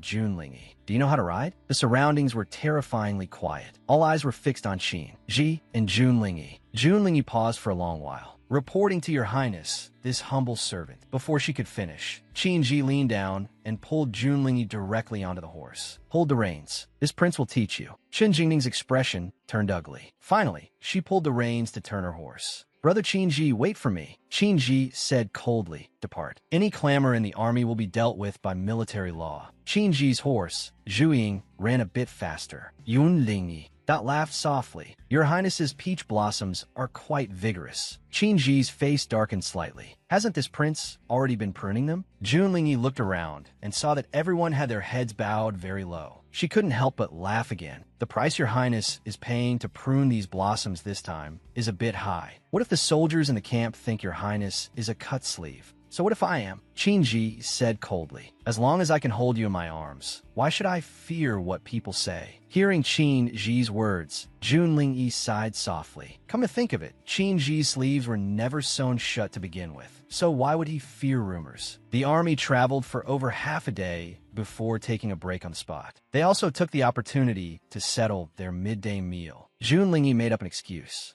Junlingyi. Do you know how to ride? The surroundings were terrifyingly quiet. All eyes were fixed on Qinji and Junlingyi. Junlingyi paused for a long while. Reporting to your highness, this humble servant. Before she could finish, Qinji leaned down and pulled Junlingyi directly onto the horse. Hold the reins. This prince will teach you. Qin Jingning's expression turned ugly. Finally, she pulled the reins to turn her horse. Brother Qinji, wait for me, Qinji said coldly. Depart. Any clamor in the army will be dealt with by military law. Qinji's horse, Zhuiying, ran a bit faster. Yunlingyi laughed softly. Your Highness's peach blossoms are quite vigorous. Qinji's face darkened slightly. Hasn't this prince already been pruning them? Junlingyi looked around and saw that everyone had their heads bowed very low. She couldn't help but laugh again. The price your highness is paying to prune these blossoms this time is a bit high. What if the soldiers in the camp think your highness is a cut sleeve? So what if I am? Qinji said coldly. As long as I can hold you in my arms, why should I fear what people say? Hearing Qinji's words, Junlingyi sighed softly. Come to think of it, Qinji's sleeves were never sewn shut to begin with. So why would he fear rumors? The army traveled for over half a day before taking a break on the spot. They also took the opportunity to settle their midday meal. Junlingyi made up an excuse.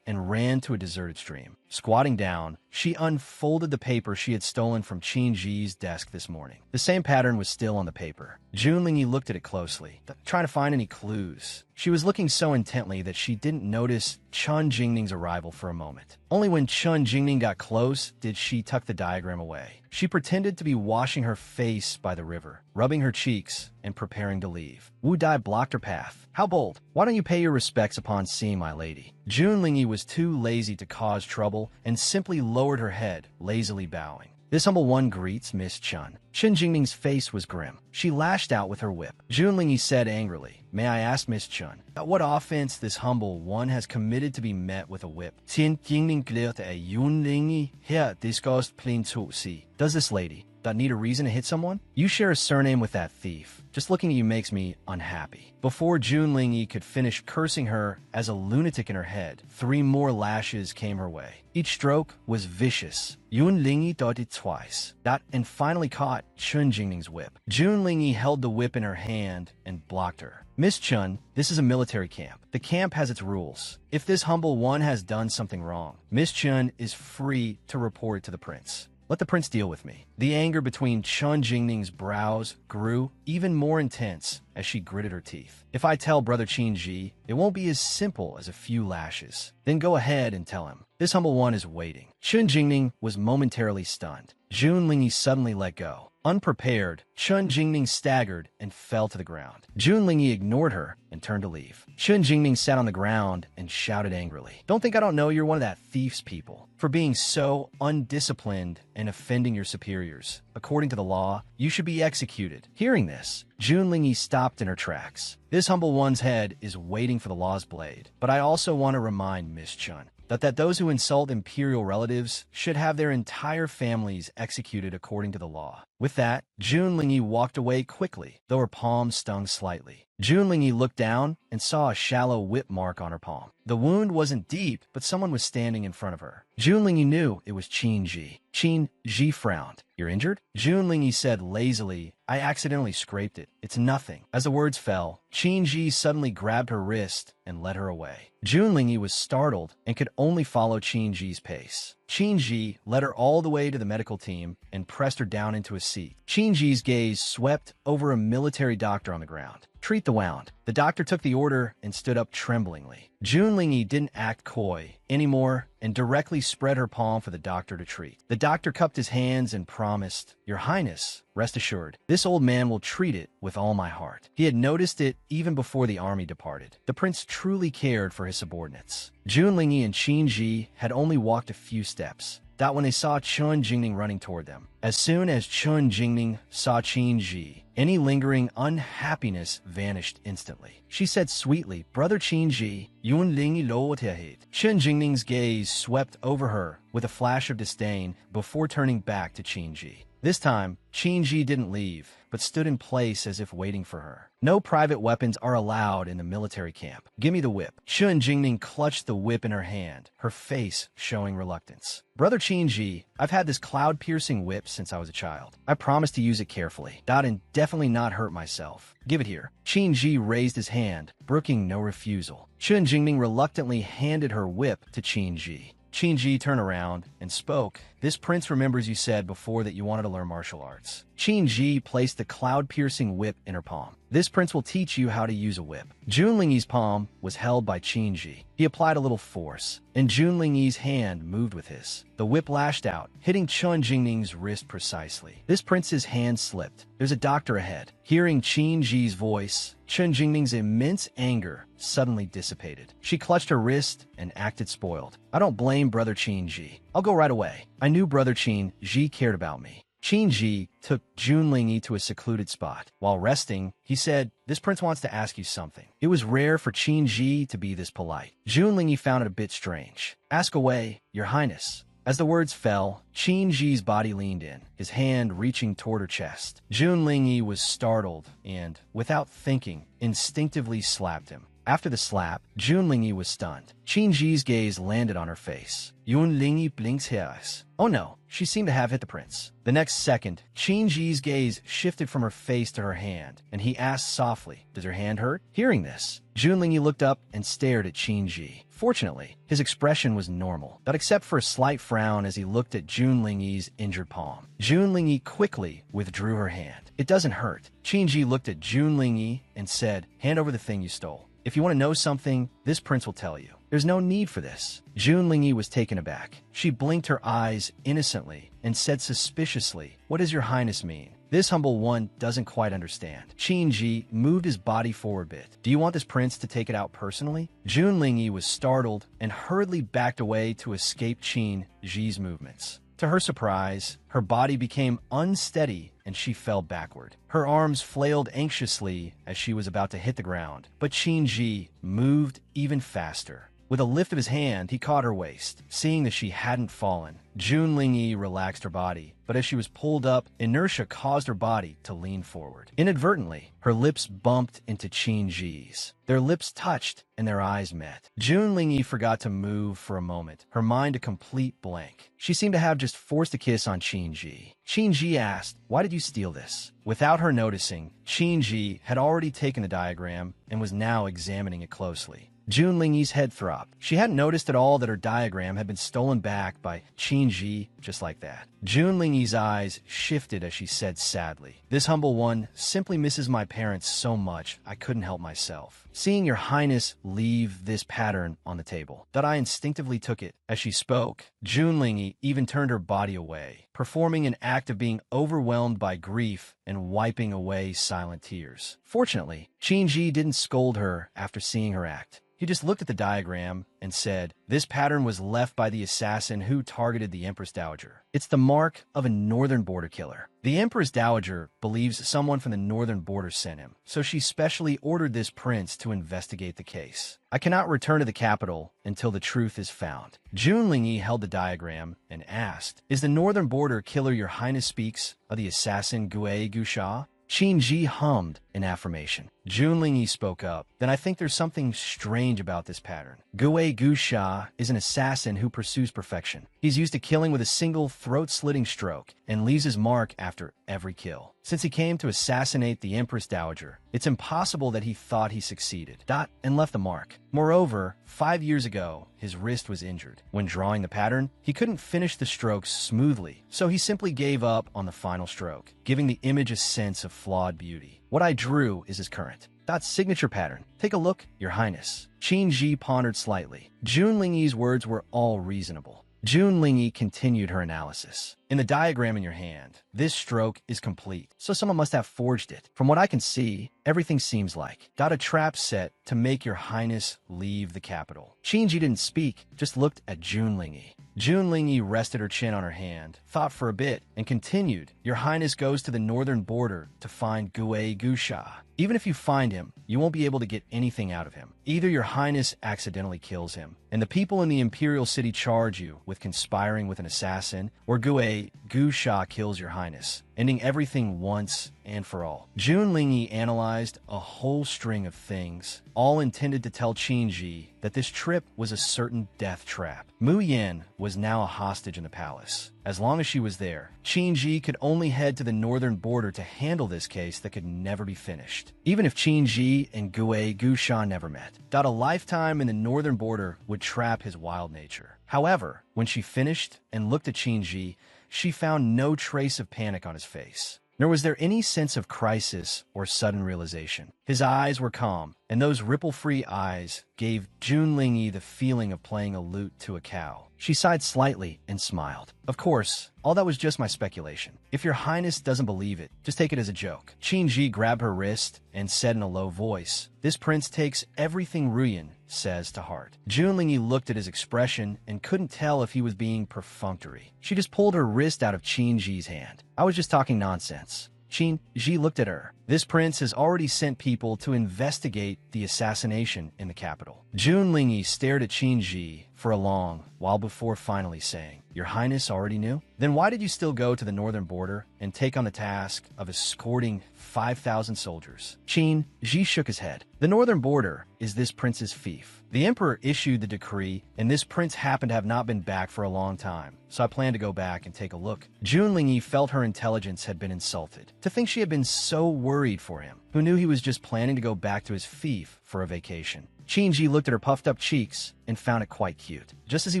And ran to a deserted stream. Squatting down, she unfolded the paper she had stolen from Qinji's desk this morning. The same pattern was still on the paper. Junlingyi looked at it closely, trying to find any clues. She was looking so intently that she didn't notice Chun Jingning's arrival for a moment. Only when Chun Jingning got close did she tuck the diagram away. She pretended to be washing her face by the river, rubbing her cheeks, and preparing to leave. Wu Dai blocked her path. How bold! Why don't you pay your respects upon seeing my lady? Junlingyi was too lazy to cause trouble and simply lowered her head, lazily bowing. This humble one greets Miss Chun. Chun Jingning's face was grim. She lashed out with her whip. Junlingyi said angrily, May I ask Miss Chun, what offense this humble one has committed to be met with a whip? Qin Jingning glared at Junlingyi. Here discussed plain to see. Does this lady need a reason to hit someone? You share a surname with that thief. Just looking at you makes me unhappy. Before Junlingyi could finish cursing her as a lunatic in her head, 3 more lashes came her way. Each stroke was vicious. Junlingyi dodged twice, and finally caught Chun Jingning's whip. Junlingyi held the whip in her hand and blocked her. Miss Chun, this is a military camp. The camp has its rules. If this humble one has done something wrong, Miss Chun is free to report it to the prince. Let the prince deal with me. The anger between Chun Jingning's brows grew even more intense as she gritted her teeth. If I tell Brother Qinji, it won't be as simple as a few lashes. Then go ahead and tell him. This humble one is waiting. Chun Jingning was momentarily stunned. Junlingyi suddenly let go. Unprepared, Chun Jingning staggered and fell to the ground. Junlingyi ignored her and turned to leave. Chun Jingning sat on the ground and shouted angrily, Don't think I don't know you're one of that thief's people. For being so undisciplined and offending your superiors. According to the law, you should be executed. Hearing this, Junlingyi stopped in her tracks. This humble one's head is waiting for the law's blade. But I also want to remind Miss Chun that those who insult imperial relatives should have their entire families executed according to the law. With that, Jun Lingyi walked away quickly, though her palm stung slightly. Jun Lingyi looked down and saw a shallow whip mark on her palm. The wound wasn't deep, but someone was standing in front of her. Jun Lingyi knew it was Qin Ji. Qin Ji frowned. "You're injured?" Jun Lingyi said lazily, "I accidentally scraped it. It's nothing." As the words fell, Qin Ji suddenly grabbed her wrist and led her away. Jun Lingyi was startled and could only follow Qin Ji's pace. Qin Ji led her all the way to the medical team and pressed her down into a seat. Qin Ji's gaze swept over a military doctor on the ground. "Treat the wound." The doctor took the order and stood up tremblingly. Jun Lingyi didn't act coy anymore and directly spread her palm for the doctor to treat. The doctor cupped his hands and promised, "Your Highness, rest assured, this old man will treat it with all my heart." He had noticed it even before the army departed. The prince truly cared for his subordinates. Jun Lingyi and Qin Ji had only walked a few steps when they saw Chun Jingning running toward them. As soon as Chun Jingning saw Qin Ji, any lingering unhappiness vanished instantly. She said sweetly, "Brother Qin Ji, Yun Lingyi lo hate." Chun Jingning's gaze swept over her with a flash of disdain before turning back to Qin Ji. This time, Qin Ji didn't leave, but stood in place as if waiting for her. "No private weapons are allowed in the military camp. Give me the whip." Chun Jingning clutched the whip in her hand, her face showing reluctance. "Brother Qin Ji, I've had this cloud-piercing whip since I was a child. I promise to use it carefully, and definitely not hurt myself. Give it here." Qin Ji raised his hand, brooking no refusal. Chun Jingning reluctantly handed her whip to Qin Ji. Qin Ji turned around and spoke. "This prince remembers you said before that you wanted to learn martial arts." Qin Ji placed the cloud-piercing whip in her palm. "This prince will teach you how to use a whip." Jun Lingyi's palm was held by Qin Ji. He applied a little force, and Jun Lingyi's hand moved with his. The whip lashed out, hitting Chun Jingning's wrist precisely. This prince's hand slipped. "There's a doctor ahead." Hearing Qin Ji's voice, Chun Jingning's immense anger suddenly dissipated. She clutched her wrist and acted spoiled. "I don't blame Brother Qin Ji. I'll go right away. I knew Brother Qin Ji cared about me." Qin Ji took Jun Lingyi to a secluded spot. While resting, he said, "This prince wants to ask you something." It was rare for Qin Ji to be this polite. Jun Lingyi found it a bit strange. "Ask away, Your Highness." As the words fell, Qin Ji's body leaned in, his hand reaching toward her chest. Jun Lingyi was startled and, without thinking, instinctively slapped him. After the slap, Jun Lingyi was stunned. Qin Ji's gaze landed on her face. Yun Lingyi blinks her eyes. Oh no, she seemed to have hit the prince. The next second, Qin Ji's gaze shifted from her face to her hand, and he asked softly, "Does her hand hurt?" Hearing this, Jun Lingyi looked up and stared at Qin Ji. Fortunately, his expression was normal, but except for a slight frown as he looked at Jun Lingyi's injured palm. Jun Lingyi quickly withdrew her hand. "It doesn't hurt." Qin Ji looked at Jun Lingyi and said, "Hand over the thing you stole. If you want to know something, this prince will tell you." "There's no need for this." Jun Lingyi was taken aback. She blinked her eyes innocently and said suspiciously, "What does Your Highness mean?" This humble one doesn't quite understand. Qin Ji moved his body forward a bit. "Do you want this prince to take it out personally?" Jun Lingyi was startled and hurriedly backed away to escape Qin Ji's movements. To her surprise, her body became unsteady and she fell backward. Her arms flailed anxiously as she was about to hit the ground, but Qin Ji moved even faster. With a lift of his hand, he caught her waist. Seeing that she hadn't fallen, Jun Lingyi relaxed her body, but as she was pulled up, inertia caused her body to lean forward. Inadvertently, her lips bumped into Qin Ji's. Their lips touched and their eyes met. Jun Lingyi forgot to move for a moment, her mind a complete blank. She seemed to have just forced a kiss on Qin Ji. Qin Ji asked, "Why did you steal this?" Without her noticing, Qin Ji had already taken the diagram and was now examining it closely. Jun Lingyi's head throbbed. She hadn't noticed at all that her diagram had been stolen back by Qin Ji just like that. Jun Lingyi's eyes shifted as she said sadly, "This humble one simply misses my parents so much I couldn't help myself. Seeing Your Highness leave this pattern on the table, that I instinctively took it." As she spoke, Jun Lingyi even turned her body away, performing an act of being overwhelmed by grief and wiping away silent tears. Fortunately, Qin Ji didn't scold her after seeing her act. He just looked at the diagram and said, "This pattern was left by the assassin who targeted the Empress Dowager. It's the mark of a northern border killer. The Empress Dowager believes someone from the northern border sent him, so she specially ordered this prince to investigate the case. I cannot return to the capital until the truth is found." Junlingyi held the diagram and asked, "Is the northern border killer Your Highness speaks of the assassin Gue Gusha?" Qin Ji hummed in affirmation. Junlingyi spoke up. "Then I think there's something strange about this pattern. Gue Gusha is an assassin who pursues perfection. He's used to killing with a single throat-slitting stroke and leaves his mark after every kill. Since he came to assassinate the Empress Dowager, it's impossible that he thought he succeeded. And left the mark. Moreover, 5 years ago, his wrist was injured. When drawing the pattern, he couldn't finish the strokes smoothly, so he simply gave up on the final stroke, giving the image a sense of flawed beauty. What I drew is his current signature pattern. Take a look, Your Highness." Qin Ji pondered slightly. Junlingyi's words were all reasonable. Junlingyi continued her analysis. "In the diagram in your hand, this stroke is complete, so someone must have forged it. From what I can see, everything seems like a trap set to make Your Highness leave the capital." Qin Ji didn't speak, just looked at Junlingyi. Junlingyi rested her chin on her hand, thought for a bit, and continued, "Your Highness goes to the northern border to find Gue Gusha. Even if you find him, you won't be able to get anything out of him. Either Your Highness accidentally kills him, and the people in the Imperial City charge you with conspiring with an assassin, or Gue Gusha kills Your Highness, ending everything once and for all." Junlingyi analyzed a whole string of things, all intended to tell Qin Ji that this trip was a certain death trap. Mu Yan was now a hostage in the palace. As long as she was there, Qin Ji could only head to the northern border to handle this case that could never be finished. Even if Qin Ji and Gue Gusha never met, a lifetime in the northern border would trap his wild nature. However, when she finished and looked at Qin Ji, she found no trace of panic on his face. Nor was there any sense of crisis or sudden realization. His eyes were calm, and those ripple-free eyes gave Junlingyi the feeling of playing a lute to a cow. She sighed slightly and smiled. "Of course, all that was just my speculation. If Your Highness doesn't believe it, just take it as a joke." Qin Ji grabbed her wrist and said in a low voice, "This prince takes everything Ruyan says to heart." Junlingyi looked at his expression and couldn't tell if he was being perfunctory. She just pulled her wrist out of Qin Ji's hand. "I was just talking nonsense." Qin Ji looked at her. "This prince has already sent people to investigate the assassination in the capital." Junlingyi stared at Qin Ji for a long while before finally saying, "Your Highness already knew? Then why did you still go to the northern border and take on the task of escorting 5,000 soldiers?" Qin Ji shook his head. "The northern border is this prince's fief. The emperor issued the decree, and this prince happened to have not been back for a long time, so I planned to go back and take a look." Junlingyi felt her intelligence had been insulted. To think she had been so worried for him, who knew he was just planning to go back to his fief for a vacation. Qin Ji looked at her puffed-up cheeks and found it quite cute. Just as he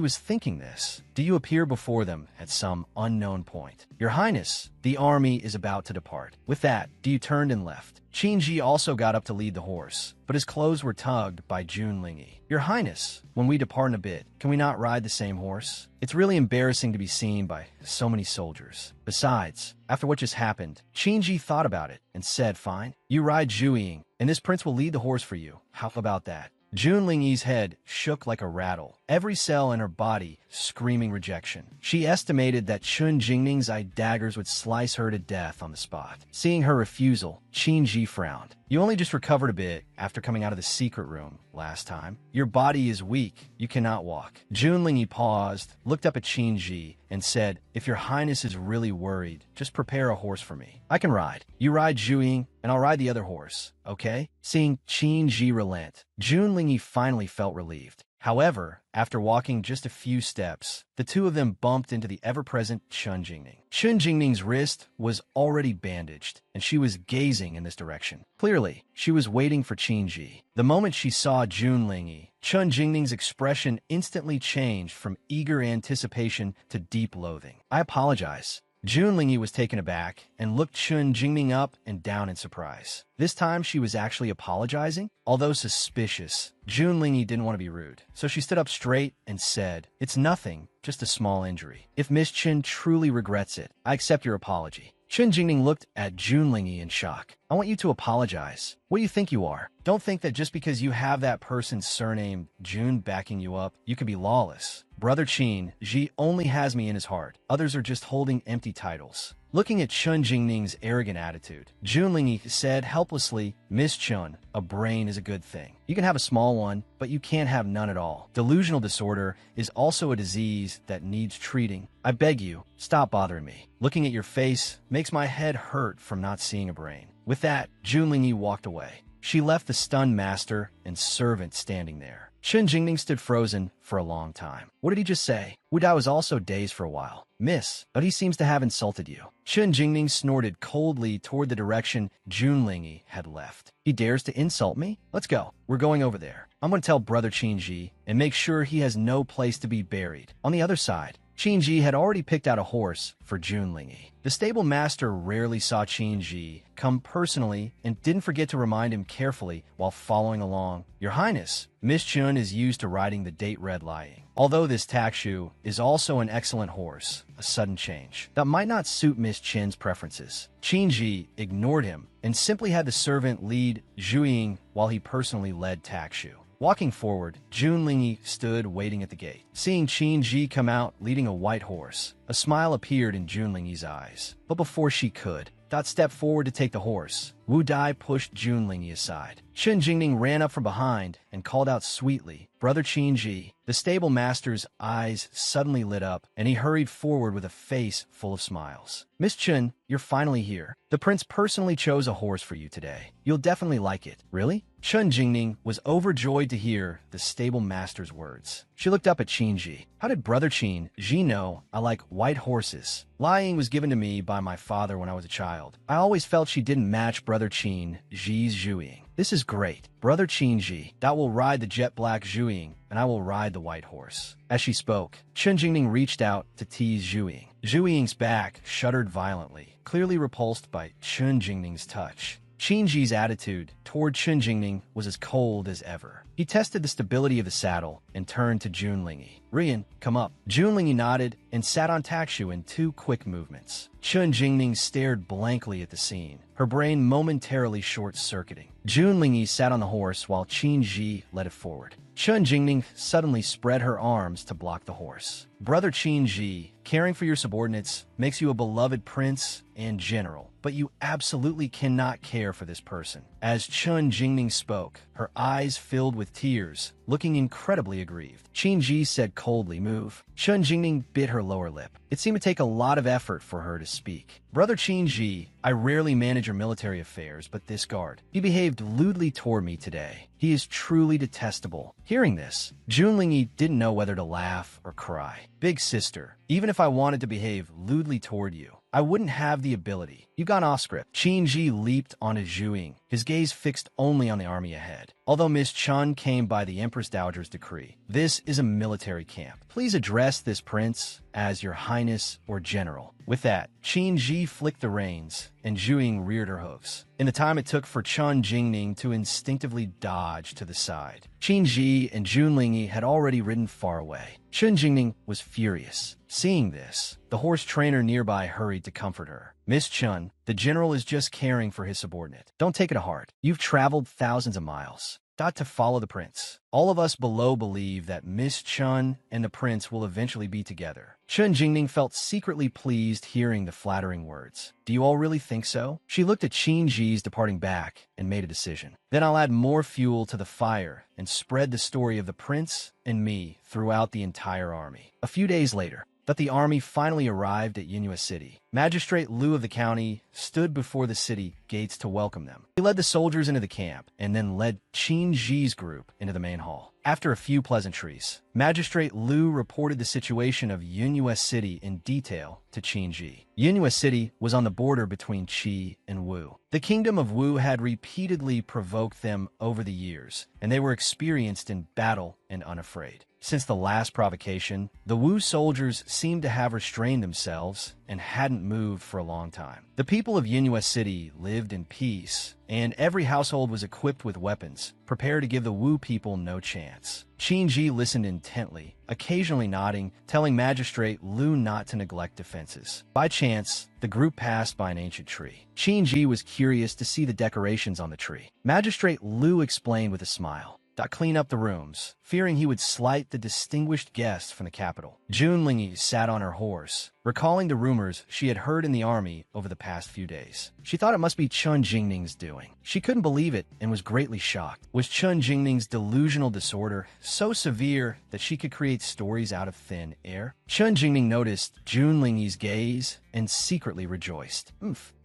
was thinking this, do you appear before them at some unknown point? "Your Highness, the army is about to depart." With that, Dio turned and left. Qin Ji also got up to lead the horse, but his clothes were tugged by Junlingyi. "Your Highness, when we depart in a bit, can we not ride the same horse? It's really embarrassing to be seen by so many soldiers. Besides, after what just happened," Qin Ji thought about it and said, "Fine, you ride Zhuiying, and this prince will lead the horse for you. How about that?" Junlingyi's head shook like a rattle, every cell in her body screaming rejection. She estimated that Chun Jingning's eye daggers would slice her to death on the spot. Seeing her refusal, Qin Ji frowned. "You only just recovered a bit after coming out of the secret room last time. Your body is weak. You cannot walk." Junlingyi paused, looked up at Qin Ji, and said, "If Your Highness is really worried, just prepare a horse for me. I can ride. You ride Zhuiying, and I'll ride the other horse, okay?" Seeing Qin Ji relent, Junlingyi finally felt relieved. However, after walking just a few steps, the two of them bumped into the ever-present Chun Jingning. Chun Jingning's wrist was already bandaged, and she was gazing in this direction. Clearly, she was waiting for Qin Ji. The moment she saw Junlingyi, Chun Jingning's expression instantly changed from eager anticipation to deep loathing. "I apologize." Junlingyi was taken aback and looked Chun Jingning up and down in surprise. This time she was actually apologizing? Although suspicious, Junlingyi didn't want to be rude, so she stood up straight and said, "It's nothing, just a small injury. If Miss Chen truly regrets it, I accept your apology." Chen Jingning looked at Junlingyi in shock. I want you to apologize. What do you think you are? Don't think that just because you have that person's surname, Jun, backing you up, you can be lawless. Brother Qin, Ji only has me in his heart. Others are just holding empty titles. Looking at Chen Jingning's arrogant attitude, Junlingyi said helplessly, Miss Chun, a brain is a good thing. You can have a small one, but you can't have none at all. Delusional disorder is also a disease that needs treating. I beg you, stop bothering me. Looking at your face makes my head hurt from not seeing a brain. With that, Junlingyi walked away. She left the stunned master and servant standing there. Chen Jingning stood frozen for a long time. What did he just say? Wu Dai was also dazed for a while. Miss, but he seems to have insulted you. Chen Jingning snorted coldly toward the direction Junlingyi had left. He dares to insult me? Let's go. We're going over there. I'm going to tell Brother Qinji and make sure he has no place to be buried. On the other side, Qinji had already picked out a horse for Junlingyi. The stable master rarely saw Qinji come personally and didn't forget to remind him carefully while following along. Your Highness, Miss Chun is used to riding the date red lying. Although this takshu is also an excellent horse, a sudden change that might not suit Miss Chin's preferences. Qinji ignored him and simply had the servant lead Zhu while he personally led takshu. Walking forward, Junlingyi stood waiting at the gate. Seeing Qinji come out leading a white horse, a smile appeared in Junlingyi's eyes. But before she could, Dot stepped forward to take the horse. Wu Dai pushed Junlingyi aside. Chen Jingning ran up from behind and called out sweetly, Brother Qinji. The stable master's eyes suddenly lit up, and he hurried forward with a face full of smiles. Miss Chen, you're finally here. The prince personally chose a horse for you today. You'll definitely like it. Really? Chen Jingning was overjoyed to hear the stable master's words. She looked up at Qinji. How did Brother Qinji know I like white horses? Lying was given to me by my father when I was a child. I always felt she didn't match Brother Qinji's Zhuying. This is great. Brother Qinji, that will ride the jet black Zhuying, and I will ride the white horse. As she spoke, Chen Jingning reached out to tease Zhuying. Zhuying's back shuddered violently, clearly repulsed by Chen Jingning's touch. Qinji's attitude toward Chen Jingning was as cold as ever. He tested the stability of the saddle and turned to Junlingyi. Rian, come up. Junlingyi nodded and sat on takshu in 2 quick movements. Chen Jingning stared blankly at the scene, her brain momentarily short-circuiting. Junlingyi sat on the horse while Qinji led it forward. Chen Jingning suddenly spread her arms to block the horse. Brother Qinji, caring for your subordinates makes you a beloved prince and general, but you absolutely cannot care for this person. As Chen Jingning spoke, her eyes filled with tears, looking incredibly aggrieved. Qinji said coldly, move. Chen Jingning bit her lower lip. It seemed to take a lot of effort for her to speak. Brother Qinji, I rarely manage your military affairs, but this guard, he behaved lewdly toward me today. He is truly detestable. Hearing this, Junlingyi didn't know whether to laugh or cry. Big sister, even if I wanted to behave lewdly toward you, I wouldn't have the ability. You got off script. Qinji leaped onto Zhuing, his gaze fixed only on the army ahead. Although Miss Chun came by the Empress Dowager's decree, this is a military camp. Please address this prince as your highness or general. With that, Qinji flicked the reins, and Zhuing reared her hooves. In the time it took for Chen Jingning to instinctively dodge to the side, Qinji and Junlingyi had already ridden far away. Chen Jingning was furious. Seeing this, the horse trainer nearby hurried to comfort her. Miss Chun, the general is just caring for his subordinate. Don't take it to heart. You've traveled thousands of miles. Got to follow the prince. All of us below believe that Miss Chun and the prince will eventually be together. Chen Jingning felt secretly pleased hearing the flattering words. Do you all really think so? She looked at Qinji's departing back and made a decision. Then I'll add more fuel to the fire and spread the story of the prince and me throughout the entire army. A few days later, that the army finally arrived at Yinhua City. Magistrate Liu of the county stood before the city gates to welcome them. He led the soldiers into the camp and then led Qinji's group into the main hall. After a few pleasantries, Magistrate Liu reported the situation of Yinhua City in detail to Qinji. Yinhua City was on the border between Qi and Wu. The kingdom of Wu had repeatedly provoked them over the years, and they were experienced in battle and unafraid. Since the last provocation, the Wu soldiers seemed to have restrained themselves and hadn't moved for a long time. The people of Yinhua City lived in peace, and every household was equipped with weapons, prepared to give the Wu people no chance. Qin-ji listened intently, occasionally nodding, telling Magistrate Lu not to neglect defenses. By chance, the group passed by an ancient tree. Qin-ji was curious to see the decorations on the tree. Magistrate Lu explained with a smile. Clean up the rooms, fearing he would slight the distinguished guest from the capital. Jun Lingyi sat on her horse, recalling the rumors she had heard in the army over the past few days. She thought it must be Chun Jingning's doing. She couldn't believe it and was greatly shocked. Was Chun Jingning's delusional disorder so severe that she could create stories out of thin air? Chun Jingning noticed Jun Lingyi's gaze and secretly rejoiced.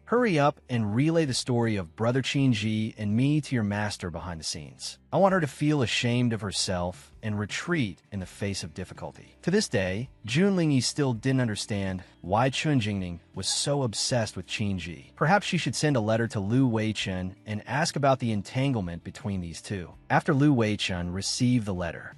Hurry up and relay the story of Brother Qin-ji and me to your master behind the scenes. I want her to feel ashamed of herself and retreat in the face of difficulty. To this day, Jun Lingyi still didn't understand why Chun Jingning was so obsessed with Qin-ji. Perhaps she should send a letter to Lu Weichen and ask about the entanglement between these two. After Lu Weichen received the letter,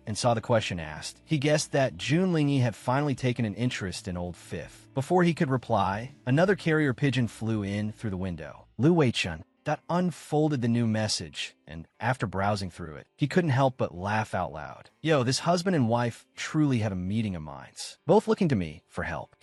and saw the question asked, he guessed that Jun Lingyi had finally taken an interest in Old Fifth. Before he could reply, another carrier pigeon flew in through the window. Lu Weichen unfolded the new message, and after browsing through it, he couldn't help but laugh out loud. Yo, this husband and wife truly have a meeting of minds, both looking to me for help.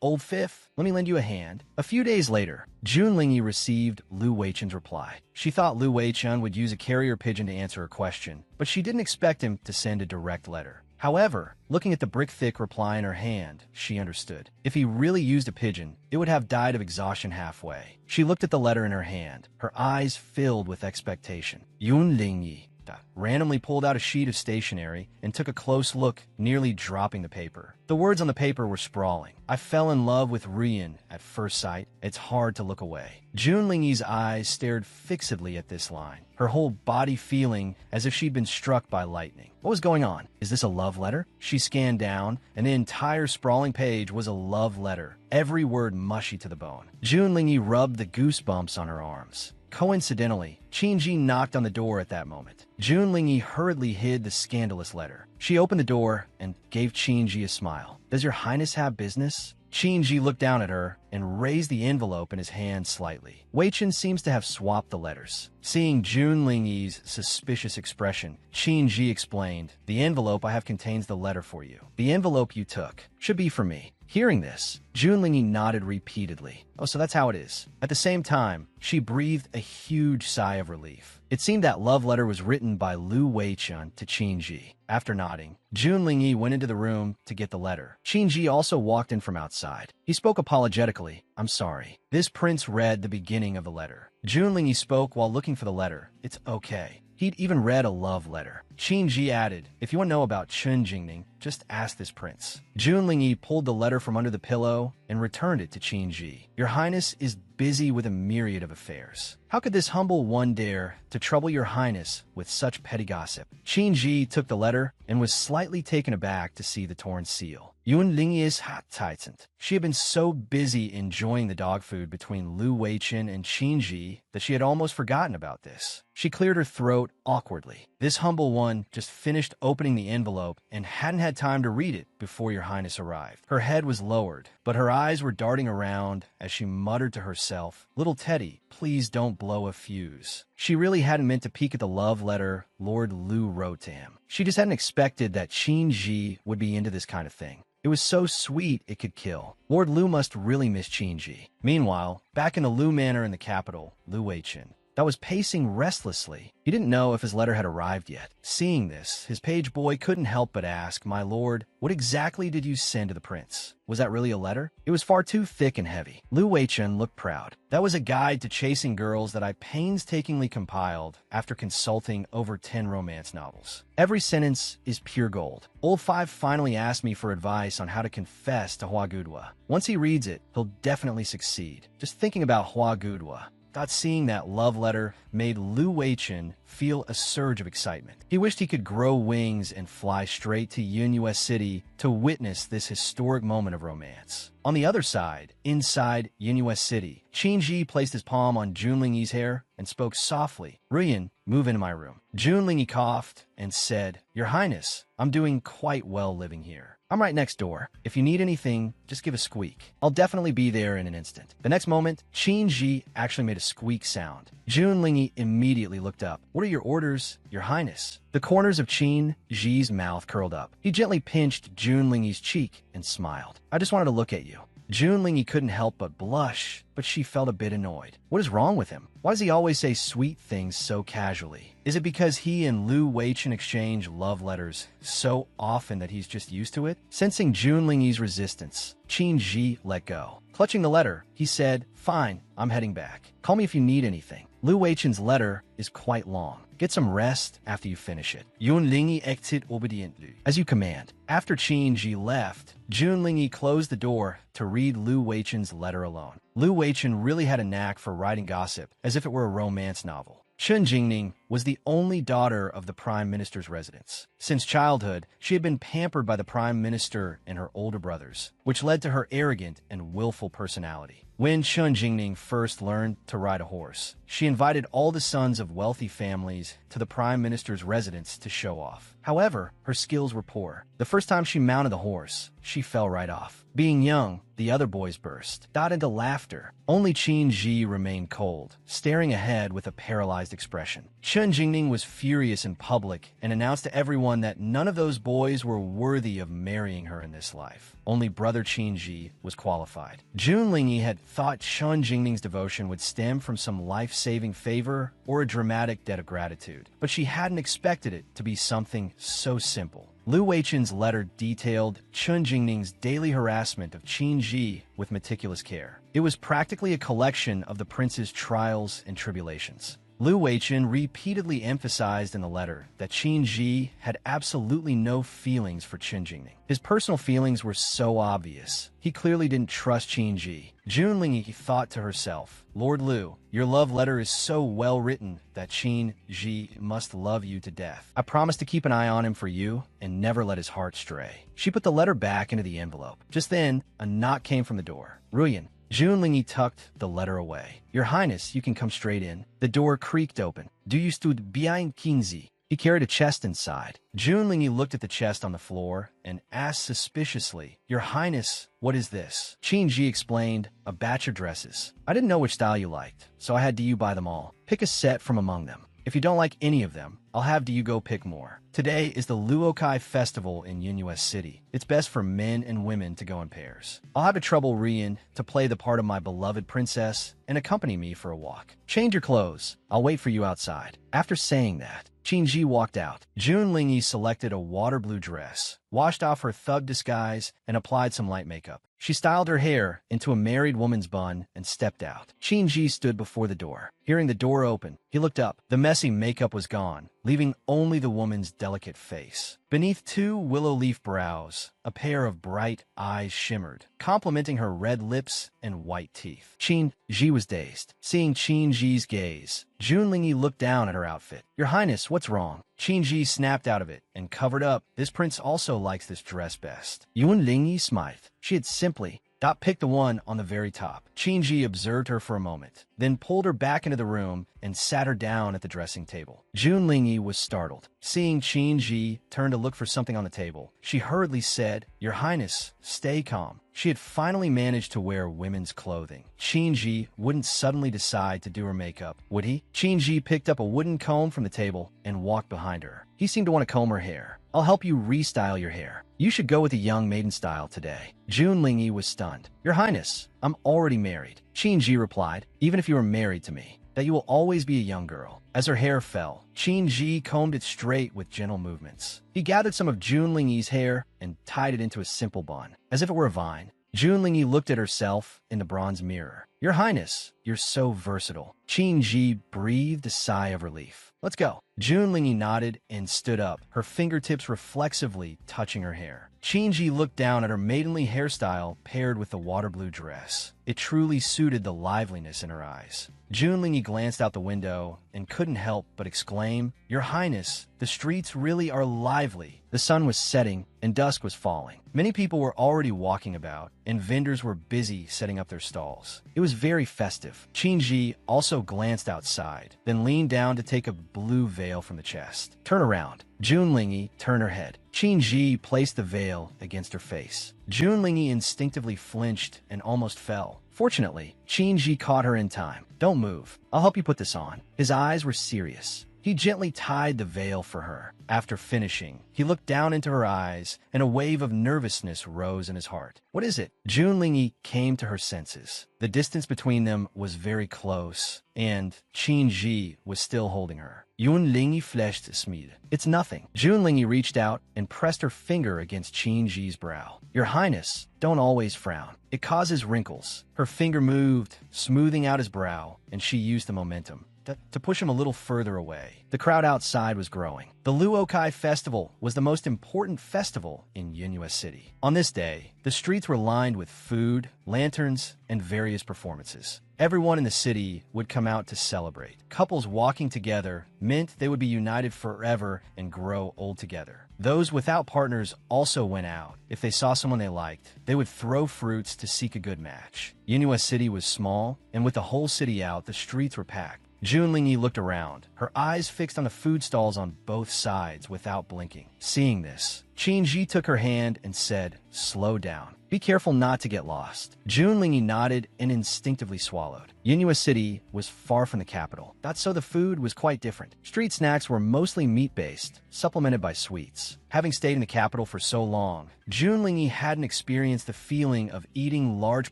Old Fifth, let me lend you a hand. A few days later, Jun Lingyi received Lu Weichen's reply. She thought Lu Weichen would use a carrier pigeon to answer her question, but she didn't expect him to send a direct letter. However, looking at the brick-thick reply in her hand, she understood. If he really used a pigeon, it would have died of exhaustion halfway. She looked at the letter in her hand, her eyes filled with expectation. Yun Lingyi randomly pulled out a sheet of stationery and took a close look, nearly dropping the paper. The words on the paper were sprawling. I fell in love with Rian at first sight. It's hard to look away. Jun Lingyi's eyes stared fixedly at this line, her whole body feeling as if she'd been struck by lightning. What was going on? Is this a love letter? She scanned down, and the entire sprawling page was a love letter, every word mushy to the bone. Jun Lingyi rubbed the goosebumps on her arms. Coincidentally, Qin-ji knocked on the door at that moment. Jun Lingyi hurriedly hid the scandalous letter. She opened the door and gave Qin-ji a smile. Does your highness have business? Qin-ji looked down at her and raised the envelope in his hand slightly. Weichen seems to have swapped the letters. Seeing Jun Lingyi's suspicious expression, Qin-ji explained, the envelope I have contains the letter for you. The envelope you took should be for me. Hearing this, Jun Lingyi nodded repeatedly. Oh, so that's how it is. At the same time, she breathed a huge sigh of relief. It seemed that love letter was written by Lu Weichen to Qin-ji. After nodding, Jun Lingyi went into the room to get the letter. Qin-ji also walked in from outside. He spoke apologetically. I'm sorry. This prince read the beginning of the letter. Jun Lingyi spoke while looking for the letter. It's okay. He'd even read a love letter. Qin-ji added, if you want to know about Chun Jingning, just ask this prince. Jun Lingyi pulled the letter from under the pillow and returned it to Qin-ji. Your highness is busy with a myriad of affairs. How could this humble one dare to trouble your highness with such petty gossip? Qin-ji took the letter and was slightly taken aback to see the torn seal. Yun Lingyi is hot tightened. She had been so busy enjoying the dog food between Lu Weichen and Qin-ji that she had almost forgotten about this. She cleared her throat awkwardly. This humble one just finished opening the envelope and hadn't had time to read it before your highness arrived. Her head was lowered, but her eyes were darting around as she muttered to herself, Little Teddy, please don't blow a fuse. She really hadn't meant to peek at the love letter Lord Lu wrote to him. She just hadn't expected that Qin-ji would be into this kind of thing. It was so sweet it could kill. Lord Lu must really miss Qin-ji. Meanwhile, back in the Lu Manor in the capital, Lu Weichen was pacing restlessly. He didn't know if his letter had arrived yet. Seeing this, his page boy couldn't help but ask, My lord, what exactly did you send to the prince? Was that really a letter? It was far too thick and heavy. Lu Weichen looked proud. That was a guide to chasing girls that I painstakingly compiled after consulting over 10 romance novels. Every sentence is pure gold. Old Five finally asked me for advice on how to confess to Hua Gudwa. Once he reads it, he'll definitely succeed. Just thinking about Hua Gudwa, seeing that love letter made Lu Weichen feel a surge of excitement. He wished he could grow wings and fly straight to Yinhua City to witness this historic moment of romance. On the other side, inside Yinhua City, Qin Ji placed his palm on Junlingyi's hair and spoke softly. Ruyan, move into my room. Junlingyi coughed and said, Your Highness, I'm doing quite well living here. I'm right next door. If you need anything, just give a squeak. I'll definitely be there in an instant. The next moment, Qin Ji actually made a squeak sound. Junlingyi immediately looked up. What are your orders, Your Highness? The corners of Qin Ji's mouth curled up. He gently pinched Junlingyi's cheek and smiled. I just wanted to look at you. Junlingyi couldn't help but blush, but she felt a bit annoyed. What is wrong with him? Why does he always say sweet things so casually? Is it because he and Lu Weichen exchange love letters so often that he's just used to it? Sensing Junlingyi's resistance, Qin Ji let go. Clutching the letter, he said, Fine, I'm heading back. Call me if you need anything. Lu Weichen's letter is quite long. Get some rest after you finish it. Junlingyi acted obediently. As you command. After Qin Ji left, Junlingyi closed the door to read Lu Weichen's letter alone. Lu Weichen really had a knack for writing gossip as if it were a romance novel. Chen Jingning was the only daughter of the Prime Minister's residence. Since childhood, she had been pampered by the Prime Minister and her older brothers, which led to her arrogant and willful personality. When Chen Jingning first learned to ride a horse, she invited all the sons of wealthy families to the Prime Minister's residence to show off. However, her skills were poor. The first time she mounted the horse, she fell right off. Being young, the other boys burst into laughter. Only Qin Ji remained cold, staring ahead with a paralyzed expression. Chen Jingning was furious in public and announced to everyone that none of those boys were worthy of marrying her in this life. Only brother Qin Ji was qualified. Junlingyi had thought Chen Jingning's devotion would stem from some life-saving favor or a dramatic debt of gratitude, but she hadn't expected it to be something so simple. Lu Weichen's letter detailed Chen Jingning's daily harassment of Qin Ji with meticulous care. It was practically a collection of the prince's trials and tribulations. Lu Weichen repeatedly emphasized in the letter that Qin Ji had absolutely no feelings for Chen Jingning. His personal feelings were so obvious. He clearly didn't trust Qin Ji. Junlingyi thought to herself, Lord Lu, your love letter is so well written that Qin Ji must love you to death. I promise to keep an eye on him for you and never let his heart stray. She put the letter back into the envelope. Just then, a knock came from the door. Ruyan. Junlingyi tucked the letter away. Your Highness, you can come straight in. The door creaked open. Do you stood behind Qinzi? He carried a chest inside. Junlingyi looked at the chest on the floor and asked suspiciously, Your Highness, what is this? Qin Ji explained, a batch of dresses. I didn't know which style you liked, so I had you buy them all. Pick a set from among them. If you don't like any of them, I'll have you go pick more. Today is the Luokai Festival in Yinhua City. It's best for men and women to go in pairs. I'll have a trouble Rian to play the part of my beloved princess and accompany me for a walk. Change your clothes. I'll wait for you outside. After saying that, Qin Ji walked out. Junlingyi selected a water blue dress, washed off her thug disguise, and applied some light makeup. She styled her hair into a married woman's bun and stepped out. Qin Ji stood before the door. Hearing the door open, he looked up. The messy makeup was gone, leaving only the woman's delicate face. Beneath two willow leaf brows, a pair of bright eyes shimmered, complementing her red lips and white teeth. Qin Ji was dazed. Seeing Qin Ji's gaze, Junlingyi looked down at her outfit. Your Highness, what's wrong? Qin Ji snapped out of it and covered up. This prince also likes this dress best. Junlingyi smiled. She had simply picked the one on the very top. Qin Ji observed her for a moment, then pulled her back into the room and sat her down at the dressing table. Junlingyi was startled. Seeing Qin Ji turn to look for something on the table, she hurriedly said, Your Highness, stay calm. She had finally managed to wear women's clothing. Qin Ji wouldn't suddenly decide to do her makeup, would he? Qin Ji picked up a wooden comb from the table and walked behind her. He seemed to want to comb her hair. I'll help you restyle your hair. You should go with the young maiden style today. Junlingyi was stunned. Your Highness, I'm already married. Qin Ji replied, Even if you were married to me, that you will always be a young girl. As her hair fell, Qin Ji combed it straight with gentle movements. He gathered some of Junlingyi's hair and tied it into a simple bun, as if it were a vine. Junlingyi looked at herself in the bronze mirror. Your Highness, you're so versatile. Qin Ji breathed a sigh of relief. Let's go. Junlingyi nodded and stood up, her fingertips reflexively touching her hair. Qin Ji looked down at her maidenly hairstyle paired with the water blue dress. It truly suited the liveliness in her eyes. Junlingyi glanced out the window and couldn't help but exclaim, "Your Highness, the streets really are lively." The sun was setting and dusk was falling. Many people were already walking about, and vendors were busy setting up their stalls. It was very festive. Qinji also glanced outside, then leaned down to take a blue veil from the chest. "Turn around." Junlingyi turned her head. Qinji placed the veil against her face. Junlingyi instinctively flinched and almost fell. Fortunately, Qinji caught her in time. "Don't move. I'll help you put this on." His eyes were serious. He gently tied the veil for her. After finishing, he looked down into her eyes, and a wave of nervousness rose in his heart. "What is it?" Junlingyi came to her senses. The distance between them was very close, and Qinji was still holding her. Junlingyi fleshed Smid. "It's nothing." Junlingyi reached out and pressed her finger against Qinji's brow. "Your Highness, don't always frown. It causes wrinkles." Her finger moved, smoothing out his brow, and she used the momentum to push him a little further away. The crowd outside was growing. The Luokai Festival was the most important festival in Yunhua City. On this day, the streets were lined with food, lanterns, and various performances. Everyone in the city would come out to celebrate. Couples walking together meant they would be united forever and grow old together. Those without partners also went out. If they saw someone they liked, they would throw fruits to seek a good match. Yunhua City was small, and with the whole city out, the streets were packed. Junlingyi looked around, her eyes fixed on the food stalls on both sides without blinking. Seeing this, Qinji took her hand and said, "Slow down. Be careful not to get lost." Junlingyi nodded and instinctively swallowed. Yunhua City was far from the capital. That's so the food was quite different. Street snacks were mostly meat-based, supplemented by sweets. Having stayed in the capital for so long, Junlingyi hadn't experienced the feeling of eating large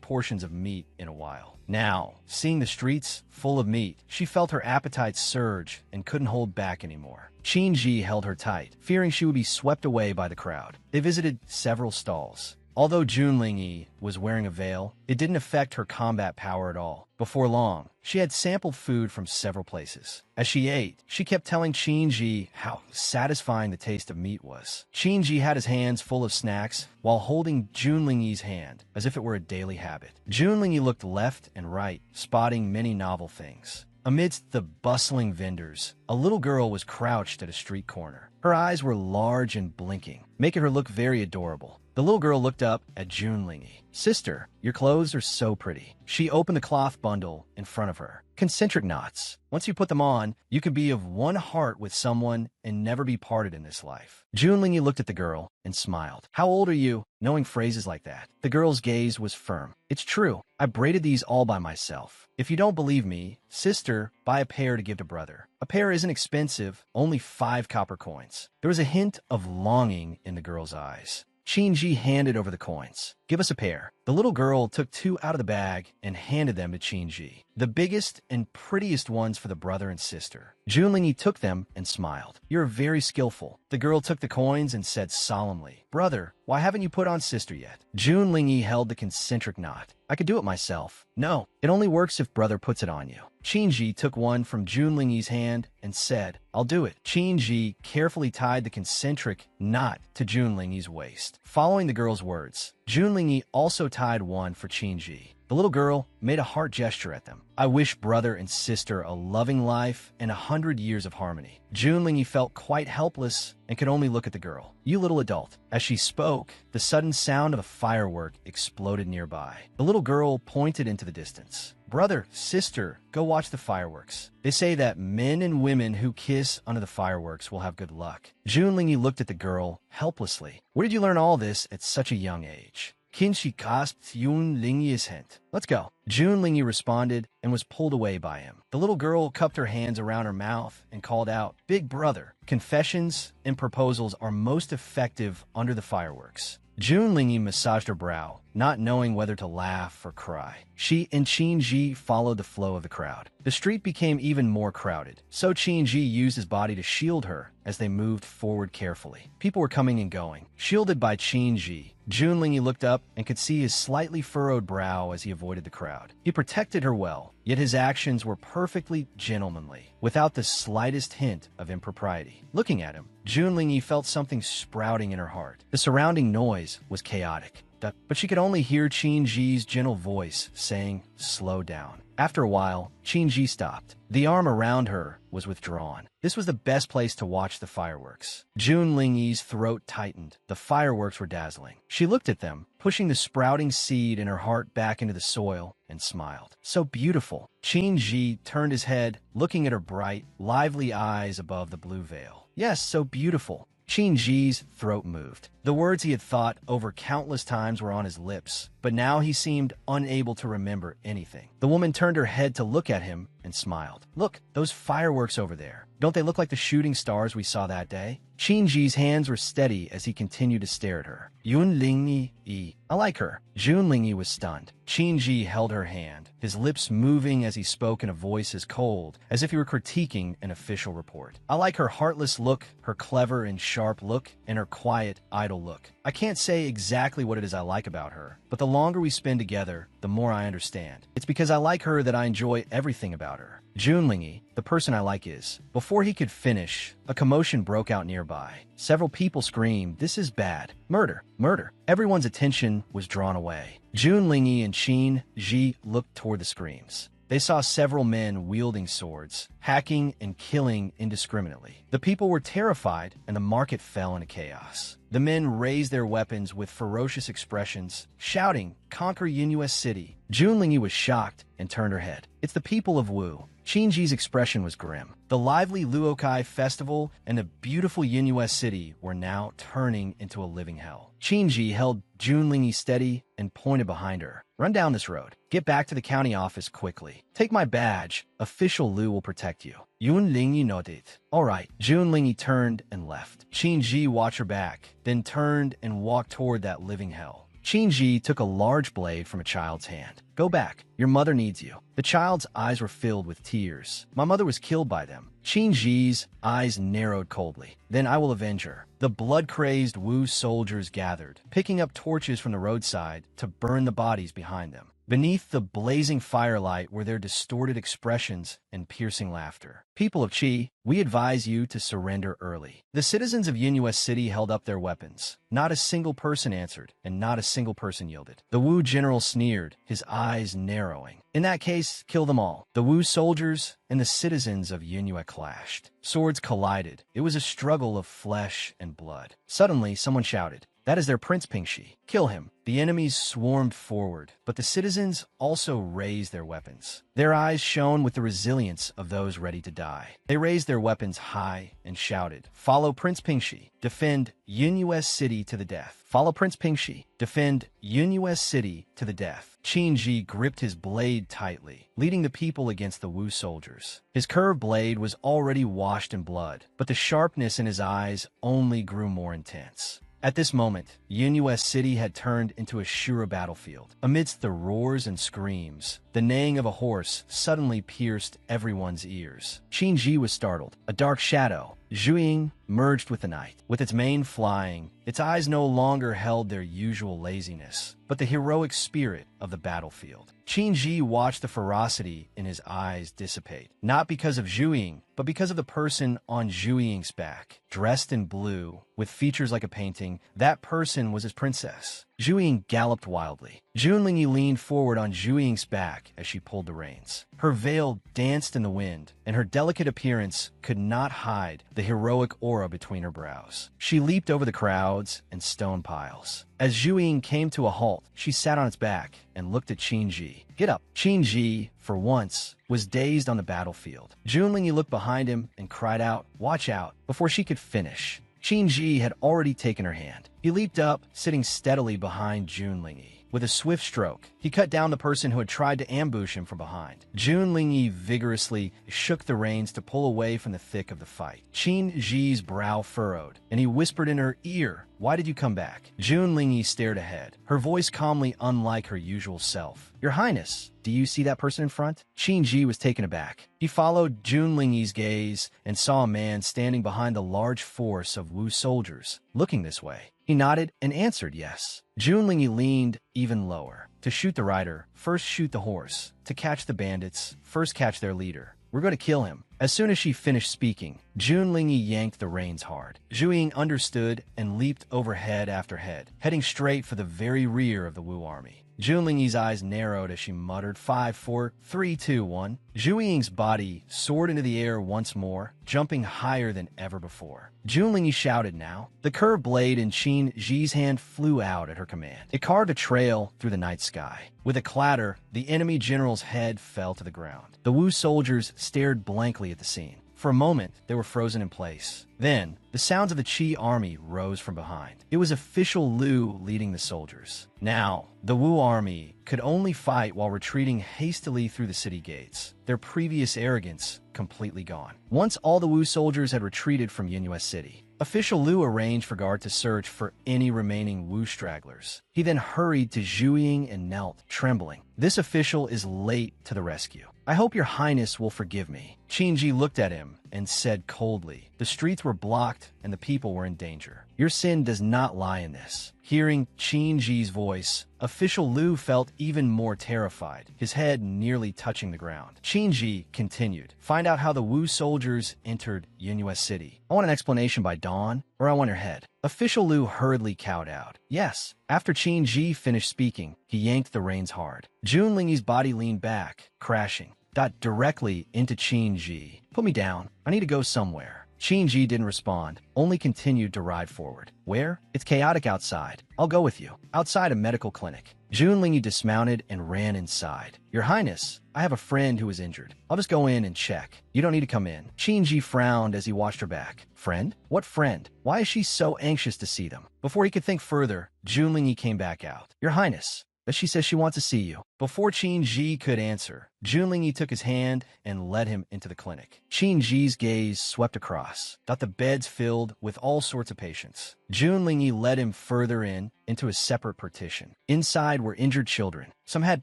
portions of meat in a while. Now, seeing the streets full of meat, she felt her appetite surge and couldn't hold back anymore. Qinji held her tight, fearing she would be swept away by the crowd. They visited several stalls. Although Junlingyi was wearing a veil, it didn't affect her combat power at all. Before long, she had sampled food from several places. As she ate, she kept telling Qinji how satisfying the taste of meat was. Qinji had his hands full of snacks while holding Junlingyi's hand, as if it were a daily habit. Junlingyi looked left and right, spotting many novel things. Amidst the bustling vendors, a little girl was crouched at a street corner. Her eyes were large and blinking, making her look very adorable. The little girl looked up at Junlingyi. "Sister, your clothes are so pretty." She opened the cloth bundle in front of her. "Concentric knots. Once you put them on, you can be of one heart with someone and never be parted in this life." Junlingyi looked at the girl and smiled. "How old are you?" Knowing phrases like that, the girl's gaze was firm. "It's true. I braided these all by myself. If you don't believe me, sister, buy a pair to give to brother. A pair isn't expensive, only 5 copper coins." There was a hint of longing in the girl's eyes. Qinji handed over the coins. "Give us a pair." The little girl took 2 out of the bag and handed them to Qinji. The biggest and prettiest ones for the brother and sister. Junlingyi took them and smiled. "You're very skillful." The girl took the coins and said solemnly, "Brother, why haven't you put on sister yet?" Junlingyi held the concentric knot. "I could do it myself." "No, it only works if brother puts it on you." Qinji took one from Junlingyi's hand and said, "I'll do it." Qinji carefully tied the concentric knot to Junlingyi's waist. Following the girl's words, Junlingyi also tied one for Qinji. The little girl made a heart gesture at them. "I wish brother and sister a loving life and 100 years of harmony." Junlingyi felt quite helpless and could only look at the girl. "You little adult." As she spoke, the sudden sound of a firework exploded nearby. The little girl pointed into the distance. "Brother, sister, go watch the fireworks. They say that men and women who kiss under the fireworks will have good luck." Junlingyi looked at the girl helplessly. "Where did you learn all this at such a young age?" Qinji clasped Junlingyi's hand. "Let's go." Junlingyi responded and was pulled away by him. The little girl cupped her hands around her mouth and called out, "Big brother." Confessions and proposals are most effective under the fireworks. Junlingyi massaged her brow, not knowing whether to laugh or cry. She and Qinji followed the flow of the crowd. The street became even more crowded, so Qinji used his body to shield her as they moved forward carefully. People were coming and going. Shielded by Qinji, Junlingyi looked up and could see his slightly furrowed brow as he avoided the crowd. He protected her well, yet his actions were perfectly gentlemanly, without the slightest hint of impropriety. Looking at him, Junlingyi felt something sprouting in her heart. The surrounding noise was chaotic. But she could only hear Qin Ji's gentle voice saying, "Slow down." After a while, Qin Ji stopped. The arm around her was withdrawn. This was the best place to watch the fireworks. Jun Lingyi's throat tightened. The fireworks were dazzling. She looked at them, pushing the sprouting seed in her heart back into the soil, and smiled. So beautiful. Qin Ji turned his head, looking at her bright, lively eyes above the blue veil. Yes, so beautiful. Qin Ji's throat moved. The words he had thought over countless times were on his lips, but now he seemed unable to remember anything. The woman turned her head to look at him and smiled. "Look, those fireworks over there. Don't they look like the shooting stars we saw that day?" Qin Ji's hands were steady as he continued to stare at her. "Yun Lingyi, I like her." Jun Lingyi was stunned. Qin Ji held her hand, his lips moving as he spoke in a voice as cold as if he were critiquing an official report. "I like her heartless look, her clever and sharp look, and her quiet, idle look. I can't say exactly what it is I like about her, but the longer we spend together, the more I understand. It's because I like her that I enjoy everything about her. Jun Lingyi, the person I like is." Before he could finish, a commotion broke out nearby. Several people screamed, "This is bad. Murder! Murder!" Everyone's attention was drawn away. Jun Lingyi and Qin Ji looked toward the screams. They saw several men wielding swords, hacking and killing indiscriminately. The people were terrified, and the market fell into chaos. The men raised their weapons with ferocious expressions, shouting, "Conquer Yingyue City." Jun Lingyi was shocked and turned her head. "It's the people of Wu." Qin Ji's expression was grim. The lively Luokai festival and the beautiful Yingyue City were now turning into a living hell. Qin Ji held Jun Lingyi steady and pointed behind her. "Run down this road. Get back to the county office quickly. Take my badge. Official Lu will protect you." Yun Lingyi nodded. "All right." Jun Lingyi turned and left. Qin Ji watched her back, then turned and walked toward that living hell. Qin Ji took a large blade from a child's hand. "Go back. Your mother needs you." The child's eyes were filled with tears. "My mother was killed by them." Qin Ji's eyes narrowed coldly. "Then I will avenge her." The blood-crazed Wu soldiers gathered, picking up torches from the roadside to burn the bodies behind them. Beneath the blazing firelight were their distorted expressions and piercing laughter. "People of Qi, we advise you to surrender early." The citizens of Yingyue City held up their weapons. Not a single person answered, and not a single person yielded. The Wu general sneered, his eyes narrowing. "In that case, kill them all." The Wu soldiers and the citizens of Yingyue clashed. Swords collided. It was a struggle of flesh and blood. Suddenly, someone shouted, "That is their Prince Pingxi. Kill him." The enemies swarmed forward, but the citizens also raised their weapons. Their eyes shone with the resilience of those ready to die. They raised their weapons high and shouted, "Follow Prince Pingxi. Defend Yingyue City to the death. Follow Prince Pingxi. Defend Yingyue City to the death." Qin Ji gripped his blade tightly, leading the people against the Wu soldiers. His curved blade was already washed in blood, but the sharpness in his eyes only grew more intense. At this moment, Yingyue City had turned into a Shura battlefield. Amidst the roars and screams, the neighing of a horse suddenly pierced everyone's ears. Qin Ji was startled. A dark shadow, Zhuiying, merged with the night. With its mane flying, its eyes no longer held their usual laziness, but the heroic spirit of the battlefield. Qin Ji watched the ferocity in his eyes dissipate, not because of Zhuiying, but because of the person on Zhuiying's back. Dressed in blue, with features like a painting, that person was his princess. Zhuiying galloped wildly. Jun Lingyi leaned forward on Zhuiying's back as she pulled the reins. Her veil danced in the wind, and her delicate appearance could not hide the heroic aura between her brows. She leaped over the crowds and stone piles. As Zhuiying came to a halt, she sat on its back and looked at Qin Ji. "Get up." Qin Ji, for once, was dazed on the battlefield. Jun Lingyi looked behind him and cried out, "Watch out," before she could finish. Qin Ji had already taken her hand. He leaped up, sitting steadily behind Jun Lingyi. With a swift stroke, he cut down the person who had tried to ambush him from behind. Jun Lingyi vigorously shook the reins to pull away from the thick of the fight. Qin Ji's brow furrowed, and he whispered in her ear, "Why did you come back?" Jun Lingyi stared ahead, her voice calmly unlike her usual self. "Your Highness, do you see that person in front?" Qin Ji was taken aback. He followed Jun Lingyi's gaze and saw a man standing behind a large force of Wu soldiers, looking this way. He nodded and answered yes. Jun Lingyi leaned even lower. "To shoot the rider, first shoot the horse. To catch the bandits, first catch their leader. We're going to kill him. As soon as she finished speaking, Jun Lingyi yanked the reins hard. Zhu Ying understood and leaped over head after head, heading straight for the very rear of the Wu army. Jun Lingyi's eyes narrowed as she muttered 5, 4, 3, 2, 1. Zhu Ying's body soared into the air once more, jumping higher than ever before. Jun Lingyi shouted now. The curved blade in Qin Ji's hand flew out at her command. It carved a trail through the night sky. With a clatter, the enemy general's head fell to the ground. The Wu soldiers stared blankly at the scene. For a moment, they were frozen in place. Then, the sounds of the Qi army rose from behind. It was official Liu leading the soldiers. Now, the Wu army could only fight while retreating hastily through the city gates, their previous arrogance completely gone. Once all the Wu soldiers had retreated from Yinhua City, official Liu arranged for guard to search for any remaining Wu stragglers. He then hurried to Zhu Ying and knelt, trembling. This official is late to the rescue. I hope your highness will forgive me. Qinji looked at him and said coldly, the streets were blocked and the people were in danger. Your sin does not lie in this. Hearing Qinji's voice, official Liu felt even more terrified, his head nearly touching the ground. Qinji continued, find out how the Wu soldiers entered Yinhua City. I want an explanation by dawn, or I want your head. Official Liu hurriedly cowed out. Yes. After Qinji finished speaking, he yanked the reins hard. Jun Lingyi's body leaned back, crashing, directly into Qinji. Put me down. I need to go somewhere. Qinji didn't respond, only continued to ride forward. Where? It's chaotic outside. I'll go with you. Outside a medical clinic. Jun Lingyi dismounted and ran inside. Your Highness, I have a friend who is injured. I'll just go in and check. You don't need to come in. Qinji frowned as he watched her back. Friend? What friend? Why is she so anxious to see them? Before he could think further, Jun Lingyi came back out. Your Highness, but she says she wants to see you. Before Qinji could answer, Jun Lingyi took his hand and led him into the clinic. Qinji's gaze swept across, the beds filled with all sorts of patients. Jun Lingyi led him further into a separate partition. Inside were injured children. Some had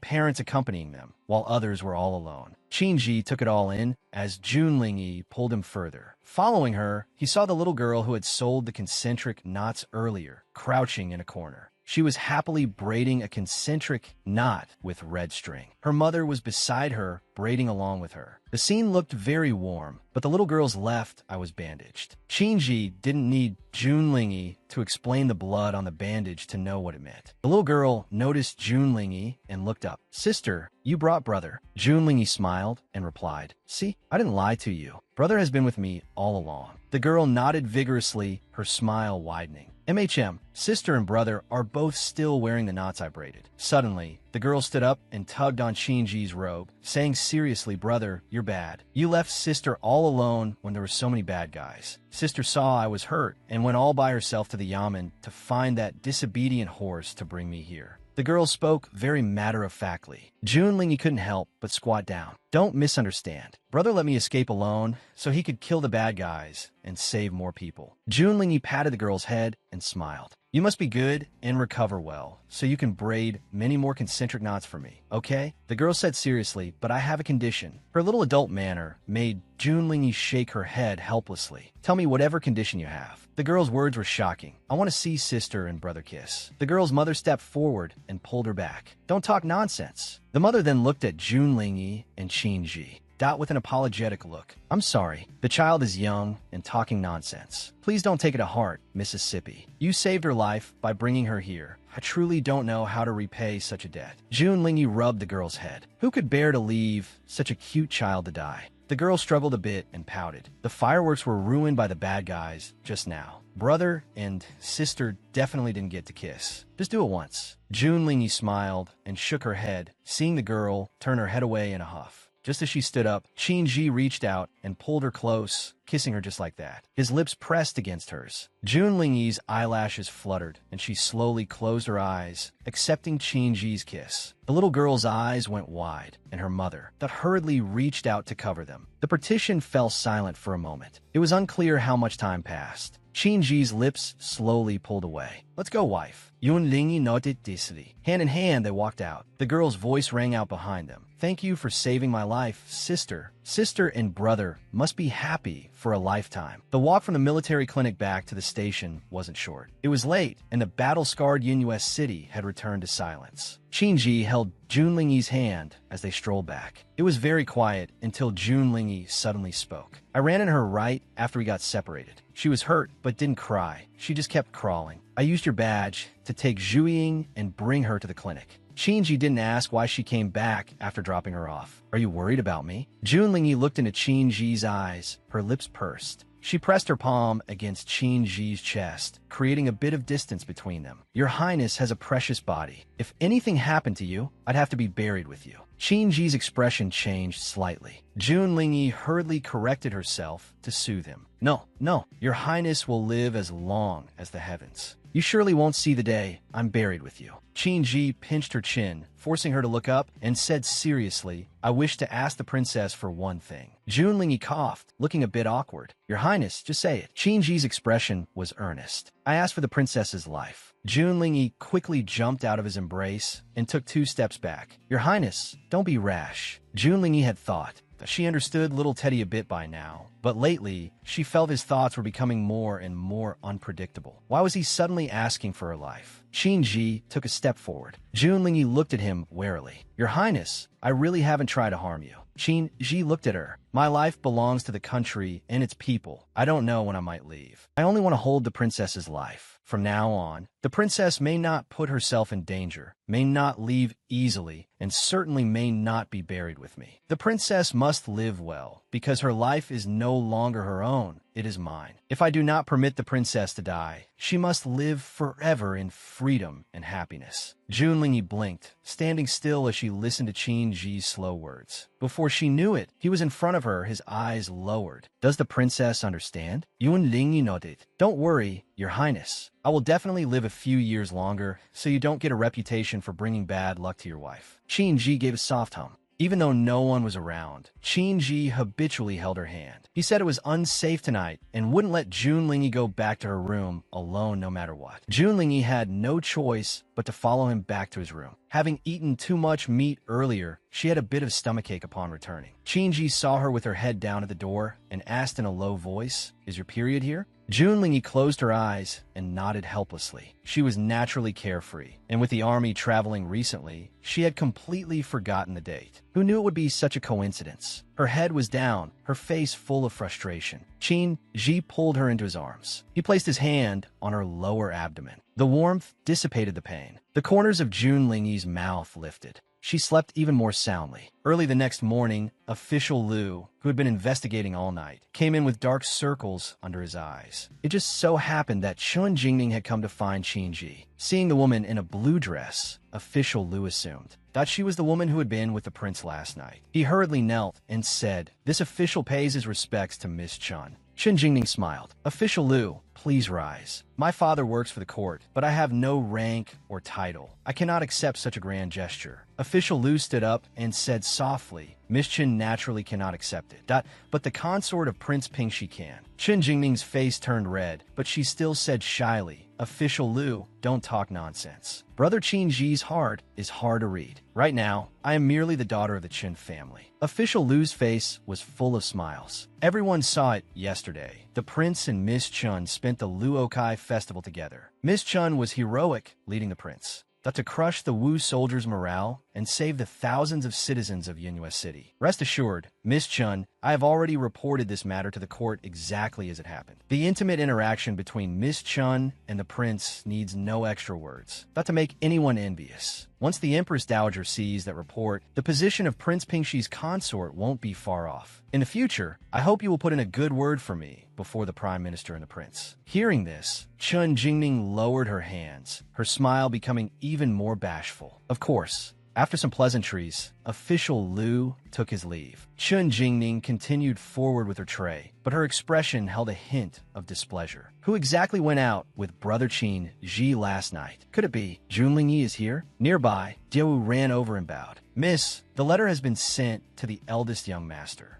parents accompanying them, while others were all alone. Qinji took it all in as Jun Lingyi pulled him further. Following her, he saw the little girl who had sold the concentric knots earlier, crouching in a corner. She was happily braiding a concentric knot with red string. Her mother was beside her, braiding along with her. The scene looked very warm, but the little girl's left eye was bandaged. Qinji didn't need Jun Lingyi to explain the blood on the bandage to know what it meant. The little girl noticed Jun Lingyi and looked up. Sister, you brought brother. Jun Lingyi smiled and replied, see, I didn't lie to you. Brother has been with me all along. The girl nodded vigorously, her smile widening. MHM, sister and brother are both still wearing the knots I braided. Suddenly, the girl stood up and tugged on Qinji's robe, saying seriously, brother, you're bad. You left sister all alone when there were so many bad guys. Sister saw I was hurt and went all by herself to the yamen to find that disobedient horse to bring me here. The girl spoke very matter-of-factly. Jun Lingyi couldn't help but squat down. Don't misunderstand. Brother let me escape alone so he could kill the bad guys and save more people. Jun Lingyi patted the girl's head and smiled. You must be good and recover well, so you can braid many more concentric knots for me, okay? The girl said seriously, but I have a condition. Her little adult manner made Jun Lingyi shake her head helplessly. Tell me whatever condition you have. The girl's words were shocking. I want to see sister and brother kiss. The girl's mother stepped forward and pulled her back. Don't talk nonsense. The mother then looked at Jun Lingyi and Qinji. With an apologetic look. I'm sorry. The child is young and talking nonsense. Please don't take it to heart, Mississippi. You saved her life by bringing her here. I truly don't know how to repay such a debt. Jun Lingyi rubbed the girl's head. Who could bear to leave such a cute child to die? The girl struggled a bit and pouted. The fireworks were ruined by the bad guys just now. Brother and sister definitely didn't get to kiss. Just do it once. Jun Lingyi smiled and shook her head, seeing the girl turn her head away in a huff. Just as she stood up, Qinji reached out and pulled her close, kissing her just like that. His lips pressed against hers. Jun Lingyi's eyelashes fluttered, and she slowly closed her eyes, accepting Qinji's kiss. The little girl's eyes went wide, and her mother, hurriedly reached out to cover them. The partition fell silent for a moment. It was unclear how much time passed. Qinji's lips slowly pulled away. Let's go, wife. Yun Lingi nodded dizzily. Hand in hand, they walked out. The girl's voice rang out behind them. Thank you for saving my life, sister. Sister and brother must be happy for a lifetime. The walk from the military clinic back to the station wasn't short. It was late, and the battle-scarred Yunus city had returned to silence. Qinji held Junlingyi's hand as they strolled back. It was very quiet until Junlingyi suddenly spoke. I ran in her right after we got separated. She was hurt, but didn't cry. She just kept crawling. I used your badge to take Zhuiying and bring her to the clinic. Qinji didn't ask why she came back after dropping her off. Are you worried about me? Junlingyi looked into Qinji's eyes, her lips pursed. She pressed her palm against Qinji's chest, creating a bit of distance between them. Your Highness has a precious body. If anything happened to you, I'd have to be buried with you. Qinji's expression changed slightly. Junlingyi hurriedly corrected herself to soothe him. No, your Highness will live as long as the heavens. You surely won't see the day I'm buried with you. Qinji pinched her chin, forcing her to look up, and said seriously, I wish to ask the princess for one thing. Junlingyi coughed, looking a bit awkward. Your Highness, just say it. Qinji's expression was earnest. I asked for the princess's life. Junlingyi quickly jumped out of his embrace and took 2 steps back. Your Highness, don't be rash. Junlingyi had thought that she understood little Teddy a bit by now, but lately, she felt his thoughts were becoming more and more unpredictable. Why was he suddenly asking for her life? Qinji took a step forward. Junlingyi looked at him warily. Your Highness, I really haven't tried to harm you. Qinji looked at her. My life belongs to the country and its people. I don't know when I might leave. I only want to hold the princess's life. From now on, the princess may not put herself in danger, may not leave easily, and certainly may not be buried with me. The princess must live well, because her life is no longer her own, it is mine. If I do not permit the princess to die, she must live forever in freedom and happiness. Junlingyi blinked, standing still as she listened to Qinji's slow words. Before she knew it, he was in front of her, his eyes lowered. Does the princess understand? Junlingyi nodded. Don't worry, Your Highness. I will definitely live a few years longer, so you don't get a reputation for bringing bad luck to your wife. Qinji gave a soft hum. Even though no one was around, Qinji habitually held her hand. He said it was unsafe tonight and wouldn't let Junlingyi go back to her room alone no matter what. Junlingyi had no choice but to follow him back to his room. Having eaten too much meat earlier, she had a bit of stomachache upon returning. Qinji saw her with her head down at the door and asked in a low voice, Is your period here? Junlingyi closed her eyes and nodded helplessly. She was naturally carefree, and with the army traveling recently, she had completely forgotten the date. Who knew it would be such a coincidence? Her head was down, her face full of frustration. Qinji pulled her into his arms. He placed his hand on her lower abdomen. The warmth dissipated the pain. The corners of Junlingyi's mouth lifted. She slept even more soundly. Early the next morning, Official Liu, who had been investigating all night, came in with dark circles under his eyes. It just so happened that Chun Jingning had come to find Qinji. Seeing the woman in a blue dress, Official Liu assumed that she was the woman who had been with the prince last night. He hurriedly knelt and said, This official pays his respects to Miss Chun. Chun Jingning smiled. Official Liu, please rise. My father works for the court, but I have no rank or title. I cannot accept such a grand gesture. Official Liu stood up and said softly, Miss Chun naturally cannot accept it. But the consort of Prince Pingxi can. Chun Jingning's face turned red, but she still said shyly, Official Liu, don't talk nonsense. Brother Qinji's heart is hard to read. Right now, I am merely the daughter of the Qin family. Official Liu's face was full of smiles. Everyone saw it yesterday. The prince and Miss Chun spent the Luokai festival together. Miss Chun was heroic, leading the prince. That to crush the Wu soldiers' morale and save the thousands of citizens of Yunhua City. Rest assured, Miss Chun, I have already reported this matter to the court exactly as it happened. The intimate interaction between Miss Chun and the prince needs no extra words, not to make anyone envious. Once the Empress Dowager sees that report, the position of Prince Pingxi's consort won't be far off. In the future, I hope you will put in a good word for me before the Prime Minister and the Prince. Hearing this, Chun Jingning lowered her hands, her smile becoming even more bashful. Of course, after some pleasantries, Official Liu took his leave. Chun Jingning continued forward with her tray, but her expression held a hint of displeasure. Who exactly went out with Brother Qinji last night? Could it be Junlingyi is here? Nearby, Diawu ran over and bowed. Miss, the letter has been sent to the eldest young master.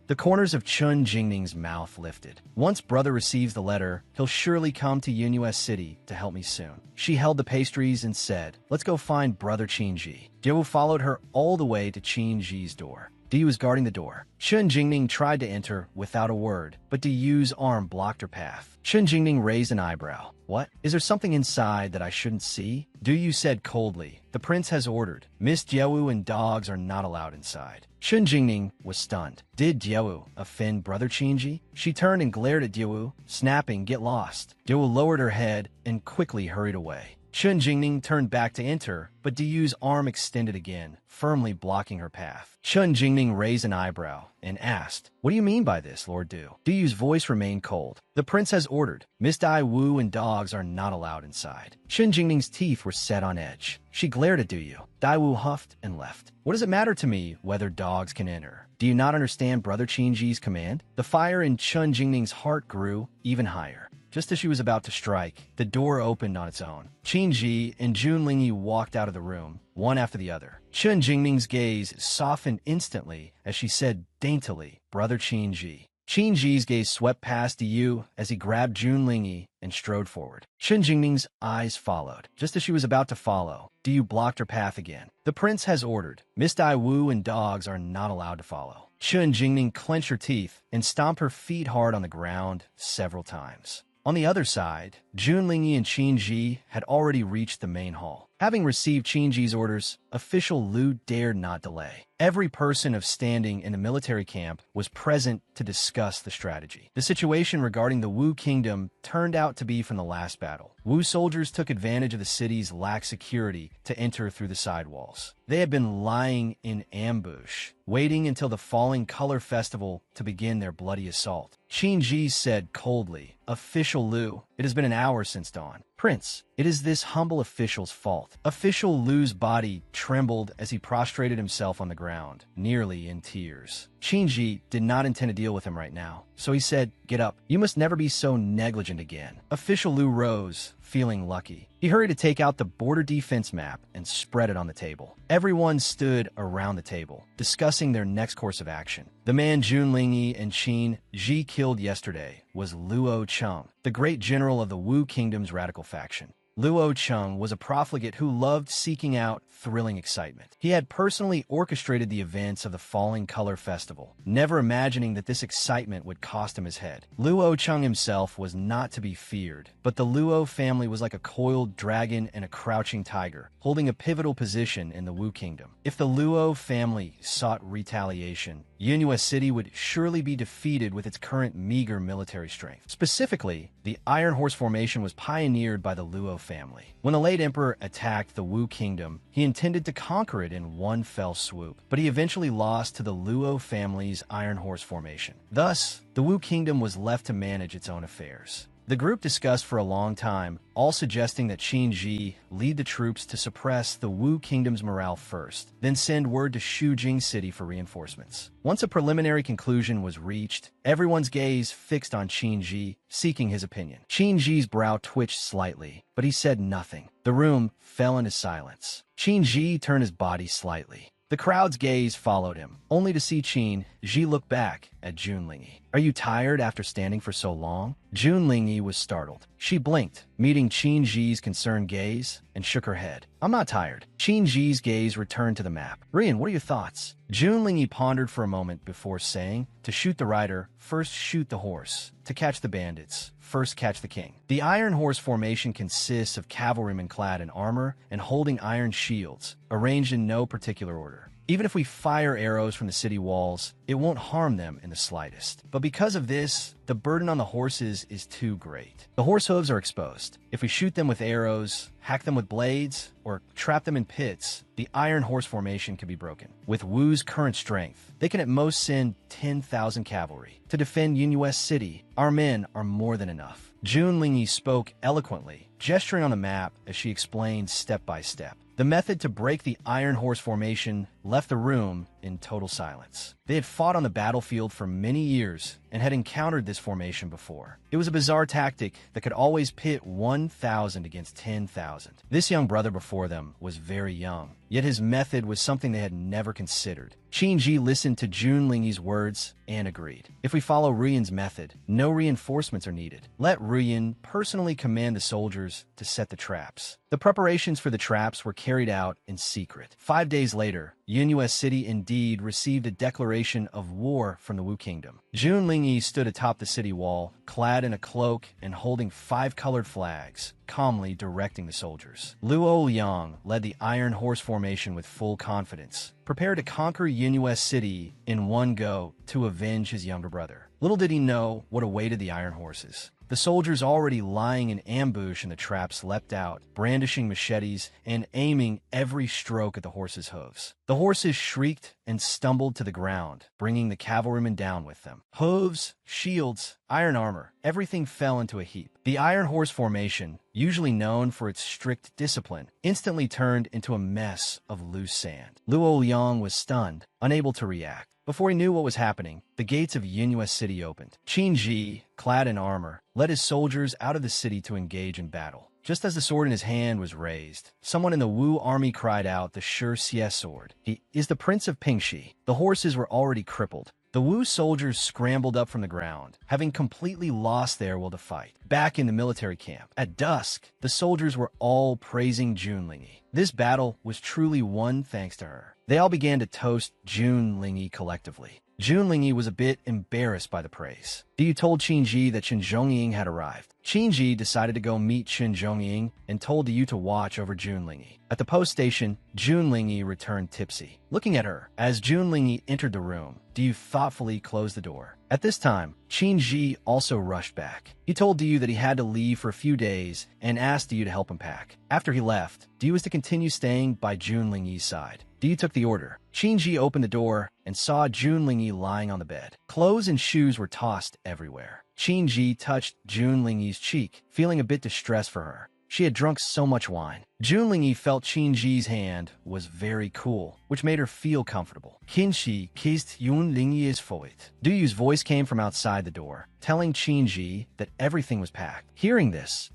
The corners of Chun Jingning's mouth lifted. Once brother receives the letter, he'll surely come to Yunus City to help me soon. She held the pastries and said, let's go find brother Qinji. Diawu followed her all the way to Qinji's door. Diyu was guarding the door. Chun Jingning tried to enter without a word, but Diyu's arm blocked her path. Chun Jingning raised an eyebrow. What? Is there something inside that I shouldn't see? Diyu said coldly. The prince has ordered. Miss Diawu and dogs are not allowed inside. Chun Jingning was stunned. Did Diawu offend brother Qinji? She turned and glared at Diawu, snapping, get lost. Diawu lowered her head and quickly hurried away. Chun Jingning turned back to enter, but Diyu's arm extended again, firmly blocking her path. Chun Jingning raised an eyebrow and asked, what do you mean by this, Lord Du? Diyu's voice remained cold. The prince has ordered. Miss Dai Wu and dogs are not allowed inside. Chun Jingning's teeth were set on edge. She glared at Diyu. Dai Wu huffed and left. What does it matter to me whether dogs can enter? Do you not understand brother Qinji's command? The fire in Chun Jingning's heart grew even higher. Just as she was about to strike, the door opened on its own. Qinji and Junlingyi walked out of the room, one after the other. Chun Jingning's gaze softened instantly as she said daintily, brother Qinji. Qinji's gaze swept past Diyu as he grabbed Junlingyi and strode forward. Chun Jingning's eyes followed. Just as she was about to follow, Diyu blocked her path again. The prince has ordered. Miss Dai Wu and dogs are not allowed to follow. Chun Jingning clenched her teeth and stomped her feet hard on the ground several times. On the other side, Junlingyi and Qinji had already reached the main hall. Having received Qinji's orders, official Lu dared not delay. Every person of standing in the military camp was present to discuss the strategy. The situation regarding the Wu kingdom turned out to be from the last battle. Wu soldiers took advantage of the city's lax security to enter through the side walls. They had been lying in ambush, waiting until the Falling Color Festival to begin their bloody assault. Qinji said coldly, Official Lu, it has been an hour since dawn. Prince, it is this humble official's fault. Official Lu's body trembled as he prostrated himself on the ground, nearly in tears. Qinji did not intend to deal with him right now, so he said, get up. You must never be so negligent again. Official Lu rose, feeling lucky. He hurried to take out the border defense map and spread it on the table. Everyone stood around the table, discussing their next course of action. The man Junlingyi and Qin Ji killed yesterday was Luo Cheng, the great general of the Wu Kingdom's radical faction. Luo Cheng was a profligate who loved seeking out thrilling excitement. He had personally orchestrated the events of the Falling Color Festival, never imagining that this excitement would cost him his head. Luo Cheng himself was not to be feared, but the Luo family was like a coiled dragon and a crouching tiger, holding a pivotal position in the Wu Kingdom. If the Luo family sought retaliation, Yunus City would surely be defeated with its current meager military strength. Specifically, the Iron Horse formation was pioneered by the Luo family. When the late emperor attacked the Wu Kingdom, he intended to conquer it in one fell swoop, but he eventually lost to the Luo family's Iron Horse formation. Thus, the Wu Kingdom was left to manage its own affairs. The group discussed for a long time, all suggesting that Qin Ji lead the troops to suppress the Wu Kingdom's morale first, then send word to Shujing City for reinforcements. Once a preliminary conclusion was reached, everyone's gaze fixed on Qin Ji, seeking his opinion. Qin Ji's brow twitched slightly, but he said nothing. The room fell into silence. Qin Ji turned his body slightly. The crowd's gaze followed him, only to see Qin Ji look back at Junlingyi. Are you tired after standing for so long? Junlingyi was startled. She blinked, meeting Qin Ji's concerned gaze, and shook her head. I'm not tired. Qin Ji's gaze returned to the map. Rian, what are your thoughts? Junlingyi pondered for a moment before saying, to shoot the rider, first shoot the horse. To catch the bandits, first catch the king. The Iron Horse formation consists of cavalrymen clad in armor and holding iron shields, arranged in no particular order. Even if we fire arrows from the city walls, it won't harm them in the slightest. But because of this, the burden on the horses is too great. The horse hooves are exposed. If we shoot them with arrows, hack them with blades, or trap them in pits, the Iron Horse formation can be broken. With Wu's current strength, they can at most send 10,000 cavalry. To defend Yunus City, our men are more than enough. Junlingyi spoke eloquently, gesturing on the map as she explained step by step. The method to break the Iron Horse formation left the room in total silence. They had fought on the battlefield for many years and had encountered this formation before. It was a bizarre tactic that could always pit 1,000 against 10,000. This young brother before them was very young, yet his method was something they had never considered. Qin listened to Junlingyi's words and agreed. If we follow Ruyan's method, no reinforcements are needed. Let Ruyan personally command the soldiers to set the traps. The preparations for the traps were carried out in secret. 5 days later, Yunhua City indeed received a declaration of war from the Wu Kingdom. Junlingyi stood atop the city wall, clad in a cloak and holding 5 colored flags, calmly directing the soldiers. Luo Liang led the Iron Horse formation with full confidence, prepared to conquer Yunhua City in one go to avenge his younger brother. Little did he know what awaited the Iron Horses. The soldiers already lying in ambush in the traps leapt out, brandishing machetes and aiming every stroke at the horses' hooves. The horses shrieked and stumbled to the ground, bringing the cavalrymen down with them. Hooves, shields, iron armor, everything fell into a heap. The Iron Horse formation, usually known for its strict discipline, instantly turned into a mess of loose sand. Luo Liang was stunned, unable to react. Before he knew what was happening, the gates of Yunhua City opened. Qin, clad in armor, led his soldiers out of the city to engage in battle. Just as the sword in his hand was raised, someone in the Wu army cried out the Shi Xie sword. He is the Prince of Pingxi. The horses were already crippled. The Wu soldiers scrambled up from the ground, having completely lost their will to fight. Back in the military camp, at dusk, the soldiers were all praising Junlingyi. This battle was truly won thanks to her. They all began to toast Junlingyi collectively. Junlingyi was a bit embarrassed by the praise. Diyu told Qin that Chen Zhongying had arrived. Qin decided to go meet Chen Zhongying and told Diyu to watch over Junlingyi. At the post station, Junlingyi returned tipsy. Looking at her, as Junlingyi entered the room, Diyu thoughtfully closed the door. At this time, Qin also rushed back. He told Diyu that he had to leave for a few days and asked Diyu to help him pack. After he left, Diyu was to continue staying by Junlingyi's side. Diyu took the order. Qin opened the door and saw Junlingyi lying on the bed. Clothes and shoes were tossed everywhere. Qin touched Junlingyi's cheek, feeling a bit distressed for her. She had drunk so much wine. Junlingyi felt Qin's hand was very cool, which made her feel comfortable. Qin kissed Junlingyi's forehead. Duyu's voice came from outside the door, telling Qin that everything was packed. Hearing this,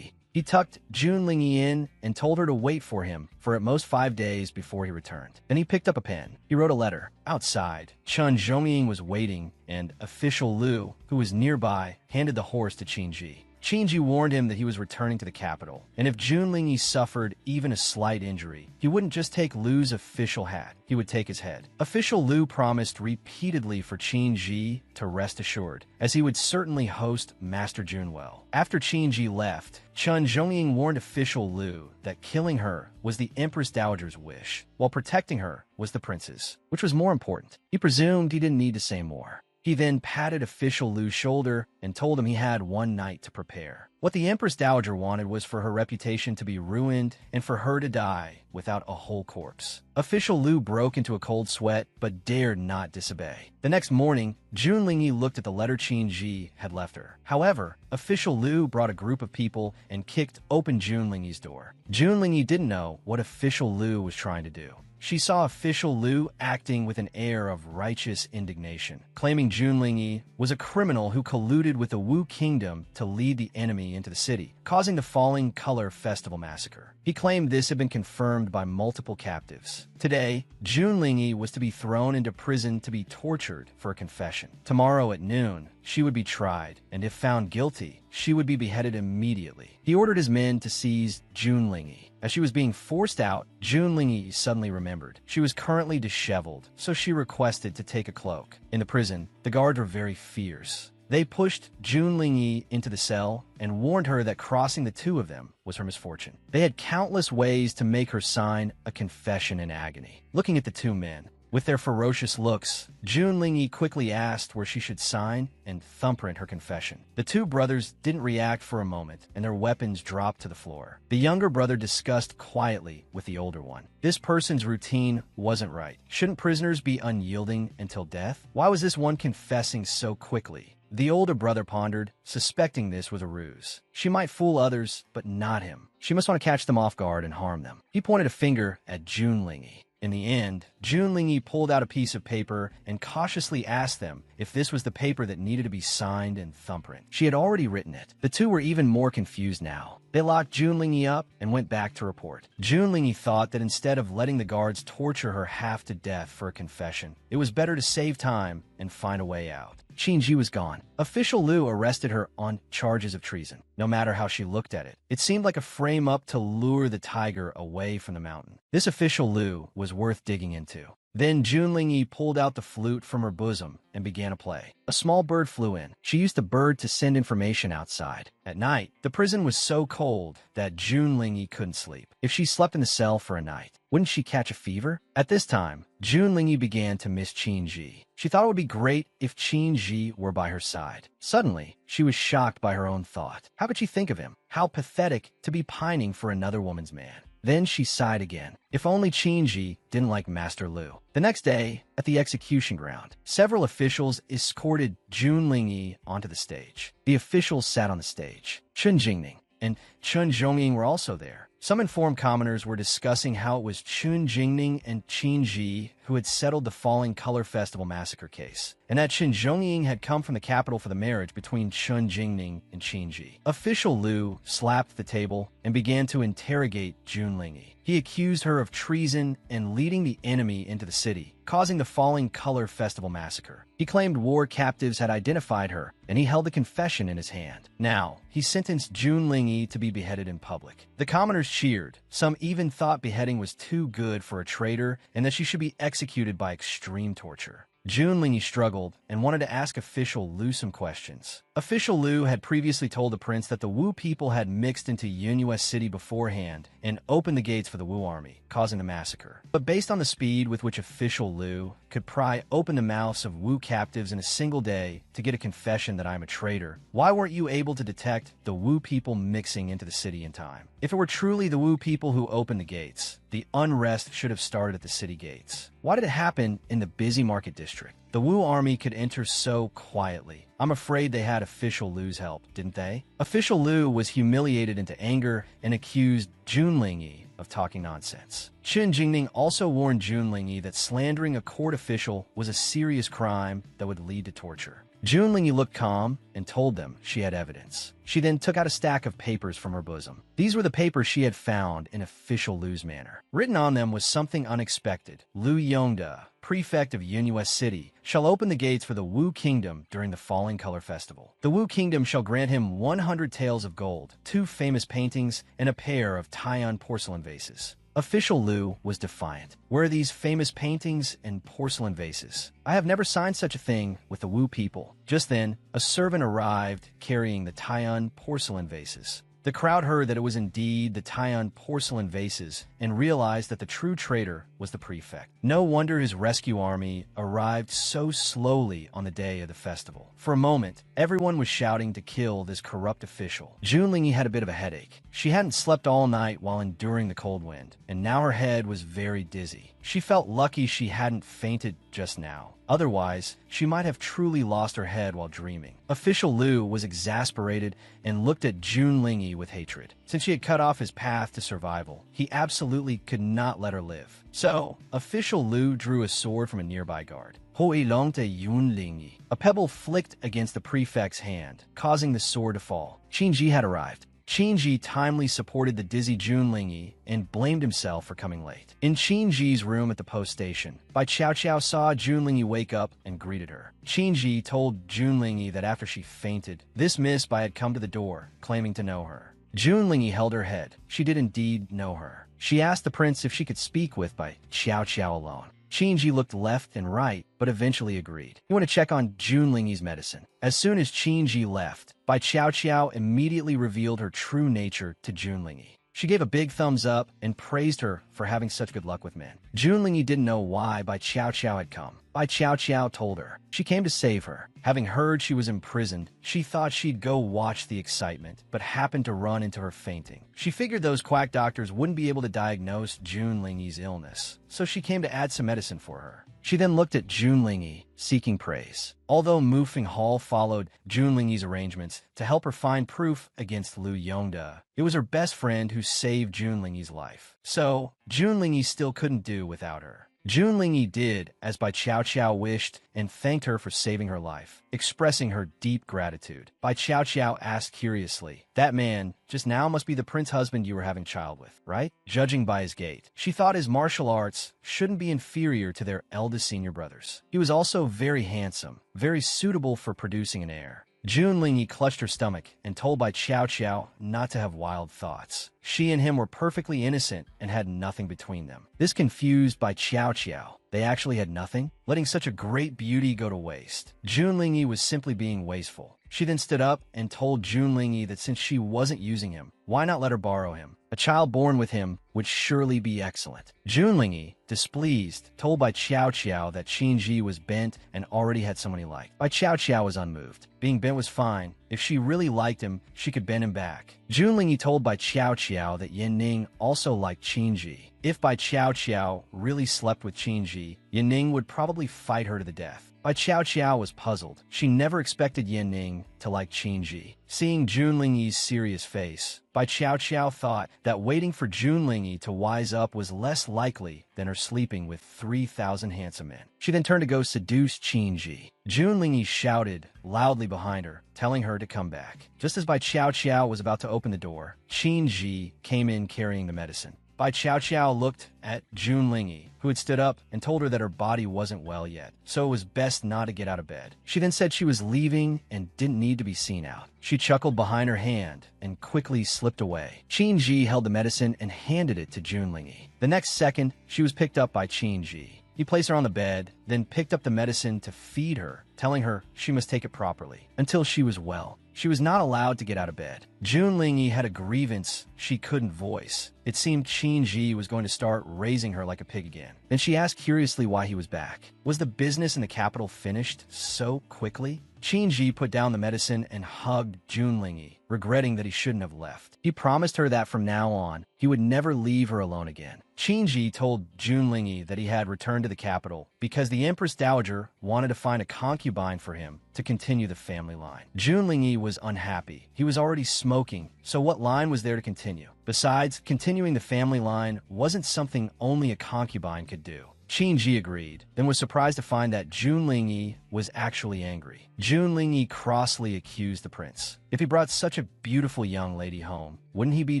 he tucked Junlingyi in and told her to wait for him for at most 5 days before he returned. Then he picked up a pen. He wrote a letter. Outside, Chen Zhongying was waiting, and official Lu, who was nearby, handed the horse to Qin. Qin warned him that he was returning to the capital, and if Junlingyi suffered even a slight injury, he wouldn't just take Lu's official hat, he would take his head. Official Lu promised repeatedly for Qin to rest assured, as he would certainly host Master Jun well. After Qin left, Chen Zhongying warned official Lu that killing her was the Empress Dowager's wish, while protecting her was the prince's, which was more important. He presumed he didn't need to say more. He then patted official Lu's shoulder and told him he had one night to prepare. What the Empress Dowager wanted was for her reputation to be ruined and for her to die without a whole corpse. Official Lu broke into a cold sweat but dared not disobey. The next morning, Junlingyi looked at the letter Qin had left her. However, official Lu brought a group of people and kicked open Junlingyi's door. Junlingyi didn't know what official Lu was trying to do. She saw official Lu acting with an air of righteous indignation, claiming Junlingyi was a criminal who colluded with the Wu Kingdom to lead the enemy into the city, causing the Falling Color Festival massacre. He claimed this had been confirmed by multiple captives. Today, Junlingyi was to be thrown into prison to be tortured for a confession. Tomorrow at noon, she would be tried, and if found guilty, she would be beheaded immediately. He ordered his men to seize Junlingyi. As she was being forced out, Junlingyi suddenly remembered. She was currently disheveled, so she requested to take a cloak. In the prison, the guards were very fierce. They pushed Junlingyi into the cell and warned her that crossing the two of them was her misfortune. They had countless ways to make her sign a confession in agony. Looking at the two men, with their ferocious looks, Junlingyi quickly asked where she should sign and thumbprint her confession. The two brothers didn't react for a moment, and their weapons dropped to the floor. The younger brother discussed quietly with the older one. This person's routine wasn't right. Shouldn't prisoners be unyielding until death? Why was this one confessing so quickly? The older brother pondered, suspecting this was a ruse. She might fool others, but not him. She must want to catch them off guard and harm them. He pointed a finger at Junlingyi. In the end, Jun Lingyi pulled out a piece of paper and cautiously asked them if this was the paper that needed to be signed in thumbprint. She had already written it. The two were even more confused now. They locked Jun Lingyi up and went back to report. Jun Lingyi thought that instead of letting the guards torture her half to death for a confession, it was better to save time and find a way out. Qinji was gone. Official Liu arrested her on charges of treason. No matter how she looked at it, it seemed like a frame-up to lure the tiger away from the mountain. This official Liu was worth digging into. Then Jun Lingyi pulled out the flute from her bosom and began to play. A small bird flew in. She used the bird to send information outside. At night, the prison was so cold that Jun Lingyi couldn't sleep. If she slept in the cell for a night, wouldn't she catch a fever? At this time, Jun Lingyi began to miss Qinji. She thought it would be great if Qinji were by her side. Suddenly, she was shocked by her own thought. How could she think of him? How pathetic to be pining for another woman's man. Then she sighed again. If only Qinji didn't like Master Liu. The next day, at the execution ground, several officials escorted Jun Lingyi onto the stage. The officials sat on the stage. Chen Jingning and Chen Zhongying were also there. Some informed commoners were discussing how it was Chen Jingning and Qinji who had settled the Falling Color Festival massacre case, and that Chen Zhongying had come from the capital for the marriage between Chen Jingning and Qinji. Official Liu slapped the table and began to interrogate Jun Lingyi. He accused her of treason and leading the enemy into the city, causing the Falling Color Festival massacre. He claimed war captives had identified her, and he held a confession in his hand. Now, he sentenced Jun Lingyi to be beheaded in public. The commoners cheered. Some even thought beheading was too good for a traitor and that she should be executed by extreme torture. Jun Lingyi struggled and wanted to ask Official Liu some questions. Official Liu had previously told the prince that the Wu people had mixed into Yunhua City beforehand and opened the gates for the Wu army, causing the massacre. But based on the speed with which Official Liu could pry open the mouths of Wu captives in a single day to get a confession that I'm a traitor, why weren't you able to detect the Wu people mixing into the city in time? If it were truly the Wu people who opened the gates, the unrest should have started at the city gates. Why did it happen in the busy market district? The Wu army could enter so quietly. I'm afraid they had Official Liu's help, didn't they? Official Liu was humiliated into anger and accused Jun Lingyi of talking nonsense. Chen Jingning also warned Jun Lingyi that slandering a court official was a serious crime that would lead to torture. Jun Lingyi looked calm and told them she had evidence. She then took out a stack of papers from her bosom. These were the papers she had found in Official Liu's manor. Written on them was something unexpected. Liu Yongda, prefect of Yunhua City, shall open the gates for the Wu Kingdom during the Falling Color Festival. The Wu Kingdom shall grant him 100 taels of gold, 2 famous paintings, and a pair of Taiwan porcelain vases. Official Liu was defiant. Where are these famous paintings and porcelain vases? I have never signed such a thing with the Wu people. Just then, a servant arrived carrying the Taiwan porcelain vases. The crowd heard that it was indeed the Taiwan porcelain vases and realized that the true traitor was the prefect. No wonder his rescue army arrived so slowly on the day of the festival. For a moment, everyone was shouting to kill this corrupt official. Jun Lingyi had a bit of a headache. She hadn't slept all night while enduring the cold wind, and now her head was very dizzy. She felt lucky she hadn't fainted just now. Otherwise, she might have truly lost her head while dreaming. Official Liu was exasperated and looked at Jun Lingyi with hatred. Since she had cut off his path to survival, he absolutely could not let her live. So, Official Liu drew a sword from a nearby guard. Hoi long te Yun Lingyi. A pebble flicked against the prefect's hand, causing the sword to fall. Qinji had arrived. Qinji timely supported the dizzy Jun Lingyi and blamed himself for coming late. In Qinji's room at the post station, Bai Qiao Qiao saw Jun Lingyi wake up and greeted her. Qinji told Jun Lingyi that after she fainted, this Miss Bai had come to the door, claiming to know her. Jun Lingyi held her head. She did indeed know her. She asked the prince if she could speak with Bai Qiao Qiao alone. Qinji looked left and right, but eventually agreed. He wanted to check on Jun Lingyi's medicine. As soon as Qinji left, Bai Qiao Qiao immediately revealed her true nature to Jun Lingyi. She gave a big thumbs up and praised her for having such good luck with men. Jun Lingyi didn't know why Bai Qiao Qiao had come. Bai Qiao Qiao told her. She came to save her. Having heard she was imprisoned, she thought she'd go watch the excitement, but happened to run into her fainting. She figured those quack doctors wouldn't be able to diagnose Jun Lingyi's illness, so she came to add some medicine for her. She then looked at Junlingyi, seeking praise. Although Mu Finghal followed Junlingyi's arrangements to help her find proof against Liu Yongde, it was her best friend who saved Junlingyi's life. So, Junlingyi still couldn't do without her. Junlingyi did as Bai Chao Chao wished and thanked her for saving her life, expressing her deep gratitude. Bai Chao Chao asked curiously, "That man just now must be the prince husband you were having child with, right?" Judging by his gait, she thought his martial arts shouldn't be inferior to their eldest senior brothers. He was also very handsome, very suitable for producing an heir. Junlingyi clutched her stomach and told Bai Chao Chao not to have wild thoughts. She and him were perfectly innocent and had nothing between them. This confused Bai Chao Chao. They actually had nothing, letting such a great beauty go to waste. Junlingyi was simply being wasteful. She then stood up and told Junlingyi that since she wasn't using him, why not let her borrow him? A child born with him would surely be excellent. Junlingyi, displeased, told Bai Chao Chao that Qinji was bent and already had someone he liked. Bai Chao Chao was unmoved. Being bent was fine. If she really liked him, she could bend him back. Junlingyi told Bai Chao Chao that Yan Ning also liked Qinji. If Bai Chao Chao really slept with Qinji, Yan Ning would probably fight her to the death. Bai Chao Chao was puzzled. She never expected Yan Ning to like Qinji. Seeing Junlingyi's serious face, Bai Chao Chao thought that waiting for Junlingyi to wise up was less likely than her sleeping with 3,000 handsome men. She then turned to go seduce Qinji. Junlingyi shouted loudly behind her, telling her to come back. Just as Bai Chao Chao was about to open the door, Qinji came in carrying the medicine. Bai Chao Chao looked at Junlingyi, who had stood up and told her that her body wasn't well yet, so it was best not to get out of bed. She then said she was leaving and didn't need to be seen out. She chuckled behind her hand and quickly slipped away. Qinji held the medicine and handed it to Junlingyi. The next second, she was picked up by Qinji. He placed her on the bed, then picked up the medicine to feed her, telling her she must take it properly until she was well. She was not allowed to get out of bed. Junlingyi had a grievance she couldn't voice. It seemed Qinji was going to start raising her like a pig again. Then she asked curiously why he was back. Was the business in the capital finished so quickly? Qinji put down the medicine and hugged Junlingyi, regretting that he shouldn't have left. He promised her that from now on, he would never leave her alone again. Qinji told Junlingyi that he had returned to the capital because the Empress Dowager wanted to find a concubine for him to continue the family line. Junlingyi was unhappy. He was already smoking, so what line was there to continue? Besides, continuing the family line wasn't something only a concubine could do. Qinji agreed, then was surprised to find that Junlingyi was actually angry. Junlingyi crossly accused the prince. If he brought such a beautiful young lady home, wouldn't he be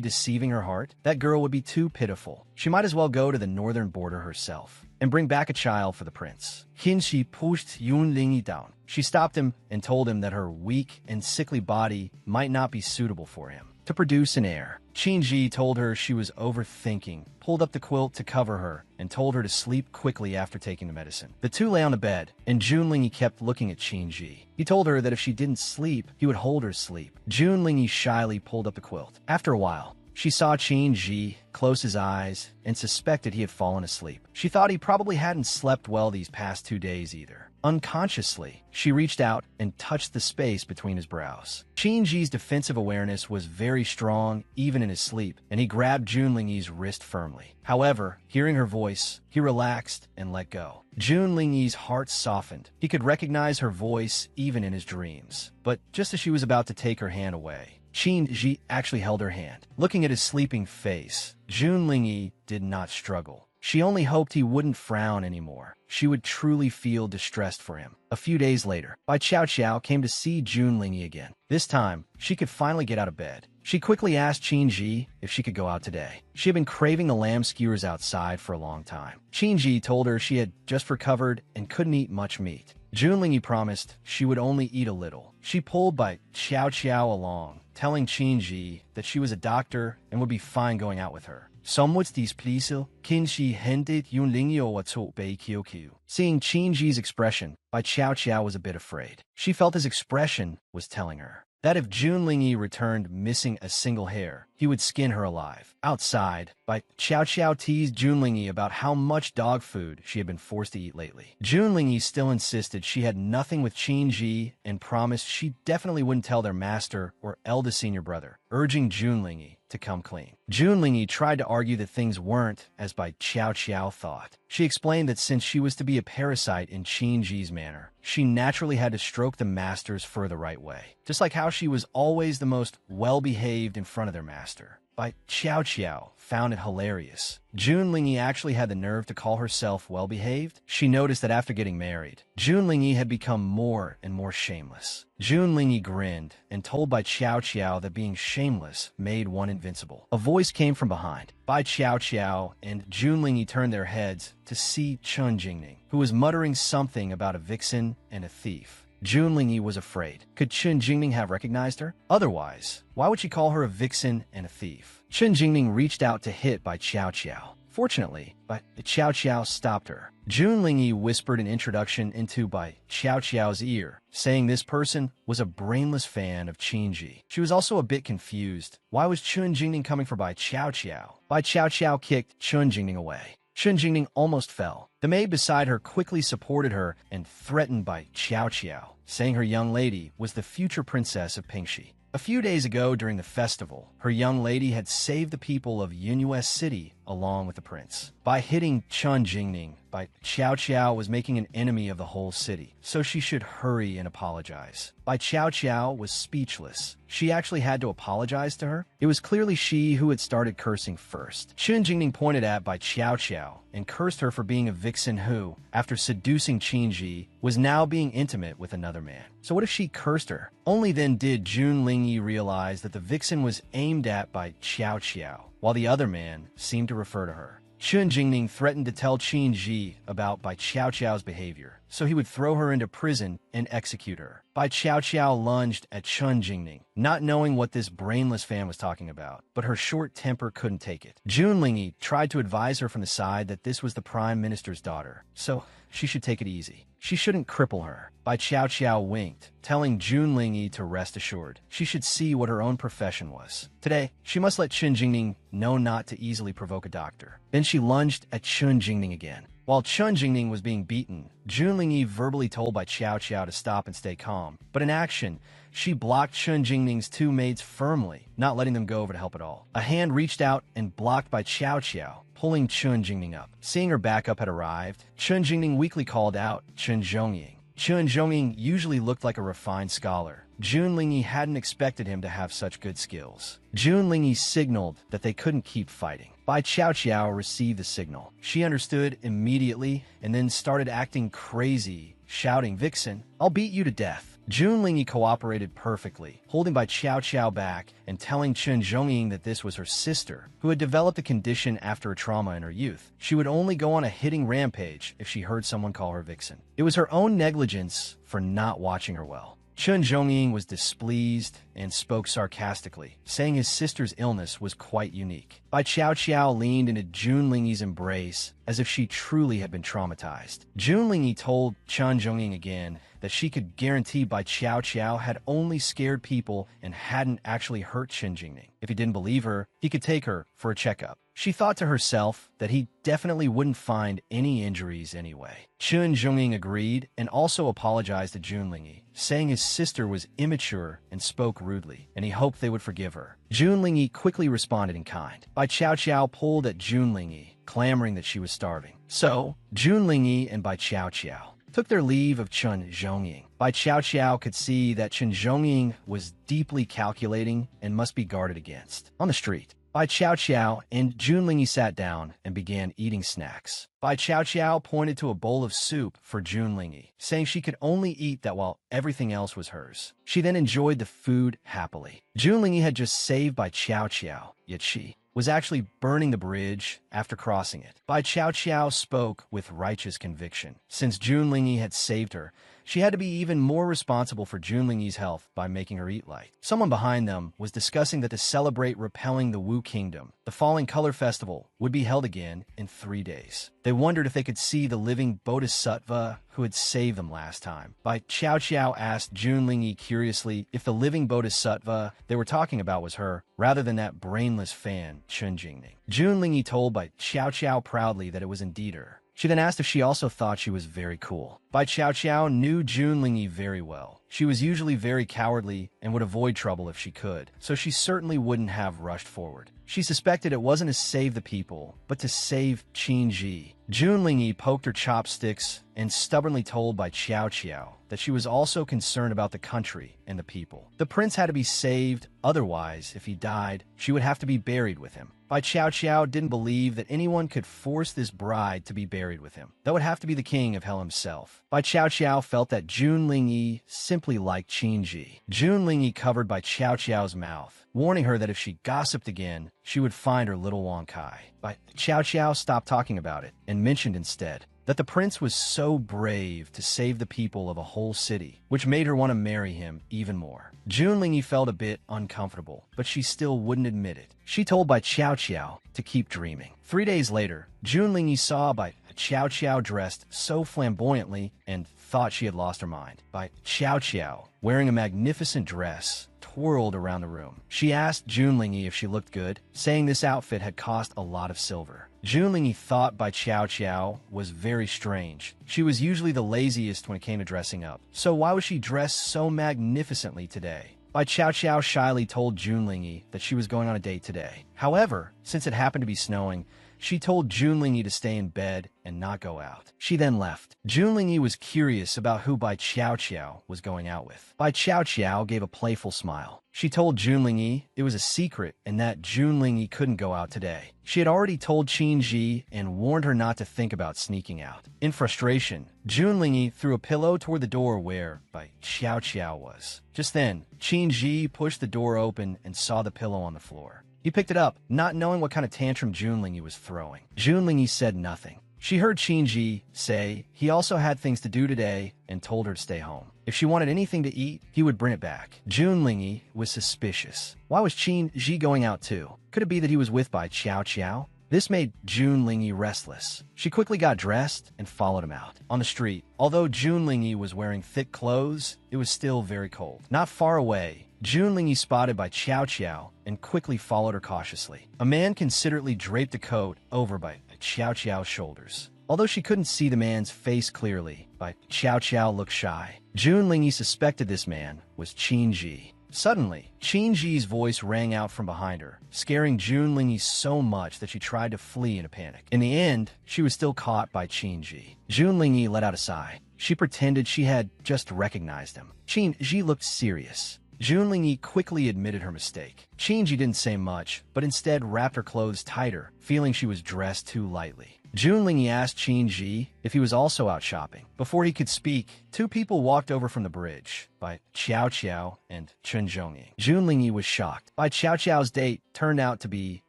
deceiving her heart? That girl would be too pitiful. She might as well go to the northern border herself and bring back a child for the prince. Qinji pushed Junlingyi down. She stopped him and told him that her weak and sickly body might not be suitable for him to produce an heir. Qinji told her she was overthinking, pulled up the quilt to cover her, and told her to sleep quickly after taking the medicine. The two lay on the bed, and Junlingyi kept looking at Qinji. He told her that if she didn't sleep, he would hold her asleep. Junlingyi shyly pulled up the quilt. After a while, she saw Qinji close his eyes and suspected he had fallen asleep. She thought he probably hadn't slept well these past 2 days either. Unconsciously, she reached out and touched the space between his brows. Qinji's defensive awareness was very strong even in his sleep, and he grabbed Junlingyi's wrist firmly. However, hearing her voice, he relaxed and let go. Junlingyi's heart softened. He could recognize her voice even in his dreams. But just as she was about to take her hand away, Qinji actually held her hand. Looking at his sleeping face, Junlingyi did not struggle. She only hoped he wouldn't frown anymore. She would truly feel distressed for him. A few days later, Bai Chao Chao came to see Junlingyi again. This time, she could finally get out of bed. She quickly asked Qinji if she could go out today. She had been craving the lamb skewers outside for a long time. Qinji told her she had just recovered and couldn't eat much meat. Junlingyi promised she would only eat a little. She pulled Bai Chao Chao along, telling Qinji that she was a doctor and would be fine going out with her. Somewhat displeased, Qinji handed Junlingyi a to Bai QQ. Seeing Qinji's expression, Bai Chao Chao was a bit afraid. She felt his expression was telling her that if Junlingyi returned missing a single hair, he would skin her alive. Outside, Bai Qiao teased Junlingyi about how much dog food she had been forced to eat lately. Junlingyi still insisted she had nothing with Qin Ji and promised she definitely wouldn't tell their master or eldest senior brother, urging Junlingyi to come clean. Junlingyi tried to argue that things weren't as Bai Qiao thought. She explained that since she was to be a parasite in Qin Ji's manner, she naturally had to stroke the master's fur the right way, just like how she was always the most well-behaved in front of their master. Bai Qiao found it hilarious. Junlingyi actually had the nerve to call herself well-behaved. She noticed that after getting married, Junlingyi had become more and more shameless. Junlingyi grinned and told Bai Qiao that being shameless made one invincible. A voice came from behind. Bai Qiao and Junlingyi turned their heads to see Chun Jingning, who was muttering something about a vixen and a thief. Junlingyi was afraid. Could Chun Jingning have recognized her? Otherwise, why would she call her a vixen and a thief? Chun Jingning reached out to hit Bai Qiao. Fortunately, Bai Qiao stopped her. Junlingyi whispered an introduction into Bai Qiao's ear, saying this person was a brainless fan of Qin Ji. She was also a bit confused. Why was Chun Jingning coming for Bai Qiao? Bai Qiao kicked Chun Jingning away. Chun Jingning almost fell. The maid beside her quickly supported her and threatened Bai Qiao, saying her young lady was the future princess of Pingxi. A few days ago during the festival, her young lady had saved the people of Yunyue City along with the prince. By hitting Chun Jingning, Bai Qiao was making an enemy of the whole city, so she should hurry and apologize. Bai Qiao was speechless. She actually had to apologize to her? It was clearly she who had started cursing first. Chun Jingning pointed at Bai Qiao and cursed her for being a vixen who, after seducing Qin Ji, was now being intimate with another man. So what if she cursed her? Only then did Junlingyi realize that the vixen was aimed at Bai Qiao, while the other man seemed to refer to her. Chun Jingning threatened to tell Qin Ji about Bai Qiao's behavior, so he would throw her into prison and execute her. Bai Qiao lunged at Chun Jingning, not knowing what this brainless fan was talking about, but her short temper couldn't take it. Junlingyi tried to advise her from the side that this was the prime minister's daughter, so she should take it easy. She shouldn't cripple her. Bai Qiao winked, telling Junlingyi to rest assured. She should see what her own profession was. Today, she must let Chun Jingning know not to easily provoke a doctor. Then she lunged at Chun Jingning again. While Chun Jingning was being beaten, Junlingyi verbally told Bai Qiao to stop and stay calm. But in action, she blocked Chun Jingning's two maids firmly, not letting them go over to help at all. A hand reached out and blocked Bai Qiao, pulling Chun Jingning up. Seeing her backup had arrived, Chun Jingning weakly called out Chun Zhongying. Chun Zhongying usually looked like a refined scholar. Junlingyi hadn't expected him to have such good skills. Junlingyi signaled that they couldn't keep fighting. Bai Qiao received the signal. She understood immediately and then started acting crazy, shouting, "Vixen, I'll beat you to death." Junlingyi cooperated perfectly, holding Bai Qiao back and telling Chun Zhongying that this was her sister, who had developed a condition after a trauma in her youth. She would only go on a hitting rampage if she heard someone call her Vixen. It was her own negligence for not watching her well. Chun Zhongying was displeased and spoke sarcastically, saying his sister's illness was quite unique. Bai Qiao leaned into Junlingyi's embrace as if she truly had been traumatized. Junlingyi told Chun Zhongying again that she could guarantee Bai Qiao had only scared people and hadn't actually hurt Chun Jingning. If he didn't believe her, he could take her for a checkup. She thought to herself that he definitely wouldn't find any injuries anyway. Chun Zhongying agreed and also apologized to Junlingyi, saying his sister was immature and spoke rudely, and he hoped they would forgive her. Junlingyi quickly responded in kind. Bai Qiao pulled at Junlingyi, clamoring that she was starving. So, Junlingyi and Bai Qiao took their leave of Chun Zhongying. Bai Qiao could see that Chun Zhongying was deeply calculating and must be guarded against. On the street, Bai Qiao and Junlingyi sat down and began eating snacks. Bai Qiao pointed to a bowl of soup for Junlingyi, saying she could only eat that while everything else was hers. She then enjoyed the food happily. Junlingyi had just saved Bai Qiao, yet she was actually burning the bridge after crossing it. Bai Qiao spoke with righteous conviction. Since Junlingyi had saved her, she had to be even more responsible for Junlingyi's health by making her eat light. Someone behind them was discussing that to celebrate repelling the Wu Kingdom, the Falling Color Festival would be held again in 3 days. They wondered if they could see the living Bodhisattva who had saved them last time. Bai Qiao asked Junlingyi curiously if the living Bodhisattva they were talking about was her, rather than that brainless fan, Chen Jingning. Junlingyi told Bai Qiao proudly that it was indeed her. She then asked if she also thought she was very cool. Bai Qiao knew Junlingyi very well. She was usually very cowardly and would avoid trouble if she could, so she certainly wouldn't have rushed forward. She suspected it wasn't to save the people, but to save Qin Ji. Junlingyi poked her chopsticks and stubbornly told Bai Qiao that she was also concerned about the country and the people. The prince had to be saved, otherwise, if he died, she would have to be buried with him. Bai Qiao didn't believe that anyone could force this bride to be buried with him. That would have to be the king of hell himself. Bai Qiao felt that Junlingyi simply liked Qin Ji. Junlingyi covered Bai Qiao's mouth, warning her that if she gossiped again, she would find her little Wang Kai. Bai Qiao stopped talking about it and mentioned instead that the prince was so brave to save the people of a whole city, which made her want to marry him even more. Junlingyi felt a bit uncomfortable, but she still wouldn't admit it. She told Bai Qiao to keep dreaming. 3 days later, Junlingyi saw Bai Qiao dressed so flamboyantly and thought she had lost her mind. Bai Qiao, wearing a magnificent dress, twirled around the room. She asked Junlingyi if she looked good, saying this outfit had cost a lot of silver. Junlingyi thought Bai Qiao was very strange. She was usually the laziest when it came to dressing up, so why was she dressed so magnificently today? Bai Qiao shyly told Junlingyi that she was going on a date today. However, since it happened to be snowing, she told Junlingyi to stay in bed and not go out. She then left. Junlingyi was curious about who Bai Qiao was going out with. Bai Qiao gave a playful smile. She told Junlingyi it was a secret and that Junlingyi couldn't go out today. She had already told Qin Ji and warned her not to think about sneaking out. In frustration, Junlingyi threw a pillow toward the door where Bai Qiao was. Just then, Qin Ji pushed the door open and saw the pillow on the floor. He picked it up, not knowing what kind of tantrum Junlingyi was throwing. Junlingyi said nothing. She heard Qin Ji say he also had things to do today and told her to stay home. If she wanted anything to eat, he would bring it back. Junlingyi was suspicious. Why was Qin Ji going out too? Could it be that he was with Bai Qiao? This made Junlingyi restless. She quickly got dressed and followed him out. On the street, although Junlingyi was wearing thick clothes, it was still very cold. Not far away, Junlingyi spotted Bai Qiao and quickly followed her cautiously. A man considerately draped a coat over Bai Qiao's shoulders. Although she couldn't see the man's face clearly, Bai Qiao looked shy. Junlingyi suspected this man was Qin Ji. Suddenly, Qin Ji's voice rang out from behind her, scaring Junlingyi so much that she tried to flee in a panic. In the end, she was still caught by Qin Ji. Junlingyi let out a sigh. She pretended she had just recognized him. Qin Ji looked serious. Junlingyi quickly admitted her mistake. Qin Ji didn't say much, but instead wrapped her clothes tighter, feeling she was dressed too lightly. Junlingyi asked Qin Ji if he was also out shopping. Before he could speak, two people walked over from the bridge, Bai Qiao and Chen Zhongying. Junlingyi was shocked. Bai Qiao's date turned out to be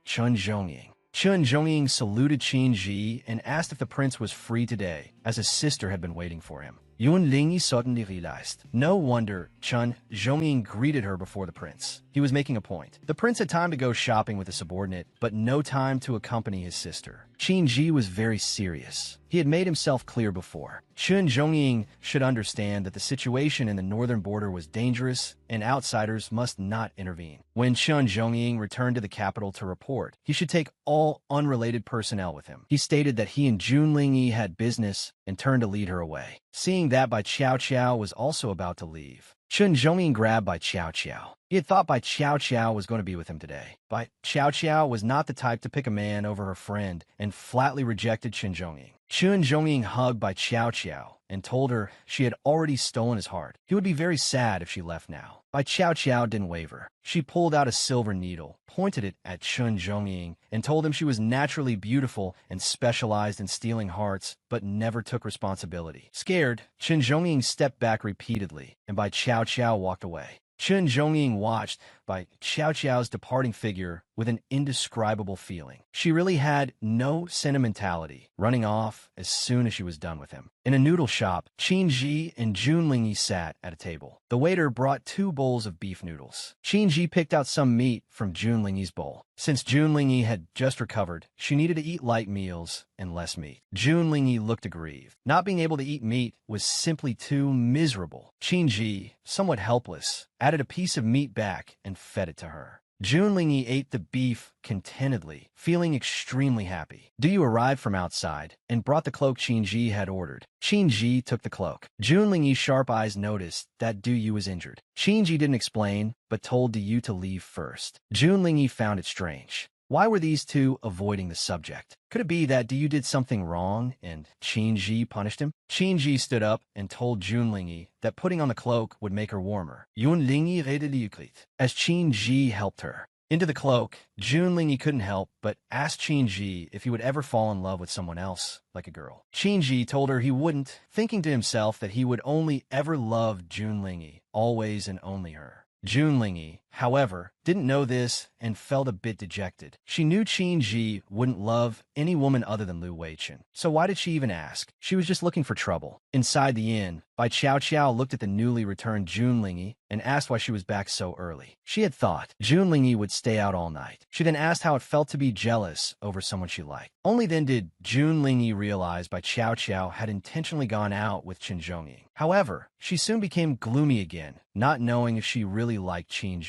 Chen Zhongying. Chen Zhongying saluted Qin Ji and asked if the prince was free today, as his sister had been waiting for him. Junlingyi suddenly realized. No wonder Chen Zhongying greeted her before the prince. He was making a point. The prince had time to go shopping with a subordinate, but no time to accompany his sister. Qin Ji was very serious. He had made himself clear before. Chen Zhongying should understand that the situation in the northern border was dangerous and outsiders must not intervene. When Chen Zhongying returned to the capital to report, he should take all unrelated personnel with him. He stated that he and Junlingyi had business and turned to lead her away. Seeing that Bai Qiao was also about to leave, Chen Zhongying grabbed Bai Qiao. He had thought Bai Qiao was going to be with him today. Bai Qiao was not the type to pick a man over her friend and flatly rejected Chen Zhongying. Chen Zhongying hugged Bai Qiao and told her she had already stolen his heart. He would be very sad if she left now. Bai Qiao didn't waver. She pulled out a silver needle, pointed it at Chen Zhongying, and told him she was naturally beautiful and specialized in stealing hearts, but never took responsibility. Scared, Chen Zhongying stepped back repeatedly, and Bai Qiao walked away. Chen Zhongying watched Bai Qiao's departing figure with an indescribable feeling. She really had no sentimentality, running off as soon as she was done with him. In a noodle shop, Qin and Junlingyi sat at a table. The waiter brought 2 bowls of beef noodles. Qin picked out some meat from Junlingyi's bowl. Since Junlingyi had just recovered, she needed to eat light meals and less meat. Junlingyi looked aggrieved. Not being able to eat meat was simply too miserable. Qin, somewhat helpless, added a piece of meat back and fed it to her. Junlingyi ate the beef contentedly, feeling extremely happy. Du arrived from outside and brought the cloak Qin had ordered. Qin took the cloak. Junlingyi's sharp eyes noticed that Du was injured. Qin didn't explain, but told Du to leave first. Junlingyi found it strange. Why were these two avoiding the subject? Could it be that Du did something wrong and Qin punished him? Qin stood up and told Junlingyi that putting on the cloak would make her warmer. Junlingyi redde as Qin helped her. Into the cloak, Junlingyi couldn't help but ask Qin if he would ever fall in love with someone else, like a girl. Qin told her he wouldn't, thinking to himself that he would only ever love Junlingyi, always and only her. Junlingyi, however, didn't know this and felt a bit dejected. She knew Qin wouldn't love any woman other than Lu Weichen, so why did she even ask? She was just looking for trouble. Inside the inn, Bai Qiao looked at the newly returned Junlingyi and asked why she was back so early. She had thought Junlingyi would stay out all night. She then asked how it felt to be jealous over someone she liked. Only then did Junlingyi realize Bai Qiao had intentionally gone out with Chen Zhongying. However, she soon became gloomy again, not knowing if she really liked Qin.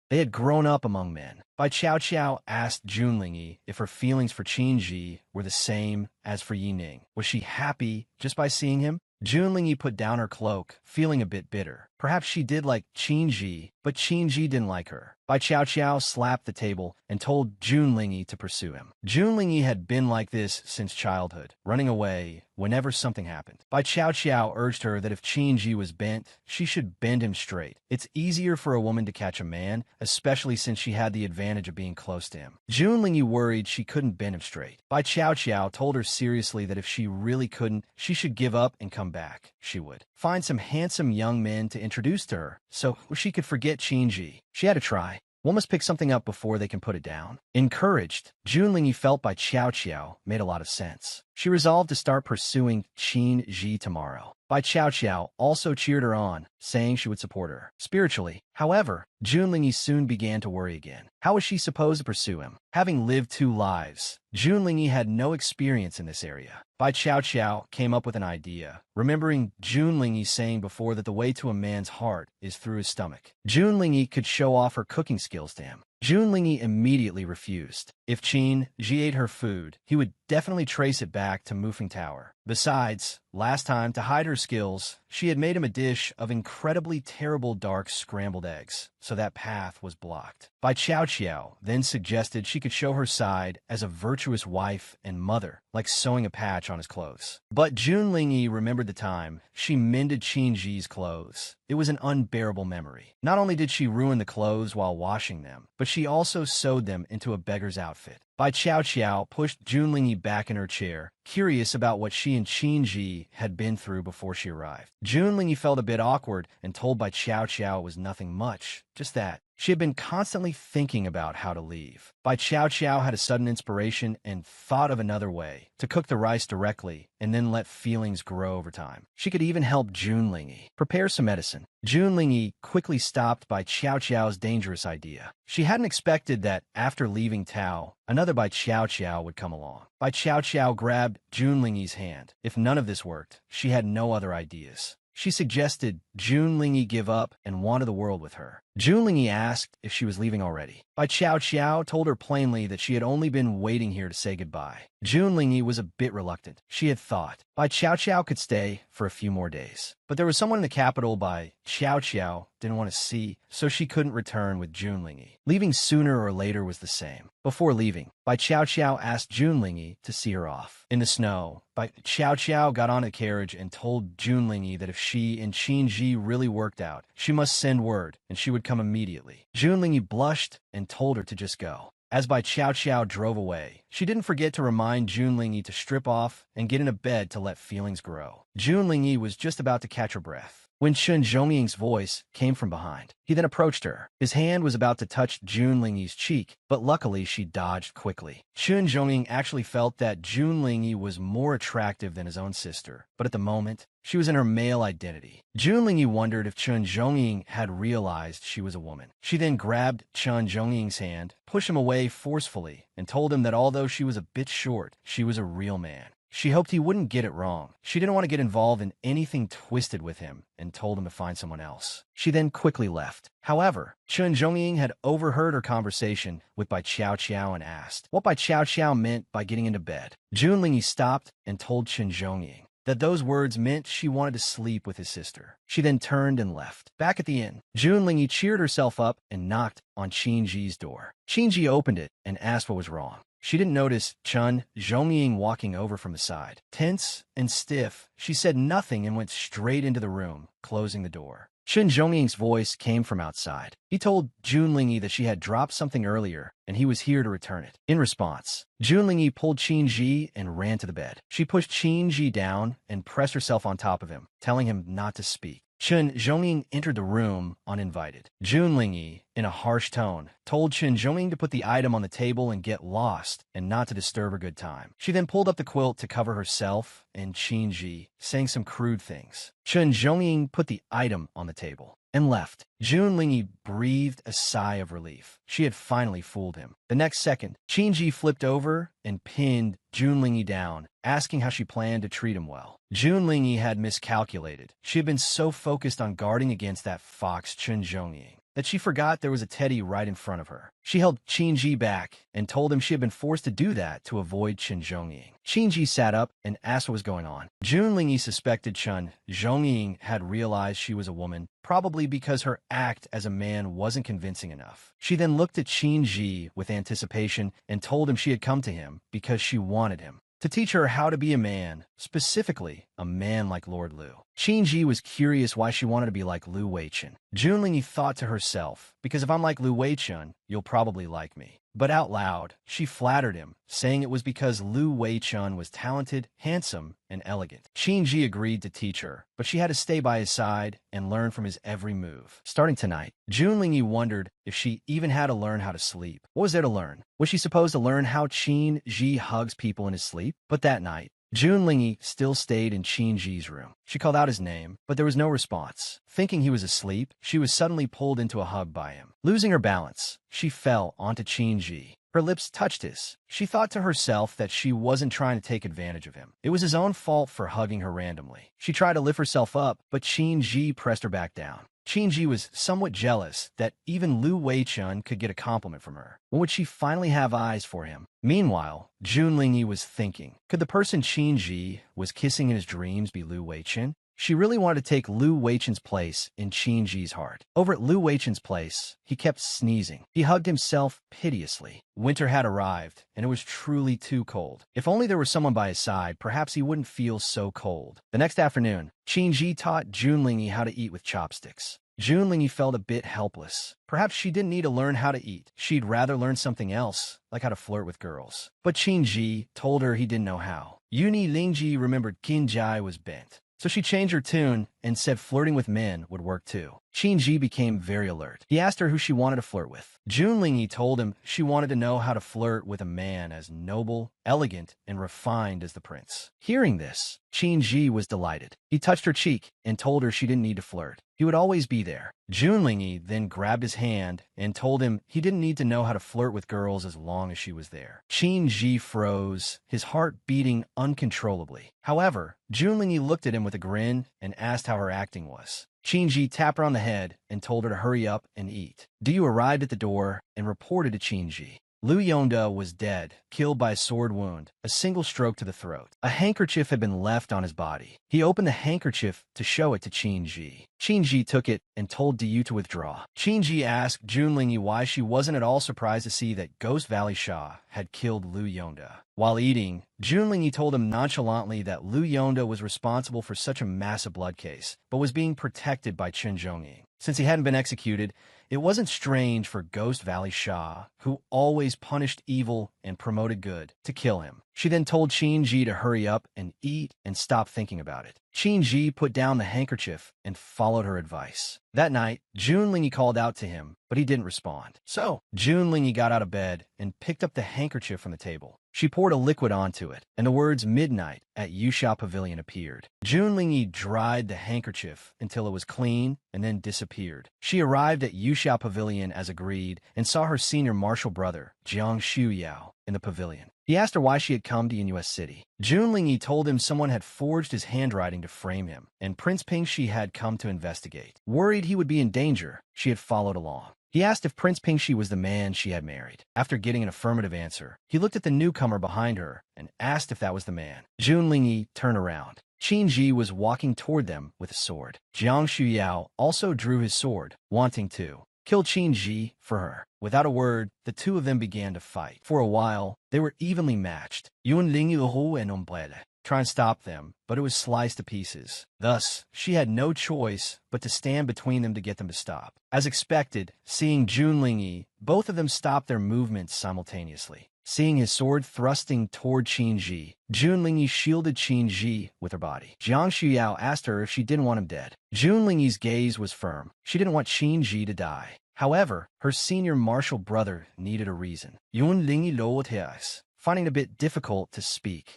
They had grown up among men. Bai Qiao asked Junlingyi if her feelings for Qin were the same as for Yining. Was she happy just by seeing him? Junlingyi put down her cloak, feeling a bit bitter. Perhaps she did like Qin, but Qin didn't like her. Bai Qiao slapped the table and told Junlingyi to pursue him. Junlingyi had been like this since childhood, running away whenever something happened. Bai Qiao urged her that if Qin was bent, she should bend him straight. It's easier for a woman to catch a man, especially since she had the advantage of being close to him. Junlingyi worried she couldn't bend him straight. Bai Qiao told her seriously that if she really couldn't, she should give up and come back. She would find some handsome young men to introduce to her, so she could forget Qin. She had to try. One must pick something up before they can put it down. Encouraged, Junlingyi felt Bai Qiao made a lot of sense. She resolved to start pursuing Qin tomorrow. Bai Qiao also cheered her on, saying she would support her spiritually. However, Junlingyi soon began to worry again. How was she supposed to pursue him? Having lived 2 lives, Junlingyi had no experience in this area. Bai Qiao came up with an idea, remembering Junlingyi saying before that the way to a man's heart is through his stomach. Junlingyi could show off her cooking skills to him. Junlingyi immediately refused. If Qin ate her food, he would definitely trace it back to Mufeng Tower. Besides, last time, to hide her skills, she had made him a dish of incredibly terrible dark scrambled eggs, so that path was blocked. Bai Qiao then suggested she could show her side as a virtuous wife and mother, like sewing a patch on his clothes. But Junlingyi remembered the time she mended Qin's clothes. It was an unbearable memory. Not only did she ruin the clothes while washing them, but she also sewed them into a beggar's outfit. Bai Qiao pushed Junlingyi back in her chair, curious about what she and Qin had been through before she arrived. Junlingyi felt a bit awkward and told Bai Qiao it was nothing much, just that. She had been constantly thinking about how to leave. Bai Qiao had a sudden inspiration and thought of another way, to cook the rice directly and then let feelings grow over time. She could even help Junlingyi prepare some medicine. Junlingyi quickly stopped Bai Qiao's dangerous idea. She hadn't expected that after leaving Tao, another Bai Qiao would come along. Bai Qiao grabbed Junlingyi's hand. If none of this worked, she had no other ideas. She suggested Junlingyi give up and wander the world with her. Junlingyi asked if she was leaving already. Bai Qiao told her plainly that she had only been waiting here to say goodbye. Junlingyi was a bit reluctant. She had thought Bai Qiao could stay for a few more days. But there was someone in the capital Bai Qiao didn't want to see, so she couldn't return with Junlingyi. Leaving sooner or later was the same. Before leaving, Bai Qiao asked Junlingyi to see her off. In the snow, Bai Qiao got on a carriage and told Junlingyi that if she and Qin really worked out, she must send word, and she would come immediately. Junlingyi blushed and told her to just go. As Bai Qiao drove away, she didn't forget to remind Junlingyi to strip off and get in a bed to let feelings grow. Junlingyi was just about to catch her breath. when Chun Zhongying's voice came from behind. He then approached her. His hand was about to touch Jun Lingyi's cheek, but luckily she dodged quickly. Chun Zhongying actually felt that Jun Lingyi was more attractive than his own sister, but at the moment, she was in her male identity. Jun Lingyi wondered if Chun Zhongying had realized she was a woman. She then grabbed Chun Zhongying's hand, pushed him away forcefully, and told him that although she was a bit short, she was a real man. She hoped he wouldn't get it wrong. She didn't want to get involved in anything twisted with him and told him to find someone else. She then quickly left. However, Chun Zhongying had overheard her conversation with Bai Qiao Qiao and asked what Bai Qiao Qiao meant by getting into bed. Jun Lingyi stopped and told Chun Zhongying that those words meant she wanted to sleep with his sister. She then turned and left. Back at the inn, Jun Lingyi cheered herself up and knocked on Qin Ji's door. Qin Ji opened it and asked what was wrong. She didn't notice Chun Zhongying walking over from the side. Tense and stiff, she said nothing and went straight into the room, closing the door. Chun Zhongying's voice came from outside. He told Jun Lingyi that she had dropped something earlier and he was here to return it. In response, Jun Lingyi pulled Qin Ji and ran to the bed. She pushed Qin Ji down and pressed herself on top of him, telling him not to speak. Chun Zhongying entered the room uninvited. Jun Lingyi, in a harsh tone, told Chun Zhongying to put the item on the table and get lost and not to disturb her good time. She then pulled up the quilt to cover herself and Qin Ji, saying some crude things. Chun Zhongying put the item on the table and left. Jun Lingyi breathed a sigh of relief. She had finally fooled him. The next second, Qin Ji flipped over and pinned Jun Lingyi down, asking how she planned to treat him well. Jun Lingyi had miscalculated. She had been so focused on guarding against that fox Chun Zhongying that she forgot there was a teddy right in front of her. She held Qin Ji back and told him she had been forced to do that to avoid Chun Zhongying. Qin Ji sat up and asked what was going on. Jun Lingyi suspected Chun Zhongying had realized she was a woman, probably because her act as a man wasn't convincing enough. She then looked at Qin Ji with anticipation and told him she had come to him because she wanted him to teach her how to be a man, specifically a man like Lord Lu. Qin Ji was curious why she wanted to be like Lu Weichun. Jun Lingyi thought to herself, because if I'm like Lu Weichun, you'll probably like me. But out loud, she flattered him, saying it was because Lu Weichun was talented, handsome, and elegant. Qin Ji agreed to teach her, but she had to stay by his side and learn from his every move. Starting tonight, Jun Lingyi wondered if she even had to learn how to sleep. What was there to learn? Was she supposed to learn how Qin Ji hugs people in his sleep? But that night, Jun Lingyi still stayed in Qin Ji's room. She called out his name, but there was no response. Thinking he was asleep, she was suddenly pulled into a hug by him. Losing her balance, she fell onto Qin Ji. Her lips touched his. She thought to herself that she wasn't trying to take advantage of him. It was his own fault for hugging her randomly. She tried to lift herself up, but Qin Ji pressed her back down. Qin Ji was somewhat jealous that even Lu Weichun could get a compliment from her. When would she finally have eyes for him? Meanwhile, Jun Lingyi was thinking, could the person Qin Ji was kissing in his dreams be Lu Weichun? She really wanted to take Lu Weichun's place in Qin Ji's heart. Over at Lu Weichun's place, he kept sneezing. He hugged himself piteously. Winter had arrived, and it was truly too cold. If only there was someone by his side, perhaps he wouldn't feel so cold. The next afternoon, Qin Ji taught Jun Lingyi how to eat with chopsticks. Jun Lingyi felt a bit helpless. Perhaps she didn't need to learn how to eat. She'd rather learn something else, like how to flirt with girls. But Qin Ji told her he didn't know how. Yuni Lingji remembered Qin Ji was bent. So she changed her tune and said flirting with men would work too. Qin Ji became very alert. He asked her who she wanted to flirt with. Jun Lingyi told him she wanted to know how to flirt with a man as noble, elegant, and refined as the prince. Hearing this, Qin Ji was delighted. He touched her cheek and told her she didn't need to flirt. He would always be there. Jun Lingyi then grabbed his hand and told him he didn't need to know how to flirt with girls as long as she was there. Qin Ji froze, his heart beating uncontrollably. However, Jun Lingyi looked at him with a grin and asked how her acting was. Qin Ji tapped her on the head and told her to hurry up and eat. Diyu arrived at the door and reported to Qin Ji. Lu Yonda was dead, killed by a sword wound, a single stroke to the throat. A handkerchief had been left on his body. He opened the handkerchief to show it to Qin Ji. Qin Ji took it and told Diyu to withdraw. Qin Ji asked Jun Lingyi why she wasn't at all surprised to see that Ghost Valley Shah had killed Lu Yonda. While eating, Jun Lingyi told him nonchalantly that Lu Yonda was responsible for such a massive blood case, but was being protected by Chun Zhongying. Since he hadn't been executed, It wasn't strange for Ghost Valley Shah, who always punished evil and promoted good, to kill him. She then told Qin-ji to hurry up and eat and stop thinking about it. Qin-ji put down the handkerchief and followed her advice. That night, Junlingi called out to him, but he didn't respond. So, Junlingi got out of bed and picked up the handkerchief from the table. She poured a liquid onto it, and the words "Midnight" at Yusha Pavilion appeared. Junlingi dried the handkerchief until it was clean and then disappeared. She arrived at Yusha Pavilion as agreed and saw her senior martial brother, Jiang Shuyao, in the pavilion. He asked her why she had come to Yinhua City. Junlingi told him someone had forged his handwriting to frame him, and Prince Pingxi had come to investigate. Worried he would be in danger, she had followed along. He asked if Prince Pingxi was the man she had married. After getting an affirmative answer, he looked at the newcomer behind her and asked if that was the man. Junlingi turned around. Qin-ji was walking toward them with a sword. Jiang Shuyao also drew his sword, wanting to kill Qin-ji for her. Without a word, the two of them began to fight. For a while, they were evenly matched. Yunling Hu and Ombrelle tried to stop them, but it was sliced to pieces. Thus, she had no choice but to stand between them to get them to stop. As expected, seeing Junlingi, both of them stopped their movements simultaneously. Seeing his sword thrusting toward Qin-ji, Junlingi shielded Qin-ji with her body. Jiang Shuyao asked her if she didn't want him dead. Junlingi's gaze was firm. She didn't want Qin-ji to die. However, her senior martial brother needed a reason. Yunlingi lo teas, finding it a bit difficult to speak.